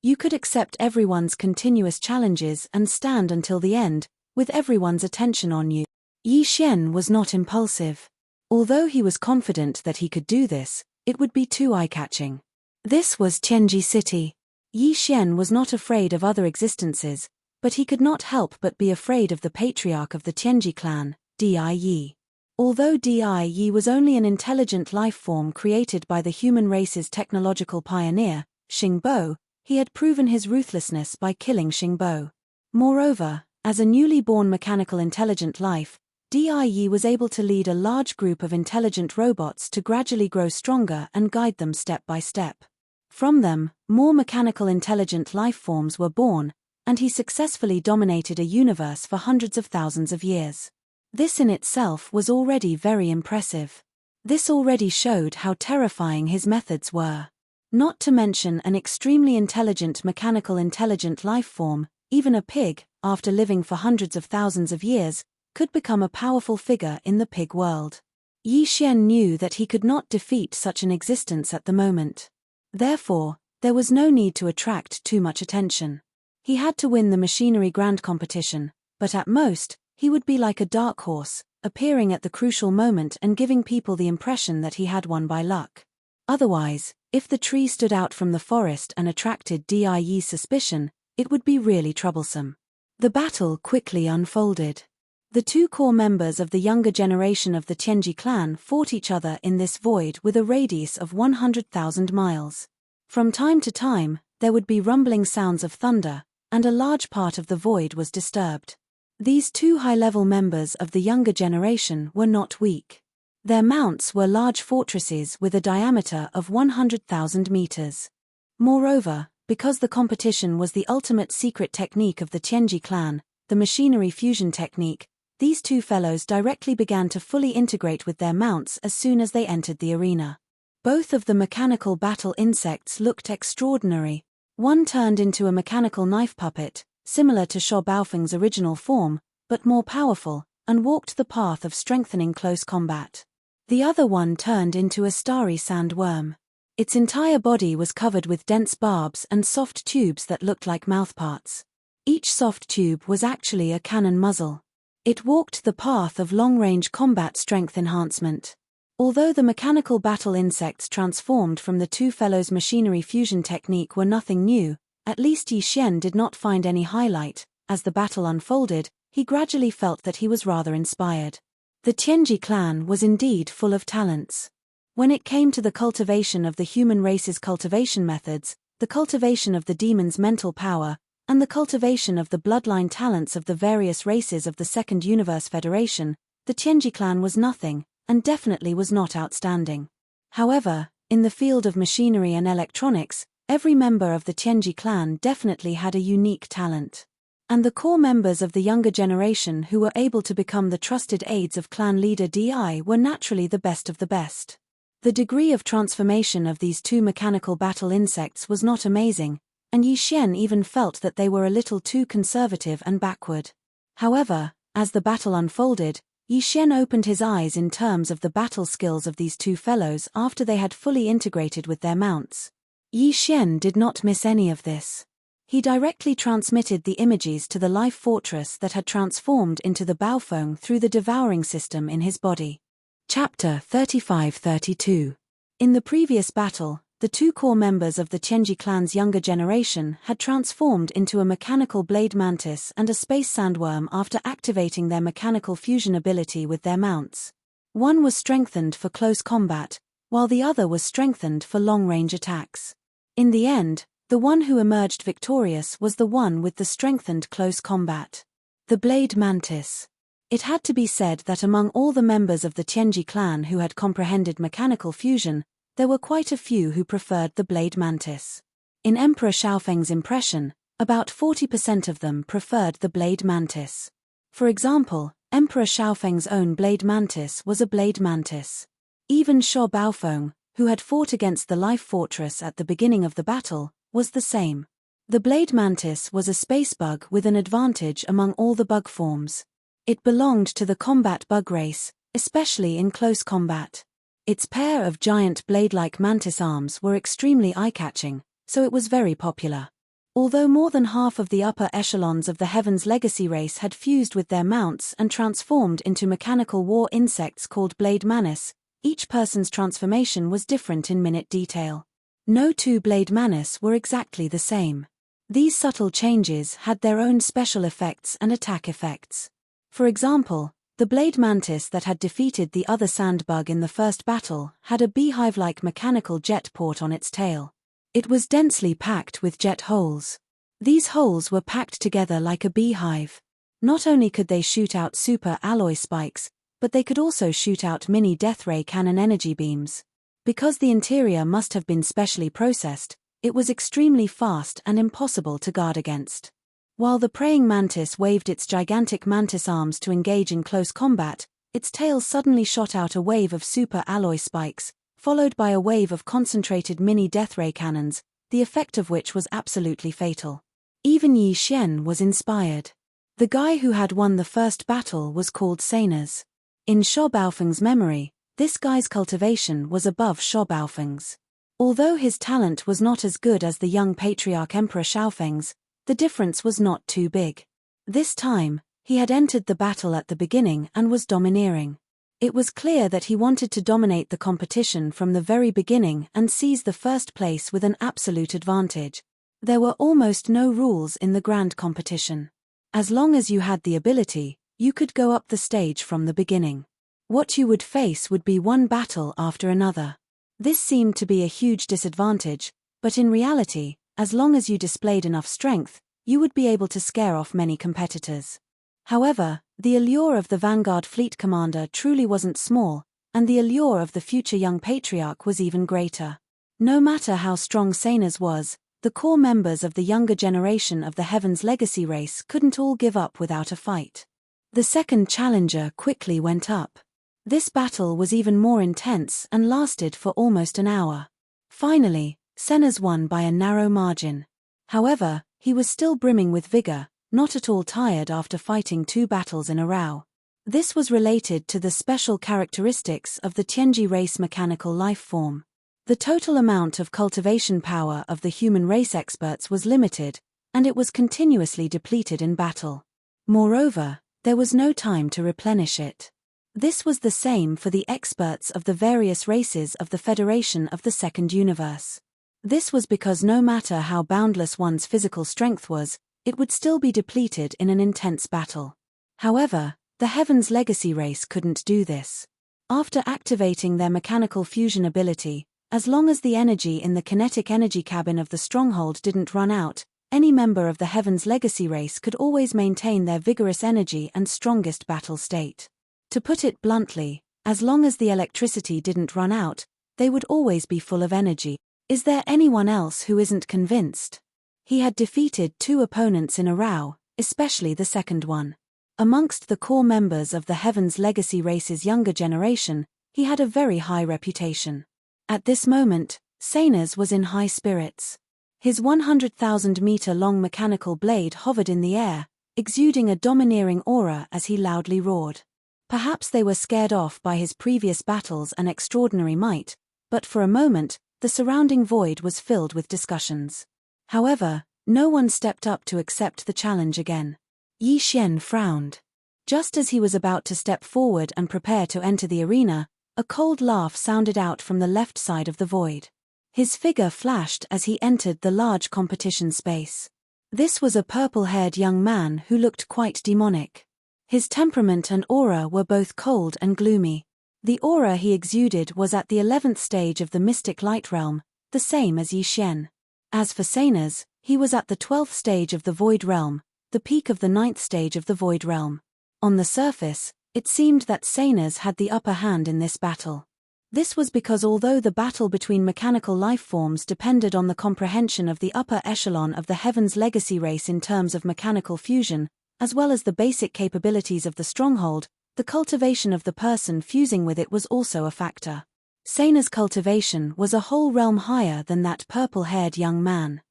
[SPEAKER 1] You could accept everyone's continuous challenges and stand until the end, with everyone's attention on you. Yi Xian was not impulsive. Although he was confident that he could do this, it would be too eye-catching. This was Tianji City. Yi Xian was not afraid of other existences, but he could not help but be afraid of the patriarch of the Tianji clan, Di Yi. Although Di Yi was only an intelligent life form created by the human race's technological pioneer, Xingbo, he had proven his ruthlessness by killing Xingbo. Moreover, as a newly born mechanical intelligent life, Di Yi was able to lead a large group of intelligent robots to gradually grow stronger and guide them step by step. From them, more mechanical intelligent life forms were born, and he successfully dominated a universe for hundreds of thousands of years. This in itself was already very impressive. This already showed how terrifying his methods were. Not to mention an extremely intelligent mechanical intelligent life form, even a pig, after living for hundreds of thousands of years, could become a powerful figure in the pig world. Yi Xian knew that he could not defeat such an existence at the moment. Therefore, there was no need to attract too much attention. He had to win the machinery grand competition, but at most, he would be like a dark horse, appearing at the crucial moment and giving people the impression that he had won by luck. Otherwise, if the tree stood out from the forest and attracted Di Yi's suspicion, it would be really troublesome. The battle quickly unfolded. The two core members of the younger generation of the Tianji clan fought each other in this void with a radius of 100,000 miles. From time to time, there would be rumbling sounds of thunder, and a large part of the void was disturbed. These two high-level members of the younger generation were not weak. Their mounts were large fortresses with a diameter of 100,000 meters. Moreover, because the competition was the ultimate secret technique of the Tianji clan, the machinery fusion technique, these two fellows directly began to fully integrate with their mounts as soon as they entered the arena. Both of the mechanical battle insects looked extraordinary. One turned into a mechanical knife puppet, similar to Sho Baofeng's original form, but more powerful, and walked the path of strengthening close combat. The other one turned into a starry sandworm. Its entire body was covered with dense barbs and soft tubes that looked like mouthparts. Each soft tube was actually a cannon muzzle. It walked the path of long-range combat strength enhancement. Although the mechanical battle insects transformed from the two fellows' machinery fusion technique were nothing new, at least Yi Xian did not find any highlight. As the battle unfolded, he gradually felt that he was rather inspired. The Tianji clan was indeed full of talents. When it came to the cultivation of the human race's cultivation methods, the cultivation of the demon's mental power, and the cultivation of the bloodline talents of the various races of the Second Universe Federation, the Tianji clan was nothing, and definitely was not outstanding. However, in the field of machinery and electronics, every member of the Tianji clan definitely had a unique talent. And the core members of the younger generation who were able to become the trusted aides of clan leader Di were naturally the best of the best. The degree of transformation of these two mechanical battle insects was not amazing, and Yi Xian even felt that they were a little too conservative and backward. However, as the battle unfolded, Yi Xian opened his eyes in terms of the battle skills of these two fellows after they had fully integrated with their mounts. Yi Xian did not miss any of this. He directly transmitted the images to the life fortress that had transformed into the Baofeng through the devouring system in his body. Chapter 35-32. In the previous battle, the two core members of the Tianji clan's younger generation had transformed into a mechanical blade mantis and a space sandworm after activating their mechanical fusion ability with their mounts. One was strengthened for close combat, while the other was strengthened for long-range attacks. In the end, the one who emerged victorious was the one with the strengthened close combat. The blade mantis. It had to be said that among all the members of the Tianji clan who had comprehended mechanical fusion, there were quite a few who preferred the blade mantis. In Emperor Xiaofeng's impression, about 40% of them preferred the blade mantis. For example, Emperor Xiaofeng's own blade mantis was a blade mantis. Even Sho Baofeng, who had fought against the life fortress at the beginning of the battle, was the same. The blade mantis was a space bug with an advantage among all the bug forms. It belonged to the combat bug race, especially in close combat. Its pair of giant blade-like mantis arms were extremely eye-catching, so it was very popular. Although more than half of the upper echelons of the Heaven's Legacy race had fused with their mounts and transformed into mechanical war insects called Blade Manus, each person's transformation was different in minute detail. No two Blade Manus were exactly the same. These subtle changes had their own special effects and attack effects. For example, the Blade Mantis that had defeated the other sandbug in the first battle had a beehive-like mechanical jet port on its tail. It was densely packed with jet holes. These holes were packed together like a beehive. Not only could they shoot out super alloy spikes, but they could also shoot out mini death ray cannon energy beams. Because the interior must have been specially processed, it was extremely fast and impossible to guard against. While the praying mantis waved its gigantic mantis arms to engage in close combat, its tail suddenly shot out a wave of super alloy spikes, followed by a wave of concentrated mini death ray cannons, the effect of which was absolutely fatal. Even Yi Xian was inspired. The guy who had won the first battle was called Saners. In Sho Baofeng's memory, this guy's cultivation was above Sho Baofeng's. Although his talent was not as good as the young patriarch Emperor Xiaofeng's, the difference was not too big. This time, he had entered the battle at the beginning and was domineering. It was clear that he wanted to dominate the competition from the very beginning and seize the first place with an absolute advantage. There were almost no rules in the grand competition. As long as you had the ability, you could go up the stage from the beginning. What you would face would be one battle after another. This seemed to be a huge disadvantage, but in reality, as long as you displayed enough strength, you would be able to scare off many competitors. However, the allure of the Vanguard Fleet Commander truly wasn't small, and the allure of the future young patriarch was even greater. No matter how strong Saners was, the core members of the younger generation of the Heaven's Legacy race couldn't all give up without a fight. The second challenger quickly went up. This battle was even more intense and lasted for almost an hour. Finally, Saners won by a narrow margin. However, he was still brimming with vigor, not at all tired after fighting 2 battles in a row. This was related to the special characteristics of the Tianji race mechanical life form. The total amount of cultivation power of the human race experts was limited, and it was continuously depleted in battle. Moreover, there was no time to replenish it. This was the same for the experts of the various races of the Federation of the Second Universe. This was because no matter how boundless one's physical strength was, it would still be depleted in an intense battle. However, the Heaven's Legacy race couldn't do this. After activating their mechanical fusion ability, as long as the energy in the kinetic energy cabin of the stronghold didn't run out, any member of the Heaven's Legacy race could always maintain their vigorous energy and strongest battle state. To put it bluntly, as long as the electricity didn't run out, they would always be full of energy. Is there anyone else who isn't convinced? He had defeated 2 opponents in a row, especially the second one. Amongst the core members of the Heaven's Legacy race's younger generation, he had a very high reputation. At this moment, Saners was in high spirits. His 100,000-meter-long mechanical blade hovered in the air, exuding a domineering aura as he loudly roared. Perhaps they were scared off by his previous battles and extraordinary might, but for a moment, the surrounding void was filled with discussions. However, no one stepped up to accept the challenge again. Yi Xian frowned. Just as he was about to step forward and prepare to enter the arena, a cold laugh sounded out from the left side of the void. His figure flashed as he entered the large competition space. This was a purple-haired young man who looked quite demonic. His temperament and aura were both cold and gloomy. The aura he exuded was at the 11th stage of the mystic light realm, the same as Yi Xian. As for Saners, he was at the 12th stage of the void realm, the peak of the 9th stage of the void realm. On the surface, it seemed that Saners had the upper hand in this battle. This was because although the battle between mechanical life forms depended on the comprehension of the upper echelon of the Heaven's Legacy race in terms of mechanical fusion, as well as the basic capabilities of the stronghold, the cultivation of the person fusing with it was also a factor. Saners' cultivation was a whole realm higher than that purple-haired young man.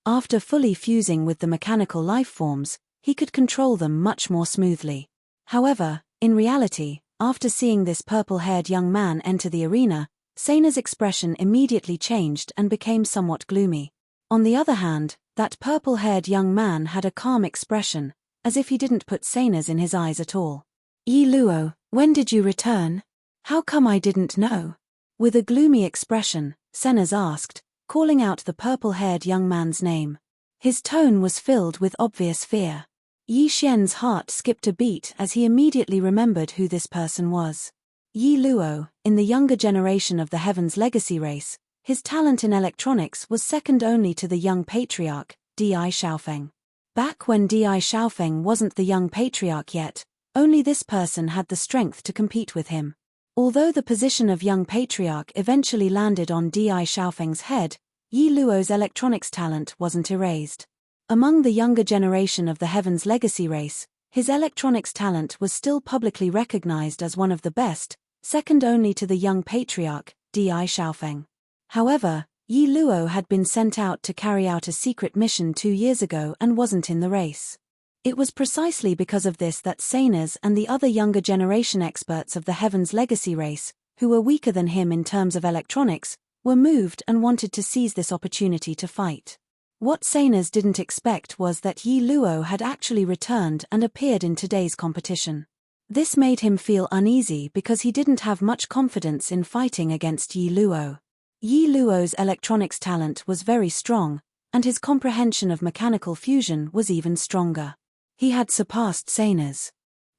[SPEAKER 1] After fully fusing with the mechanical life forms, he could control them much more smoothly. However, in reality, after seeing this purple-haired young man enter the arena, Saners' expression immediately changed and became somewhat gloomy. On the other hand, That purple-haired young man had a calm expression, as if he didn't put sadness in his eyes at all. "Yi Luo, when did you return? How come I didn't know?" With a gloomy expression, Senez asked, calling out the purple-haired young man's name. His tone was filled with obvious fear. Yi Xian's heart skipped a beat as he immediately remembered who this person was. Yi Luo, in the younger generation of the Heaven's Legacy race, his talent in electronics was second only to the young patriarch, Di Xiaofeng. Back when Di Xiaofeng wasn't the young patriarch yet, only this person had the strength to compete with him. Although the position of young patriarch eventually landed on Di Xiaofeng's head, Yi Luo's electronics talent wasn't erased. Among the younger generation of the Heaven's Legacy race, his electronics talent was still publicly recognized as one of the best, second only to the young patriarch, Di Xiaofeng. However, Yi Luo had been sent out to carry out a secret mission 2 years ago and wasn't in the race. It was precisely because of this that Saners and the other younger generation experts of the Heaven's Legacy race, who were weaker than him in terms of electronics, were moved and wanted to seize this opportunity to fight. What Saners didn't expect was that Yi Luo had actually returned and appeared in today's competition. This made him feel uneasy because he didn't have much confidence in fighting against Yi Luo. Yi Luo's electronics talent was very strong, and his comprehension of mechanical fusion was even stronger. He had surpassed Saners.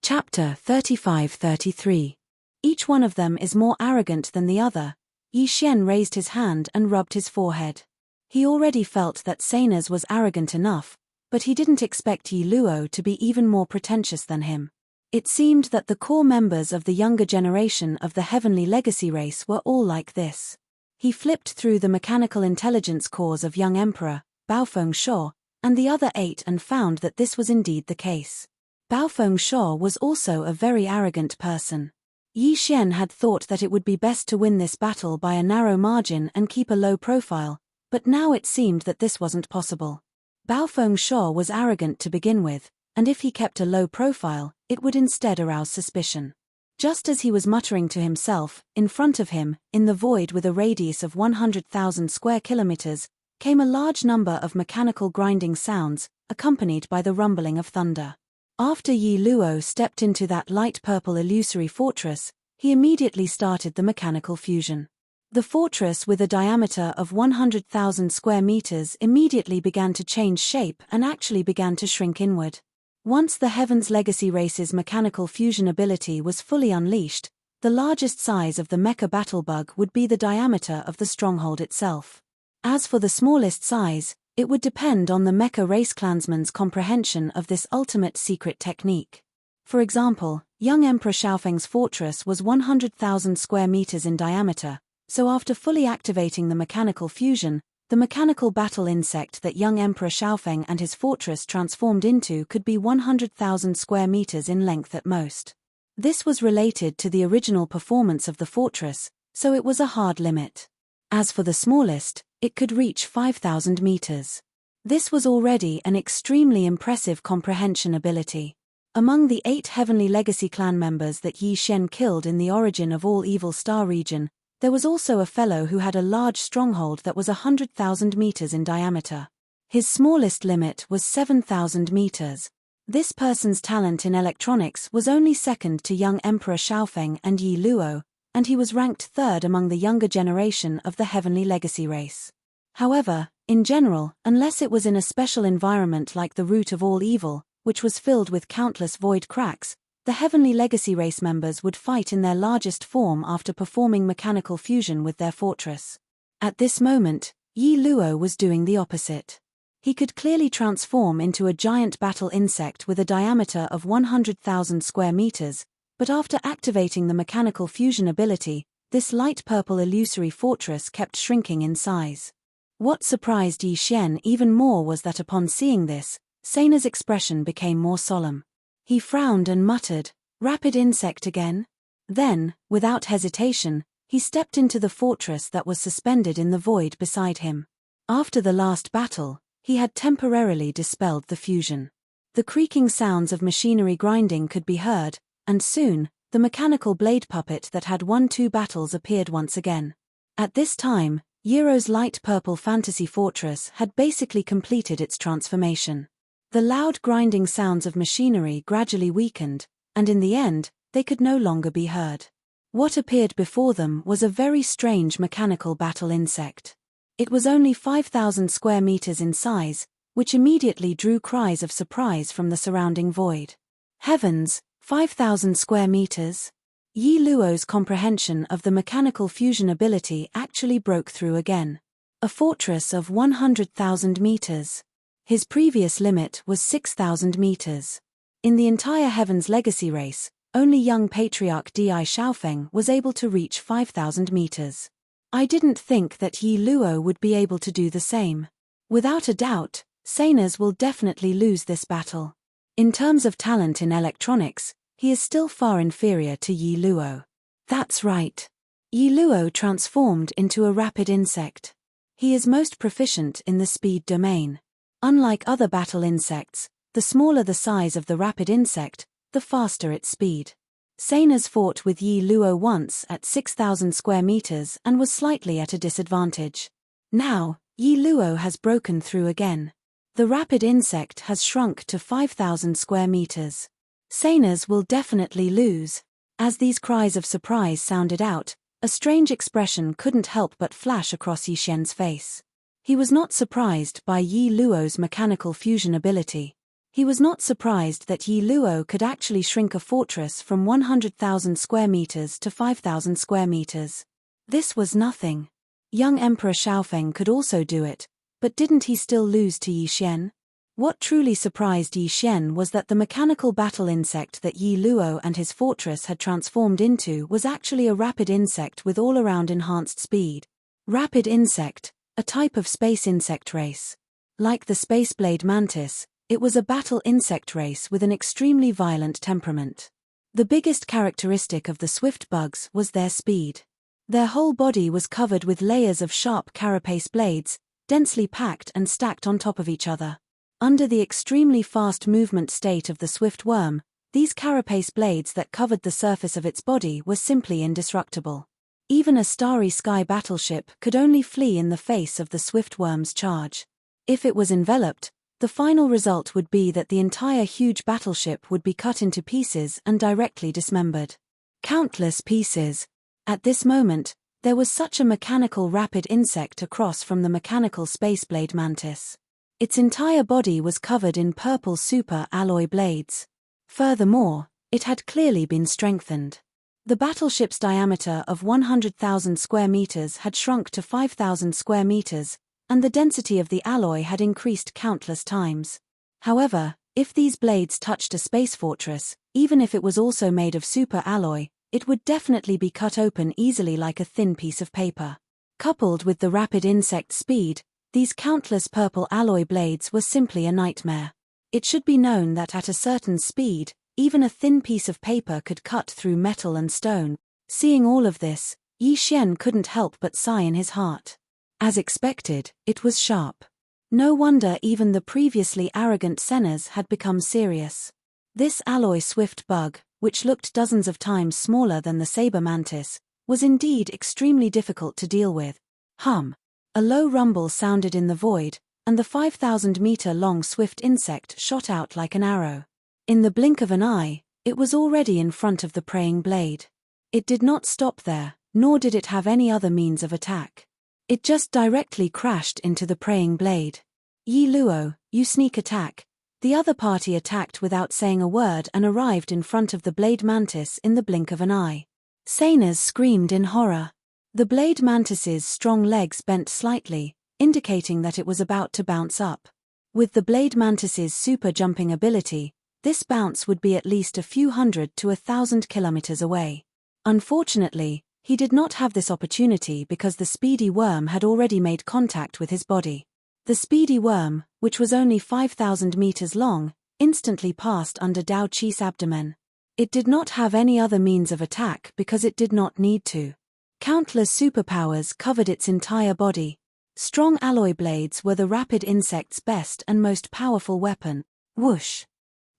[SPEAKER 1] Chapter 35-33. Each one of them is more arrogant than the other. Yi Xian raised his hand and rubbed his forehead. He already felt that Saners was arrogant enough, but he didn't expect Yi Luo to be even more pretentious than him. It seemed that the core members of the younger generation of the Heavenly Legacy race were all like this. He flipped through the mechanical intelligence cores of young Emperor, Baofeng Shuo, and the other 8 and found that this was indeed the case. Baofeng Shuo was also a very arrogant person. Yi Xian had thought that it would be best to win this battle by a narrow margin and keep a low profile, but now it seemed that this wasn't possible. Baofeng Shuo was arrogant to begin with, and if he kept a low profile, it would instead arouse suspicion. Just as he was muttering to himself, in front of him, in the void with a radius of 100,000 square kilometers, came a large number of mechanical grinding sounds, accompanied by the rumbling of thunder. After Yi Luo stepped into that light purple illusory fortress, he immediately started the mechanical fusion. The fortress with a diameter of 100,000 square meters immediately began to change shape and actually began to shrink inward. Once the Heaven's Legacy race's mechanical fusion ability was fully unleashed, the largest size of the mecha battle bug would be the diameter of the stronghold itself. As for the smallest size, it would depend on the mecha race clansman's comprehension of this ultimate secret technique. For example, young Emperor Xiaofeng's fortress was 100,000 square meters in diameter, so after fully activating the mechanical fusion, the mechanical battle insect that young Emperor Xiaofeng and his fortress transformed into could be 100,000 square meters in length at most. This was related to the original performance of the fortress, so it was a hard limit. As for the smallest, it could reach 5,000 meters. This was already an extremely impressive comprehension ability. Among the 8 Heavenly Legacy clan members that Yi Xian killed in the Origin of All Evil Star region, there was also a fellow who had a large stronghold that was 100,000 meters in diameter. His smallest limit was 7,000 meters. This person's talent in electronics was only second to young Emperor Xiaofeng and Yi Luo, and he was ranked 3rd among the younger generation of the Heavenly Legacy race. However, in general, unless it was in a special environment like the Root of All Evil, which was filled with countless void cracks, the Heavenly Legacy race members would fight in their largest form after performing mechanical fusion with their fortress. At this moment, Yi Luo was doing the opposite. He could clearly transform into a giant battle insect with a diameter of 100,000 square meters, but after activating the mechanical fusion ability, this light purple illusory fortress kept shrinking in size. What surprised Yi Xian even more was that upon seeing this, Seina's expression became more solemn. He frowned and muttered, "Rapid insect again?" Then, without hesitation, he stepped into the fortress that was suspended in the void beside him. After the last battle, he had temporarily dispelled the fusion. The creaking sounds of machinery grinding could be heard, and soon, the mechanical blade puppet that had won 2 battles appeared once again. At this time, Yero's light purple fantasy fortress had basically completed its transformation. The loud grinding sounds of machinery gradually weakened, and in the end, they could no longer be heard. What appeared before them was a very strange mechanical battle insect. It was only 5,000 square meters in size, which immediately drew cries of surprise from the surrounding void. Heavens, 5,000 square meters? Yi Luo's comprehension of the mechanical fusion ability actually broke through again. A fortress of 100,000 meters. His previous limit was 6,000 meters. In the entire Heaven's Legacy race, only young patriarch Di Xiaofeng was able to reach 5,000 meters. I didn't think that Yi Luo would be able to do the same. Without a doubt, Saners will definitely lose this battle. In terms of talent in electronics, he is still far inferior to Yi Luo. That's right. Yi Luo transformed into a rapid insect. He is most proficient in the speed domain. Unlike other battle insects, the smaller the size of the rapid insect, the faster its speed. Saners fought with Yi Luo once at 6,000 square meters and was slightly at a disadvantage. Now, Yi Luo has broken through again. The rapid insect has shrunk to 5,000 square meters. Saners will definitely lose. As these cries of surprise sounded out, a strange expression couldn't help but flash across Yi Xian's face. He was not surprised by Yi Luo's mechanical fusion ability. He was not surprised that Yi Luo could actually shrink a fortress from 100,000 square meters to 5,000 square meters. This was nothing. Young Emperor Xiaofeng could also do it, but didn't he still lose to Yi Xian? What truly surprised Yi Xian was that the mechanical battle insect that Yi Luo and his fortress had transformed into was actually a rapid insect with all-around enhanced speed. Rapid insect, a type of space insect race. Like the space blade mantis, it was a battle insect race with an extremely violent temperament. The biggest characteristic of the swift bugs was their speed. Their whole body was covered with layers of sharp carapace blades, densely packed and stacked on top of each other. Under the extremely fast movement state of the swift worm, these carapace blades that covered the surface of its body were simply indestructible. Even a starry sky battleship could only flee in the face of the swift worm's charge. If it was enveloped, the final result would be that the entire huge battleship would be cut into pieces and directly dismembered. Countless pieces. At this moment, there was such a mechanical rapid insect across from the mechanical spaceblade mantis. Its entire body was covered in purple super alloy blades. Furthermore, it had clearly been strengthened. The battleship's diameter of 100,000 square meters had shrunk to 5,000 square meters, and the density of the alloy had increased countless times. However, if these blades touched a space fortress, even if it was also made of super alloy, it would definitely be cut open easily like a thin piece of paper. Coupled with the rapid insect speed, these countless purple alloy blades were simply a nightmare. It should be known that at a certain speed, even a thin piece of paper could cut through metal and stone. Seeing all of this, Yi Xian couldn't help but sigh in his heart. As expected, it was sharp. No wonder even the previously arrogant Saners had become serious. This alloy swift bug, which looked dozens of times smaller than the saber mantis, was indeed extremely difficult to deal with. Hum. A low rumble sounded in the void, and the 5,000-meter-long swift insect shot out like an arrow. In the blink of an eye, it was already in front of the praying blade. It did not stop there, nor did it have any other means of attack. It just directly crashed into the praying blade. Yi Luo, you sneak attack. The other party attacked without saying a word and arrived in front of the blade mantis in the blink of an eye. Saners screamed in horror. The blade mantis's strong legs bent slightly, indicating that it was about to bounce up. With the blade mantis's super jumping ability, this bounce would be at least a few hundred to 1,000 kilometers away. Unfortunately, he did not have this opportunity because the speedy worm had already made contact with his body. The speedy worm, which was only 5,000 meters long, instantly passed under Dao Qi's abdomen. It did not have any other means of attack because it did not need to. Countless superpowers covered its entire body. Strong alloy blades were the rapid insect's best and most powerful weapon. Whoosh.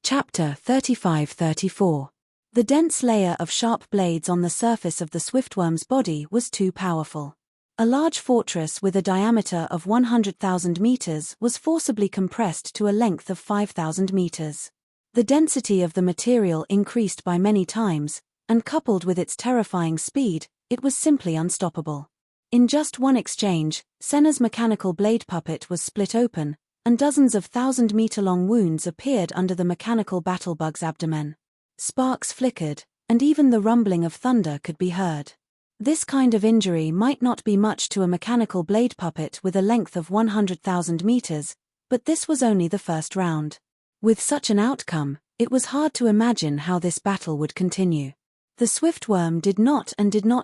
[SPEAKER 1] Chapter 35-34. The dense layer of sharp blades on the surface of the swiftworm's body was too powerful. A large fortress with a diameter of 100,000 meters was forcibly compressed to a length of 5,000 meters. The density of the material increased by many times, and coupled with its terrifying speed, it was simply unstoppable. In just one exchange, Senna's mechanical blade puppet was split open, and dozens of 1,000-meter-long wounds appeared under the mechanical battlebug's abdomen. Sparks flickered, and even the rumbling of thunder could be heard. This kind of injury might not be much to a mechanical blade puppet with a length of 100,000 meters, but this was only the first round. With such an outcome, it was hard to imagine how this battle would continue. The Swiftworm did not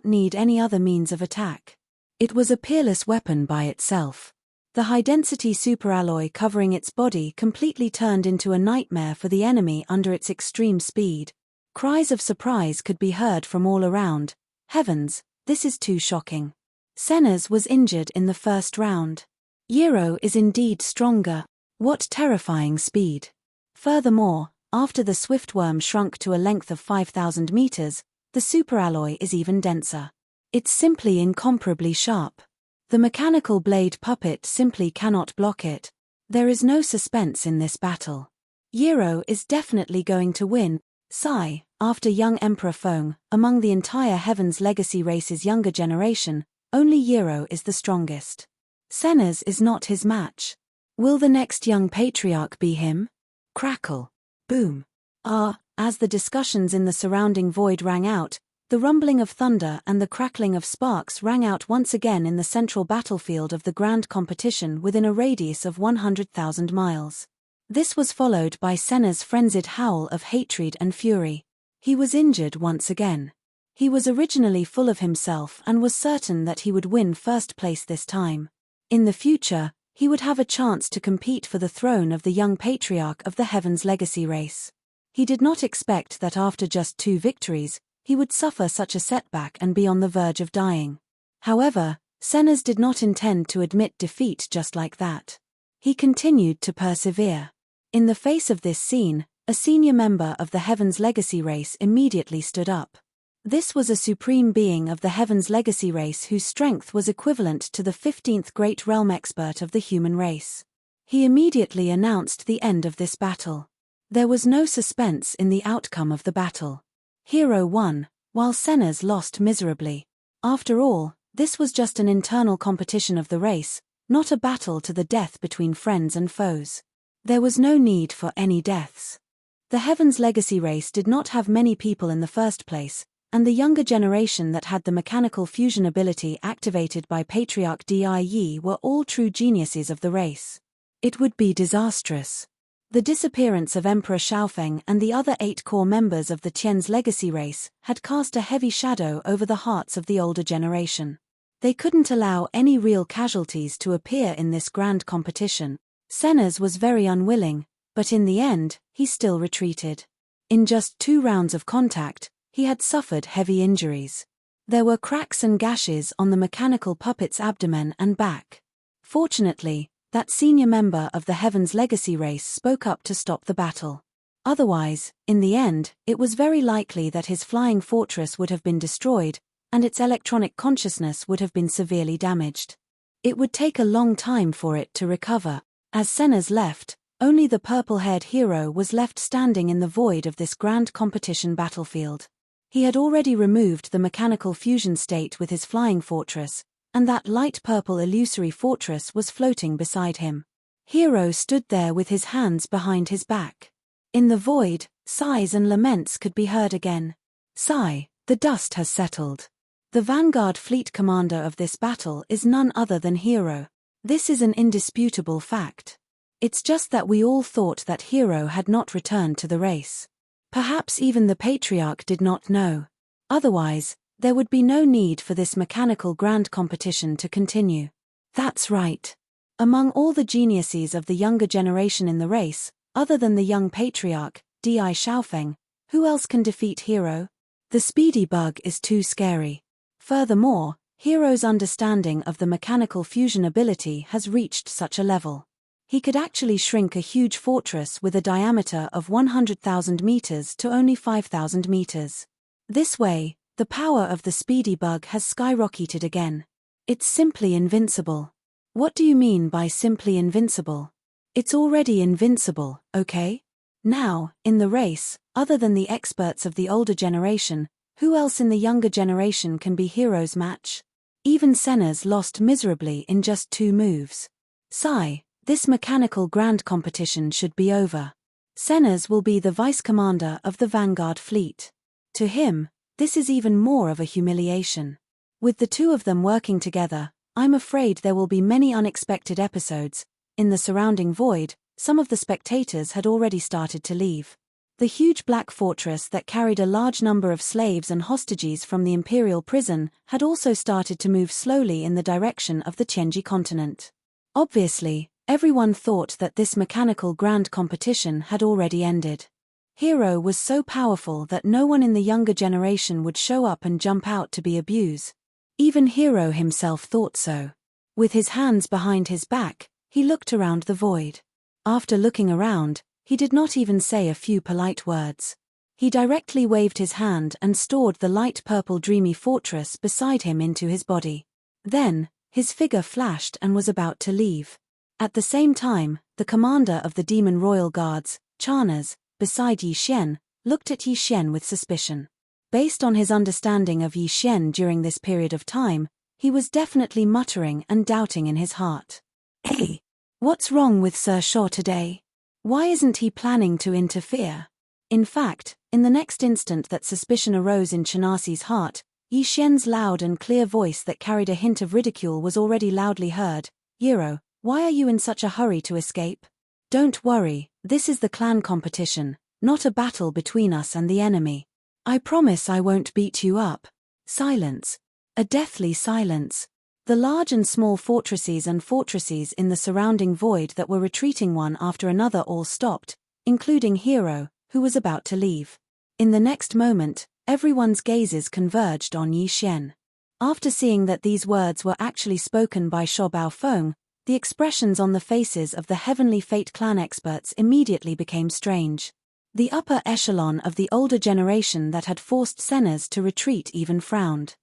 [SPEAKER 1] need any other means of attack. It was a peerless weapon by itself. The high-density superalloy covering its body completely turned into a nightmare for the enemy under its extreme speed. Cries of surprise could be heard from all around. Heavens, this is too shocking. Senna's was injured in the first round. Yero is indeed stronger. What terrifying speed. Furthermore, after the Swiftworm shrunk to a length of 5,000 meters, the superalloy is even denser. It's simply incomparably sharp. The mechanical blade puppet simply cannot block it. There is no suspense in this battle. Yero is definitely going to win. Sigh, after young Emperor Feng, among the entire Heaven's Legacy race's younger generation, only Yero is the strongest. Senna's is not his match. Will the next young patriarch be him? Crackle. Boom. As the discussions in the surrounding void rang out, the rumbling of thunder and the crackling of sparks rang out once again in the central battlefield of the grand competition within a radius of 100,000 miles. This was followed by Senna's frenzied howl of hatred and fury. He was injured once again. He was originally full of himself and was certain that he would win first place this time. In the future, he would have a chance to compete for the throne of the young patriarch of the Heaven's Legacy race. He did not expect that after just 2 victories, he would suffer such a setback and be on the verge of dying. However, Senna's did not intend to admit defeat just like that. He continued to persevere. In the face of this scene, a senior member of the Heaven's Legacy race immediately stood up. This was a supreme being of the Heaven's Legacy race whose strength was equivalent to the 15th great realm expert of the human race. He immediately announced the end of this battle. There was no suspense in the outcome of the battle. Hero won, while Senna's lost miserably. After all, this was just an internal competition of the race, not a battle to the death between friends and foes. There was no need for any deaths. The Heaven's Legacy race did not have many people in the first place, and the younger generation that had the mechanical fusion ability activated by Patriarch Die were all true geniuses of the race. It would be disastrous. The disappearance of Emperor Xiaofeng and the other 8 core members of the Tian's Legacy race had cast a heavy shadow over the hearts of the older generation. They couldn't allow any real casualties to appear in this grand competition. Senna's was very unwilling, but in the end, he still retreated. In just 2 rounds of contact, he had suffered heavy injuries. There were cracks and gashes on the mechanical puppet's abdomen and back. Fortunately, that senior member of the Heaven's Legacy race spoke up to stop the battle. Otherwise, in the end, it was very likely that his flying fortress would have been destroyed, and its electronic consciousness would have been severely damaged. It would take a long time for it to recover. As Senna's left, only the purple-haired hero was left standing in the void of this grand competition battlefield. He had already removed the mechanical fusion state with his flying fortress, and that light purple illusory fortress was floating beside him. Hero stood there with his hands behind his back. In the void, sighs and laments could be heard again. Sigh, the dust has settled. The vanguard fleet commander of this battle is none other than Hero. This is an indisputable fact. It's just that we all thought that Hero had not returned to the race. Perhaps even the Patriarch did not know. Otherwise, there would be no need for this mechanical grand competition to continue. That's right. Among all the geniuses of the younger generation in the race, other than the young Patriarch, Di Xiaofeng, who else can defeat Hero? The speedy bug is too scary. Furthermore, Hero's understanding of the mechanical fusion ability has reached such a level. He could actually shrink a huge fortress with a diameter of 100,000 meters to only 5,000 meters. This way, the power of the speedy bug has skyrocketed again. It's simply invincible. What do you mean by simply invincible? It's already invincible, okay? Now, in the race, other than the experts of the older generation, who else in the younger generation can be Hero's match? Even Senna's lost miserably in just 2 moves. Sigh, this mechanical grand competition should be over. Senna's will be the vice commander of the Vanguard fleet. To him, this is even more of a humiliation. With the 2 of them working together, I'm afraid there will be many unexpected episodes. In the surrounding void, some of the spectators had already started to leave. The huge black fortress that carried a large number of slaves and hostages from the imperial prison had also started to move slowly in the direction of the Tianji continent. Obviously, everyone thought that this mechanical grand competition had already ended. Hero was so powerful that no one in the younger generation would show up and jump out to be abused. Even Hero himself thought so. With his hands behind his back, he looked around the void. After looking around, he did not even say a few polite words. He directly waved his hand and stored the light purple dreamy fortress beside him into his body. Then, his figure flashed and was about to leave. At the same time, the commander of the Demon Royal Guards, Chanaz, beside Yi Xian, looked at Yi Xian with suspicion. Based on his understanding of Yi Xian during this period of time, he was definitely muttering and doubting in his heart. Hey, what's wrong with Sir Shaw today? Why isn't he planning to interfere? In fact, in the next instant that suspicion arose in Chanasi's heart, Yi Xian's loud and clear voice that carried a hint of ridicule was already loudly heard. Yiro, why are you in such a hurry to escape? Don't worry, this is the clan competition, not a battle between us and the enemy. I promise I won't beat you up. Silence. A deathly silence. The large and small fortresses in the surrounding void that were retreating one after another all stopped, including Hero, who was about to leave. In the next moment, everyone's gazes converged on Yi Xian. After seeing that these words were actually spoken by Sho Baofeng, the expressions on the faces of the Heavenly Fate clan experts immediately became strange. The upper echelon of the older generation that had forced Senna's to retreat even frowned.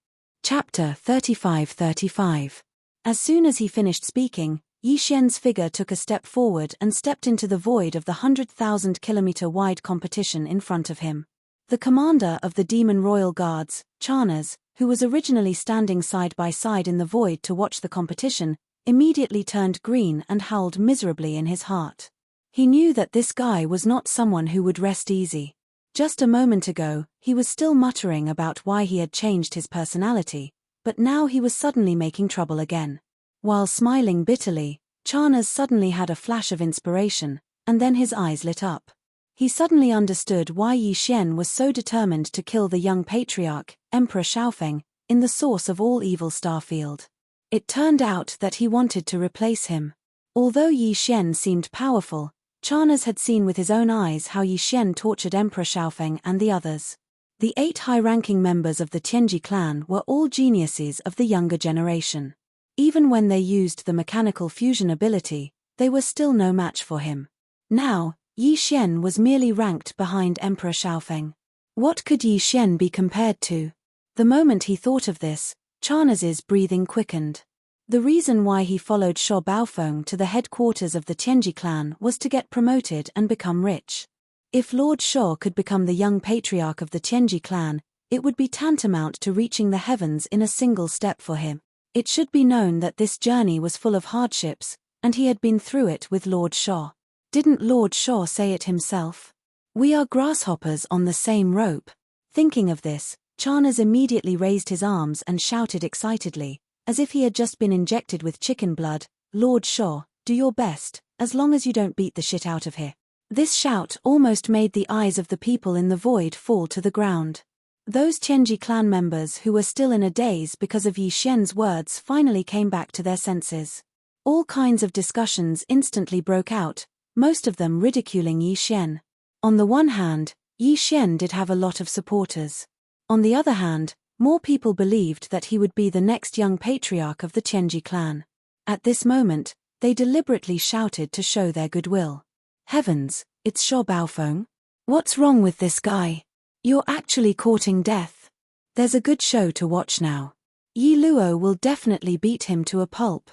[SPEAKER 1] Chapter 35-35. As soon as he finished speaking, Yi Xian's figure took a step forward and stepped into the void of the 100,000-kilometer-wide competition in front of him. The commander of the Demon Royal Guards, Chanaz, who was originally standing side by side in the void to watch the competition, immediately turned green and howled miserably in his heart. He knew that this guy was not someone who would rest easy. Just a moment ago, he was still muttering about why he had changed his personality, but now he was suddenly making trouble again. While smiling bitterly, Chanaz suddenly had a flash of inspiration, and then his eyes lit up. He suddenly understood why Yi Xian was so determined to kill the young patriarch, Emperor Xiaofeng, in the source of all evil Starfield. It turned out that he wanted to replace him. Although Yi Xian seemed powerful, Chanaz had seen with his own eyes how Yi Xian tortured Emperor Xiaofeng and the others. The 8 high-ranking members of the Tianji clan were all geniuses of the younger generation. Even when they used the mechanical fusion ability, they were still no match for him. Now, Yi Xian was merely ranked behind Emperor Xiaofeng. What could Yi Xian be compared to? The moment he thought of this, Chanaz's breathing quickened. The reason why he followed Sho Baofeng to the headquarters of the Tianji clan was to get promoted and become rich. If Lord Sho could become the young patriarch of the Tianji clan, it would be tantamount to reaching the heavens in a single step for him. It should be known that this journey was full of hardships, and he had been through it with Lord Sho. Didn't Lord Sho say it himself? We are grasshoppers on the same rope. Thinking of this, Chanaz immediately raised his arms and shouted excitedly, as if he had just been injected with chicken blood, Lord Sho, do your best, as long as you don't beat the shit out of here. This shout almost made the eyes of the people in the void fall to the ground. Those Tianji clan members who were still in a daze because of Yi Xian's words finally came back to their senses. All kinds of discussions instantly broke out, most of them ridiculing Yi Xian. On the one hand, Yi Xian did have a lot of supporters. On the other hand, more people believed that he would be the next young patriarch of the Tianji clan. At this moment, they deliberately shouted to show their goodwill. Heavens, it's Sho Baofeng? What's wrong with this guy? You're actually courting death. There's a good show to watch now. Yi Luo will definitely beat him to a pulp.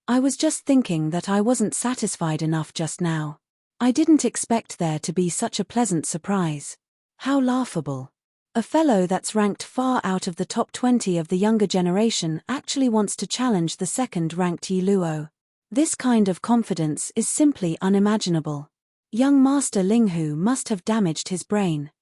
[SPEAKER 1] I was just thinking that I wasn't satisfied enough just now. I didn't expect there to be such a pleasant surprise. How laughable. A fellow that's ranked far out of the top 20 of the younger generation actually wants to challenge the second-ranked Yi Luo. This kind of confidence is simply unimaginable. Young Master Linghu must have damaged his brain.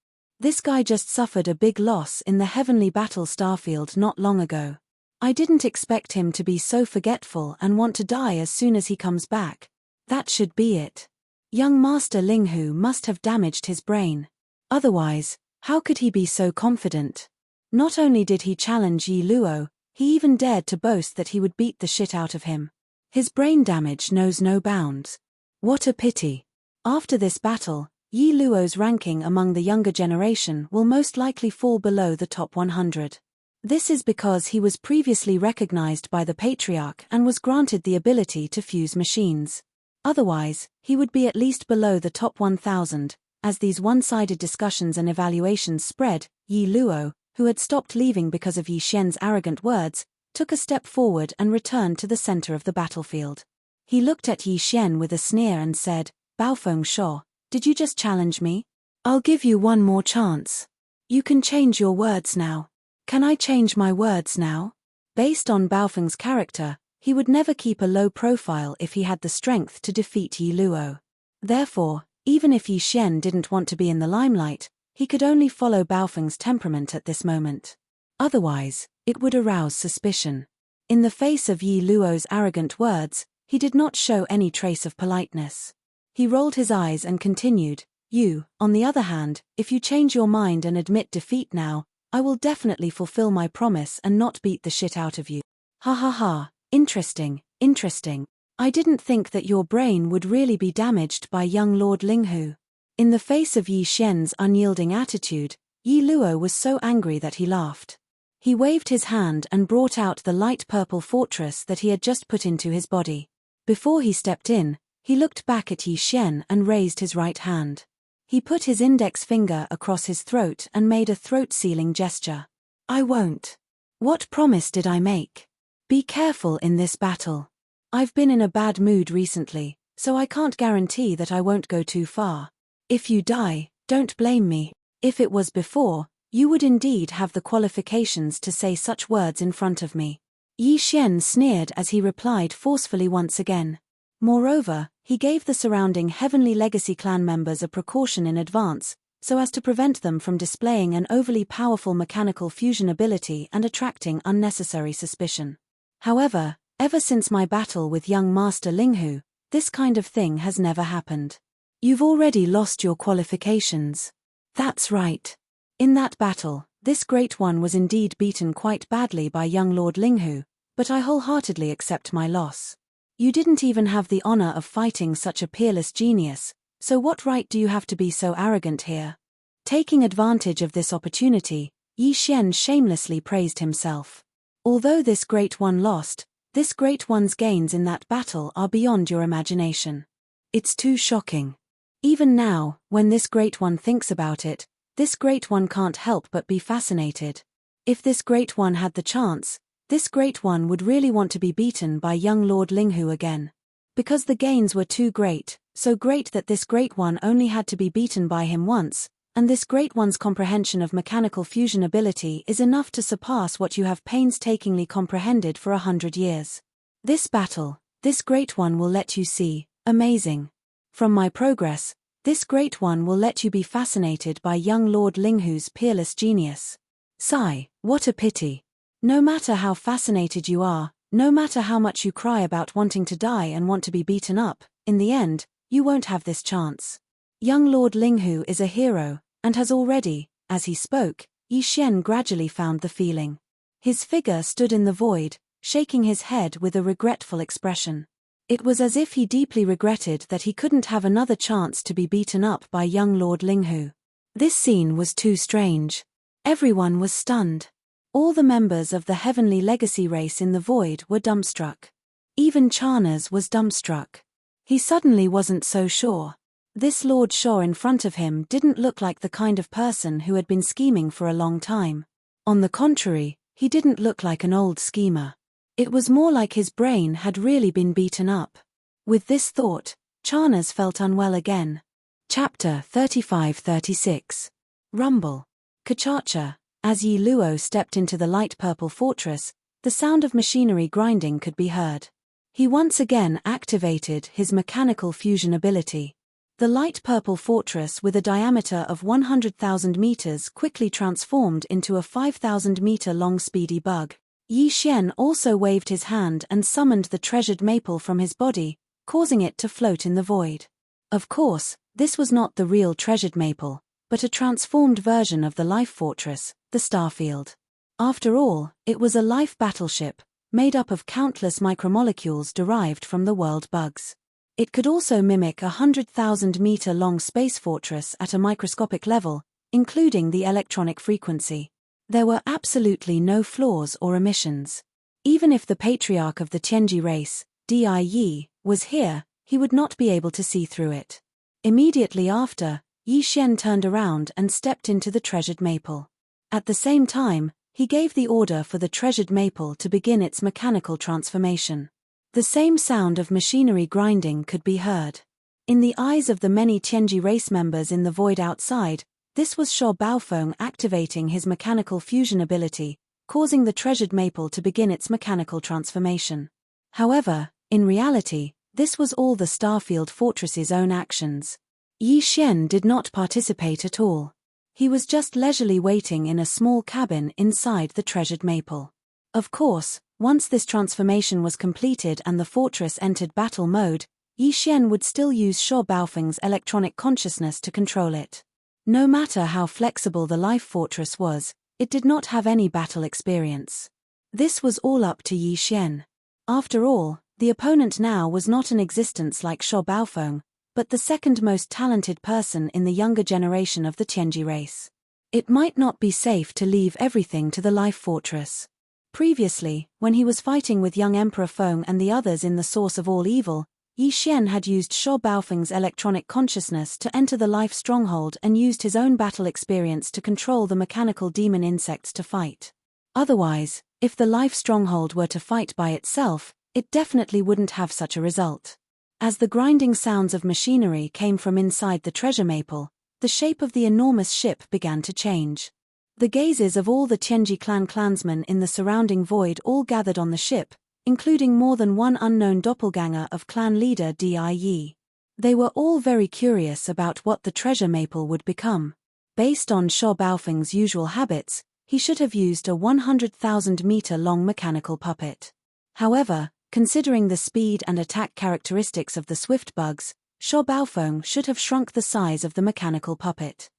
[SPEAKER 1] This guy just suffered a big loss in the heavenly battle starfield not long ago. I didn't expect him to be so forgetful and want to die as soon as he comes back. That should be it. Young Master Linghu must have damaged his brain. Otherwise, how could he be so confident? Not only did he challenge Yi Luo, he even dared to boast that he would beat the shit out of him. His brain damage knows no bounds. What a pity. After this battle, Yi Luo's ranking among the younger generation will most likely fall below the top 100. This is because he was previously recognized by the Patriarch and was granted the ability to fuse machines. Otherwise, he would be at least below the top 1,000. As these one-sided discussions and evaluations spread, Yi Luo, who had stopped leaving because of Yi Xian's arrogant words, took a step forward and returned to the center of the battlefield. He looked at Yi Xian with a sneer and said, "Baofeng Shuo, did you just challenge me? I'll give you one more chance. You can change your words now." "Can I change my words now?" Based on Baofeng's character, he would never keep a low profile if he had the strength to defeat Yi Luo. Therefore, even if Yi Xian didn't want to be in the limelight, he could only follow Baofeng's temperament at this moment. Otherwise, it would arouse suspicion. In the face of Yi Luo's arrogant words, he did not show any trace of politeness. He rolled his eyes and continued, "You, on the other hand, if you change your mind and admit defeat now, I will definitely fulfill my promise and not beat the shit out of you." "Ha ha ha, interesting, interesting. I didn't think that your brain would really be damaged by young Lord Linghu." In the face of Yi Xian's unyielding attitude, Yi Luo was so angry that he laughed. He waved his hand and brought out the light purple fortress that he had just put into his body. Before he stepped in, he looked back at Yi Xian and raised his right hand. He put his index finger across his throat and made a throat-sealing gesture. "I won't. What promise did I make? Be careful in this battle. I've been in a bad mood recently, so I can't guarantee that I won't go too far. If you die, don't blame me. If it was before, you would indeed have the qualifications to say such words in front of me." Yi Xian sneered as he replied forcefully once again. Moreover, he gave the surrounding Heavenly Legacy clan members a precaution in advance, so as to prevent them from displaying an overly powerful mechanical fusion ability and attracting unnecessary suspicion. However, ever since my battle with young Master Linghu, this kind of thing has never happened. You've already lost your qualifications. That's right. In that battle, this Great One was indeed beaten quite badly by young Lord Linghu, but I wholeheartedly accept my loss. You didn't even have the honor of fighting such a peerless genius, so what right do you have to be so arrogant here? Taking advantage of this opportunity, Yi Xian shamelessly praised himself. Although this Great One lost, this Great One's gains in that battle are beyond your imagination. It's too shocking. Even now, when this Great One thinks about it, this Great One can't help but be fascinated. If this Great One had the chance, this Great One would really want to be beaten by young Lord Linghu again. Because the gains were too great, so great that this Great One only had to be beaten by him once, and this Great One's comprehension of mechanical fusion ability is enough to surpass what you have painstakingly comprehended for 100 years. This battle, this Great One will let you see, amazing. From my progress, this Great One will let you be fascinated by young Lord Linghu's peerless genius. Sigh, what a pity. No matter how fascinated you are, no matter how much you cry about wanting to die and want to be beaten up, in the end, you won't have this chance. Young Lord Linghu is a hero, and has already, as he spoke, Yi Xian gradually found the feeling. His figure stood in the void, shaking his head with a regretful expression. It was as if he deeply regretted that he couldn't have another chance to be beaten up by young Lord Linghu. This scene was too strange. Everyone was stunned. All the members of the Heavenly Legacy race in the void were dumbstruck. Even Charnas was dumbstruck. He suddenly wasn't so sure. This Lord Shaw in front of him didn't look like the kind of person who had been scheming for a long time. On the contrary, He didn't look like an old schemer. It was more like his brain had really been beaten up. With this thought, Charnas felt unwell again. Chapter 35-36. Rumble. Kachacha. As Yi Luo stepped into the light purple fortress, the sound of machinery grinding could be heard. He once again activated his mechanical fusion ability. The light purple fortress with a diameter of 100,000 meters quickly transformed into a 5,000-meter-long speedy bug. Yi Xian also waved his hand and summoned the treasured maple from his body, causing it to float in the void. Of course, this was not the real treasured maple, but a transformed version of the life fortress, the Starfield. After all, it was a life battleship, made up of countless micromolecules derived from the world bugs. It could also mimic a 100,000-meter-long space fortress at a microscopic level, including the electronic frequency. There were absolutely no flaws or omissions. Even if the patriarch of the Tianji race, Di Yi, was here, he would not be able to see through it. Immediately after, Yi Xian turned around and stepped into the treasured maple. At the same time, he gave the order for the treasured maple to begin its mechanical transformation. The same sound of machinery grinding could be heard. In the eyes of the many Tianji race members in the void outside, this was Sho Baofeng activating his mechanical fusion ability, causing the treasured maple to begin its mechanical transformation. However, in reality, this was all the Starfield Fortress's own actions. Yi Xian did not participate at all. He was just leisurely waiting in a small cabin inside the treasured maple. Of course, once this transformation was completed and the fortress entered battle mode, Yi Xian would still use Sho Baofeng's electronic consciousness to control it. No matter how flexible the life fortress was, it did not have any battle experience. This was all up to Yi Xian. After all, the opponent now was not an existence like Sho Baofeng, but the second most talented person in the younger generation of the Tianji race. It might not be safe to leave everything to the life fortress. Previously, when he was fighting with young Emperor Feng and the others in the source of all evil, Yi Xian had used Sho Baofeng's electronic consciousness to enter the life stronghold and used his own battle experience to control the mechanical demon insects to fight. Otherwise, if the life stronghold were to fight by itself, it definitely wouldn't have such a result. As the grinding sounds of machinery came from inside the treasure maple, the shape of the enormous ship began to change. The gazes of all the Tianji clan clansmen in the surrounding void all gathered on the ship, including more than one unknown doppelganger of clan leader Di Yi. They were all very curious about what the treasure maple would become. Based on Sho Baofeng's usual habits, he should have used a 100,000-meter-long mechanical puppet. However, considering the speed and attack characteristics of the swift bugs, Sho Baofeng should have shrunk the size of the mechanical puppet.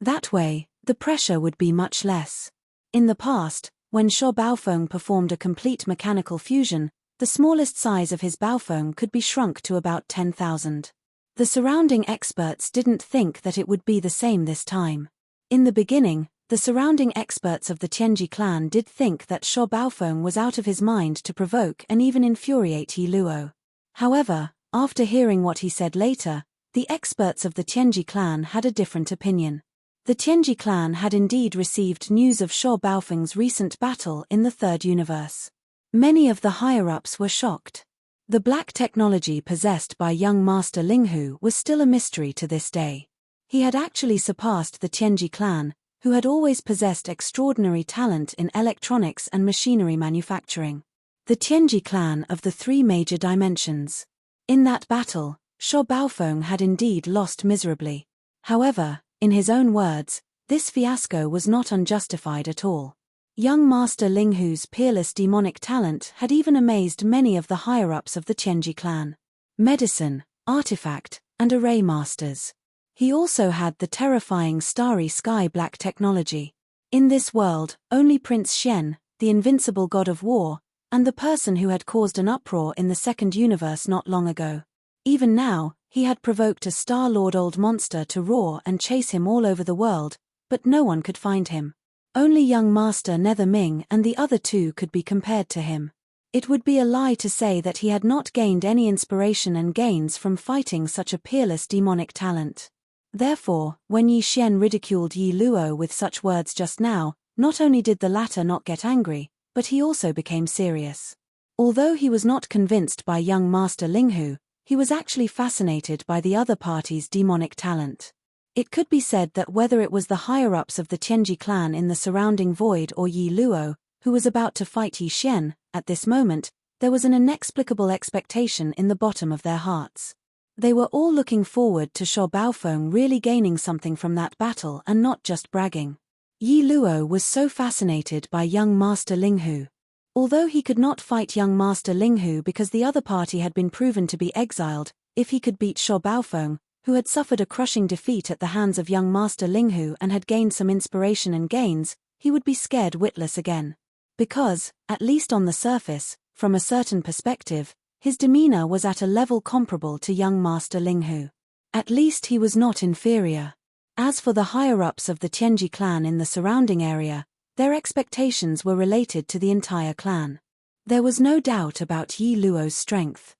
[SPEAKER 1] That way, the pressure would be much less. In the past, when Sho Baofeng performed a complete mechanical fusion, the smallest size of his Baofeng could be shrunk to about 10,000. The surrounding experts didn't think that it would be the same this time. In the beginning, the surrounding experts of the Tianji clan did think that Sho Baofeng was out of his mind to provoke and even infuriate Yi Luo. However, after hearing what he said later, the experts of the Tianji clan had a different opinion. The Tianji clan had indeed received news of Sho Baofeng's recent battle in the third universe. Many of the higher-ups were shocked. The black technology possessed by young Master Linghu was still a mystery to this day. He had actually surpassed the Tianji clan, who had always possessed extraordinary talent in electronics and machinery manufacturing. The Tianji clan of the three major dimensions. In that battle, Sho Baofeng had indeed lost miserably. However, in his own words, this fiasco was not unjustified at all. Young Master Linghu's peerless demonic talent had even amazed many of the higher-ups of the Tianji clan. Medicine, artifact, and array masters. He also had the terrifying starry sky black technology. In this world, only Prince Shen, the invincible god of war, and the person who had caused an uproar in the second universe not long ago. Even now, he had provoked a Star-Lord old monster to roar and chase him all over the world, but no one could find him. Only young Master Nether Ming and the other two could be compared to him. It would be a lie to say that he had not gained any inspiration and gains from fighting such a peerless demonic talent. Therefore, when Yi Xian ridiculed Yi Luo with such words just now, not only did the latter not get angry, but he also became serious. Although he was not convinced by young Master Linghu, he was actually fascinated by the other party's demonic talent. It could be said that whether it was the higher-ups of the Tianji clan in the surrounding void or Yi Luo, who was about to fight Yi Xian, at this moment, there was an inexplicable expectation in the bottom of their hearts. They were all looking forward to Sho Baofeng really gaining something from that battle and not just bragging. Yi Luo was so fascinated by young Master Linghu. Although he could not fight young Master Linghu because the other party had been proven to be exiled, if he could beat Sho Baofeng, who had suffered a crushing defeat at the hands of young Master Linghu and had gained some inspiration and gains, he would be scared witless again. Because, at least on the surface, from a certain perspective, his demeanor was at a level comparable to young Master Linghu. At least he was not inferior. As for the higher-ups of the Tianji clan in the surrounding area, their expectations were related to the entire clan. There was no doubt about Yi Luo's strength.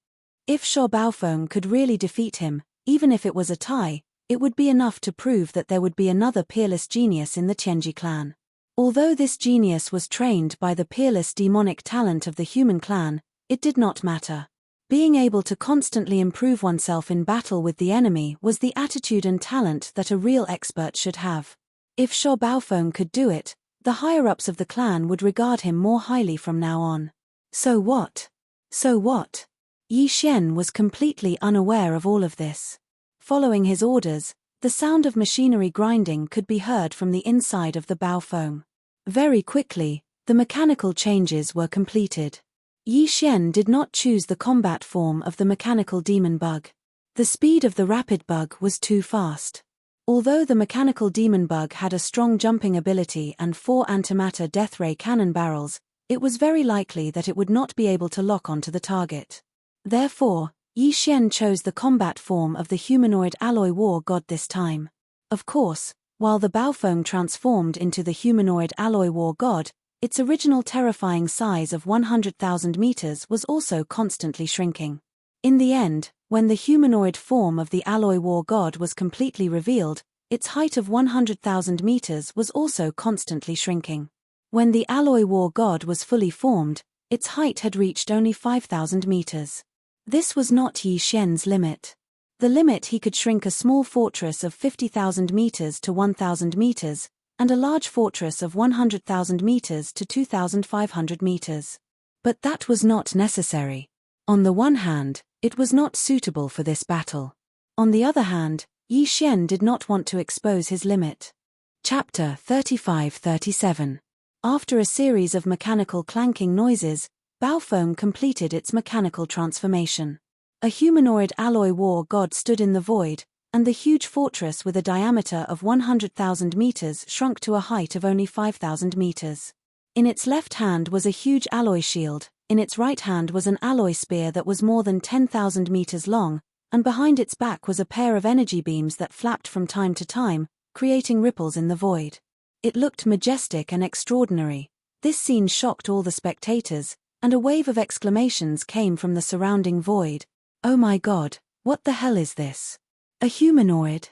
[SPEAKER 1] If Sho Baofeng could really defeat him, even if it was a tie, it would be enough to prove that there would be another peerless genius in the Tianji clan. Although this genius was trained by the peerless demonic talent of the human clan, it did not matter. Being able to constantly improve oneself in battle with the enemy was the attitude and talent that a real expert should have. If Sho Baofeng could do it, the higher-ups of the clan would regard him more highly from now on. So what? So what? Yi Xian was completely unaware of all of this. Following his orders, the sound of machinery grinding could be heard from the inside of the Baofeng. Very quickly, the mechanical changes were completed. Yi Xian did not choose the combat form of the mechanical demon bug. The speed of the rapid bug was too fast. Although the mechanical demon bug had a strong jumping ability and 4 antimatter death ray cannon barrels, it was very likely that it would not be able to lock onto the target. Therefore, Yi Xian chose the combat form of the humanoid alloy war god this time. Of course, while the Baofeng transformed into the humanoid alloy war god, its original terrifying size of 100,000 meters was also constantly shrinking. In the end, when the humanoid form of the alloy war god was completely revealed, its height of 100,000 meters was also constantly shrinking. When the alloy war god was fully formed, its height had reached only 5,000 meters. This was not Yi Xian's limit. The limit he could shrink a small fortress of 50,000 meters to 1,000 meters, and a large fortress of 100,000 meters to 2,500 meters. But that was not necessary. On the one hand, it was not suitable for this battle. On the other hand, Yi Xian did not want to expose his limit. Chapter 35-37. After a series of mechanical clanking noises, Baofeng completed its mechanical transformation. A humanoid alloy war god stood in the void, and the huge fortress with a diameter of 100,000 meters shrunk to a height of only 5,000 meters. In its left hand was a huge alloy shield, in its right hand was an alloy spear that was more than 10,000 meters long, and behind its back was a pair of energy beams that flapped from time to time, creating ripples in the void. It looked majestic and extraordinary. This scene shocked all the spectators, and a wave of exclamations came from the surrounding void. "Oh my God, what the hell is this? A humanoid?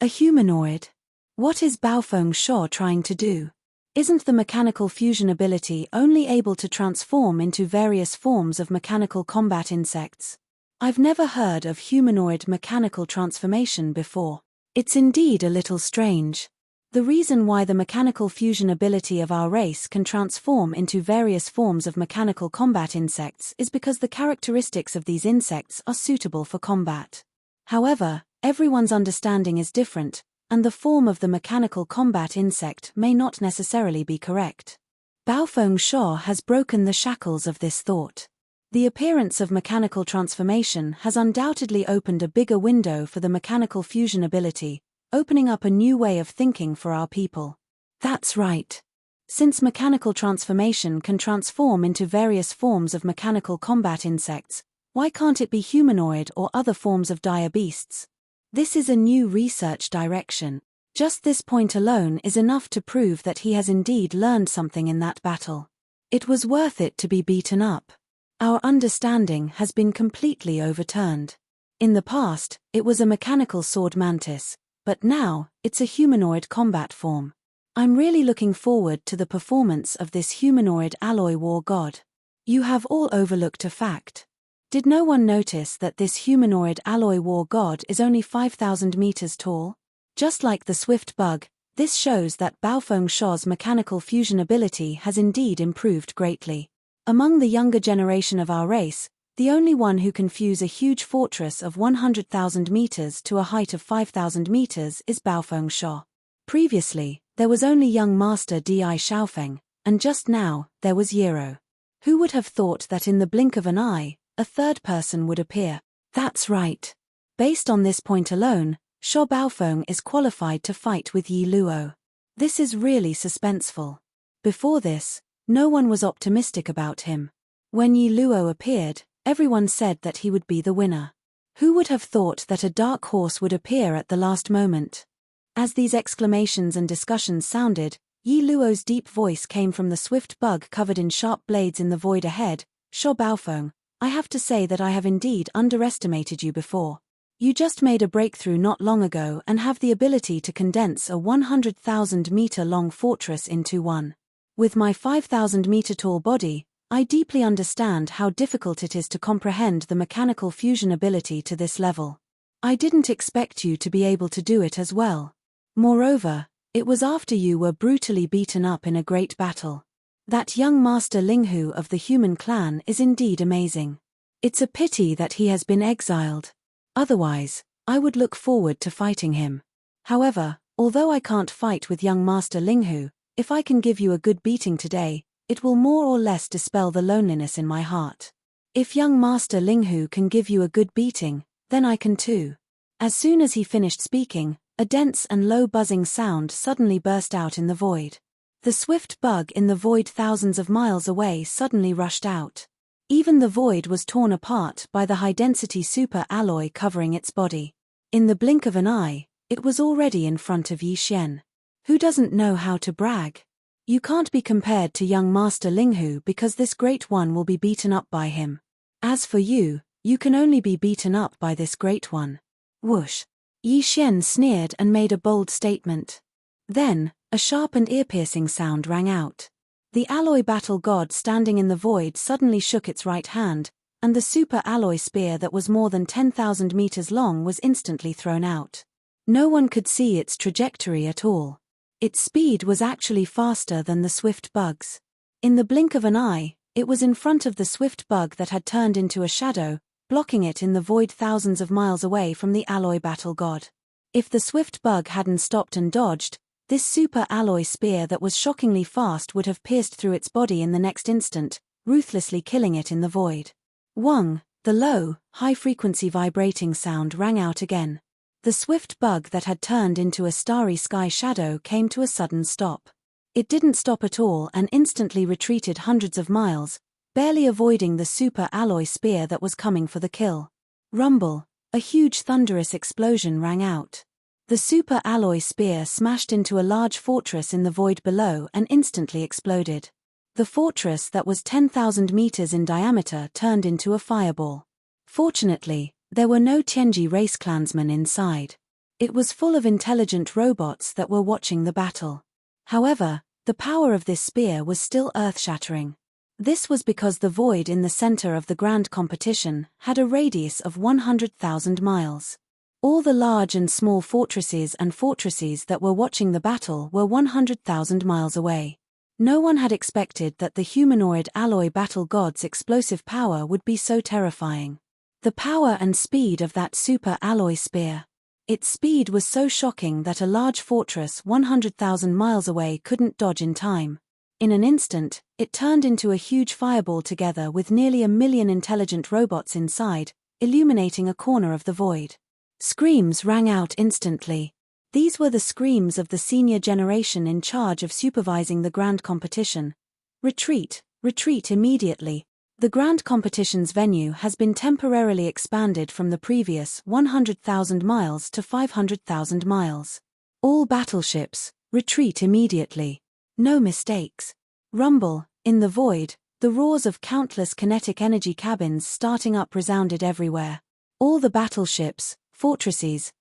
[SPEAKER 1] A humanoid? What is Baofeng Sho trying to do? Isn't the mechanical fusion ability only able to transform into various forms of mechanical combat insects? I've never heard of humanoid mechanical transformation before. It's indeed a little strange. The reason why the mechanical fusion ability of our race can transform into various forms of mechanical combat insects is because the characteristics of these insects are suitable for combat. However, everyone's understanding is different, and the form of the mechanical combat insect may not necessarily be correct. Baofeng Sho has broken the shackles of this thought. The appearance of mechanical transformation has undoubtedly opened a bigger window for the mechanical fusion ability, opening up a new way of thinking for our people. That's right. Since mechanical transformation can transform into various forms of mechanical combat insects, why can't it be humanoid or other forms of dire beasts? This is a new research direction. Just this point alone is enough to prove that he has indeed learned something in that battle. It was worth it to be beaten up. Our understanding has been completely overturned. In the past, it was a mechanical sword mantis, but now, it's a humanoid combat form. I'm really looking forward to the performance of this humanoid alloy war god. You have all overlooked a fact. Did no one notice that this humanoid alloy war god is only 5,000 meters tall? Just like the swift bug, this shows that Baofeng Shou's mechanical fusion ability has indeed improved greatly. Among the younger generation of our race, the only one who can fuse a huge fortress of 100,000 meters to a height of 5,000 meters is Baofeng Shou. Previously, there was only young master Di Xiaofeng, and just now, there was Yero. Who would have thought that in the blink of an eye, a third person would appear? That's right. Based on this point alone, Shou Baofeng is qualified to fight with Yi Luo. This is really suspenseful. Before this, no one was optimistic about him. When Yi Luo appeared, everyone said that he would be the winner. Who would have thought that a dark horse would appear at the last moment? As these exclamations and discussions sounded, Yi Luo's deep voice came from the swift bug covered in sharp blades in the void ahead. Shou Baofeng, I have to say that I have indeed underestimated you before. You just made a breakthrough not long ago and have the ability to condense a 100,000-meter-long fortress into one. With my 5,000-meter-tall body, I deeply understand how difficult it is to comprehend the mechanical fusion ability to this level. I didn't expect you to be able to do it as well. Moreover, it was after you were brutally beaten up in a great battle. That young master Linghu of the human clan is indeed amazing. It's a pity that he has been exiled. Otherwise, I would look forward to fighting him. However, although I can't fight with young master Linghu, if I can give you a good beating today, it will more or less dispel the loneliness in my heart. If young master Linghu can give you a good beating, then I can too. As soon as he finished speaking, a dense and low buzzing sound suddenly burst out in the void. The swift bug in the void thousands of miles away suddenly rushed out. Even the void was torn apart by the high-density super alloy covering its body. In the blink of an eye, it was already in front of Yi Xian. Who doesn't know how to brag? You can't be compared to young master Linghu because this great one will be beaten up by him. As for you, you can only be beaten up by this great one. Whoosh! Yi Xian sneered and made a bold statement. Then, a sharp and ear-piercing sound rang out. The alloy battle god standing in the void suddenly shook its right hand, and the super alloy spear that was more than 10,000 meters long was instantly thrown out. No one could see its trajectory at all. Its speed was actually faster than the swift bug's. In the blink of an eye, it was in front of the swift bug that had turned into a shadow, blocking it in the void thousands of miles away from the alloy battle god. If the swift bug hadn't stopped and dodged, this super alloy spear that was shockingly fast would have pierced through its body in the next instant, ruthlessly killing it in the void. Whong! The low, high-frequency vibrating sound rang out again. The swift bug that had turned into a starry sky shadow came to a sudden stop. It didn't stop at all and instantly retreated hundreds of miles, barely avoiding the super alloy spear that was coming for the kill. Rumble! A huge thunderous explosion rang out. The super alloy spear smashed into a large fortress in the void below and instantly exploded. The fortress that was 10,000 meters in diameter turned into a fireball. Fortunately, there were no Tianji race clansmen inside. It was full of intelligent robots that were watching the battle. However, the power of this spear was still earth-shattering. This was because the void in the center of the grand competition had a radius of 100,000 miles. All the large and small fortresses that were watching the battle were 100,000 miles away. No one had expected that the humanoid alloy battle god's explosive power would be so terrifying. The power and speed of that super alloy spear. Its speed was so shocking that a large fortress 100,000 miles away couldn't dodge in time. In an instant, it turned into a huge fireball together with nearly 1,000,000 intelligent robots inside, illuminating a corner of the void. Screams rang out instantly. These were the screams of the senior generation in charge of supervising the grand competition. Retreat, retreat immediately. The grand competition's venue has been temporarily expanded from the previous 100,000 miles to 500,000 miles. All battleships, retreat immediately. No mistakes. Rumble, in the void, the roars of countless kinetic energy cabins starting up resounded everywhere. All the battleships, fortresses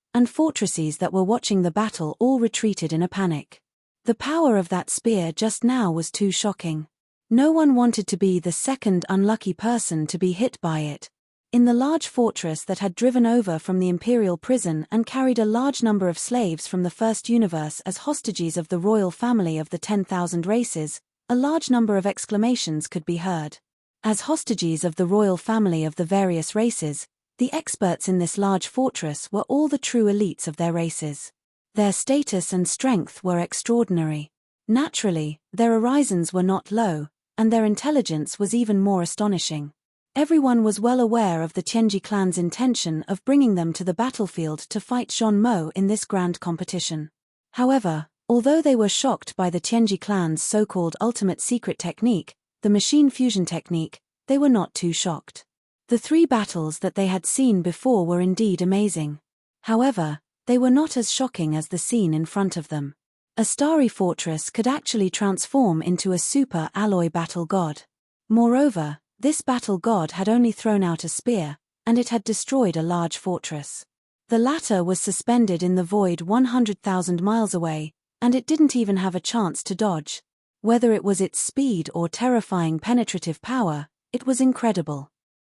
[SPEAKER 1] that were watching the battle all retreated in a panic. The power of that spear just now was too shocking. No one wanted to be the second unlucky person to be hit by it. In the large fortress that had driven over from the imperial prison and carried a large number of slaves from the first universe as hostages of the royal family of the 10,000 races, a large number of exclamations could be heard. As hostages of the royal family of the various races, the experts in this large fortress were all the true elites of their races. Their status and strength were extraordinary. Naturally, their horizons were not low, and their intelligence was even more astonishing. Everyone was well aware of the Tianji clan's intention of bringing them to the battlefield to fight Zhon Mo in this grand competition. However, although they were shocked by the Tianji clan's so-called ultimate secret technique, the machine fusion technique, they were not too shocked. The 3 battles that they had seen before were indeed amazing. However, they were not as shocking as the scene in front of them. A starry fortress could actually transform into a super alloy battle god. Moreover, this battle god had only thrown out a spear, and it had destroyed a large fortress. The latter was suspended in the void 100,000 miles away, and it didn't even have a chance to dodge. Whether it was its speed or terrifying penetrative power, it was incredible.